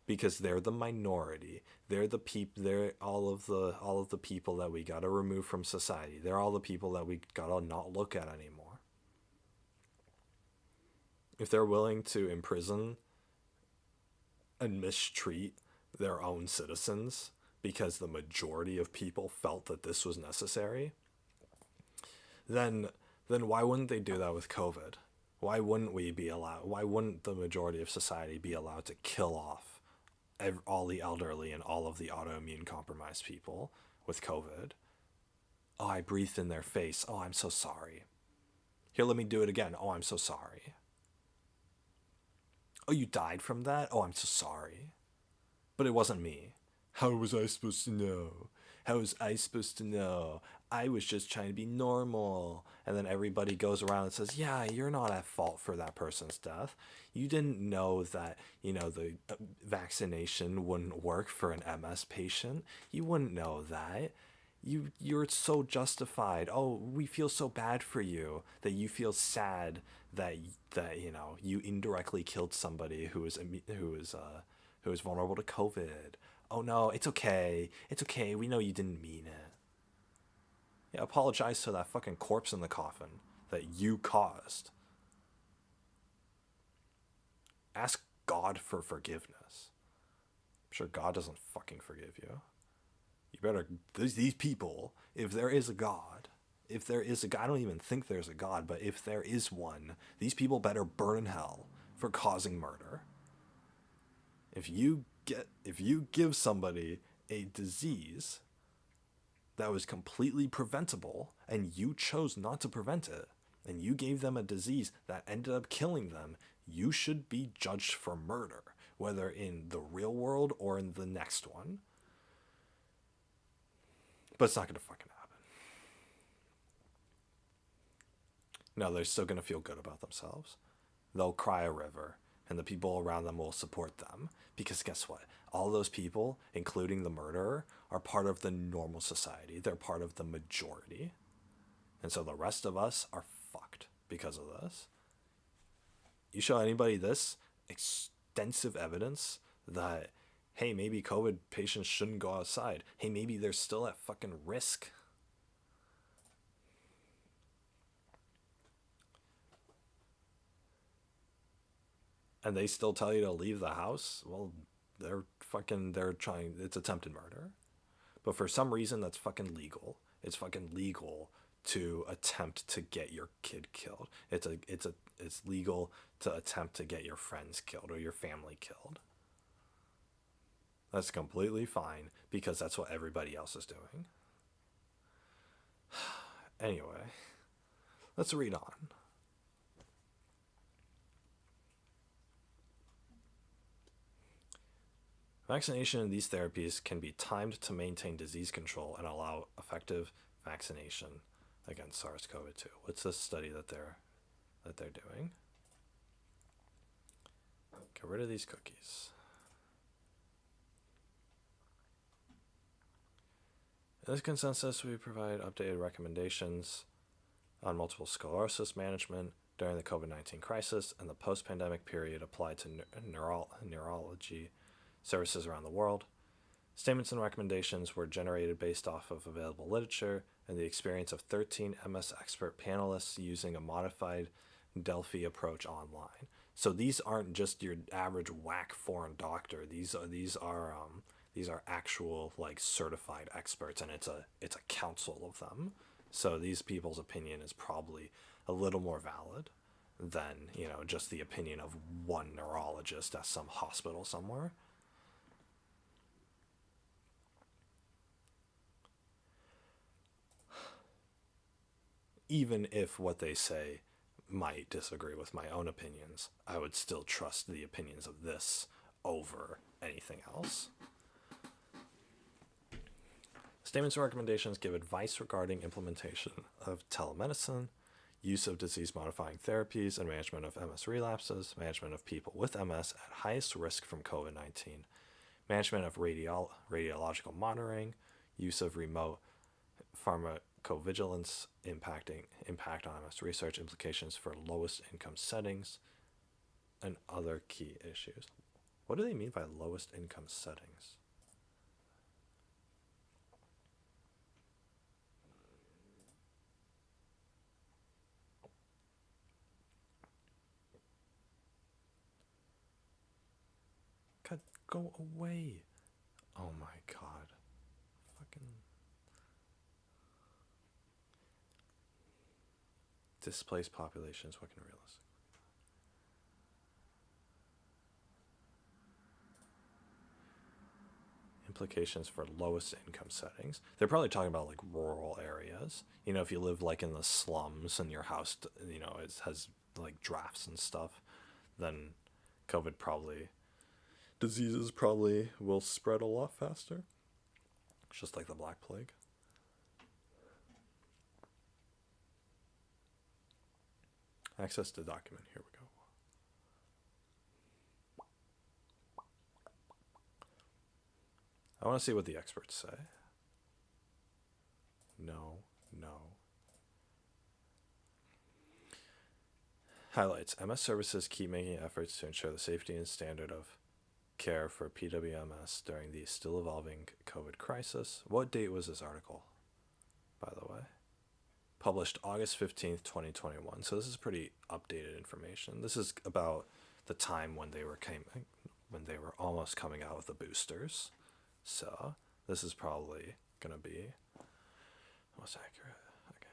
because they're the minority. They're the they're all of the people that we gotta remove from society. They're all the people that we gotta not look at anymore. If they're willing to imprison and mistreat their own citizens because the majority of people felt that this was necessary, then why wouldn't they do that with COVID? Why wouldn't the majority of society be allowed to kill off all the elderly and all of the autoimmune compromised people with COVID? Oh, I breathed in their face. Oh, I'm so sorry. Here, let me do it again. Oh, I'm so sorry. Oh, you died from that? Oh, I'm so sorry. But it wasn't me. How was I supposed to know? How was I supposed to know? I was just trying to be normal. And then everybody goes around and says, yeah, you're not at fault for that person's death. You didn't know that, the vaccination wouldn't work for an MS patient. You wouldn't know that. You're so justified. Oh, we feel so bad for you that you feel sad that you indirectly killed somebody who was vulnerable to COVID. Oh no, it's okay. It's okay. We know you didn't mean it. Yeah, apologize to that fucking corpse in the coffin that you caused. Ask God for forgiveness. I'm sure God doesn't fucking forgive you. You better, these people, if there is a God, I don't even think there's a God, but if there is one, these people better burn in hell for causing murder. If you give somebody a disease that was completely preventable and you chose not to prevent it, and you gave them a disease that ended up killing them, you should be judged for murder, whether in the real world or in the next one. But it's not gonna fucking happen. No, they're still gonna feel good about themselves. They'll cry a river, and the people around them will support them. Because guess what? All those people, including the murderer, are part of the normal society. They're part of the majority. And so the rest of us are fucked because of this. You show anybody this extensive evidence that, hey, maybe COVID patients shouldn't go outside. Hey, maybe they're still at fucking risk. And they still tell you to leave the house? Well, they're trying, it's attempted murder. But for some reason, that's fucking legal. It's fucking legal to attempt to get your kid killed. It's legal to attempt to get your friends killed or your family killed. That's completely fine because that's what everybody else is doing. Anyway, let's read on. Vaccination in these therapies can be timed to maintain disease control and allow effective vaccination against SARS-CoV-2. What's this study that they're doing? Get rid of these cookies. In this consensus, we provide updated recommendations on multiple sclerosis management during the COVID-19 crisis and the post-pandemic period applied to neurology services around the world. Statements and recommendations were generated based off of available literature and the experience of 13 MS expert panelists using a modified Delphi approach online. So these aren't just your average whack foreign doctor. These are actual like certified experts, and it's a council of them. So these people's opinion is probably a little more valid than, just the opinion of one neurologist at some hospital somewhere. Even if what they say might disagree with my own opinions, I would still trust the opinions of this over anything else. Statements and recommendations give advice regarding implementation of telemedicine, use of disease-modifying therapies, and management of MS relapses, management of people with MS at highest risk from COVID-19, management of radiological monitoring, use of remote pharmacovigilance, impact on MS research, implications for lowest income settings, and other key issues. What do they mean by lowest income settings? God, go away. Oh my God. Fucking displaced populations, what can realistic? Implications for lowest income settings. They're probably talking about like rural areas. If you live like in the slums and your house, it has like drafts and stuff, then diseases probably will spread a lot faster. It's just like the Black Plague. Access to document. Here we go. I want to see what the experts say. No. Highlights. MS services keep making efforts to ensure the safety and standard of care for PWMS during the still evolving COVID crisis. What date was this article, by the way? published August 15th, 2021. So this is pretty updated information. This is about the time when they were almost coming out with the boosters. So this is probably going to be most accurate. Okay.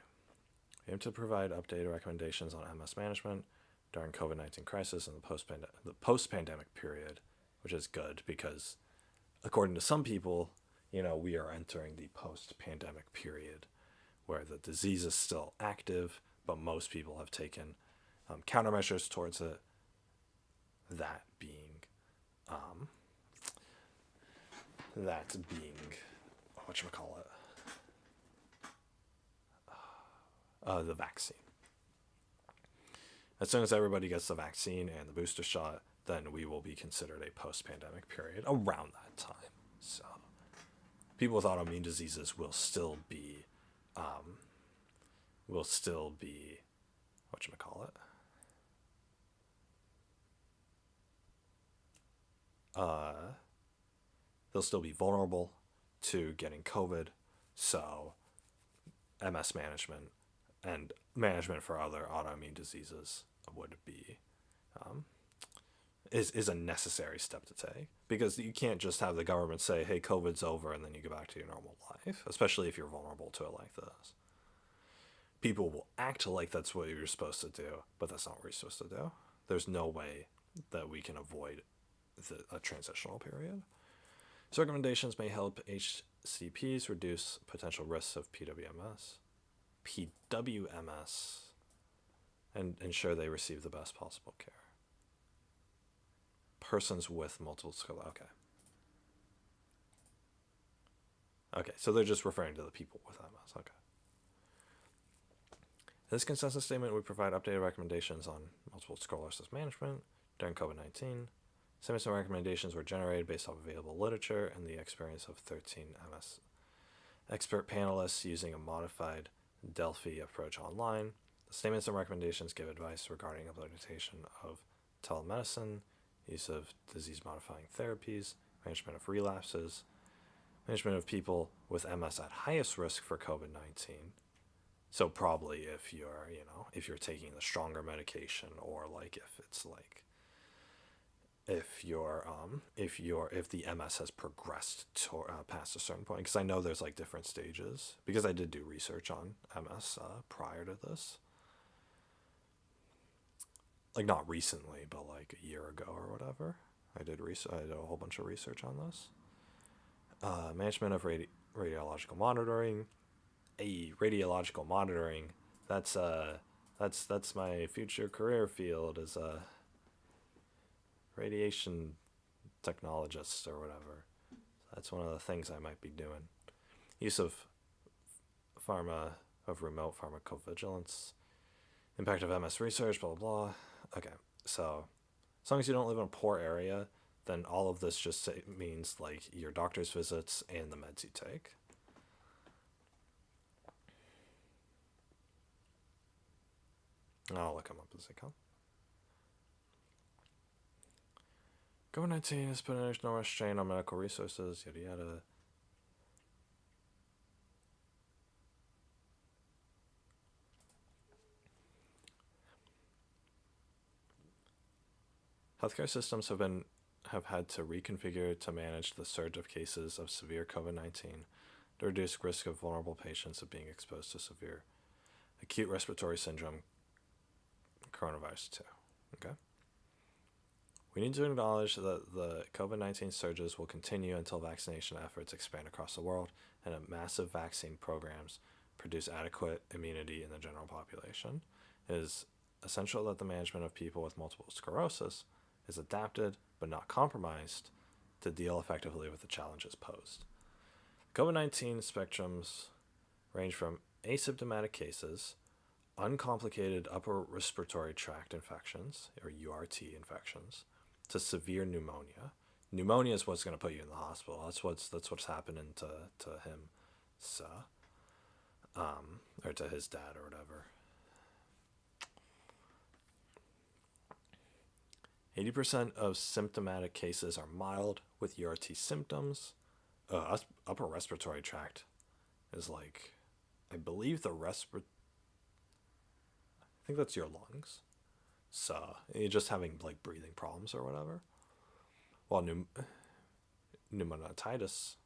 We aim to provide updated recommendations on MS management during COVID-19 crisis and the post-pandemic period, which is good because according to some people, we are entering the post-pandemic period where the disease is still active, but most people have taken countermeasures towards it. That being whatchamacallit, the vaccine. As soon as everybody gets the vaccine and the booster shot, then we will be considered a post-pandemic period around that time. So people with autoimmune diseases will still be whatchamacallit, they'll still be vulnerable to getting COVID. So MS management and management for other autoimmune diseases would be is a necessary step to take, because you can't just have the government say, hey, COVID's over, and then you go back to your normal life, especially if you're vulnerable to it like this. People will act like that's what you're supposed to do, but that's not what you're supposed to do. There's no way that we can avoid a transitional period. So recommendations may help HCPs reduce potential risks of PWMS, and ensure they receive the best possible care. Persons with multiple sclerosis. Okay, so they're just referring to the people with MS. Okay. In this consensus statement, we provide updated recommendations on multiple sclerosis management during COVID-19. Statements and recommendations were generated based off available literature and the experience of 13 MS expert panelists using a modified Delphi approach online. The statements and recommendations give advice regarding implementation of telemedicine, use of disease-modifying therapies, management of relapses, management of people with MS at highest risk for COVID-19. So probably if you're taking the stronger medication, or like if the MS has progressed past a certain point, because I know there's like different stages, because I did do research on MS prior to this, like not recently, but like a year ago or whatever. I did a whole bunch of research on this. Management of radiological monitoring. Radiological monitoring. That's my future career field as a radiation technologist or whatever. That's one of the things I might be doing. Use of remote pharmacovigilance. Impact of MS research, blah, blah, blah. Okay, so as long as you don't live in a poor area, then all of this just means like your doctor's visits and the meds you take. I'll look them up as they come. COVID-19 has put an additional strain on medical resources, yada yada. Healthcare systems have had to reconfigure to manage the surge of cases of severe COVID-19 to reduce risk of vulnerable patients of being exposed to severe acute respiratory syndrome, coronavirus 2. Okay. We need to acknowledge that the COVID-19 surges will continue until vaccination efforts expand across the world and massive vaccine programs produce adequate immunity in the general population. It is essential that the management of people with multiple sclerosis is adapted but not compromised to deal effectively with the challenges posed. COVID-19 spectrums range from asymptomatic cases, uncomplicated upper respiratory tract infections, or URT infections, to severe pneumonia. Pneumonia is what's going to put you in the hospital. That's what's happening to him, so, or to his dad or whatever. 80% of symptomatic cases are mild with URT symptoms. Upper respiratory tract is like, I believe the think that's your lungs. So you're just having like breathing problems or whatever. Well, pneumonitis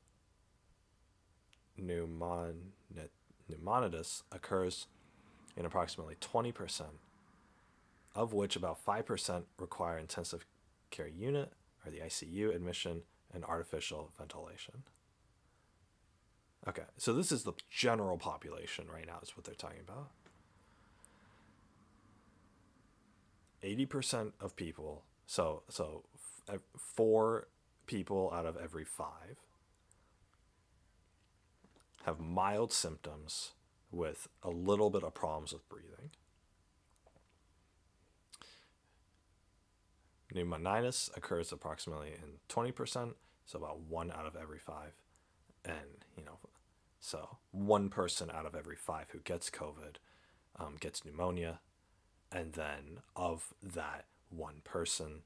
occurs in approximately 20%, of which about 5% require intensive care unit or the ICU admission and artificial ventilation. Okay, so this is the general population right now is what they're talking about. 80% of people, so 4 people out of every 5 have mild symptoms with a little bit of problems with breathing. Pneumonitis occurs approximately in 20%, so about 1 out of every 5. And, so 1 person out of every 5 who gets COVID gets pneumonia. And then of that 1 person,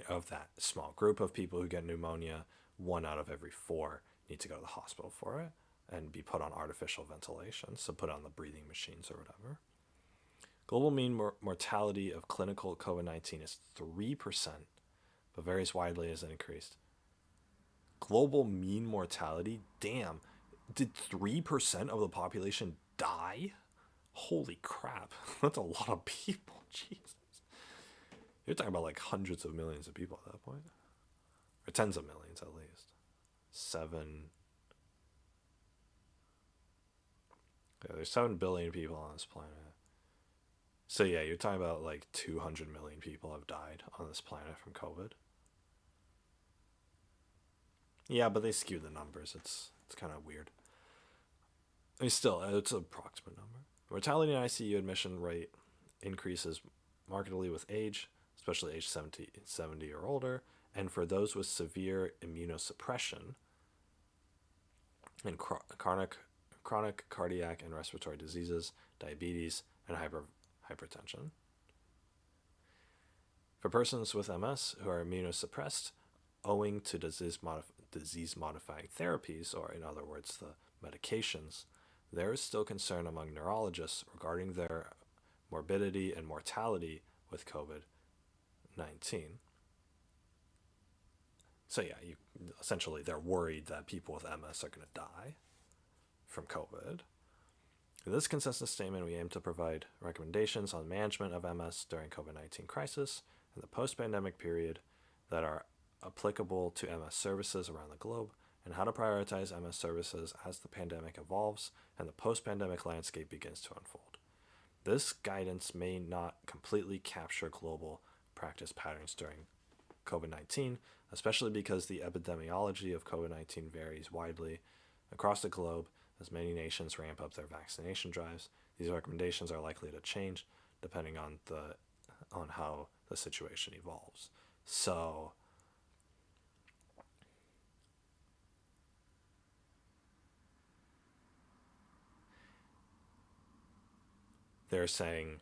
of that small group of people who get pneumonia, 1 out of every 4 need to go to the hospital for it and be put on artificial ventilation, so put on the breathing machines or whatever. Global mean mortality of clinical COVID-19 is 3%, but varies widely as it increased. Global mean mortality? Damn. Did 3% of the population die? Holy crap. That's a lot of people. Jesus. You're talking about like hundreds of millions of people at that point. Or tens of millions at least. there's 7 billion people on this planet. So yeah, you're talking about like 200 million people have died on this planet from COVID. Yeah, but they skew the numbers. It's kind of weird. I mean, still, it's an approximate number. Mortality and ICU admission rate increases markedly with age, especially age 70 or older, and for those with severe immunosuppression and chronic cardiac and respiratory diseases, diabetes, and hypertension. For persons with MS who are immunosuppressed owing to disease-modifying therapies, or in other words, the medications, there is still concern among neurologists regarding their morbidity and mortality with COVID-19. So yeah, essentially they're worried that people with MS are going to die from COVID. In this consensus statement, we aim to provide recommendations on management of MS during COVID-19 crisis and the post-pandemic period that are applicable to MS services around the globe, and how to prioritize MS services as the pandemic evolves and the post-pandemic landscape begins to unfold. This guidance may not completely capture global practice patterns during COVID-19, especially because the epidemiology of COVID-19 varies widely across the globe as many nations ramp up their vaccination drives. These recommendations are likely to change depending on how the situation evolves. So they're saying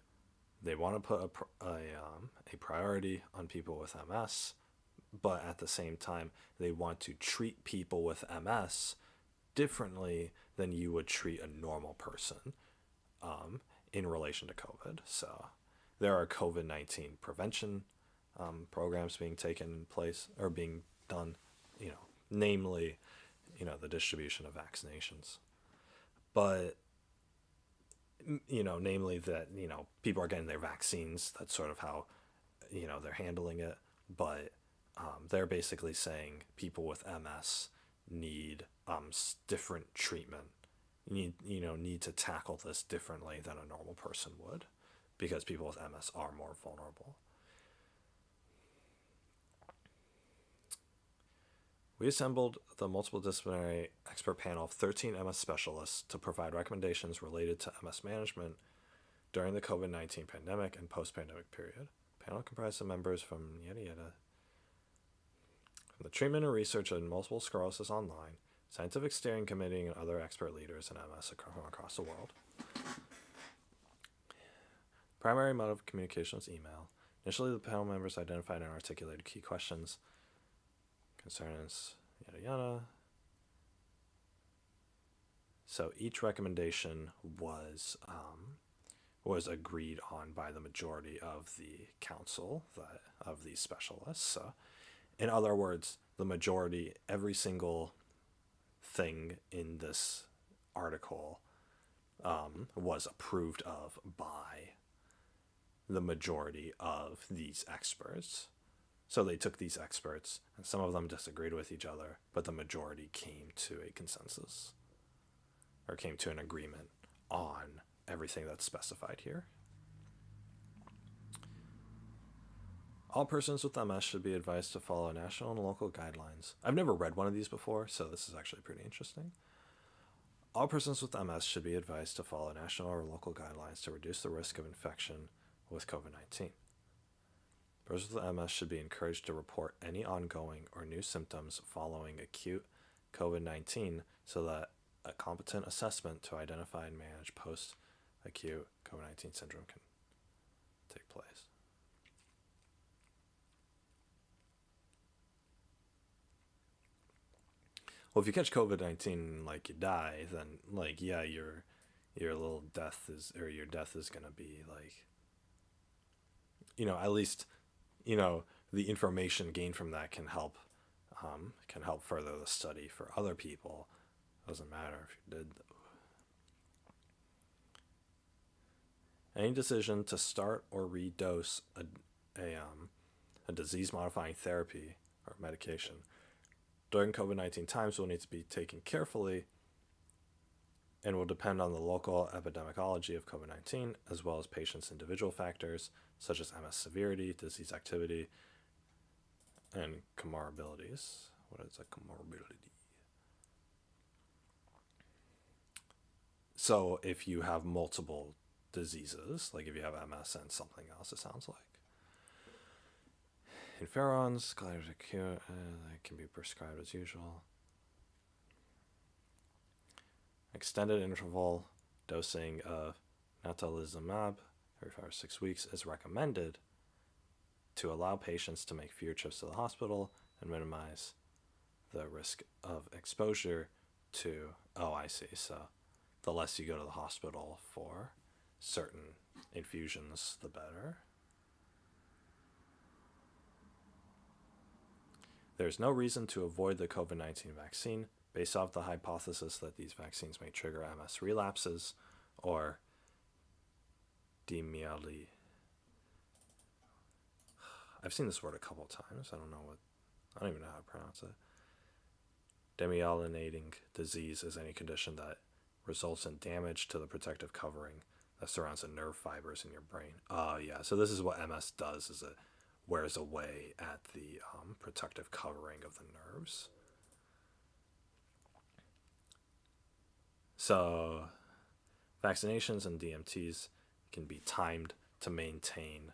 they want to put a priority on people with MS, but at the same time, they want to treat people with MS differently than you would treat a normal person in relation to COVID. So there are COVID-19 prevention programs being taken place or being done, namely, the distribution of vaccinations. But namely that, people are getting their vaccines. That's sort of how, they're handling it. But they're basically saying people with MS need different treatment. You need to tackle this differently than a normal person would, because people with MS are more vulnerable. We assembled the multidisciplinary expert panel of 13 MS specialists to provide recommendations related to MS management during the COVID-19 pandemic and post-pandemic period. The panel comprised of members from from the Treatment and Research in Multiple Sclerosis Online, Scientific Steering Committee, and other expert leaders in MS from across the world. Primary mode of communication was email. Initially, the panel members identified and articulated key questions, concerns, yada yada. So each recommendation was was agreed on by the majority of the council of these specialists. In other words, the majority, every single thing in this article was approved of by the majority of these experts. So they took these experts, and some of them disagreed with each other, but the majority came to a consensus, or came to an agreement on everything that's specified here. All persons with MS should be advised to follow national and local guidelines. I've never read one of these before, so this is actually pretty interesting. All persons with MS should be advised to follow national or local guidelines to reduce the risk of infection with COVID-19. Persons with MS should be encouraged to report any ongoing or new symptoms following acute COVID-19 so that a competent assessment to identify and manage post-acute COVID-19 syndrome can take place. Well, if you catch COVID-19 like you die, then like yeah, your little death is, or your death is gonna be like, at least, the information gained from that can help further the study for other people. Doesn't matter if you did. Any decision to start or redose a disease-modifying therapy or medication during COVID-19 times will need to be taken carefully and will depend on the local epidemiology of COVID-19, as well as patients' individual factors, such as MS severity, disease activity, and comorbidities. What is a comorbidity? So if you have multiple diseases, like if you have MS and something else, it sounds like. Interferons, that can be prescribed as usual. Extended interval dosing of natalizumab every 5 or 6 weeks is recommended to allow patients to make fewer trips to the hospital and minimize the risk of exposure to, I see, so the less you go to the hospital for certain infusions, the better. There's no reason to avoid the COVID-19 vaccine based off the hypothesis that these vaccines may trigger MS relapses or demyelinating. I've seen this word a couple times. I don't even know how to pronounce it. Demyelinating disease is any condition that results in damage to the protective covering that surrounds the nerve fibers in your brain. Yeah, so this is what MS does, is it wears away at the protective covering of the nerves. So vaccinations and DMTs can be timed to maintain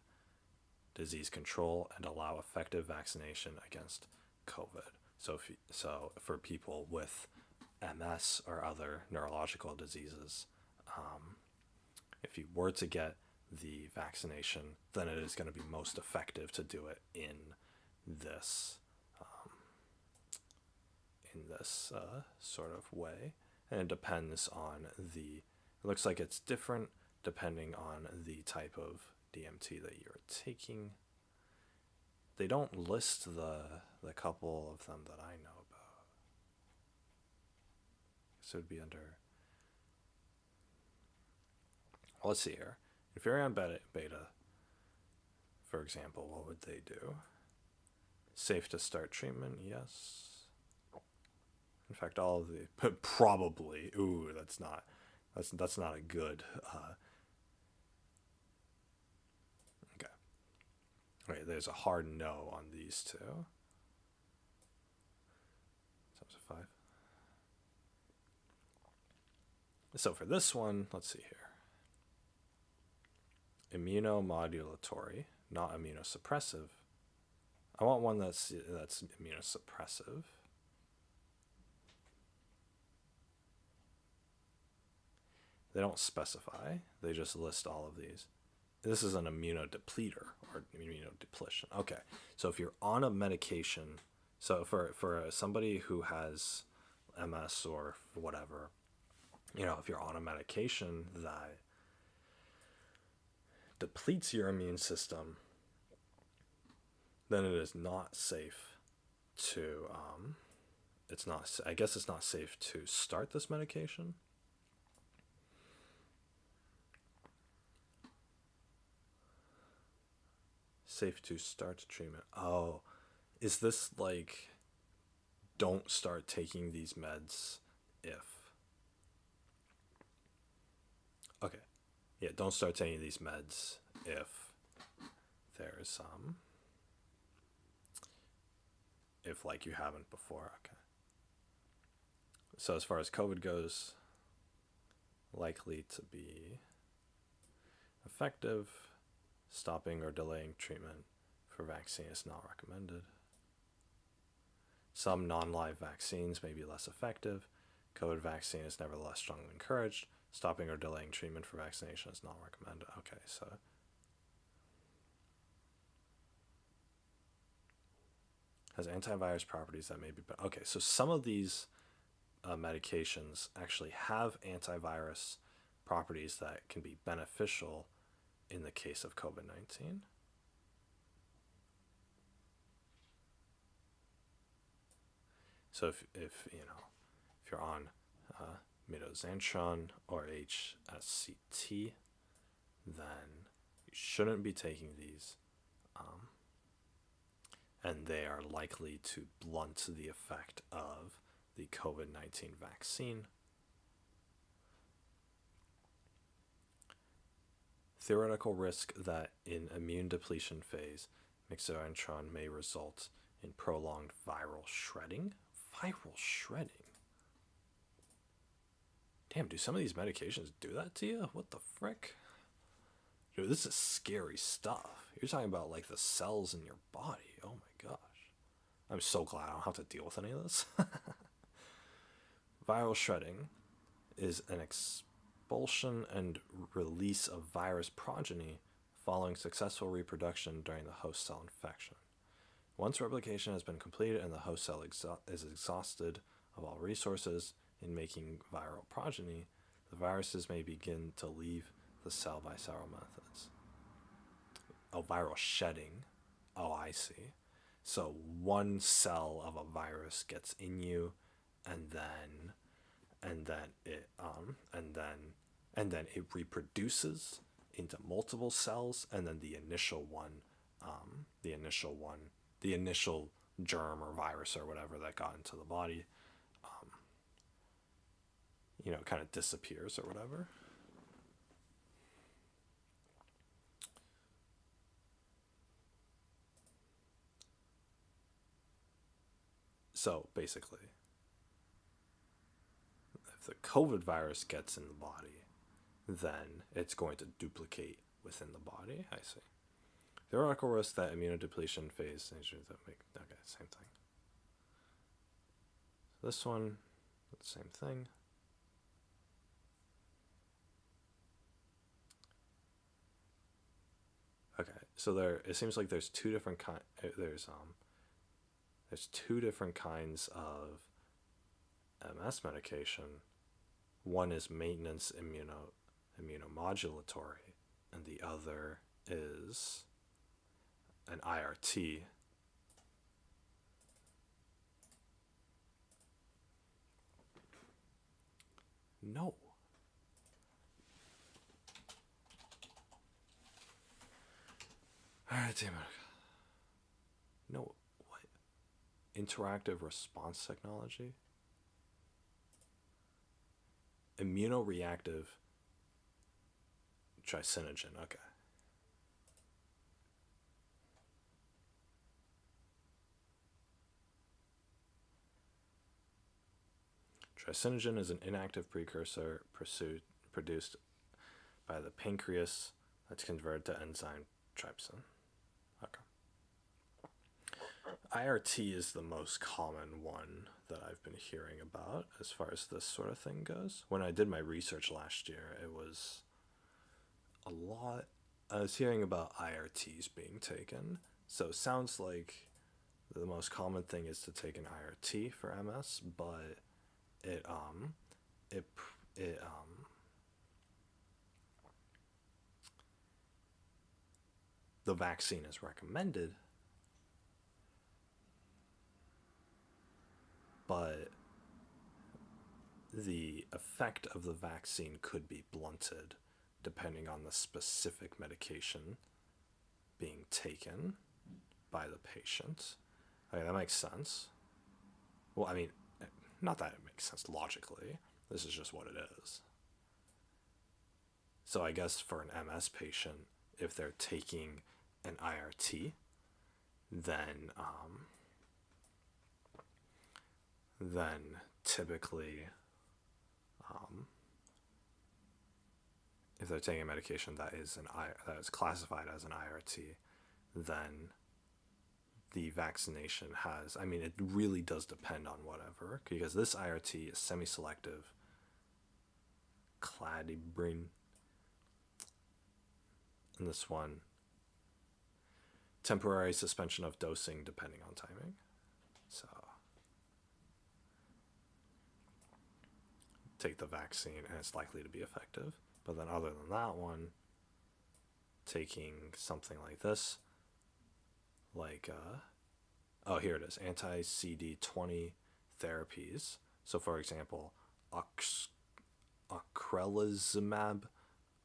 disease control and allow effective vaccination against COVID. So for people with MS or other neurological diseases, if you were to get the vaccination, then it is going to be most effective to do it in this sort of way. And it depends on it looks like it's different depending on the type of DMT that you're taking. They don't list the couple of them that I know about. So it would be under, let's see here. Inferion beta, for example, what would they do? Safe to start treatment, yes. In fact, all of the, but probably, that's not a good, okay. Right, there's a hard no on these two. Times 5. So for this one, let's see here. Immunomodulatory, not immunosuppressive. I want one that's immunosuppressive. They don't specify. They just list all of these. This is an immunodepleter or immunodepletion. Okay, so if you're on a medication, so for somebody who has MS or whatever, if you're on a medication that depletes your immune system, then it is not safe to, I guess it's not safe to start this medication. Safe to start treatment. Oh, is this like, don't start taking these meds if... Okay. Yeah, don't start taking these meds if there's, if like you haven't before. Okay. So as far as COVID goes, likely to be effective. Stopping or delaying treatment for vaccine is not recommended. Some non-live vaccines may be less effective. COVID vaccine is nevertheless strongly encouraged. Stopping or delaying treatment for vaccination is not recommended. Okay, so has antivirus properties that may be... Okay, so some of these medications actually have antivirus properties that can be beneficial in the case of COVID-19. So if you're on mitoxantrone or HSCT, then you shouldn't be taking these, and they are likely to blunt the effect of the COVID-19 vaccine. Theoretical risk that in immune depletion phase, mitoxantrone may result in prolonged viral shredding. Viral shredding? Damn, do some of these medications do that to you? What the frick? Dude, this is scary stuff. You're talking about like the cells in your body. Oh my gosh. I'm so glad I don't have to deal with any of this. Viral shredding is an expulsion and release of virus progeny following successful reproduction during the host cell infection. Once replication has been completed and the host cell is exhausted of all resources in making viral progeny, the viruses may begin to leave the cell by several methods. Oh, viral shedding. Oh, I see. So one cell of a virus gets in you, and then it reproduces into multiple cells, and then the initial germ or virus or whatever that got into the body, kind of disappears or whatever. So basically, if the COVID virus gets in the body, then it's going to duplicate within the body. I see. Theoretical risk that immunodepletion phase that make... Okay, same thing. This one, same thing. Okay, so it seems like there's two different there's two different kinds of MS medication. One is maintenance immunomodulatory, and the other is an IRT. No. Alright, damn it. No, what? Interactive response technology? Immunoreactive tricinogen, okay. Tricinogen is an inactive precursor produced by the pancreas that's converted to enzyme trypsin. Okay. IRT is the most common one that I've been hearing about as far as this sort of thing goes. When I did my research last year, it was a lot. I was hearing about IRTs being taken. So it sounds like the most common thing is to take an IRT for MS, but the vaccine is recommended, but the effect of the vaccine could be blunted depending on the specific medication being taken by the patient. Okay, that makes sense. Well, I mean, not that it makes sense logically. This is just what it is. So I guess for an MS patient, if they're taking an IRT, then typically, if they're taking a medication that is that is classified as an IRT, then the vaccination has, I mean, it really does depend on whatever, because this IRT is semi-selective cladribine, and this one, temporary suspension of dosing depending on timing. So take the vaccine and it's likely to be effective. But then other than that one, taking something like this, like, oh, here it is, anti-CD20 therapies. So for example, ocrelizumab,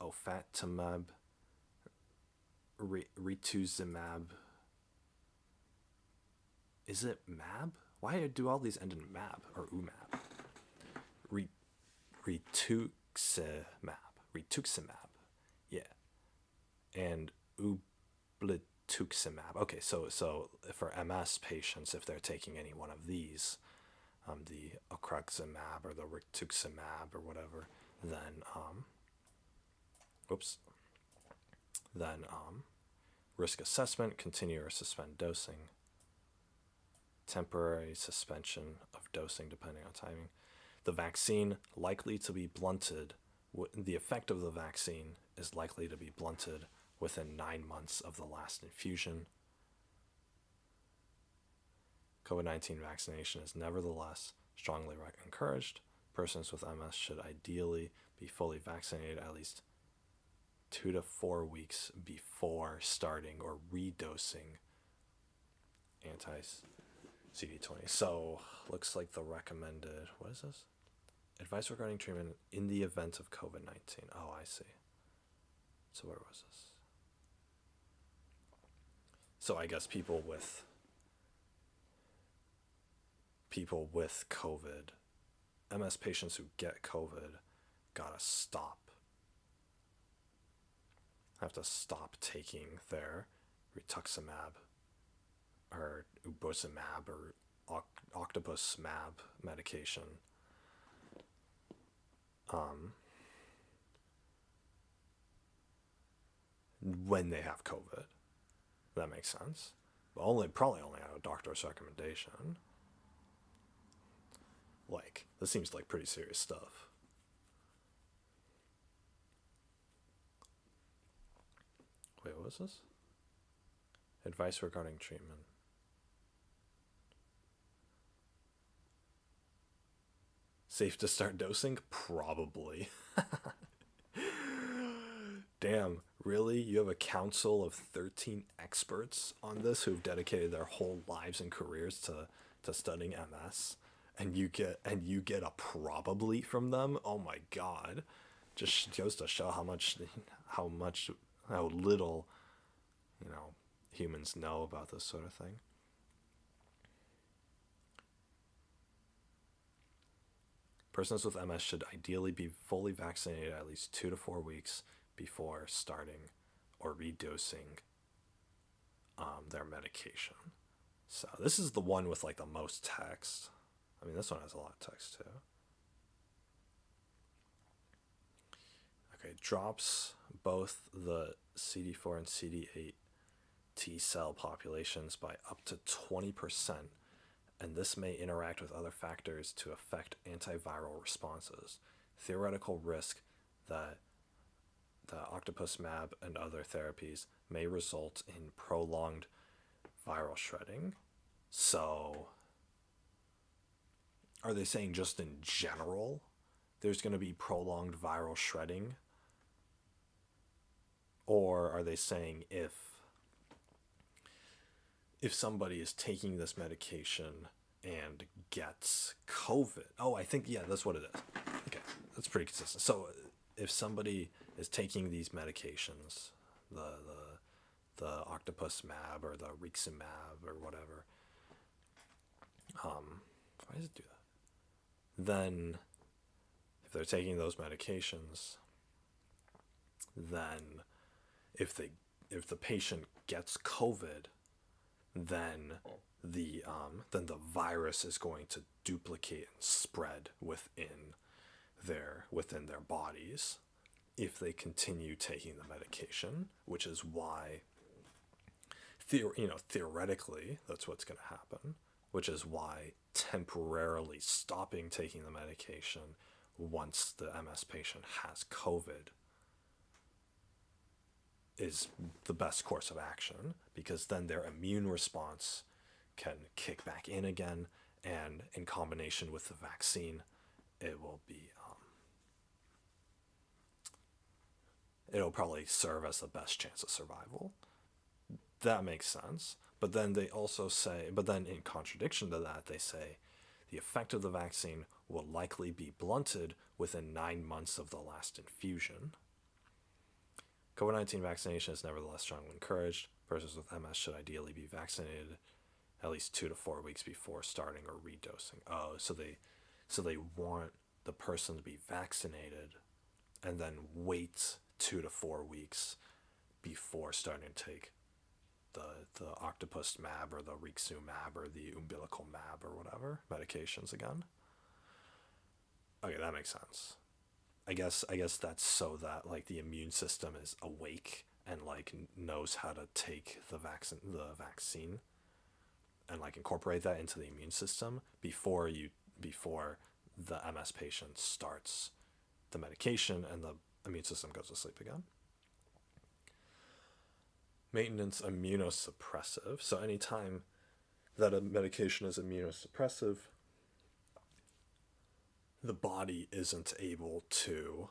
ofatumumab, rituximab. Is it mab? Why do all these end in mab or umab? Rituximab, yeah, and ublituximab. Okay, so for MS patients, if they're taking any one of these, the ocrelizumab or the rituximab or whatever, then risk assessment, continue or suspend dosing, temporary suspension of dosing depending on timing. The vaccine likely to be blunted, the effect of the vaccine is likely to be blunted within 9 months of the last infusion. COVID-19 vaccination is nevertheless strongly encouraged. Persons with MS should ideally be fully vaccinated at least 2 to 4 weeks before starting or redosing anti-CD20. So, looks like the recommended, what is this? Advice regarding treatment in the event of COVID-19. Oh, I see. So where was this? So I guess people with COVID, MS patients who get COVID, gotta stop. Have to stop taking their rituximab or ubosumab or octopusmab medication. When they have COVID. That makes sense. But probably only out of doctor's recommendation. Like, this seems like pretty serious stuff. Wait, what was this? Advice regarding treatment. Safe to start dosing? Probably. Damn, really? You have a council of 13 experts on this who've dedicated their whole lives and careers to studying MS, and you get a probably from them? Oh my god. Just goes to show how little, humans know about this sort of thing. Persons with MS should ideally be fully vaccinated at least 2 to 4 weeks before starting or redosing their medication. So this is the one with like the most text. I mean, this one has a lot of text too. Okay, drops both the CD4 and CD8 T cell populations by up to 20%, and this may interact with other factors to affect antiviral responses. Theoretical risk that the octopusmab and other therapies may result in prolonged viral shredding. So, are they saying just in general there's going to be prolonged viral shredding? Or are they saying if if somebody is taking this medication and gets COVID. Oh, I think, yeah, that's what it is. Okay, that's pretty consistent. So if somebody is taking these medications, the octopus mab or the riximab or whatever, why does it do that? Then if they're taking those medications, then if the patient gets COVID, then the virus is going to duplicate and spread within their bodies if they continue taking the medication, which is why theoretically that's what's going to happen, which is why temporarily stopping taking the medication once the MS patient has COVID is the best course of action, because then their immune response can kick back in again, and in combination with the vaccine, it'll probably serve as the best chance of survival. That makes sense. But then they also say, but then in contradiction to that, they say the effect of the vaccine will likely be blunted within 9 months of the last infusion. COVID-19 vaccination is nevertheless strongly encouraged. Persons with MS should ideally be vaccinated at least 2 to 4 weeks before starting or redosing. Oh, so they want the person to be vaccinated and then wait 2 to 4 weeks before starting to take the octopus mab or the rixumab or the umbilical mab or whatever medications again. Okay, that makes sense. I guess that's so that like the immune system is awake and like knows how to take the vaccine and like incorporate that into the immune system before the MS patient starts the medication and the immune system goes to sleep again. Maintenance immunosuppressive. So anytime that a medication is immunosuppressive, the body isn't able to,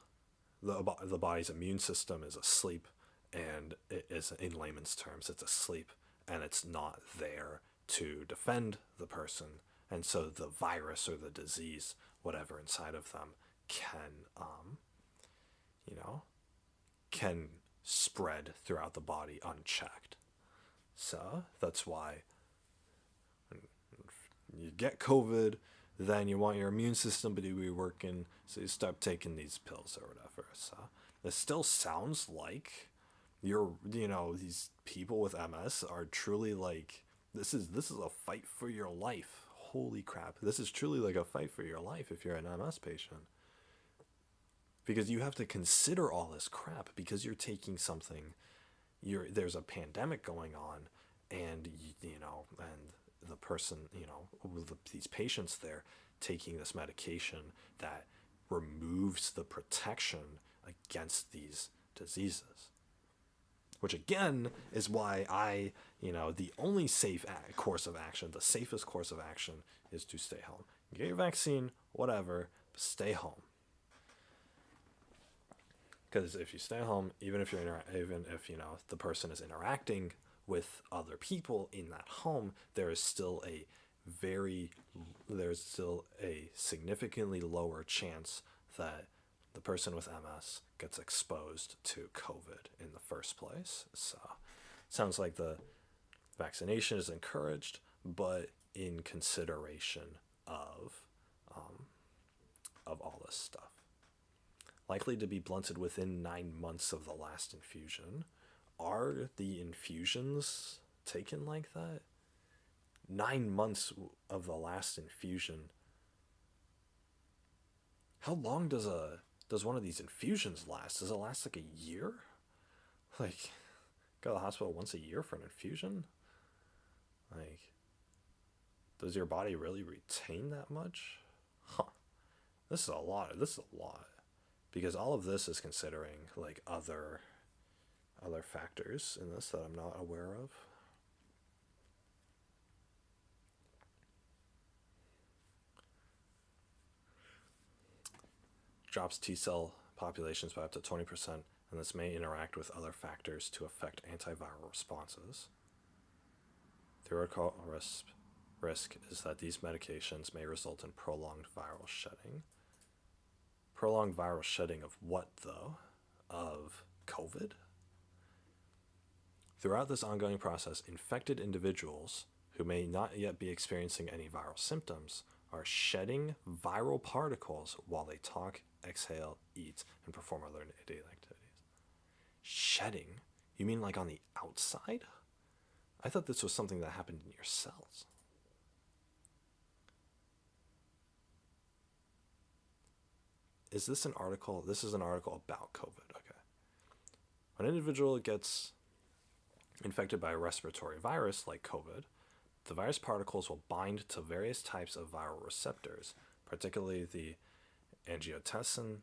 the body's immune system is asleep, and it is, in layman's terms, it's asleep, and it's not there to defend the person, and so the virus or the disease, whatever inside of them, can spread throughout the body unchecked. So that's why you get COVID, then you want your immune system to be working, so you start taking these pills or whatever. So this still sounds like these people with MS are truly like, this is a fight for your life. Holy crap. This is truly like a fight for your life if you're an MS patient. Because you have to consider all this crap because you're taking something, there's a pandemic going on, and and the person, these patients there taking this medication that removes the protection against these diseases. Which again is why the only safe course of action, the safest course of action is to stay home. Get your vaccine, whatever, but stay home. Because if you stay home, even if the person is interacting with other people in that home, there's still a significantly lower chance that the person with MS gets exposed to COVID in the first place. So sounds like the vaccination is encouraged, but in consideration of all this stuff. Likely to be blunted within 9 months of the last infusion. Are the infusions taken like that? 9 months of the last infusion. How long does one of these infusions last? Does it last like a year? Like, go to the hospital once a year for an infusion? Like, does your body really retain that much? Huh. This is a lot. Because all of this is considering like other factors in this that I'm not aware of. Drops T-cell populations by up to 20%, and this may interact with other factors to affect antiviral responses. theoretical risk is that these medications may result in prolonged viral shedding. Prolonged viral shedding of what, though? Of COVID? Throughout this ongoing process, infected individuals who may not yet be experiencing any viral symptoms are shedding viral particles while they talk, exhale, eat, and perform other daily activities. Shedding? You mean like on the outside? I thought this was something that happened in your cells. Is this an article? This is an article about COVID, okay. When an individual gets infected by a respiratory virus like COVID, the virus particles will bind to various types of viral receptors, particularly the angiotensin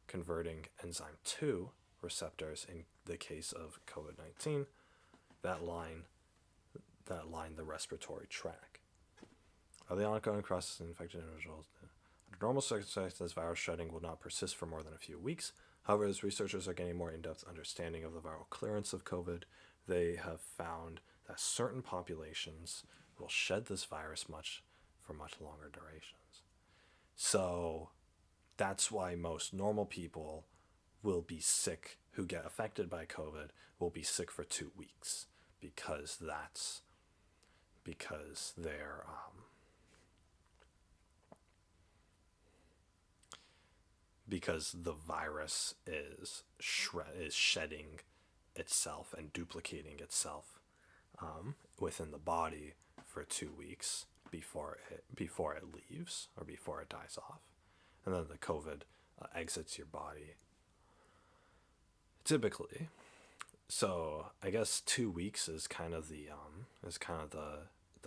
converting enzyme 2 receptors in the case of COVID-19 that line the respiratory tract. Of the ongoing process in infected individuals, under normal circumstances, virus shedding will not persist for more than a few weeks. However, as researchers are gaining more in-depth understanding of the viral clearance of COVID, they have found that certain populations will shed this virus for much longer durations. So that's why most normal people will be sick, who get affected by COVID, will be sick for 2 weeks, because they're because the virus is shedding itself and duplicating itself within the body for 2 weeks before it leaves or before it dies off, and then the COVID exits your body typically. So I guess 2 weeks is kind of the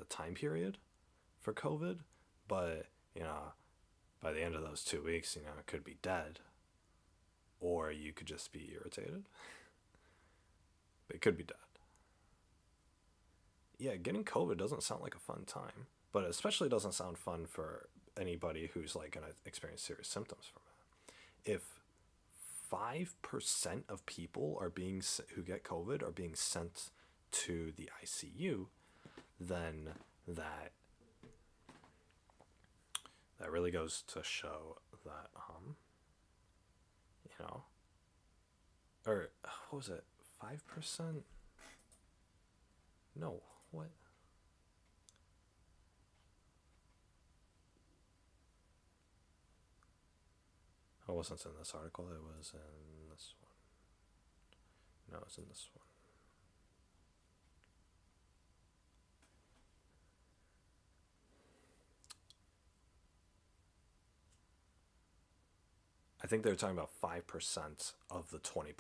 time period for COVID, but by the end of those 2 weeks, it could be dead, or you could just be irritated. But it could be dead. Yeah, getting COVID doesn't sound like a fun time, but it especially doesn't sound fun for anybody who's like gonna experience serious symptoms from it. If 5% of people who get COVID are being sent to the ICU, then that really goes to show that or what was it, 5%? No, what? It wasn't in this article, it was in this one. No, it's in this one. I think they were talking about 5% of the 20%.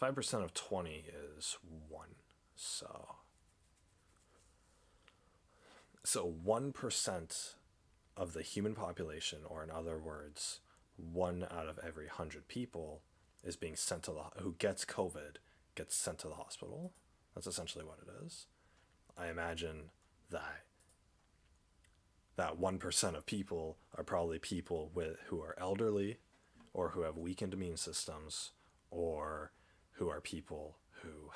5% of 20 is 1. So 1% of the human population, or in other words, 1 out of every 100 people is being sent who gets COVID, gets sent to the hospital. That's essentially what it is. I imagine that 1% of people are probably people who are elderly, or who have weakened immune systems, or who are people who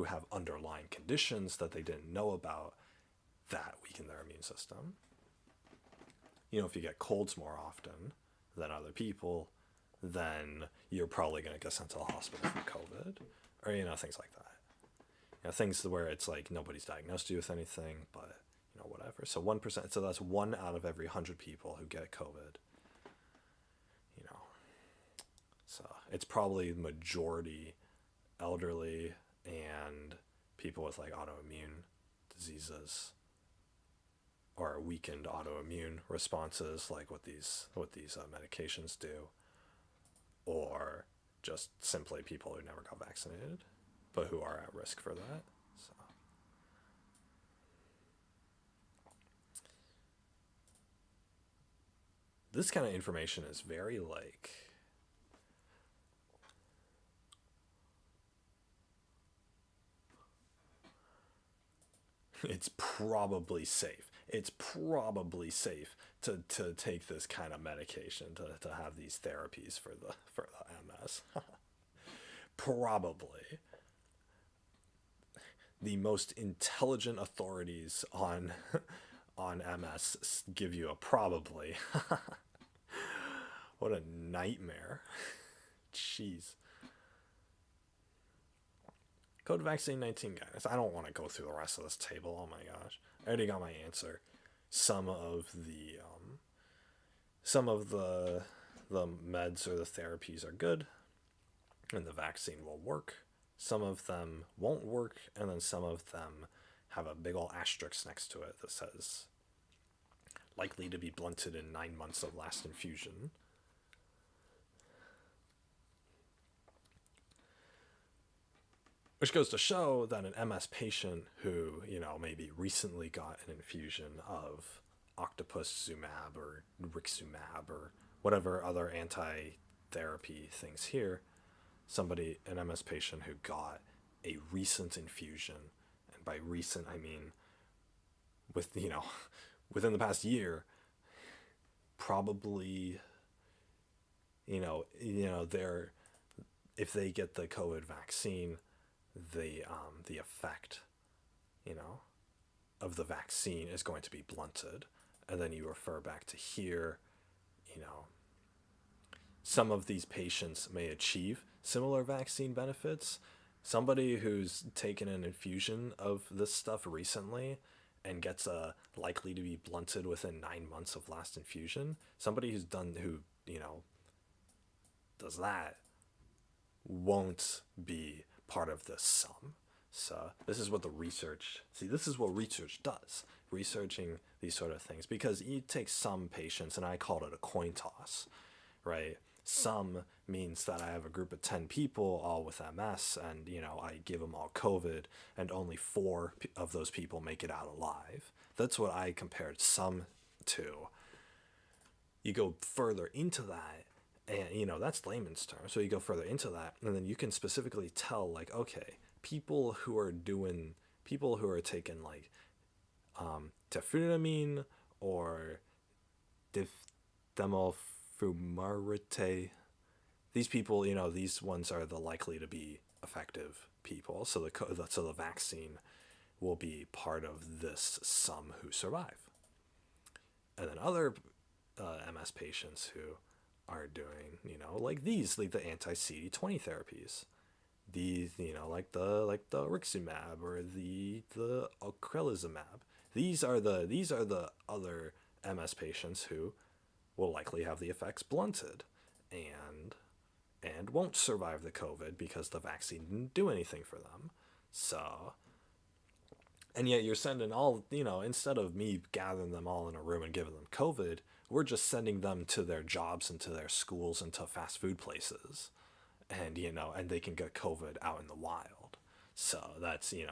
have underlying conditions that they didn't know about that weaken their immune system. If you get colds more often than other people, then you're probably going to get sent to the hospital for COVID, or things like that. Things where it's like nobody's diagnosed you with anything, but whatever. So 1%. So that's 1 out of every 100 people who get COVID. So it's probably majority elderly and people with like autoimmune diseases or weakened autoimmune responses, like what these medications do, or just simply people who never got vaccinated but who are at risk for that. So this kind of information is very like it's probably safe. It's probably safe to take this kind of medication, to have these therapies for the MS. Probably. the most intelligent authorities on on MS give you a probably. What a nightmare. Jeez. COVID vaccine 19 guidance. I don't want to go through the rest of this table. Oh my gosh. I already got my answer. Some of the meds or the therapies are good and the vaccine will work. Some of them won't work, and then some of them have a big ol' asterisk next to it that says likely to be blunted in 9 months of last infusion. Which goes to show that an MS patient who, maybe recently got an infusion of octopusumab or rixumab or whatever other anti-therapy things here, an MS patient who got a recent infusion, and by recent I mean within the past year, probably, if they get the COVID vaccine, the effect, of the vaccine is going to be blunted. And then you refer back to here, some of these patients may achieve similar vaccine benefits. Somebody who's taken an infusion of this stuff recently and gets a likely to be blunted within 9 months of last infusion, somebody who does that won't be part of this sum. So this is what this is what research does, researching these sort of things, because you take some patients, and I called it a coin toss, right? Some means that I have a group of 10 people all with MS, and I give them all COVID, and only 4 of those people make it out alive. That's what I compared some to. You go further into that, and that's layman's term. So you go further into that, and then you can specifically tell, like, okay, people who are taking like tefluramine or difdemylfumarate, these people, these ones are the likely to be effective people. So the vaccine will be part of this sum who survive. And then other MS patients who are doing, like the anti-CD20 therapies, these, like the rixumab or the ocrelizumab. These are the other MS patients who will likely have the effects blunted and won't survive the COVID because the vaccine didn't do anything for them. So, and yet you're sending all, instead of me gathering them all in a room and giving them COVID, we're just sending them to their jobs and to their schools and to fast food places. And, and they can get COVID out in the wild. So that's, you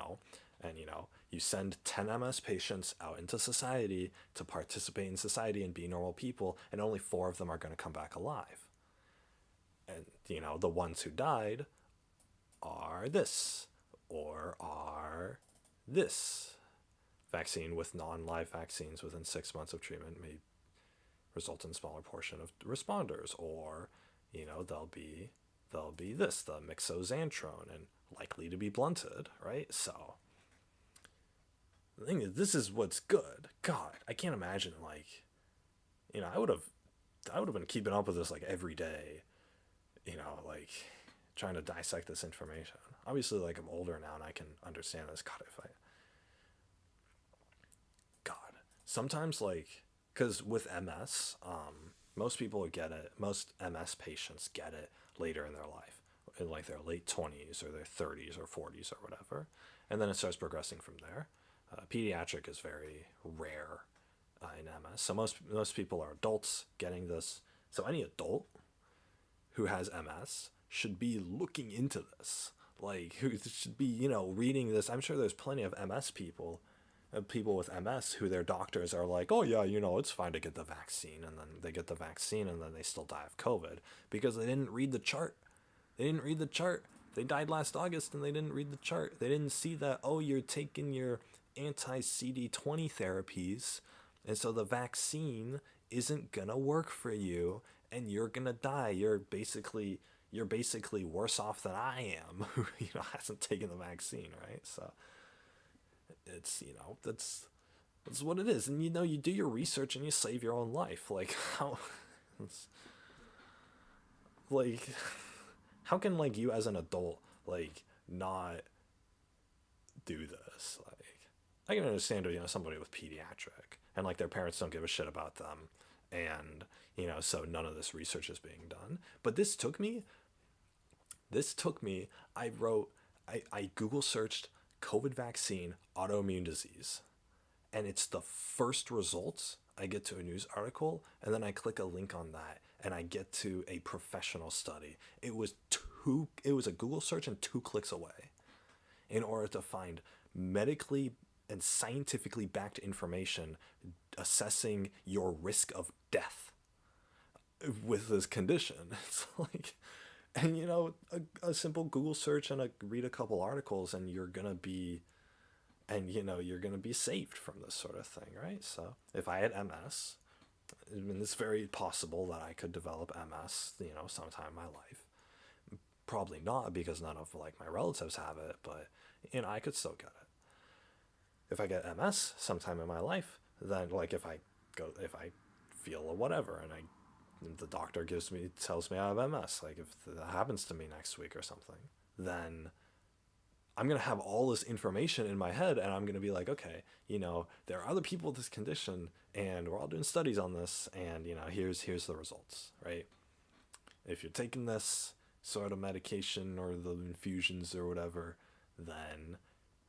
send 10 MS patients out into society to participate in society and be normal people, and only 4 of them are going to come back alive. And, the ones who died are this, or are this. Vaccine with non-live vaccines within 6 months of treatment may result in smaller portion of responders, or, they'll be this, the mixoxantrone, and likely to be blunted, right? So the thing is, this is what's good. God, I can't imagine, like, I would have been keeping up with this like every day, like trying to dissect this information. Obviously, like, I'm older now and I can understand this. Sometimes, like, because with MS, most people get it, most MS patients get it later in their life, in like their late 20s or their 30s or 40s or whatever, and then it starts progressing from there. Pediatric is very rare in MS, so most people are adults getting this. So any adult who has MS should be looking into this, like, who should be, reading this. I'm sure there's plenty of MS people with MS who their doctors are like, oh yeah, it's fine to get the vaccine, and then they get the vaccine and then they still die of COVID because they didn't read the chart. They died last August and they didn't read the chart. They didn't see that, oh, you're taking your anti-CD20 therapies, and so the vaccine isn't gonna work for you and you're gonna die. You're basically worse off than I am, who hasn't taken the vaccine, right? So it's, that's what it is. And you do your research and you save your own life. Like how like how can like you as an adult like not do this? Like I can understand, somebody with pediatric and like their parents don't give a shit about them, and so none of this research is being done. But this took me. I Google searched COVID vaccine autoimmune disease, and it's the first results. I get to a news article, and then I click a link on that, and I get to a professional study. It was a Google search and 2 clicks away in order to find medically and scientifically backed information assessing your risk of death with this condition. It's like, and a simple Google search and read a couple articles, and you're gonna be saved from this sort of thing, right? So if I had MS, I mean, it's very possible that I could develop MS, sometime in my life. Probably not, because none of like my relatives have it, but I could still get it. If I get MS sometime in my life, then like if I feel or whatever, and the doctor tells me I have MS, like if that happens to me next week or something, then I'm going to have all this information in my head, and I'm going to be like, okay, there are other people with this condition, and we're all doing studies on this, and here's the results, right? If you're taking this sort of medication or the infusions or whatever, then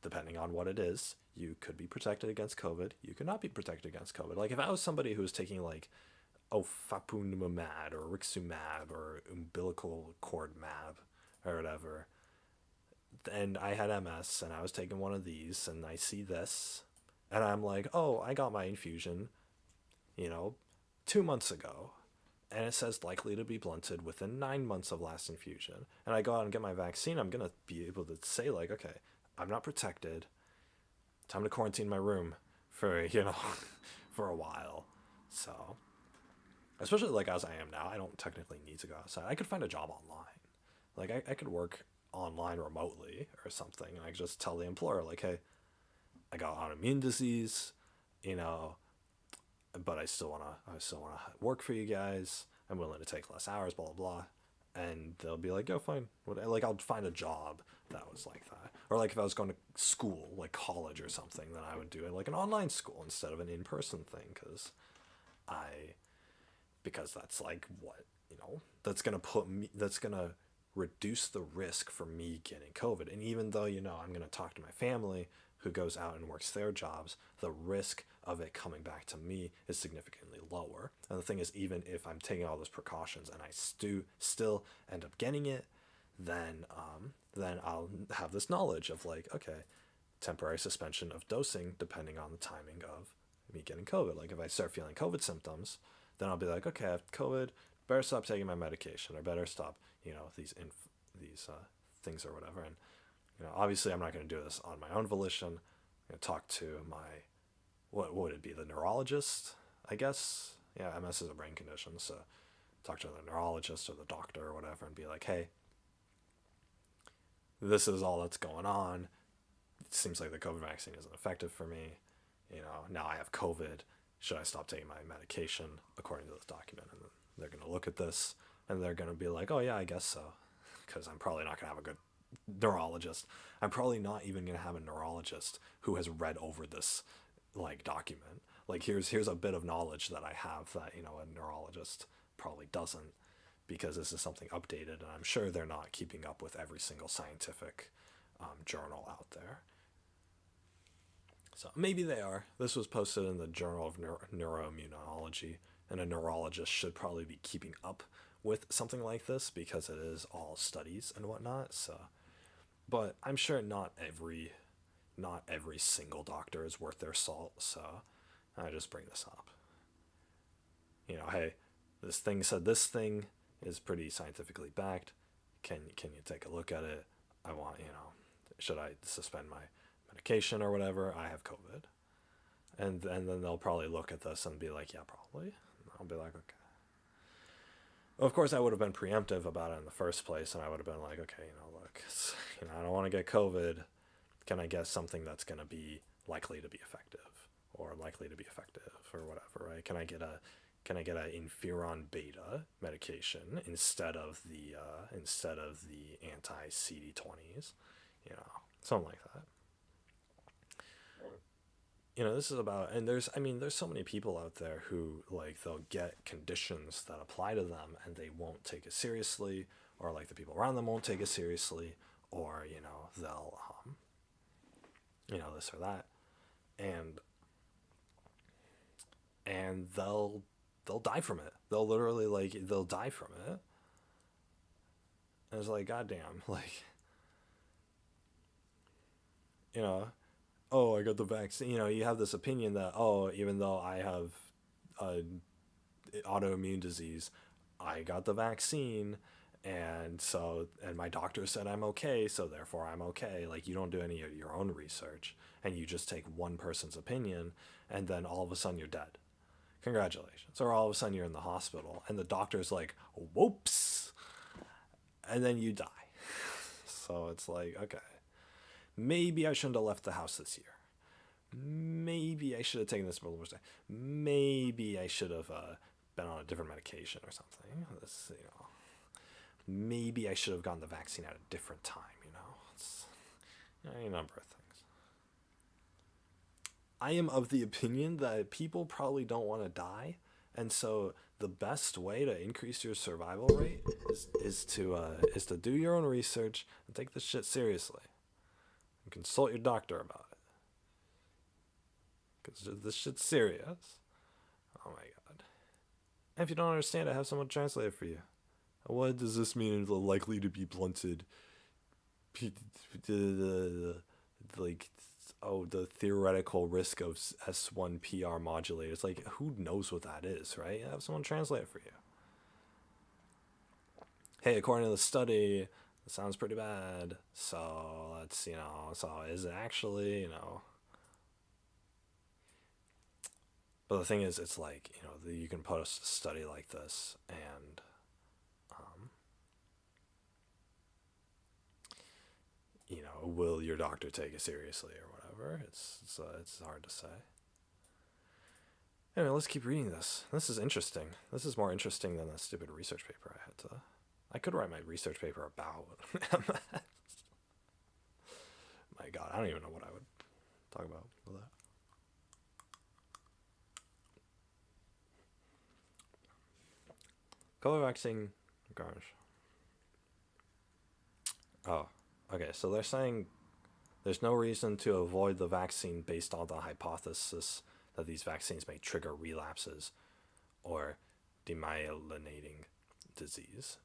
depending on what it is, you could be protected against COVID. You could not be protected against COVID. Like if I was somebody who was taking like ofatumumab or rixumab or umbilical cord mab or whatever, and I had MS and I was taking one of these, and I see this and I'm like, oh, I got my infusion 2 months ago, and it says likely to be blunted within 9 months of last infusion, and I go out and get my vaccine, I'm gonna be able to say like, okay, I'm not protected, time to quarantine my room for for a while. So especially like as I am now, I don't technically need to go outside. I could find a job online. Like I could work online remotely or something, and I could just tell the employer like, hey, I got autoimmune disease, but I still wanna work for you guys. I'm willing to take less hours, blah blah blah. And they'll be like, yo, fine. Like I'll find a job that was like that. Or like if I was going to school, like college or something, then I would do it like an online school instead of an in-person thing, because that's like what, that's gonna reduce the risk for me getting COVID. And even though, I'm gonna talk to my family who goes out and works their jobs, the risk of it coming back to me is significantly lower. And the thing is, even if I'm taking all those precautions and I still end up getting it, then I'll have this knowledge of like, okay, temporary suspension of dosing depending on the timing of me getting COVID. Like if I start feeling COVID symptoms, then I'll be like, okay, I have COVID, better stop taking my medication, or better stop, these things or whatever. And obviously I'm not going to do this on my own volition. I'm going to talk to my, what would it be, the neurologist, I guess. Yeah, MS is a brain condition, so talk to the neurologist or the doctor or whatever and be like, hey, this is all that's going on. It seems like the COVID vaccine isn't effective for me. Now I have COVID. Should I stop taking my medication according to this document? And then they're going to look at this and they're going to be like, oh yeah, I guess so. Because I'm probably not going to have a good neurologist. I'm probably not even going to have a neurologist who has read over this like document. Like here's a bit of knowledge that I have that, a neurologist probably doesn't, because this is something updated, and I'm sure they're not keeping up with every single scientific journal out there. So maybe they are. This was posted in the Journal of Neuroimmunology, and a neurologist should probably be keeping up with something like this because it is all studies and whatnot. So, but I'm sure not every single doctor is worth their salt. So I just bring this up. Hey, this thing said this thing is pretty scientifically backed. Can you take a look at it? I want, should I suspend my medication or whatever? I have COVID. And then they'll probably look at this and be like, yeah, probably. And I'll be like, okay. Of course, I would have been preemptive about it in the first place, and I would have been like, okay, look, I don't want to get COVID. Can I get something that's going to be likely to be effective or likely to be effective or whatever, right? Can I get a interferon beta medication instead of the anti CD20s, you know, something like that. You know, this is about, and there's so many people out there who, like, they'll get conditions that apply to them and they won't take it seriously, or like the people around them won't take it seriously, or, you know, they'll, you know, this or that, and they'll die from it. They'll literally, like, they'll die from it. And it's like, goddamn, like, you know, oh, I got the vaccine. You know, you have this opinion that, oh, even though I have autoimmune disease, I got the vaccine, and my doctor said I'm okay, so therefore I'm okay. Like, you don't do any of your own research, and you just take one person's opinion, and then all of a sudden you're dead. Congratulations. Or all of a sudden you're in the hospital, and the doctor's like, whoops, and then you die. So it's like, okay, maybe I shouldn't have left the house this year. Maybe I should have taken this multiple times. Maybe I should have been on a different medication or something. This, you know, maybe I should have gotten the vaccine at a different time. You know, it's, you know, a number of things. I am of the opinion that people probably don't want to die, and so the best way to increase your survival rate is to do your own research and take this shit seriously. And consult your doctor about it, because this shit's serious. Oh my god! And if you don't understand it, have someone translate it for you. What does this mean? Likely to be blunted. Like, oh, the theoretical risk of S1 PR modulator. It's like, who knows what that is, right? Have someone translate it for you. Hey, according to the study, it sounds pretty bad. So let's, you know, so is it actually, you know? But the thing is, it's like, you know, you can post a study like this, and you know, will your doctor take it seriously or whatever? It's hard to say. Anyway, let's keep reading this. This is interesting. This is more interesting than the stupid research paper I had to. I could write my research paper about MS. My God, I don't even know what I would talk about with that. COVID vaccine, gosh. Oh, okay. So they're saying there's no reason to avoid the vaccine based on the hypothesis that these vaccines may trigger relapses or demyelinating disease.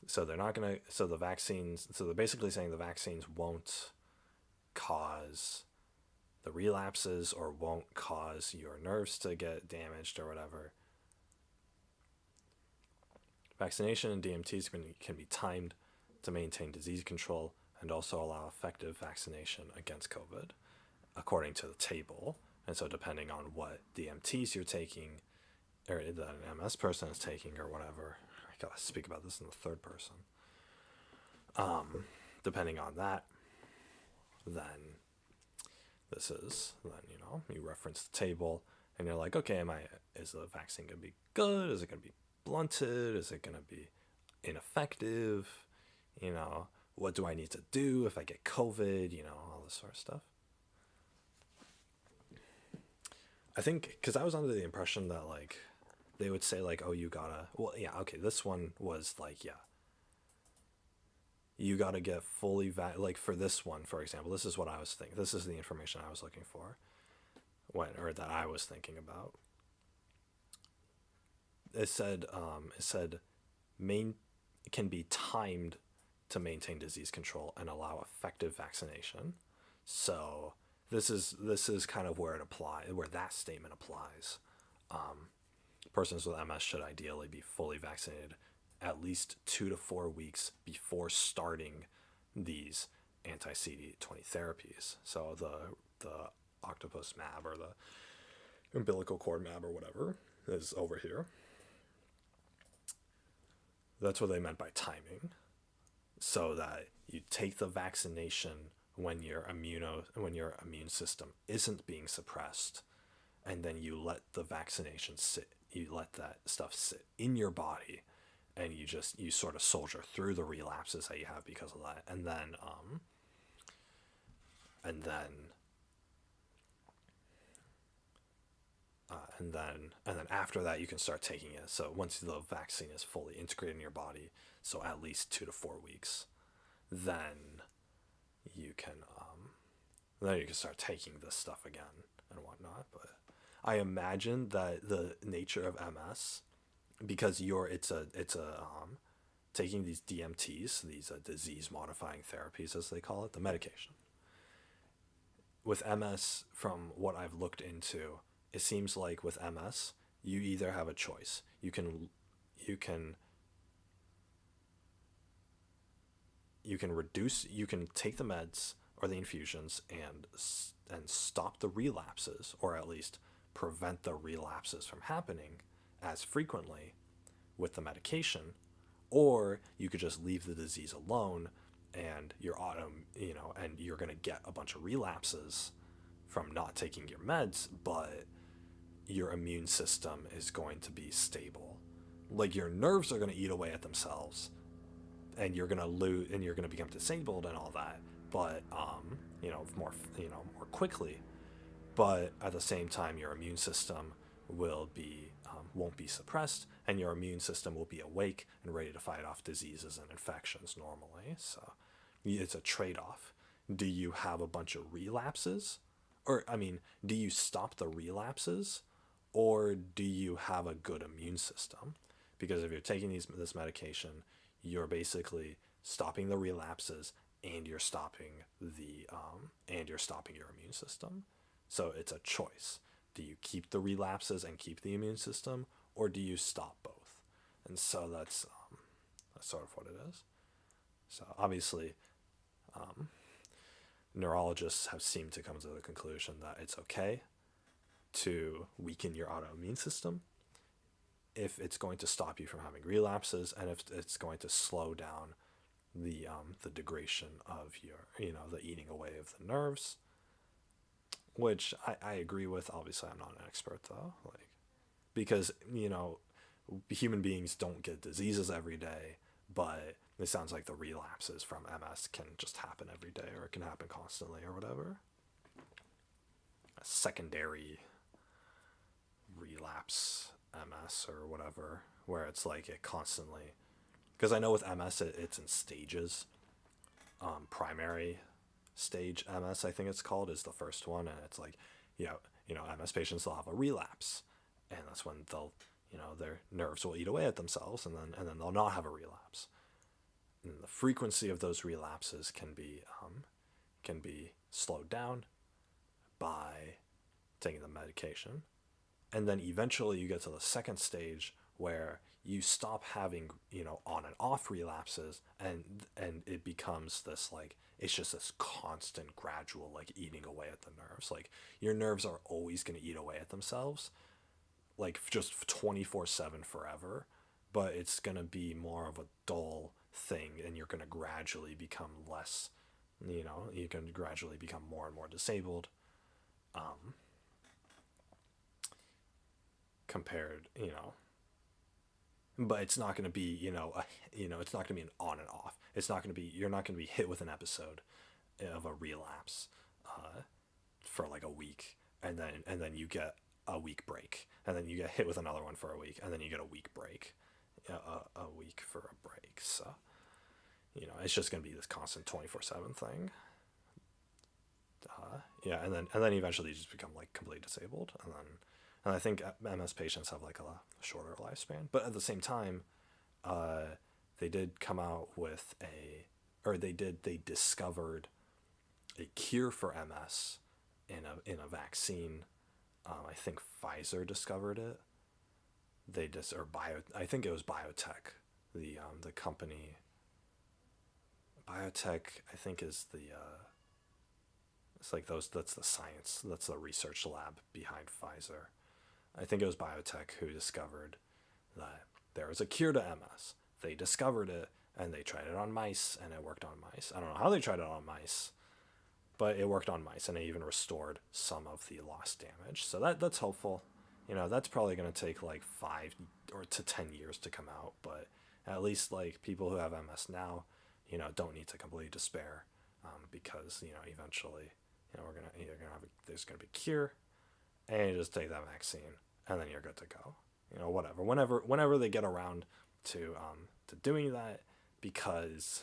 So they're not gonna. So the vaccines. So they're basically saying the vaccines won't cause the relapses or won't cause your nerves to get damaged or whatever. Vaccination and DMTs can be timed to maintain disease control and also allow effective vaccination against COVID, according to the table. And so depending on what DMTs you're taking, or that an MS person is taking or whatever, I gotta speak about this in the third person. Depending on that, then you know, you reference the table and you're like, okay, is the vaccine gonna be good? Is it gonna be blunted? Is it going to be ineffective? You know, what do I need to do if I get COVID? You know, all this sort of stuff. I think, because I was under the impression that, like, they would say, like, oh, you gotta, well, yeah, okay, this one was like, yeah, you gotta get fully, like, for this one, for example, this is what I was thinking, this is the information I was looking for, that I was thinking about. It said can be timed to maintain disease control and allow effective vaccination. So this is kind of where that statement applies. Persons with MS should ideally be fully vaccinated at least 2 to 4 weeks before starting these anti-CD20 therapies. So the octopus mab or the umbilical cord mab or whatever is over here. That's what they meant by timing. So that you take the vaccination when your immune system isn't being suppressed, and then you let the vaccination sit, you let that stuff sit in your body, and you sort of soldier through the relapses that you have because of that, and then and then and then after that you can start taking it. So once the vaccine is fully integrated in your body, so at least 2 to 4 weeks, then you can start taking this stuff again and whatnot. But I imagine that the nature of MS, because taking these DMTs, these disease modifying therapies as they call it, the medication. With MS, from what I've looked into, it seems like with MS, you either have a choice. You can take the meds or the infusions and stop the relapses, or at least prevent the relapses from happening as frequently with the medication, or you could just leave the disease alone and you're and you're going to get a bunch of relapses from not taking your meds, but your immune system is going to be stable. Like, your nerves are going to eat away at themselves, and you're going to lose, and you're going to become disabled and all that, but more quickly. But at the same time, your immune system won't be suppressed, and your immune system will be awake and ready to fight off diseases and infections normally. So it's a trade-off. Do you have a bunch of relapses? Do you stop the relapses, or do you have a good immune system? Because if you're taking this medication, you're basically stopping the relapses, and you're stopping your immune system. So it's a choice. Do you keep the relapses and keep the immune system, or do you stop both? And so that's sort of what it is. So obviously, neurologists have seemed to come to the conclusion that it's okay to weaken your autoimmune system if it's going to stop you from having relapses, and if it's going to slow down the degradation of your, the eating away of the nerves, which I agree with. Obviously, I'm not an expert though, because human beings don't get diseases every day, but it sounds like the relapses from MS can just happen every day, or it can happen constantly, or whatever. A secondary relapse MS or whatever, where it's like it constantly, because I know with MS it's in stages. Primary stage MS, I think it's called, is the first one, and it's like, MS patients, they'll have a relapse, and that's when they'll, their nerves will eat away at themselves, and then they'll not have a relapse. And the frequency of those relapses can be slowed down by taking the medication, and then eventually you get to the second stage where you stop having on and off relapses, and it becomes this, like, it's just this constant gradual, like, eating away at the nerves. Like, your nerves are always going to eat away at themselves, like, just 24/7 forever, but it's going to be more of a dull thing, and you're going to gradually become less, you can gradually become more and more disabled, compared, but it's not going to be, it's not going to be an on and off. It's not going to be, you're not going to be hit with an episode of a relapse for like a week, and then you get a week break, and then you get hit with another one for a week, and then you get a week break, a week for a break. So, it's just going to be this constant 24/7 thing. And then eventually you just become, like, completely disabled, and I think MS patients have, like, a shorter lifespan. But at the same time, they did come out with they discovered a cure for MS in a vaccine. I think Pfizer discovered it. I think it was biotech, the company. Biotech, I think, is the it's like that's the science, that's the research lab behind Pfizer. I think it was biotech who discovered that there was a cure to MS. They discovered it, and they tried it on mice, and it worked on mice. I don't know how they tried it on mice, but it worked on mice, and it even restored some of the lost damage. So that's hopeful. You know, that's probably going to take like 5 or to 10 years to come out, but at least like people who have MS now, you know, don't need to completely despair, because, you know, eventually, you know, there's gonna be a cure, and you just take that vaccine, and then you're good to go. You know, whatever. Whenever they get around to doing that, because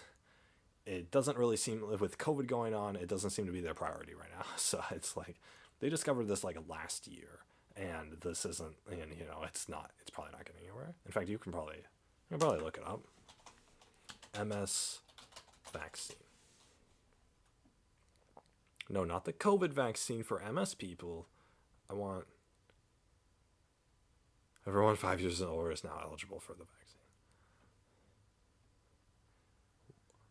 it doesn't really seem, with COVID going on, it doesn't seem to be their priority right now. So it's like they discovered this like last year, and this isn't, and you know, it's probably not getting anywhere. In fact, you can probably look it up. MS vaccine. No, not the COVID vaccine for MS people. I want everyone 5 years and older is now eligible for the vaccine.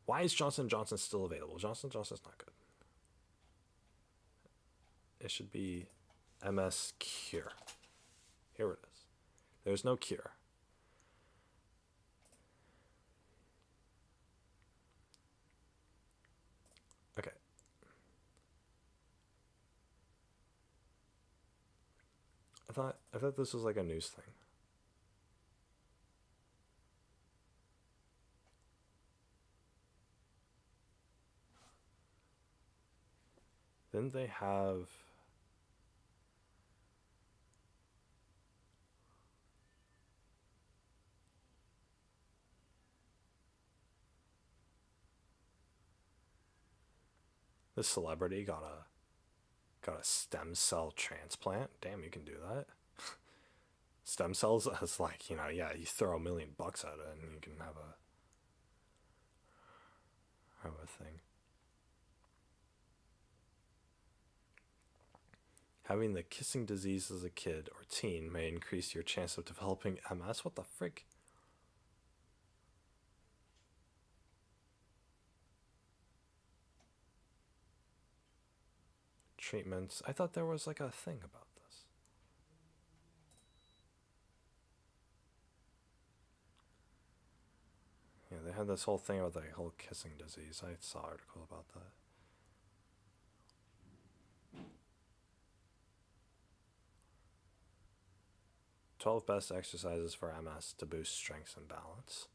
Why is Johnson & Johnson still available? Johnson & Johnson's not good. It should be MS cure. Here it is. There's no cure. Okay. I thought this was like a news thing. Didn't they have this celebrity got a stem cell transplant? Damn, you can do that. Stem cells is like, you know, yeah, you throw $1 million at it and you can have a thing. Having the kissing disease as a kid or teen may increase your chance of developing MS. What the frick? Treatments. I thought there was like a thing about this. Yeah, they had this whole thing about the whole kissing disease. I saw an article about that. "12 best exercises for MS to boost strength and balance."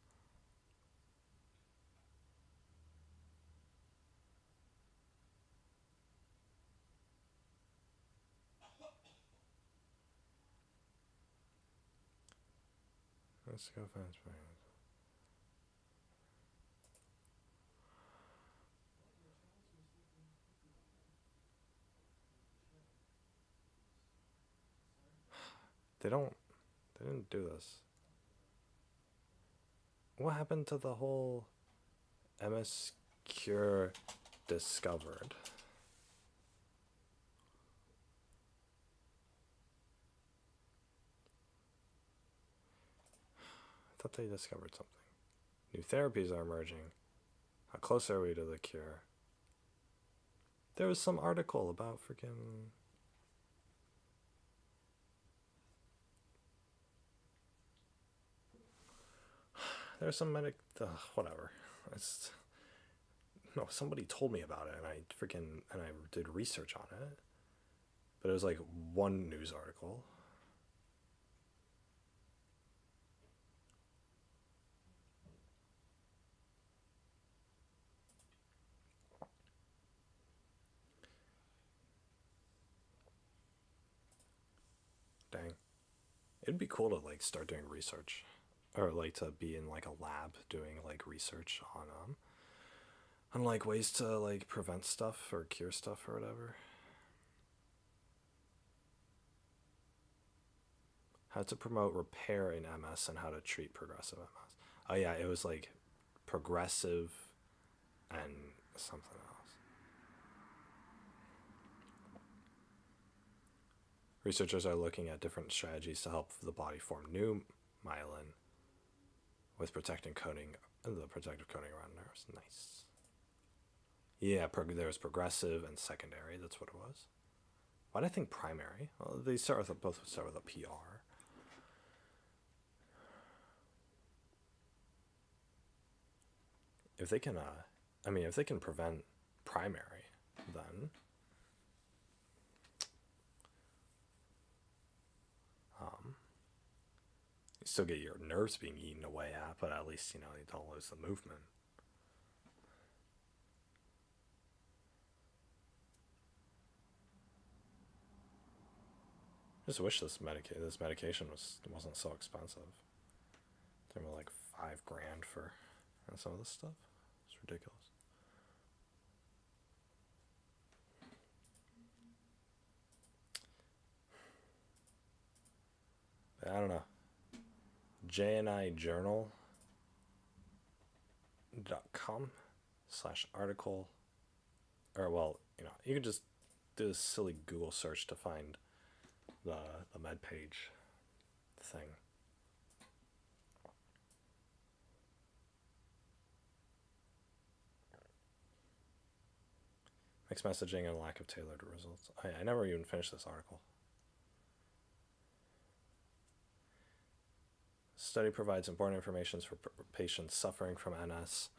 Let's go fast. They didn't do this. What happened to the whole MS cure discovered? I thought they discovered something. New therapies are emerging. How close are we to the cure? There was some article about freaking... There's some whatever. No, somebody told me about it, and I did research on it. But it was like one news article. Dang. It'd be cool to like start doing research, or like to be in like a lab doing like research on like ways to like prevent stuff or cure stuff or whatever. How to promote repair in MS and how to treat progressive MS. Oh yeah, it was like progressive and something else. Researchers are looking at different strategies to help the body form new myelin with the protective coating around nerves. Nice. Yeah, there was progressive and secondary. That's what it was. Why did I think primary? Well, they both start with a PR. If they can, if they can prevent primary, then you still get your nerves being eaten away at, but at least, you know, you don't lose the movement. Just wish this medication wasn't so expensive. They were like $5,000 for some of this stuff. It's ridiculous. I don't know. jnijournal.com/article, or well, you know, you can just do this silly Google search to find the med page thing. Mixed messaging and lack of tailored results. I never even finished this article. Study provides important information for patients suffering from NS.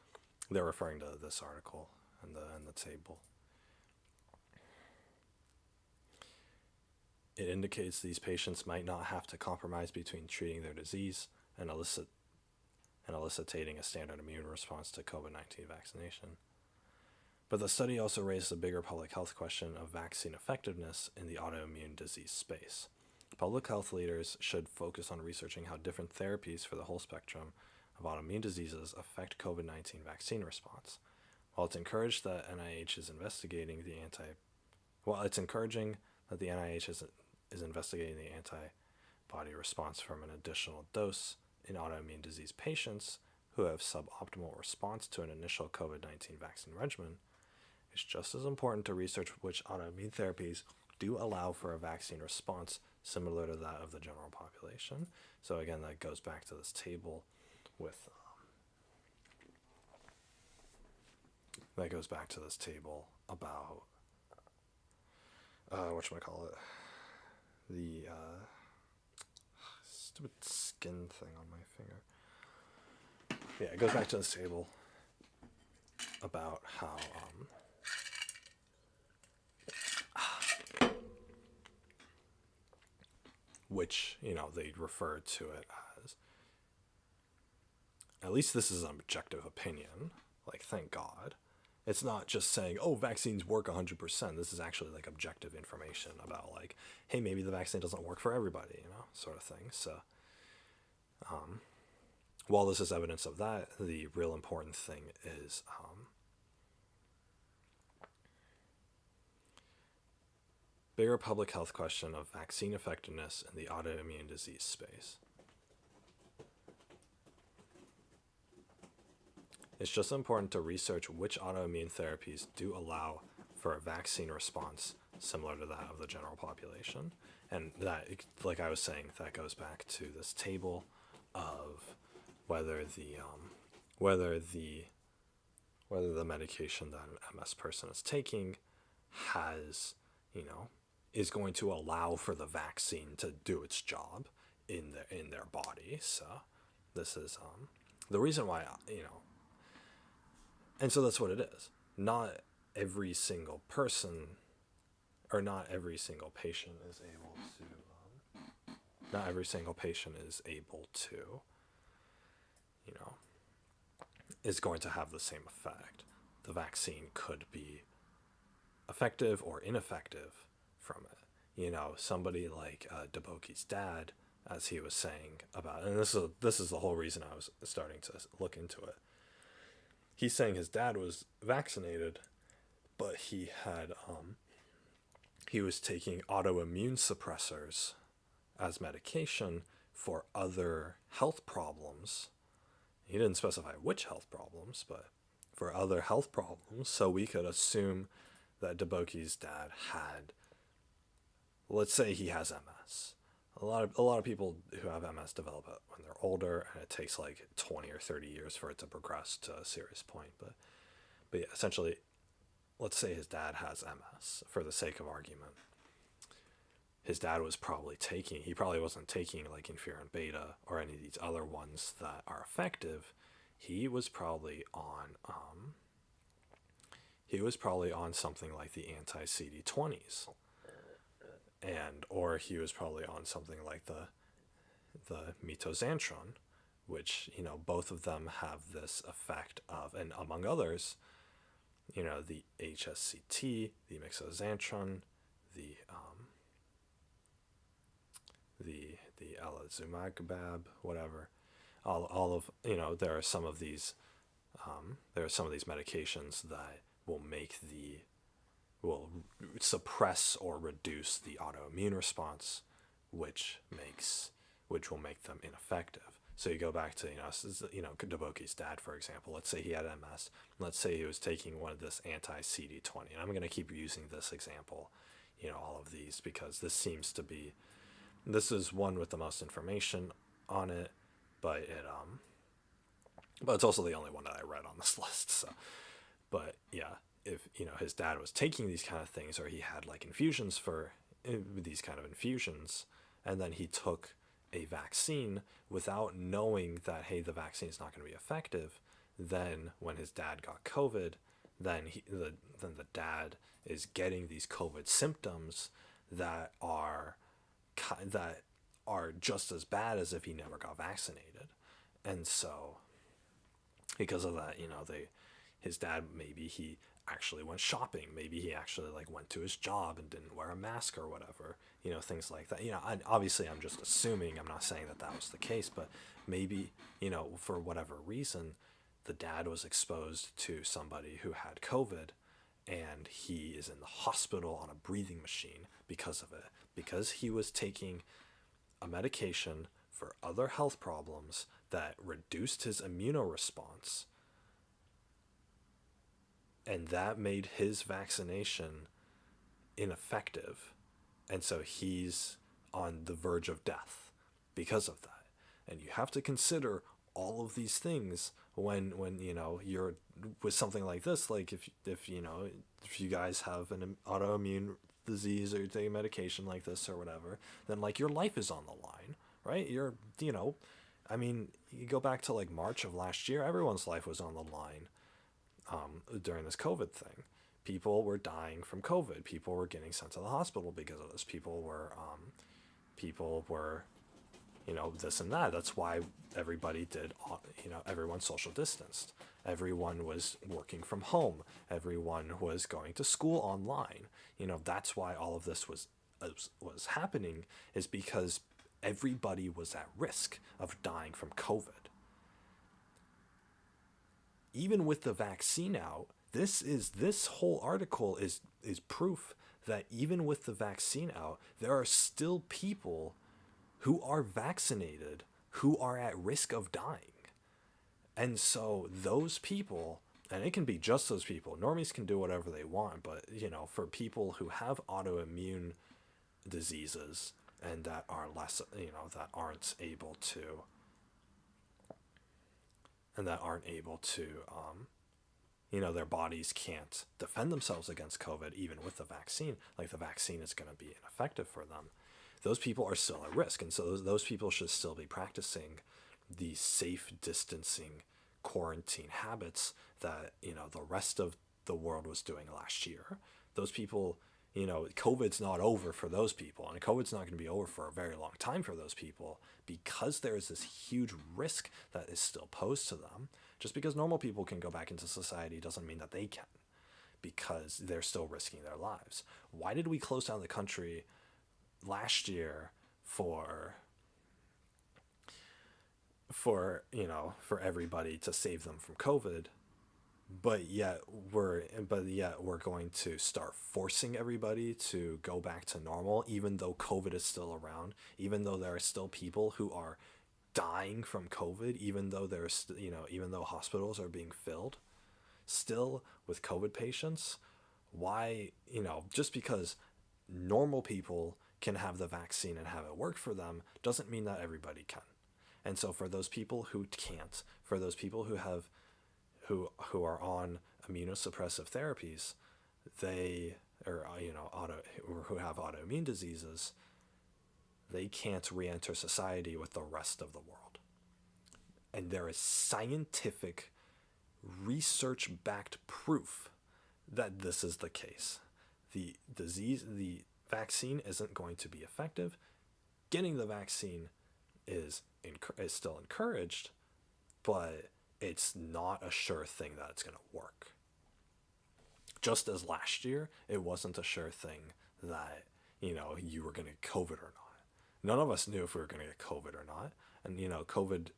They're referring to this article and the table. It indicates these patients might not have to compromise between treating their disease and eliciting a standard immune response to COVID-19 vaccination. But the study also raised a bigger public health question of vaccine effectiveness in the autoimmune disease space. Public health leaders should focus on researching how different therapies for the whole spectrum of autoimmune diseases affect COVID-19 vaccine response. While it's encouraged that NIH is investigating the antibody response from an additional dose in autoimmune disease patients who have suboptimal response to an initial COVID-19 vaccine regimen, it's just as important to research which autoimmune therapies do allow for a vaccine response similar to that of the general population. So again, that goes back to this table with about whatchamacallit, the stupid skin thing on my finger. Yeah, it goes back to this table about how which, you know, they refer to it as, at least this is an objective opinion, like, thank God. It's not just saying, oh, vaccines work 100%. This is actually like objective information about like, hey, maybe the vaccine doesn't work for everybody, you know, sort of thing. So while this is evidence of that, the real important thing is bigger public health question of vaccine effectiveness in the autoimmune disease space. It's just important to research which autoimmune therapies do allow for a vaccine response similar to that of the general population. And that, like I was saying, that goes back to this table of whether the medication that an MS person is taking has, you know, is going to allow for the vaccine to do its job in their body. So this is the reason why, you know, and so that's what it is. Not every single person, or not every single patient is able to, you know, is going to have the same effect. The vaccine could be effective or ineffective from it. You know, somebody like Deboki's dad, as he was saying about, and this is the whole reason I was starting to look into it. He's saying his dad was vaccinated, but he was taking autoimmune suppressors as medication for other health problems. He didn't specify which health problems, but for other health problems. So we could assume that Deboki's dad had, let's say he has MS. A lot of people who have MS develop it when they're older, and it takes like 20 or 30 years for it to progress to a serious point. But yeah, essentially, let's say his dad has MS, for the sake of argument. His dad was he probably wasn't taking like interferon beta or any of these other ones that are effective. He was probably on he was probably on something like the anti-CD20s, or he was probably on something like the mitoxantron, which, both of them have this effect of, and among others, the HSCT, the mitoxantron, the elazumab, whatever, all of, there are some of these medications that will suppress or reduce the autoimmune response, which will make them ineffective. So you go back to, Deboki's dad, for example. Let's say he had MS. Let's say he was taking one of this anti-CD20. And I'm going to keep using this example, all of these, because this is one with the most information on it, but it's also the only one that I read on this list. So, but yeah, if, his dad was taking these kind of things, or he had like infusions for these kind of infusions, and then he took a vaccine without knowing that, hey, the vaccine is not going to be effective, then when his dad got COVID, then the dad is getting these COVID symptoms that are just as bad as if he never got vaccinated. And so because of that, his dad, maybe he actually went shopping, maybe he actually like went to his job and didn't wear a mask or whatever, things like that. Obviously I'm just assuming, I'm not saying that was the case, but maybe, for whatever reason, the dad was exposed to somebody who had COVID, and he is in the hospital on a breathing machine because of it, because he was taking a medication for other health problems that reduced his immunoresponse, and that made his vaccination ineffective, and so he's on the verge of death because of that. And you have to consider all of these things when you're with something like this. Like if you guys have an autoimmune disease, or you're taking medication like this or whatever, then like your life is on the line, right? You go back to like March of last year, everyone's life was on the line during this COVID thing. People were dying from COVID. People were getting sent to the hospital because of this. People were this and that. That's why everybody did, everyone social distanced. Everyone was working from home. Everyone was going to school online. That's why all of this was happening, is because everybody was at risk of dying from COVID. Even with the vaccine out, this whole article is proof that even with the vaccine out, there are still people who are vaccinated who are at risk of dying. And so those people, and it can be just those people, normies can do whatever they want, but for people who have autoimmune diseases and that are less, that aren't able to their bodies can't defend themselves against COVID, even with the vaccine, like the vaccine is going to be ineffective for them. Those people are still at risk. And so those people should still be practicing the safe distancing quarantine habits that, the rest of the world was doing last year. Those people, COVID's not over for those people, and COVID's not going to be over for a very long time for those people, because there is this huge risk that is still posed to them. Just because normal people can go back into society doesn't mean that they can, because they're still risking their lives. Why did we close down the country last year for everybody to save them from COVID, but yet we're going to start forcing everybody to go back to normal, even though COVID is still around, even though there are still people who are dying from COVID, even though even though hospitals are being filled still with COVID patients. Why, just because normal people can have the vaccine and have it work for them doesn't mean that everybody can. And so for those people who can't, for those people who are on immunosuppressive therapies, who have autoimmune diseases, they can't re-enter society with the rest of the world. And there is scientific, research-backed proof that this is the case. The vaccine isn't going to be effective. Getting the vaccine is still encouraged, but it's not a sure thing that it's going to work. Just as last year, it wasn't a sure thing that, you were going to get COVID or not. None of us knew if we were going to get COVID or not. And, COVID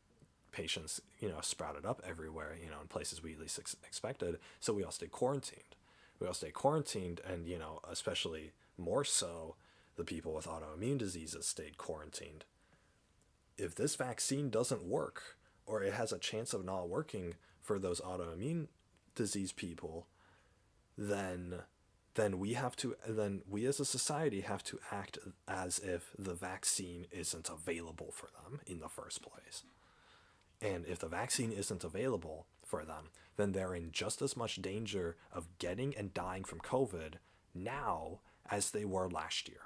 patients, sprouted up everywhere, in places we least expected. So we all stayed quarantined. And, especially more so, the people with autoimmune diseases stayed quarantined. If this vaccine doesn't work, or it has a chance of not working for those autoimmune disease people, then we as a society have to act as if the vaccine isn't available for them in the first place. And if the vaccine isn't available for them, then they're in just as much danger of getting and dying from COVID now as they were last year.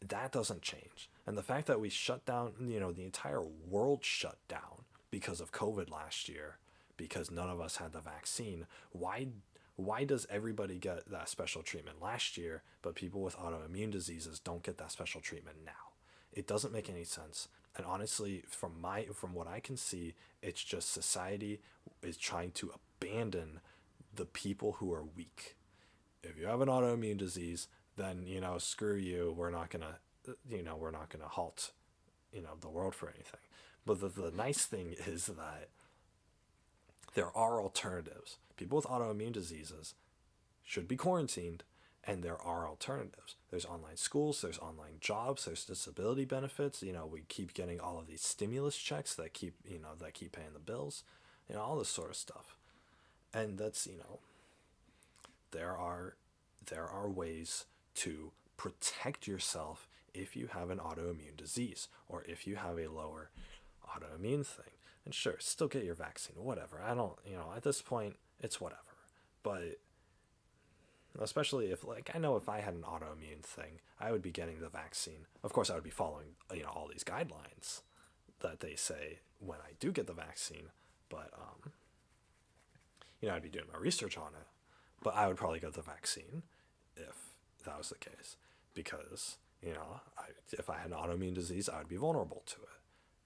That doesn't change. And the fact that we shut down, the entire world shut down because of COVID last year, because none of us had the vaccine, why does everybody get that special treatment last year, but people with autoimmune diseases don't get that special treatment now? It doesn't make any sense. And honestly, from what I can see, it's just society is trying to abandon the people who are weak. If you have an autoimmune disease, then, screw you. We're not gonna halt, the world for anything. But the nice thing is that there are alternatives. People with autoimmune diseases should be quarantined, and there are alternatives. There's online schools, there's online jobs, there's disability benefits. We keep getting all of these stimulus checks that keep paying the bills, all this sort of stuff. And that's, there are ways to protect yourself if you have an autoimmune disease, or if you have a lower autoimmune thing. And sure, still get your vaccine, whatever. I don't, at this point, it's whatever. But especially if, I know if I had an autoimmune thing, I would be getting the vaccine. Of course, I would be following, all these guidelines that they say when I do get the vaccine. But, I'd be doing my research on it. But I would probably get the vaccine if that was the case. Because, if I had an autoimmune disease, I would be vulnerable to it.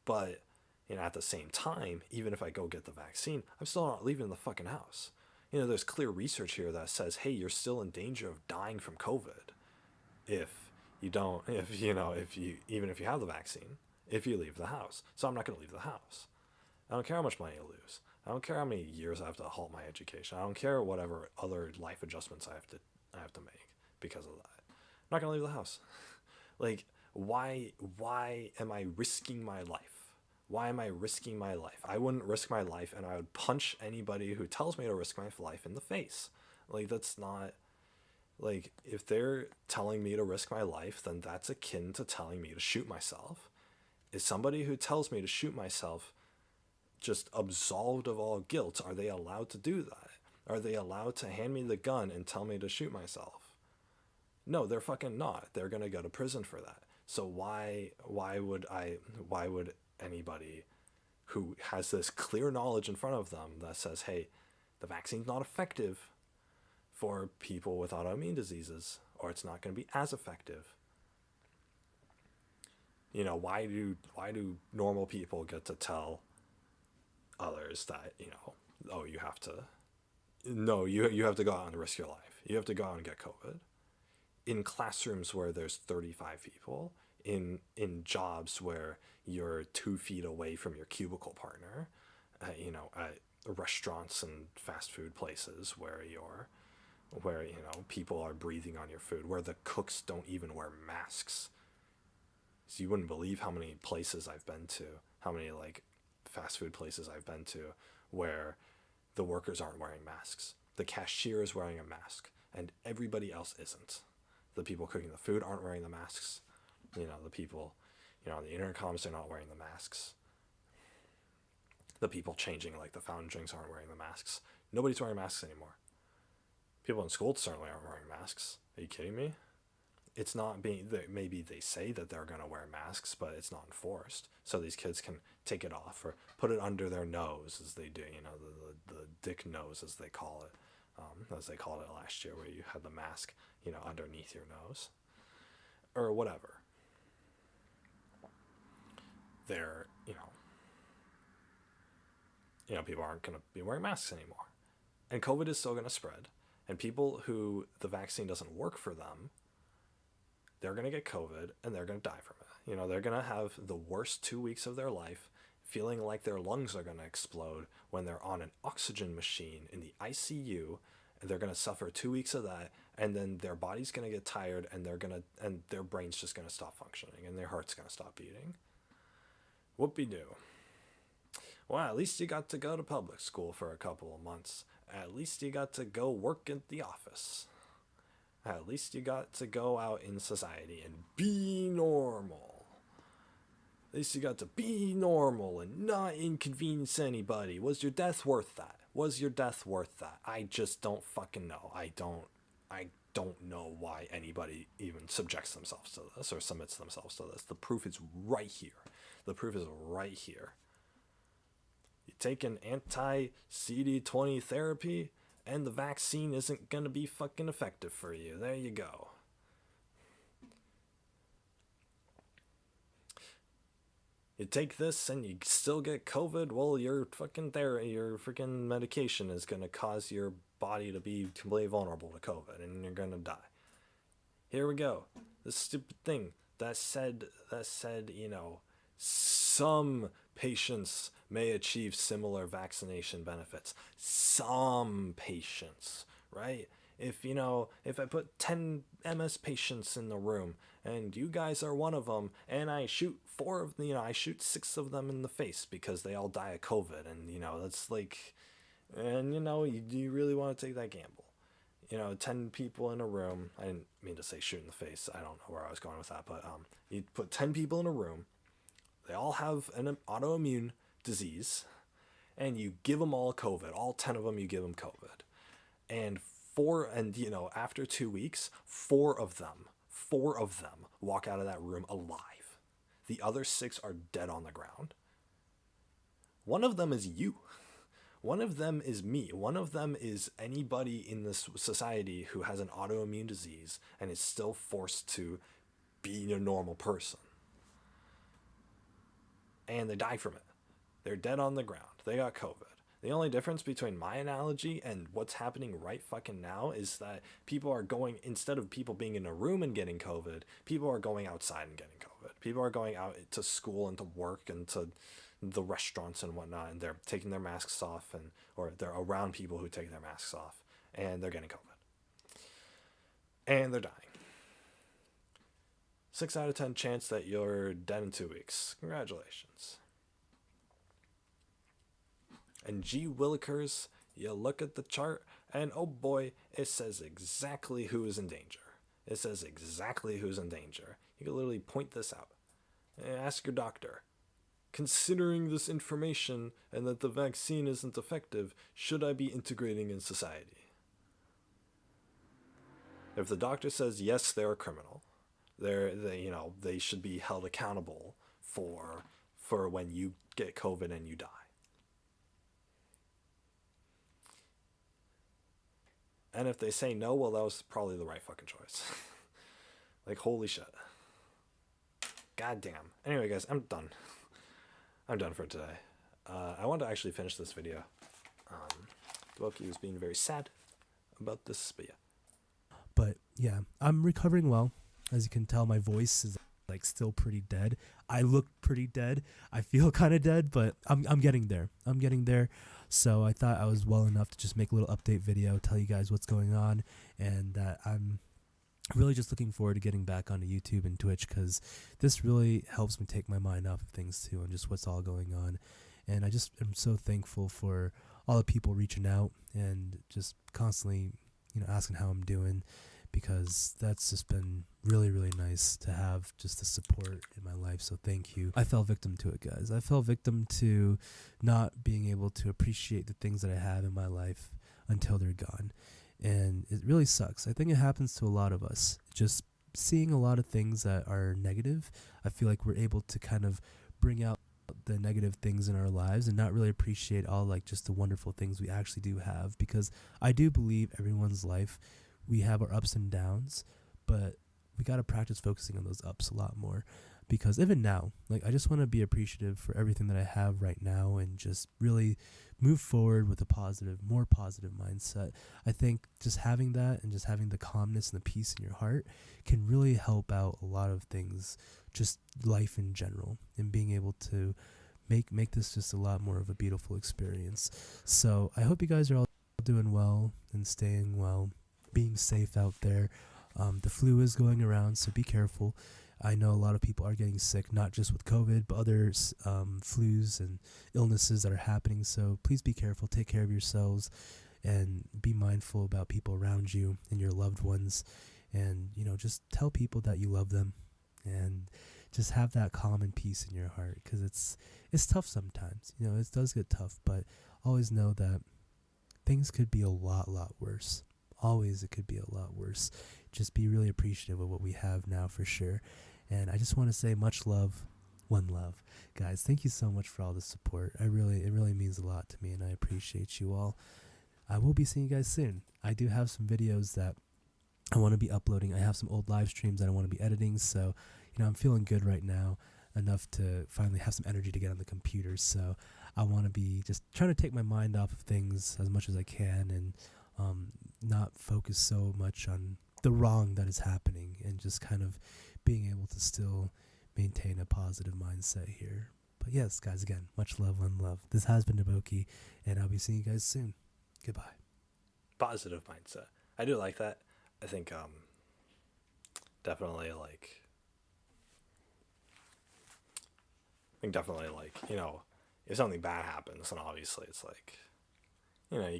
But, at the same time, even if I go get the vaccine, I'm still not leaving the fucking house. There's clear research here that says, hey, you're still in danger of dying from COVID even if you have the vaccine, if you leave the house. So I'm not going to leave the house. I don't care how much money I lose. I don't care how many years I have to halt my education. I don't care whatever other life adjustments I have to make because of that. I'm not going to leave the house. Why am I risking my life? Why am I risking my life? I wouldn't risk my life, and I would punch anybody who tells me to risk my life in the face. That's not... if they're telling me to risk my life, then that's akin to telling me to shoot myself. Is somebody who tells me to shoot myself just absolved of all guilt? Are they allowed to do that? Are they allowed to hand me the gun and tell me to shoot myself? No, they're fucking not. They're gonna go to prison for that. So why would anybody who has this clear knowledge in front of them that says, hey, the vaccine's not effective for people with autoimmune diseases, or it's not going to be as effective? Why do normal people get to tell others that, oh, you have to go out and risk your life. You have to go out and get COVID. In classrooms where there's 35 people, in jobs where you're 2 feet away from your cubicle partner, at restaurants and fast food places where people are breathing on your food, where the cooks don't even wear masks. So you wouldn't believe how many places I've been to, how many fast food places I've been to where the workers aren't wearing masks. The cashier is wearing a mask and everybody else isn't. The people cooking the food aren't wearing the masks. The people, on the intercoms, they're not wearing the masks. The people changing the fountain drinks aren't wearing the masks. Nobody's wearing masks anymore. People in school certainly aren't wearing masks. Are you kidding me? It's not being, maybe they say that they're going to wear masks, but it's not enforced. So these kids can take it off or put it under their nose, as they do, the dick nose, as they call it. as they called it last year, where you had the mask, underneath your nose or whatever. They're, people aren't going to be wearing masks anymore. And COVID is still going to spread. And people who the vaccine doesn't work for them, they're going to get COVID and they're going to die from it. They're going to have the worst 2 weeks of their life, feeling like their lungs are going to explode when they're on an oxygen machine in the ICU, and they're going to suffer 2 weeks of that, and then their body's going to get tired, and their brain's just going to stop functioning, and their heart's going to stop beating. Whoopie-doo. Well, at least you got to go to public school for a couple of months. At least you got to go work at the office. At least you got to go out in society and be normal. At least you got to be normal and not inconvenience anybody. Was your death worth that? Was your death worth that? I just don't fucking know. I don't know why anybody even subjects themselves to this or submits themselves to this. The proof is right here. The proof is right here. You take an anti-CD20 therapy, and the vaccine isn't going to be fucking effective for you. There you go. You take this and you still get COVID, well, your freaking medication is going to cause your body to be completely vulnerable to COVID, and you're going to die. Here we go. This stupid thing that said, some patients may achieve similar vaccination benefits. Some patients, right? If I put 10 MS patients in the room and you guys are one of them, and I shoot 6 of them in the face because they all die of COVID, and that's like, and do you really want to take that gamble? 10 people in a room. I didn't mean to say shoot in the face. I don't know where I was going with that, but you put 10 people in a room. They all have an autoimmune disease, and you give them all COVID. All 10 of them, you give them COVID, and after 2 weeks, four of them walk out of that room alive. The other 6 are dead on the ground. One of them is you. One of them is me. One of them is anybody in this society who has an autoimmune disease and is still forced to be a normal person. And they die from it. They're dead on the ground. They got COVID. The only difference between my analogy and what's happening right fucking now is that people are going, instead of people being in a room and getting COVID, people are going outside and getting COVID. People are going out to school and to work and to the restaurants and whatnot, and they're taking their masks off, or they're around people who take their masks off, and they're getting COVID. And they're dying. 6 out of 10 chance that you're dead in 2 weeks. Congratulations. And gee willikers, you look at the chart, and oh boy, it says exactly who is in danger. It says exactly who's in danger. You can literally point this out. And ask your doctor, considering this information and that the vaccine isn't effective, should I be integrating in society? If the doctor says yes, they're a criminal. They should be held accountable for when you get COVID and you die. And if they say no, well, that was probably the right fucking choice. Like, holy shit. God damn. Anyway, guys, I'm done. I'm done for today. I wanted to actually finish this video. Loki was being very sad about this, but yeah. But yeah, I'm recovering well. As you can tell, my voice is like still pretty dead. I look pretty dead. I feel kind of dead, but I'm getting there. I'm getting there. So I thought I was well enough to just make a little update video, tell you guys what's going on, and that I'm really just looking forward to getting back onto YouTube and Twitch, because this really helps me take my mind off of things too and just what's all going on. And I just am so thankful for all the people reaching out and just constantly, asking how I'm doing, because that's just been really, really nice to have just the support in my life. So thank you. I fell victim to it, guys. I fell victim to not being able to appreciate the things that I have in my life until they're gone. And it really sucks. I think it happens to a lot of us. Just seeing a lot of things that are negative, I feel like we're able to kind of bring out the negative things in our lives and not really appreciate all like just the wonderful things we actually do have, because I do believe everyone's life, we have our ups and downs, but we got to practice focusing on those ups a lot more, because even now, like, I just want to be appreciative for everything that I have right now and just really move forward with a positive, more positive mindset. I think just having that and just having the calmness and the peace in your heart can really help out a lot of things, just life in general, and being able to make this just a lot more of a beautiful experience. So I hope you guys are all doing well and staying well, being safe out there. The flu is going around, so be careful. I know a lot of people are getting sick, not just with COVID, but other flus and illnesses that are happening. So please be careful, take care of yourselves, and be mindful about people around you and your loved ones. And, you know, just tell people that you love them, and just have that calm and peace in your heart, because it's tough sometimes. You know, it does get tough, but always know that things could be a lot worse. Always, it could be a lot worse. Just be really appreciative of what we have now, for sure. And I just want to say much love, one love. Guys, thank you so much for all the support. It really means a lot to me, and I appreciate you all. I will be seeing you guys soon. I do have some videos that I want to be uploading. I have some old live streams that I want to be editing, so, you know, I'm feeling good right now, enough to finally have some energy to get on the computer. So I want to be just trying to take my mind off of things as much as I can, and not focus so much on the wrong that is happening, and just kind of being able to still maintain a positive mindset here. But yes, guys, again, much love, one love. This has been Deboki, and I'll be seeing you guys soon. Goodbye. Positive mindset. I do like that. I think definitely like you know, if something bad happens, then obviously it's like, you know, you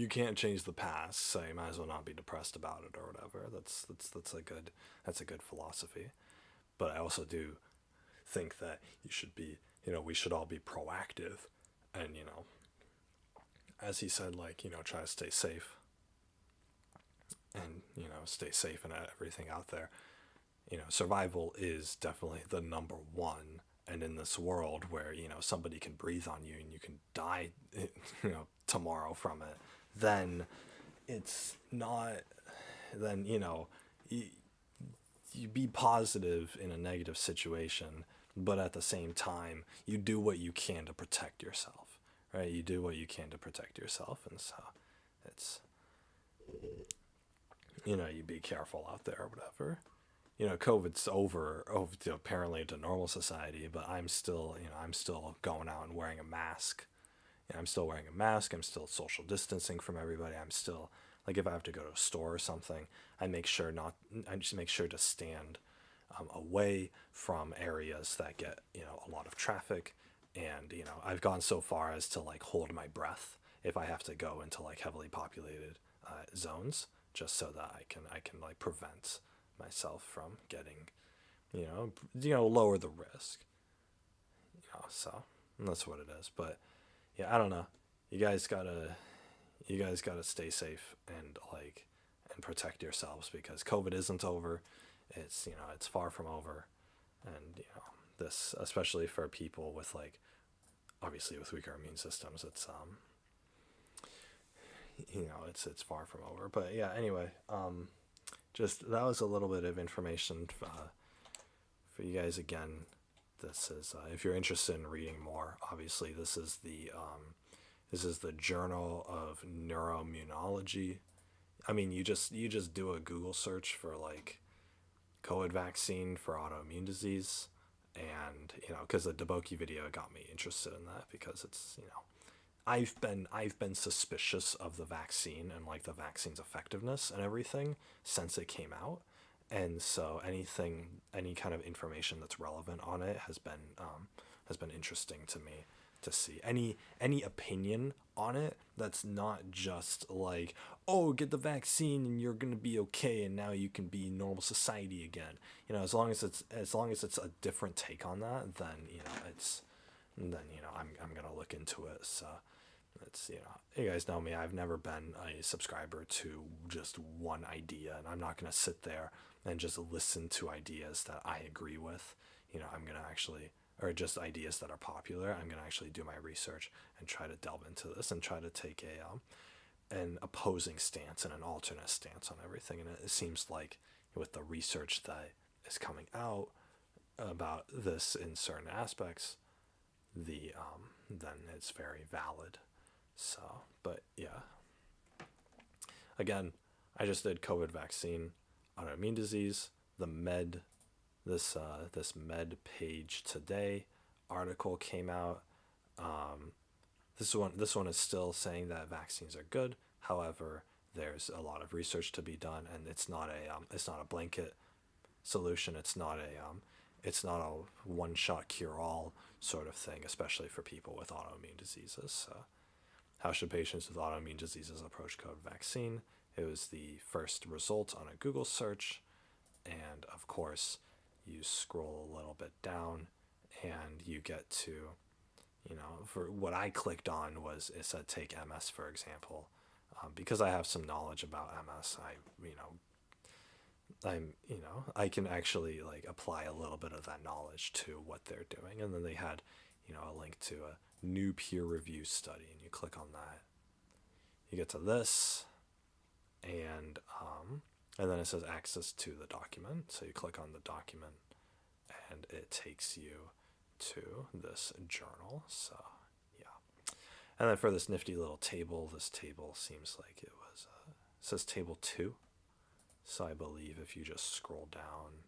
can't change the past, so you might as well not be depressed about it or whatever. That's a good philosophy. But I also do think that we should all be proactive, and, you know, as he said, like, you know, try to stay safe, and, you know, stay safe in everything out there. You know, survival is definitely the number one. And in this world where, you know, somebody can breathe on you and you can die, you know, tomorrow from it, then it's not, then, you know, you be positive in a negative situation, but at the same time, you do what you can to protect yourself, right? You do what you can to protect yourself. And so it's, you know, you be careful out there or whatever. You know, COVID's over apparently to normal society, but I'm still going out and wearing a mask. You know, I'm still wearing a mask. I'm still social distancing from everybody. I'm still, like, if I have to go to a store or something, I just make sure to stand away from areas that get, you know, a lot of traffic. And, you know, I've gone so far as to, like, hold my breath if I have to go into, like, heavily populated zones, just so that I can like prevent myself from getting, you know, lower the risk, you know, so that's what it is. But yeah, I don't know. You guys gotta stay safe and protect yourselves, because COVID isn't over. It's, you know, it's far from over. And, you know, this, especially for people with, like, obviously with weaker immune systems, it's, you know, it's far from over. But yeah, anyway, just that was a little bit of information for you guys. Again, this is if you're interested in reading more, obviously this is the Journal of Neuroimmunology. I mean, you just do a Google search for, like, COVID vaccine for autoimmune disease, and, you know, because the Deboki video got me interested in that, because it's, you know, I've been suspicious of the vaccine and, like, the vaccine's effectiveness and everything since it came out, and so any kind of information that's relevant on it has been interesting to me to see. Any opinion on it that's not just like, oh, get the vaccine and you're gonna be okay and now you can be normal society again. You know, as long as it's a different take on that, then, you know, I'm gonna look into it. So it's, you know, you guys know me, I've never been a subscriber to just one idea, and I'm not gonna sit there and just listen to ideas that I agree with. You know, I'm gonna actually or just ideas that are popular. I'm going to actually do my research and try to delve into this and try to take an opposing stance and an alternate stance on everything. And it seems like with the research that is coming out about this in certain aspects, then it's very valid. So, but yeah. Again, I just did COVID vaccine, autoimmune disease, this med page today article came out. This one is still saying that vaccines are good. However, there's a lot of research to be done, and it's not a blanket solution. It's not a one-shot cure-all sort of thing, especially for people with autoimmune diseases. So, how should patients with autoimmune diseases approach COVID vaccine? It was the first result on a Google search, and of course, you scroll a little bit down, and you get to, for what I clicked on was, it said take MS for example, because I have some knowledge about MS. I can actually like apply a little bit of that knowledge to what they're doing. And then they had, a link to a new peer review study, and you click on that. You get to this, and then it says access to the document. So you click on the document, and it takes you to this journal. So yeah. And then for this nifty little table, this table seems like it says table 2. So I believe if you just scroll down,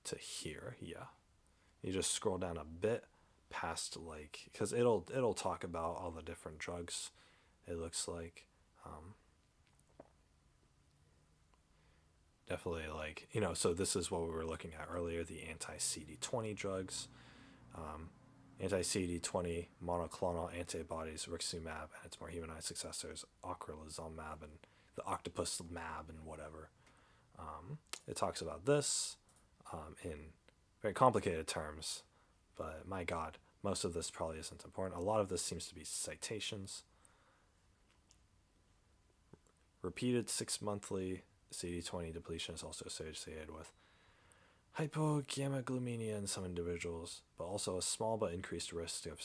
to here, yeah, you just scroll down a bit past, like, because it'll talk about all the different drugs. It looks like, definitely, like, so this is what we were looking at earlier, the anti-CD20 drugs. Anti-CD20 monoclonal antibodies, rixumab, and its more humanized successors, ocrelizumab, and the octopus mab, and whatever. It talks about this in very complicated terms, but my God, most of this probably isn't important. A lot of this seems to be citations. Repeated 6-monthly CD20 depletion is also associated with hypogammaglobulinemia in some individuals, but also a small but increased risk of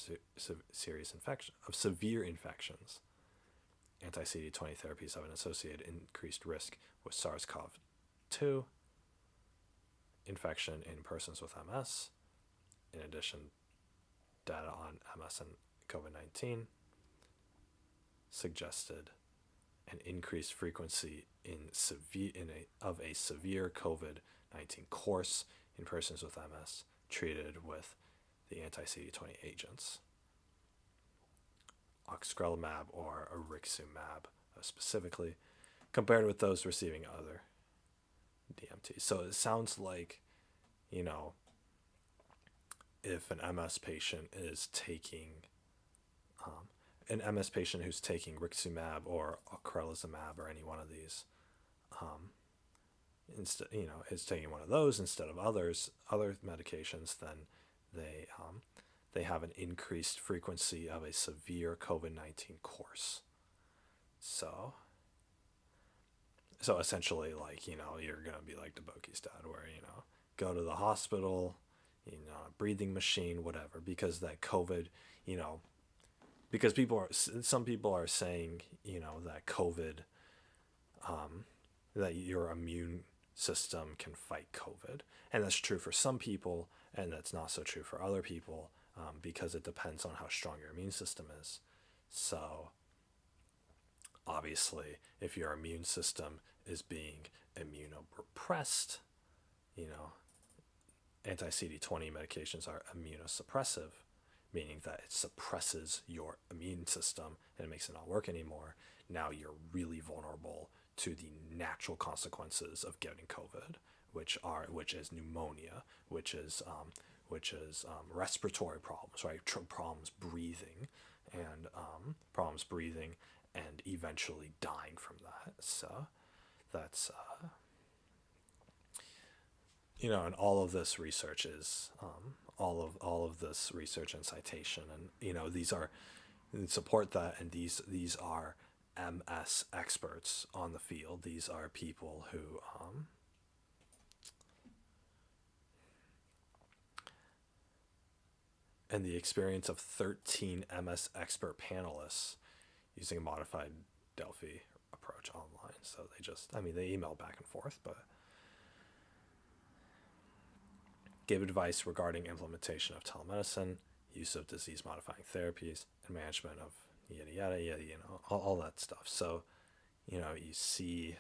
severe infections. Anti-CD20 therapies have an associated increased risk with SARS-CoV-2 infection in persons with MS. In addition, data on MS and COVID-19 suggested an increased frequency of a severe COVID-19 course in persons with MS treated with the anti-CD20 agents, ocrelizumab or rixumab specifically, compared with those receiving other DMTs. So it sounds like, if an MS patient is taking an MS patient who's taking rixumab or ocrelizumab or any one of these, is taking one of those instead of other medications, then they have an increased frequency of a severe COVID-19 course. So essentially, like, you're gonna be like Deboki's dad, where go to the hospital, breathing machine, whatever, because that COVID, because some people are saying, that COVID, that your immune system can fight COVID, and that's true for some people, and that's not so true for other people, because it depends on how strong your immune system is. So obviously, if your immune system is being immunorepressed, anti-CD20 medications are immunosuppressive, meaning that it suppresses your immune system and it makes it not work anymore. Now you're really vulnerable to the natural consequences of getting COVID, which is pneumonia, which is respiratory problems, right? Problems breathing, and eventually dying from that. So that's and all of this research is all of this research and citation, and these are support that, and these are MS experts on the field. These are people who and the experience of 13 MS expert panelists using a modified Delphi approach online. So they email back and forth, but gave advice regarding implementation of telemedicine, use of disease-modifying therapies, and management of yada yada yada, all that stuff. So, you see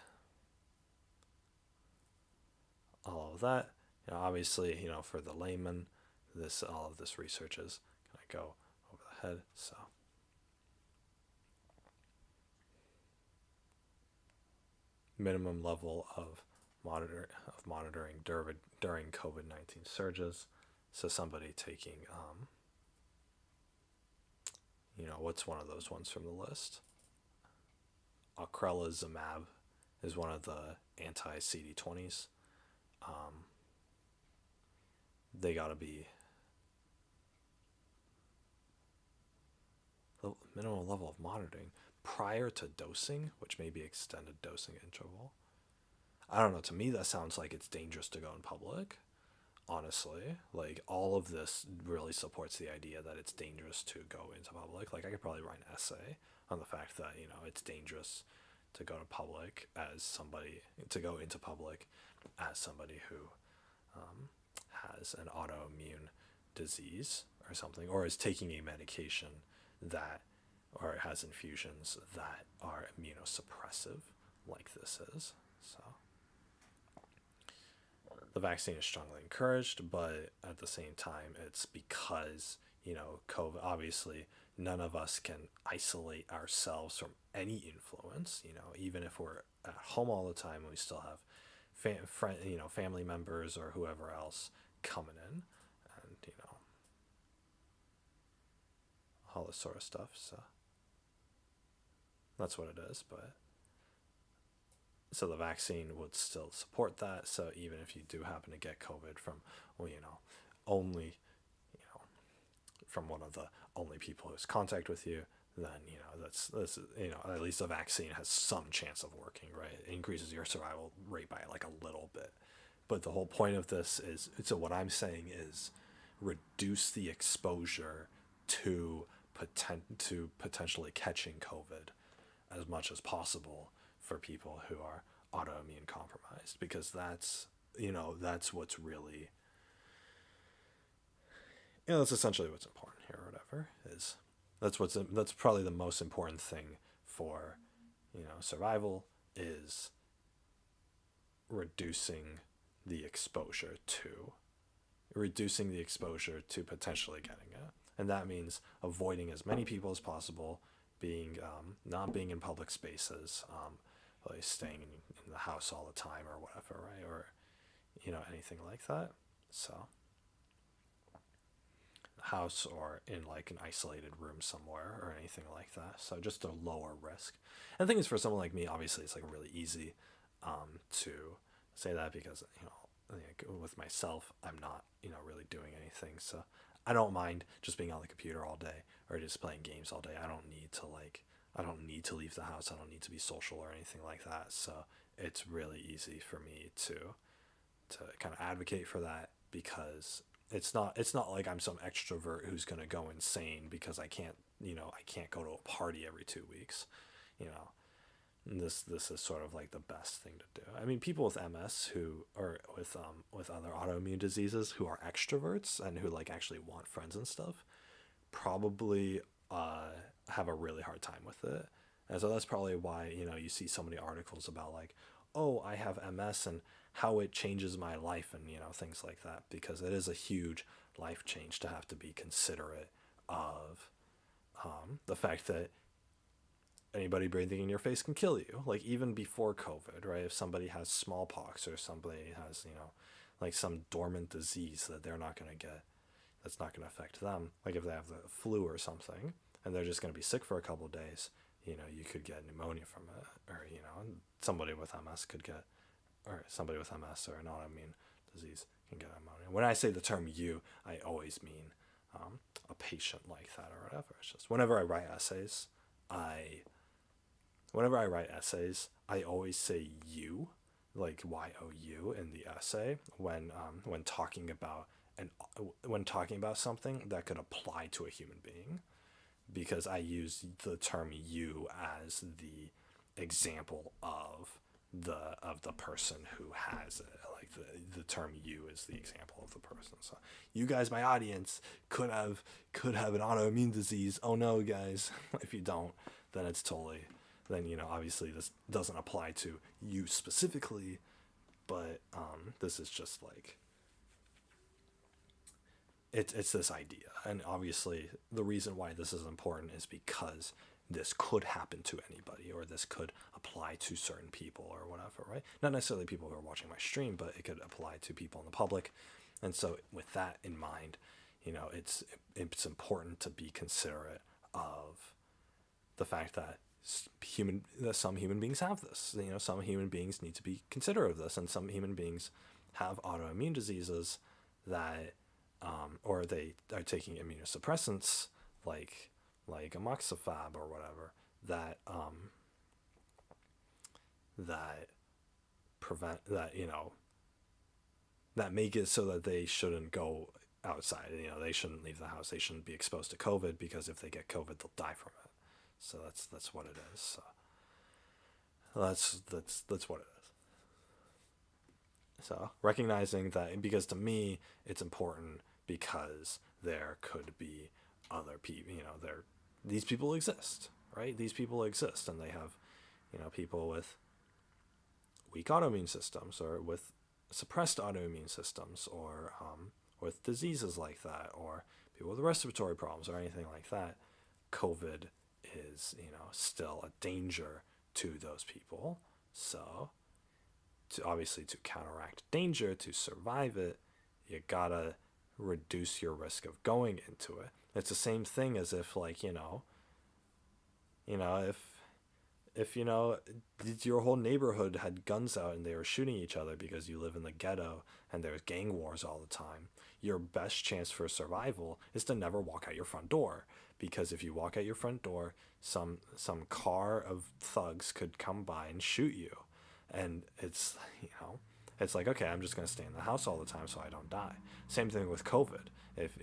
all of that. Obviously, for the layman, all of this research is gonna go over the head. So, minimum level of monitoring during COVID-19 surges. So somebody taking, what's one of those ones from the list? Acrelizumab is one of the anti-CD20s. They gotta be the minimum level of monitoring prior to dosing, which may be extended dosing interval. I don't know, to me that sounds like it's dangerous to go in public, honestly. Like, all of this really supports the idea that it's dangerous to go into public. Like, I could probably write an essay on the fact that, it's dangerous to go into public as somebody who has an autoimmune disease or something, or is taking a medication or has infusions that are immunosuppressive, like this is. So the vaccine is strongly encouraged, but at the same time, it's because, COVID, obviously, none of us can isolate ourselves from any influence, even if we're at home all the time, we still have family members or whoever else coming in, and, all this sort of stuff. So that's what it is. But so the vaccine would still support that. So even if you do happen to get COVID from, only, from one of the only people who's contact with you, then, that's at least the vaccine has some chance of working, right? It increases your survival rate by like a little bit. But the whole point of this is, so what I'm saying is reduce the exposure to potentially catching COVID as much as possible for people who are autoimmune compromised, because that's what's really, that's essentially what's important here, or whatever, is that's probably the most important thing for, survival, is reducing the exposure to potentially getting it. And that means avoiding as many people as possible, not being in public spaces, like staying in the house all the time or whatever, right? Or, anything like that. So, house or in like an isolated room somewhere or anything like that. So just a lower risk. And the thing is, for someone like me, obviously it's like really easy to say that, because, like with myself, I'm not, really doing anything. So I don't mind just being on the computer all day or just playing games all day. I don't need to leave the house. I don't need to be social or anything like that. So it's really easy for me to kind of advocate for that, because it's not like I'm some extrovert who's going to go insane because I can't go to a party every 2 weeks. This is sort of like the best thing to do. I mean, people with MS or with other autoimmune diseases who are extroverts and who like actually want friends and stuff probably have a really hard time with it. And so that's probably why, you see so many articles about like, oh, I have MS and how it changes my life and, things like that, because it is a huge life change to have to be considerate of the fact that anybody breathing in your face can kill you. Like, even before COVID, right? If somebody has smallpox or somebody has, like some dormant disease that they're not going to get, that's not going to affect them. Like if they have the flu or something and they're just going to be sick for a couple of days, you could get pneumonia from it, or, somebody with MS or an autoimmune disease can get pneumonia. When I say the term you, I always mean a patient like that or whatever. It's just whenever I write essays, I always say you, like YOU in the essay when talking about when talking about something that could apply to a human being, because I use the term you as the example of the person who has it. Like the term you is the example of the person. So you guys, my audience, could have an autoimmune disease. Oh no, guys. If you don't, then it's totally, then, you know, obviously this doesn't apply to you specifically, but this is just like, it's this idea. And obviously the reason why this is important is because this could happen to anybody, or this could apply to certain people or whatever, right? Not necessarily people who are watching my stream, but it could apply to people in the public. And so with that in mind, you know, it's important to be considerate of the fact that some human beings have this. You know, some human beings need to be considerate of this, and some human beings have autoimmune diseases that or they are taking immunosuppressants like amoxicillin or whatever that that prevent that, you know, that make it so that they shouldn't go outside. You know, they shouldn't leave the house. They shouldn't be exposed to COVID, because if they get COVID, they'll die from it. So that's what it is. So that's what it is. So recognizing that, because to me it's important, because there could be other people, you know, these people exist, right? These people exist, and they have, you know, people with weak autoimmune systems, or with suppressed autoimmune systems, or with diseases like that, or people with respiratory problems, or anything like that. COVID is, you know, still a danger to those people. So obviously to counteract danger, to survive it, you gotta reduce your risk of going into it. It's the same thing as if, like, if you know, your whole neighborhood had guns out and they were shooting each other because you live in the ghetto and there's gang wars all the time, your best chance for survival is to never walk out your front door. Because if you walk out your front door, some car of thugs could come by and shoot you. And it's, you know, it's like, okay, I'm just going to stay in the house all the time so I don't die. Same thing with COVID. If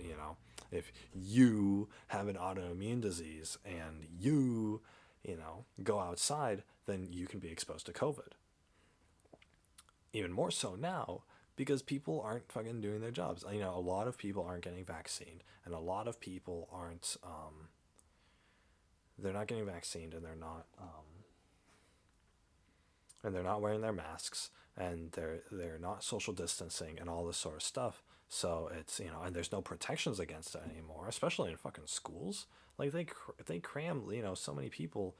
you have an autoimmune disease and you know, go outside, then you can be exposed to COVID. Even more so now, because people aren't fucking doing their jobs. You know, a lot of people aren't getting vaccinated, and a lot of people aren't, they're not getting vaccinated, and they're not wearing their masks, and they're not social distancing and all this sort of stuff. So it's, you know, and there's no protections against it anymore, especially in fucking schools. Like they cram, you know, so many people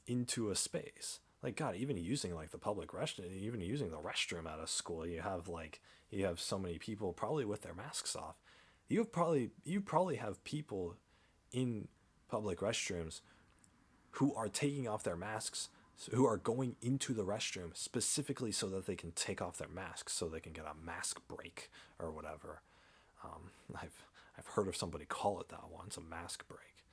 into a space. Like, God, even using like the public restroom, even using the restroom at a school, you have so many people probably with their masks off. You probably have people in public restrooms who are taking off their masks, who are going into the restroom specifically so that they can take off their masks, so they can get a mask break or whatever. I've heard of somebody call it that once, a mask break.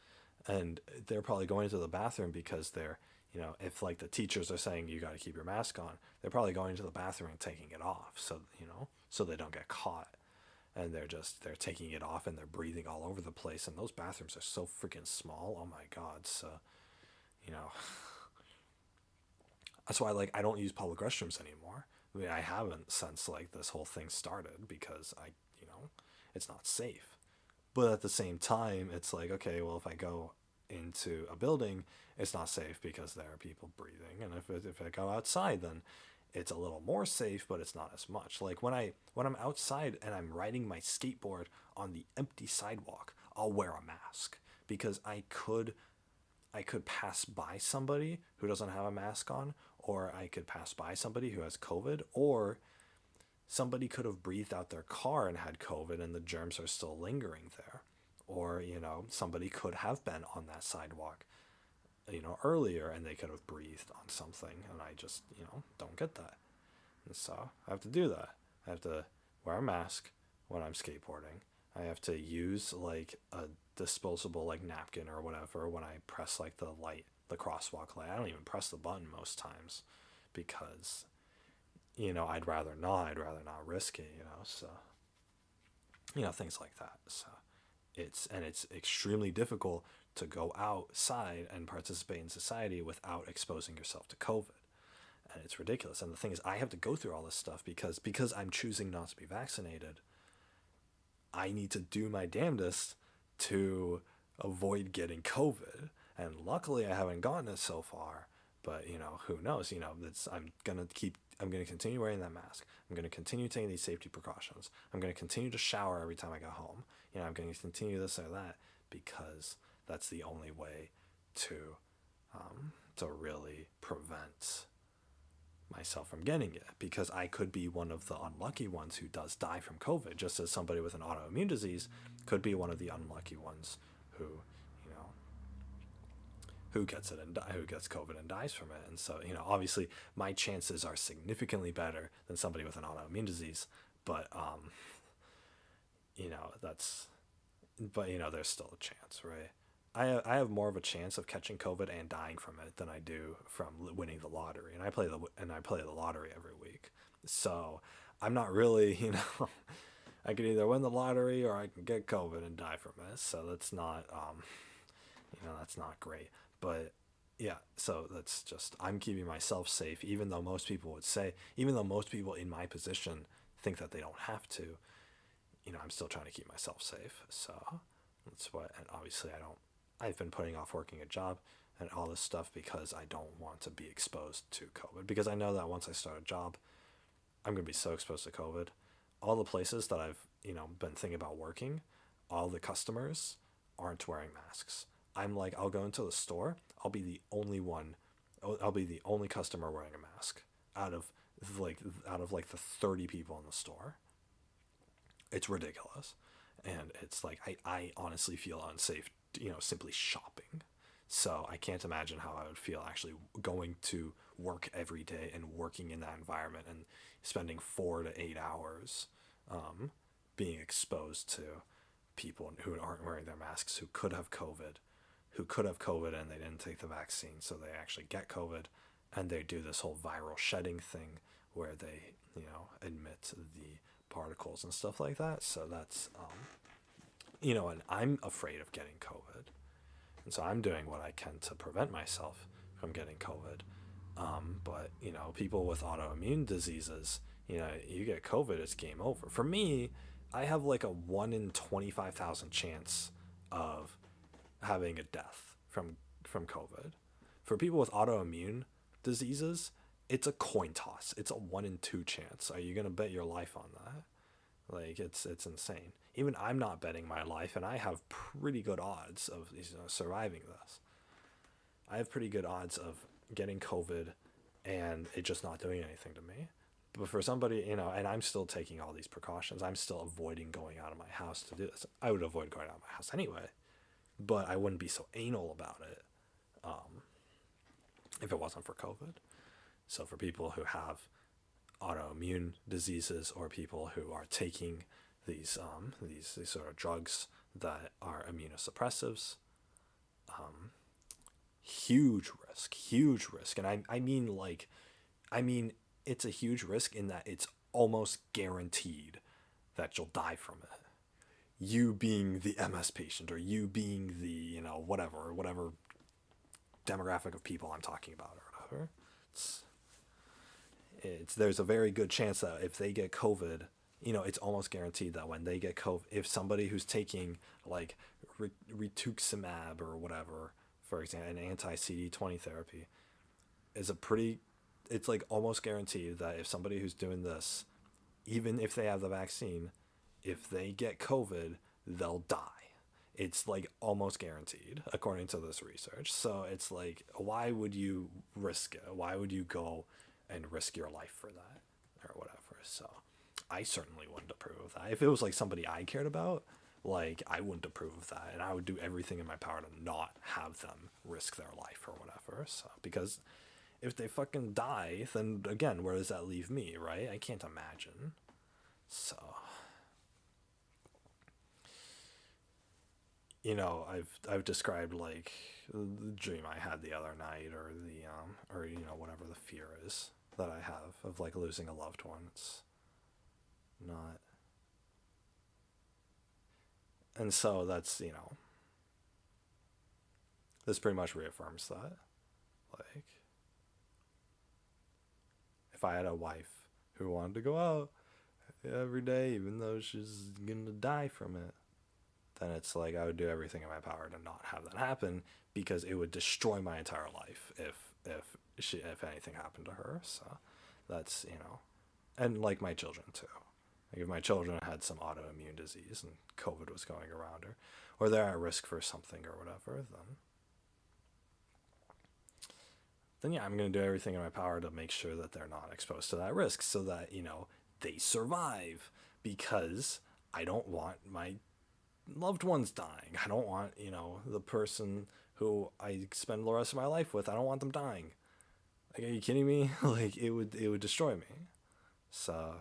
And they're probably going to the bathroom because they're, you know, if like the teachers are saying you got to keep your mask on, they're probably going to the bathroom and taking it off, so, you know, so they don't get caught. And they're taking it off, and they're breathing all over the place, and those bathrooms are so freaking small. Oh my God. So, you know, that's why, like, I don't use public restrooms anymore. I mean, I haven't since like this whole thing started, because you know, it's not safe. But at the same time, it's like, okay, well, if I go into a building, it's not safe because there are people breathing. And if I go outside, then it's a little more safe, but it's not as much. Like when I'm outside and I'm riding my skateboard on the empty sidewalk, I'll wear a mask, because I could pass by somebody who doesn't have a mask on, or I could pass by somebody who has COVID, or somebody could have breathed out their car and had COVID and the germs are still lingering there. Or, you know, somebody could have been on that sidewalk, you know, earlier, and they could have breathed on something, and I just, you know, don't get that. And so I have to do that. I have to wear a mask when I'm skateboarding. I have to use like a disposable like napkin or whatever when I press like the crosswalk light. I don't even press the button most times, because, you know, I'd rather not risk it, you know. So things like that. So it's extremely difficult to go outside and participate in society without exposing yourself to COVID. And it's ridiculous. And the thing is, I have to go through all this stuff because I'm choosing not to be vaccinated. I need to do my damnedest to avoid getting COVID. And luckily I haven't gotten it so far, but who knows, I'm going to continue wearing that mask. I'm going to continue taking these safety precautions. I'm going to continue to shower every time I go home. I'm going to continue this or that because that's the only way to really prevent myself from getting it, because I could be one of the unlucky ones who does die from COVID, just as somebody with an autoimmune disease could be one of the unlucky ones who gets it and who gets COVID and dies from it. And so, obviously my chances are significantly better than somebody with an autoimmune disease, but there's still a chance, right? I have more of a chance of catching COVID and dying from it than I do from winning the lottery, and I play the lottery every week. So I'm not really, I could either win the lottery or I can get COVID and die from it. So that's not, that's not great. But yeah, so that's just, I'm keeping myself safe, even though most people in my position think that they don't have to. I'm still trying to keep myself safe. So that's what, and obviously I've been putting off working a job and all this stuff because I don't want to be exposed to COVID, because I know that once I start a job, I'm going to be so exposed to COVID. All the places that I've, been thinking about working, all the customers aren't wearing masks. I'm like, I'll go into the store, I'll be the only customer wearing a mask out of the 30 people in the store. It's ridiculous. And it's like, I honestly feel unsafe, simply shopping. So I can't imagine how I would feel actually going to work every day and working in that environment and spending 4 to 8 hours being exposed to people who aren't wearing their masks, who could have COVID and they didn't take the vaccine, so they actually get COVID, and they do this whole viral shedding thing where they, emit the particles and stuff like that. So that's, and I'm afraid of getting COVID. And so I'm doing what I can to prevent myself from getting COVID. But, people with autoimmune diseases, you get COVID, it's game over. For me, I have like a 1 in 25,000 chance of having a death from COVID. For people with autoimmune diseases, it's a coin toss. It's a 1 in 2 chance. Are you going to bet your life on that? Like, it's insane. Even I'm not betting my life, and I have pretty good odds of surviving this. I have pretty good odds of getting COVID and it just not doing anything to me. But for somebody, and I'm still taking all these precautions. I'm still avoiding going out of my house to do this. I would avoid going out of my house anyway, but I wouldn't be so anal about it if it wasn't for COVID. So for people who have autoimmune diseases or people who are taking these sort of drugs that are immunosuppressives, huge risk. And I mean it's a huge risk in that it's almost guaranteed that you'll die from it. You being the MS patient, or you being the, whatever demographic of people I'm talking about, or whatever. There's a very good chance that if they get COVID, it's almost guaranteed that when they get COVID, if somebody who's taking like rituximab or whatever, for example, an anti-CD20 therapy, it's like almost guaranteed that if somebody who's doing this, even if they have the vaccine, if they get COVID, they'll die. It's like almost guaranteed according to this research. So it's like, why would you risk it? Why would you go and risk your life for that or whatever? So I certainly wouldn't approve of that. If it was like somebody I cared about, like, I wouldn't approve of that, and I would do everything in my power to not have them risk their life or whatever. So, because if they fucking die, then again, where does that leave me, right? I can't imagine. So, I've described like the dream I had the other night, or whatever the fear is that I have of like losing a loved one. It's not And so that's, this pretty much reaffirms that. Like, if I had a wife who wanted to go out every day, even though she's gonna die from it, then it's like I would do everything in my power to not have that happen, because it would destroy my entire life if anything happened to her. So that's, and like my children too. Like if my children had some autoimmune disease and COVID was going around, or they're at risk for something or whatever, then yeah, I'm going to do everything in my power to make sure that they're not exposed to that risk, so that, they survive, because I don't want my loved ones dying. I don't want, the person who I spend the rest of my life with, I don't want them dying. Like, are you kidding me? Like, it would destroy me. So,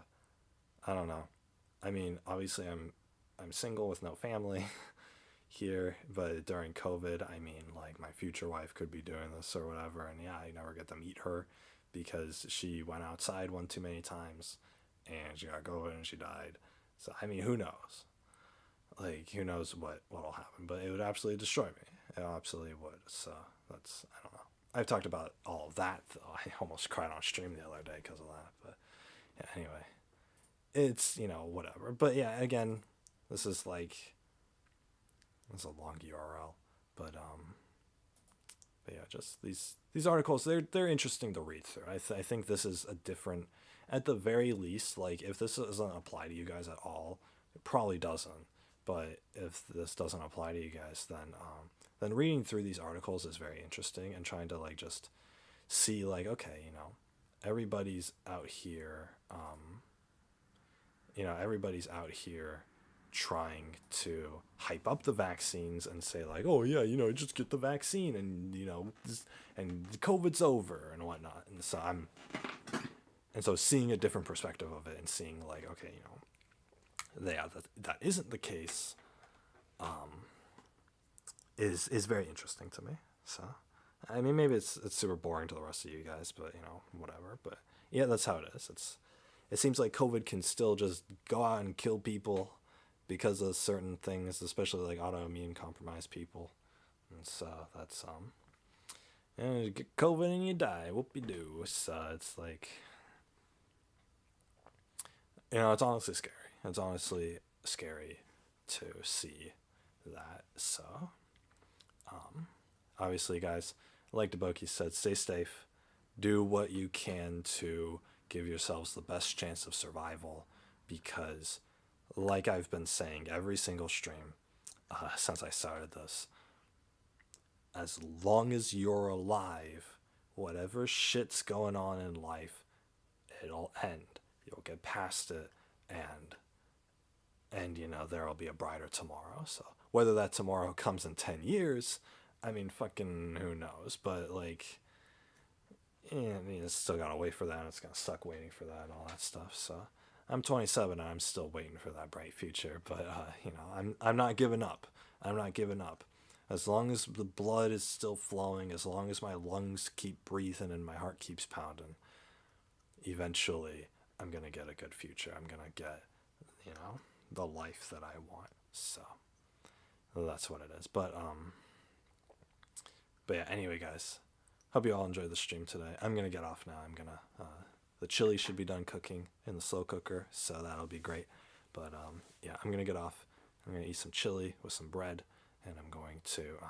I don't know. I mean, obviously I'm single with no family here, but during COVID, I mean, like, my future wife could be doing this or whatever, and yeah, I never get to meet her because she went outside one too many times and she got COVID and she died. So, I mean, who knows? Like, who knows what'll happen, but it would absolutely destroy me. It absolutely would. So that's, I don't know. I've talked about all of that, though. I almost cried on stream the other day because of that. But yeah, anyway, it's, whatever. But yeah, again, this is a long URL, but yeah, just these articles, they're interesting to read through. I think this is a different, at the very least, like, if this doesn't apply to you guys at all, it probably doesn't. But if this doesn't apply to you guys, then reading through these articles is very interesting, and trying to, like, just see, like, okay, everybody's out here, everybody's out here trying to hype up the vaccines and say, like, oh yeah, just get the vaccine and, and COVID's over and whatnot. And so seeing a different perspective of it and seeing, like, okay, that isn't the case, is very interesting to me. So, I mean, maybe it's super boring to the rest of you guys, but whatever. But yeah, that's how it is. It seems like COVID can still just go out and kill people because of certain things, especially like autoimmune compromised people. And so that's you get COVID and you die, whoop-de-doo. So it's like, it's honestly scary. It's honestly scary to see that. So, obviously, guys, like Deboki said, stay safe. Do what you can to give yourselves the best chance of survival, because, like I've been saying every single stream since I started this, as long as you're alive, whatever shit's going on in life, it'll end. You'll get past it, and there'll be a brighter tomorrow. So whether that tomorrow comes in 10 years, I mean, fucking who knows? But, like, it's still gotta wait for that, and it's gonna suck waiting for that and all that stuff. So I'm 27 and I'm still waiting for that bright future. But I'm not giving up. I'm not giving up. As long as the blood is still flowing, as long as my lungs keep breathing and my heart keeps pounding, eventually I'm gonna get a good future. I'm gonna get, the life that I want. So that's what it is. But yeah, anyway, guys, hope you all enjoyed the stream today. I'm gonna get off now. The chili should be done cooking in the slow cooker, so that'll be great. But yeah, I'm gonna get off. I'm gonna eat some chili with some bread, and I'm going to I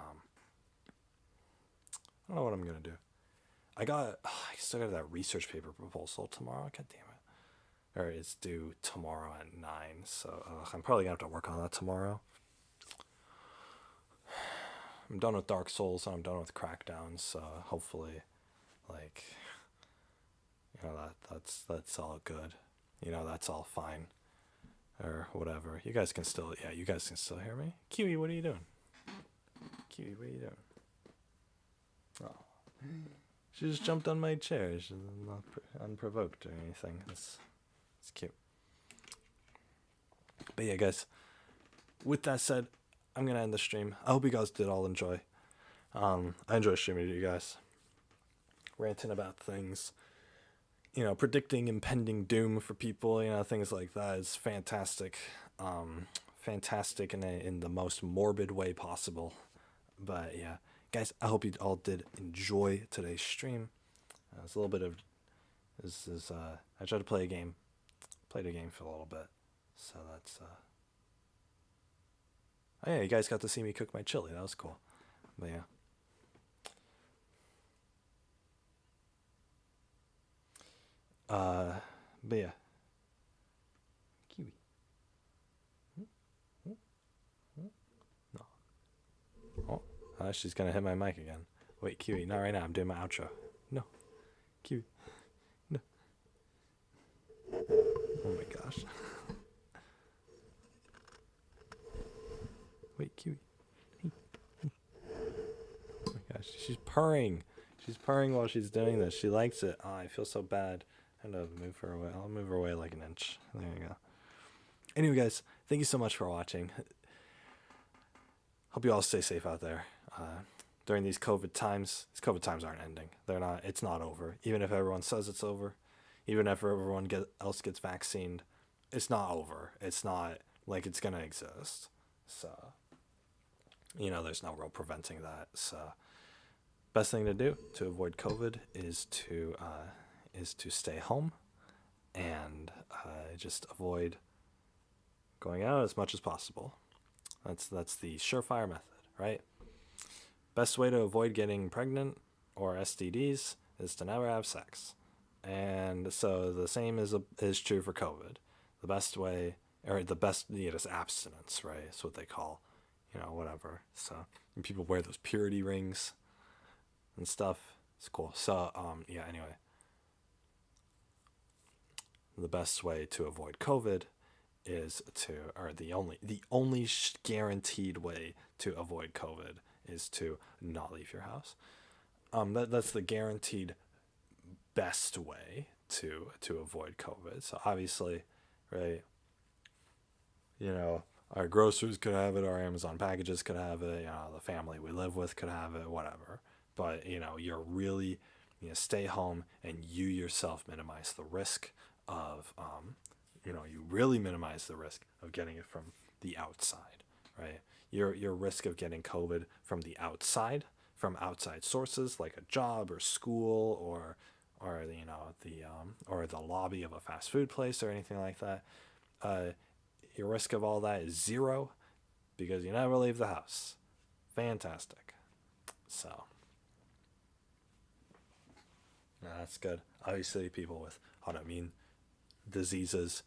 don't know what I'm gonna do. I still got that research paper proposal tomorrow. God damn it. Or it's due tomorrow at 9, so I'm probably gonna have to work on that tomorrow. I'm done with Dark Souls and I'm done with Crackdown, so hopefully, like, that's all good. That's all fine, or whatever. You guys can still hear me. Kiwi, what are you doing? Kiwi, what are you doing? Oh, she just jumped on my chair. She's not unprovoked or anything. It's cute. But yeah, guys, with that said, I'm gonna end the stream. I hope you guys did all enjoy. I enjoy streaming to you guys, ranting about things, predicting impending doom for people, things like that is fantastic. fantastic in the most morbid way possible. But yeah, guys, I hope you all did enjoy today's stream. It's a little bit of I tried to play a game, played a game for a little bit, so that's oh yeah, you guys got to see me cook my chili. That was cool. But yeah. But yeah. Kiwi. No. Oh, she's gonna hit my mic again. Wait, Kiwi, not right now. I'm doing my outro. No. Kiwi. No. Oh my gosh. Wait, Kiwi. Hey. Oh my gosh, she's purring. She's purring while she's doing this. She likes it. Oh, I feel so bad. I had to move her away. I'll move her away like an inch. There you go. Anyway, guys, thank you so much for watching. Hope you all stay safe out there. During these COVID times aren't ending. They're not. It's not over. Even if everyone says it's over, even if everyone else gets vaccinated, it's not over. It's not like it's gonna exist. So, there's no real preventing that. So, best thing to do to avoid COVID is to stay home and just avoid going out as much as possible. That's the surefire method, right? Best way to avoid getting pregnant or STDs is to never have sex. And so the same is true for COVID. The best way, or the best, is abstinence, right? That's what they call, whatever. So when people wear those purity rings and stuff, it's cool. So, yeah, anyway. The best way to avoid COVID is the only guaranteed way to avoid COVID is to not leave your house. That's the guaranteed best way to avoid COVID. So obviously, right, our grocers could have it, our Amazon packages could have it, the family we live with could have it, whatever. But, you're really, stay home and you yourself minimize the risk of, you really minimize the risk of getting it from the outside, right? Your risk of getting COVID from the outside, from outside sources like a job or school or the lobby of a fast food place or anything like that, your risk of all that is zero because you never leave the house. Fantastic. So that's good. Obviously, people with autoimmune diseases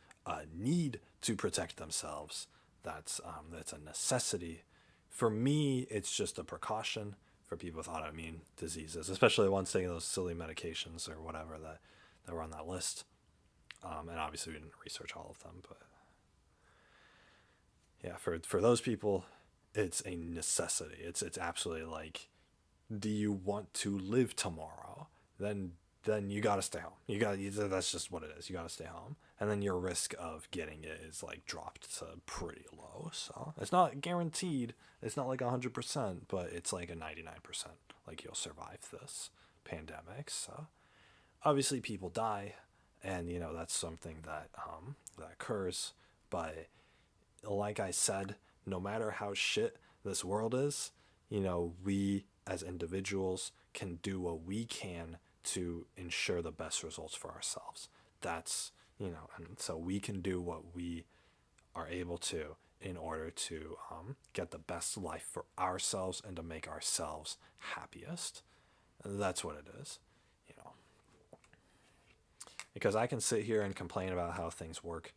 need to protect themselves. That's a necessity. For me, it's just a precaution for people with autoimmune diseases, especially ones taking those silly medications or whatever that were on that list. And obviously, we didn't research all of them, but yeah, for those people, it's a necessity. It's absolutely like, do you want to live tomorrow? Then you gotta stay home. That's just what it is. You gotta stay home, and then your risk of getting it is like dropped to pretty low. So it's not guaranteed. It's not like 100%, but it's like a 99%. Like you'll survive this pandemic. So obviously people die, and that's something that occurs. But like I said, no matter how shit this world is, we as individuals can do what we can to ensure the best results for ourselves. That's, and so we can do what we are able to in order to get the best life for ourselves and to make ourselves happiest. That's what it is, because I can sit here and complain about how things work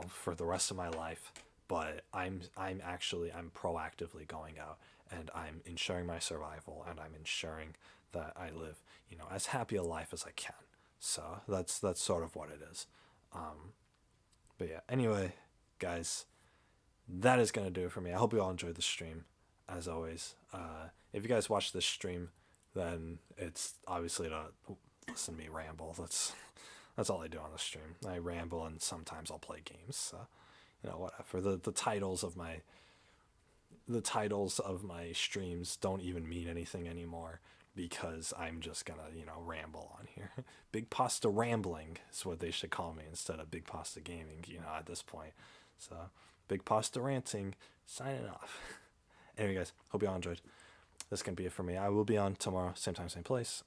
for the rest of my life, but I'm proactively going out and I'm ensuring my survival, and I'm ensuring that I live, as happy a life as I can. So that's sort of what it is. But yeah, anyway, guys, that is going to do it for me. I hope you all enjoyed the stream, as always. If you guys watch this stream, then it's obviously to listen to me ramble. That's all I do on the stream. I ramble, and sometimes I'll play games. So, whatever. The titles of my streams don't even mean anything anymore, because I'm just gonna, ramble on here. Big Pasta Rambling is what they should call me instead of Big Pasta Gaming, at this point. So, Big Pasta Ranting, signing off. Anyway, guys, hope you all enjoyed. This can be it for me. I will be on tomorrow, same time, same place.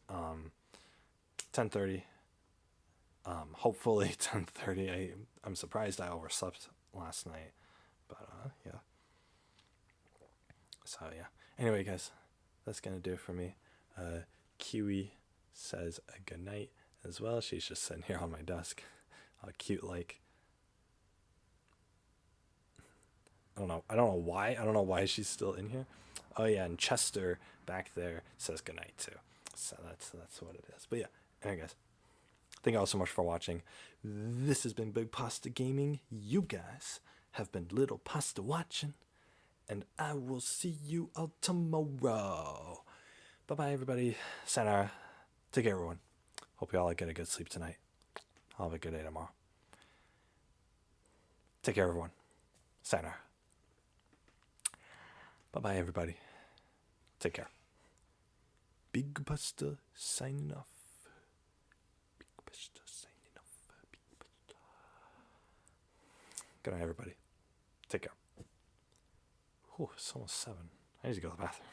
10:30. Hopefully 10:30. I'm surprised I overslept last night, but yeah. So yeah. Anyway, guys, that's gonna do it for me. Kiwi says a good night as well. She's just sitting here on my desk, cute like. I don't know why. I don't know why she's still in here. Oh yeah, and Chester back there says goodnight too. So that's what it is. But yeah, anyway, guys, thank you all so much for watching. This has been Big Pasta Gaming. You guys have been Little Pasta watching, and I will see you all tomorrow. Bye bye, everybody. Sayonara. Take care, everyone. Hope you all get a good sleep tonight. I'll have a good day tomorrow. Take care, everyone. Sayonara. Bye-bye, everybody. Take care. Big Pasta signing off. Big Pasta signing off. Big Pasta. Good night, everybody. Take care. Oh, it's almost 7. I need to go to the bathroom.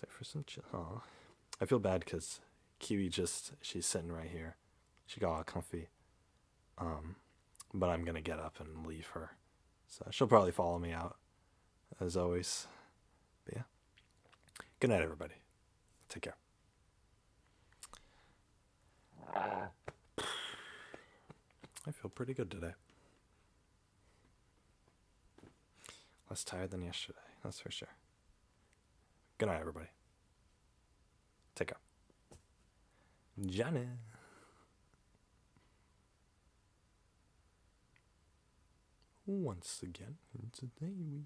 Time for some chill. Aw. I feel bad because Kiwi she's sitting right here. She got all comfy. But I'm going to get up and leave her. So she'll probably follow me out, as always. But yeah. Good night, everybody. Take care. I feel pretty good today. Less tired than yesterday, that's for sure. Good night, everybody. Take care. Johnny. Once again, today we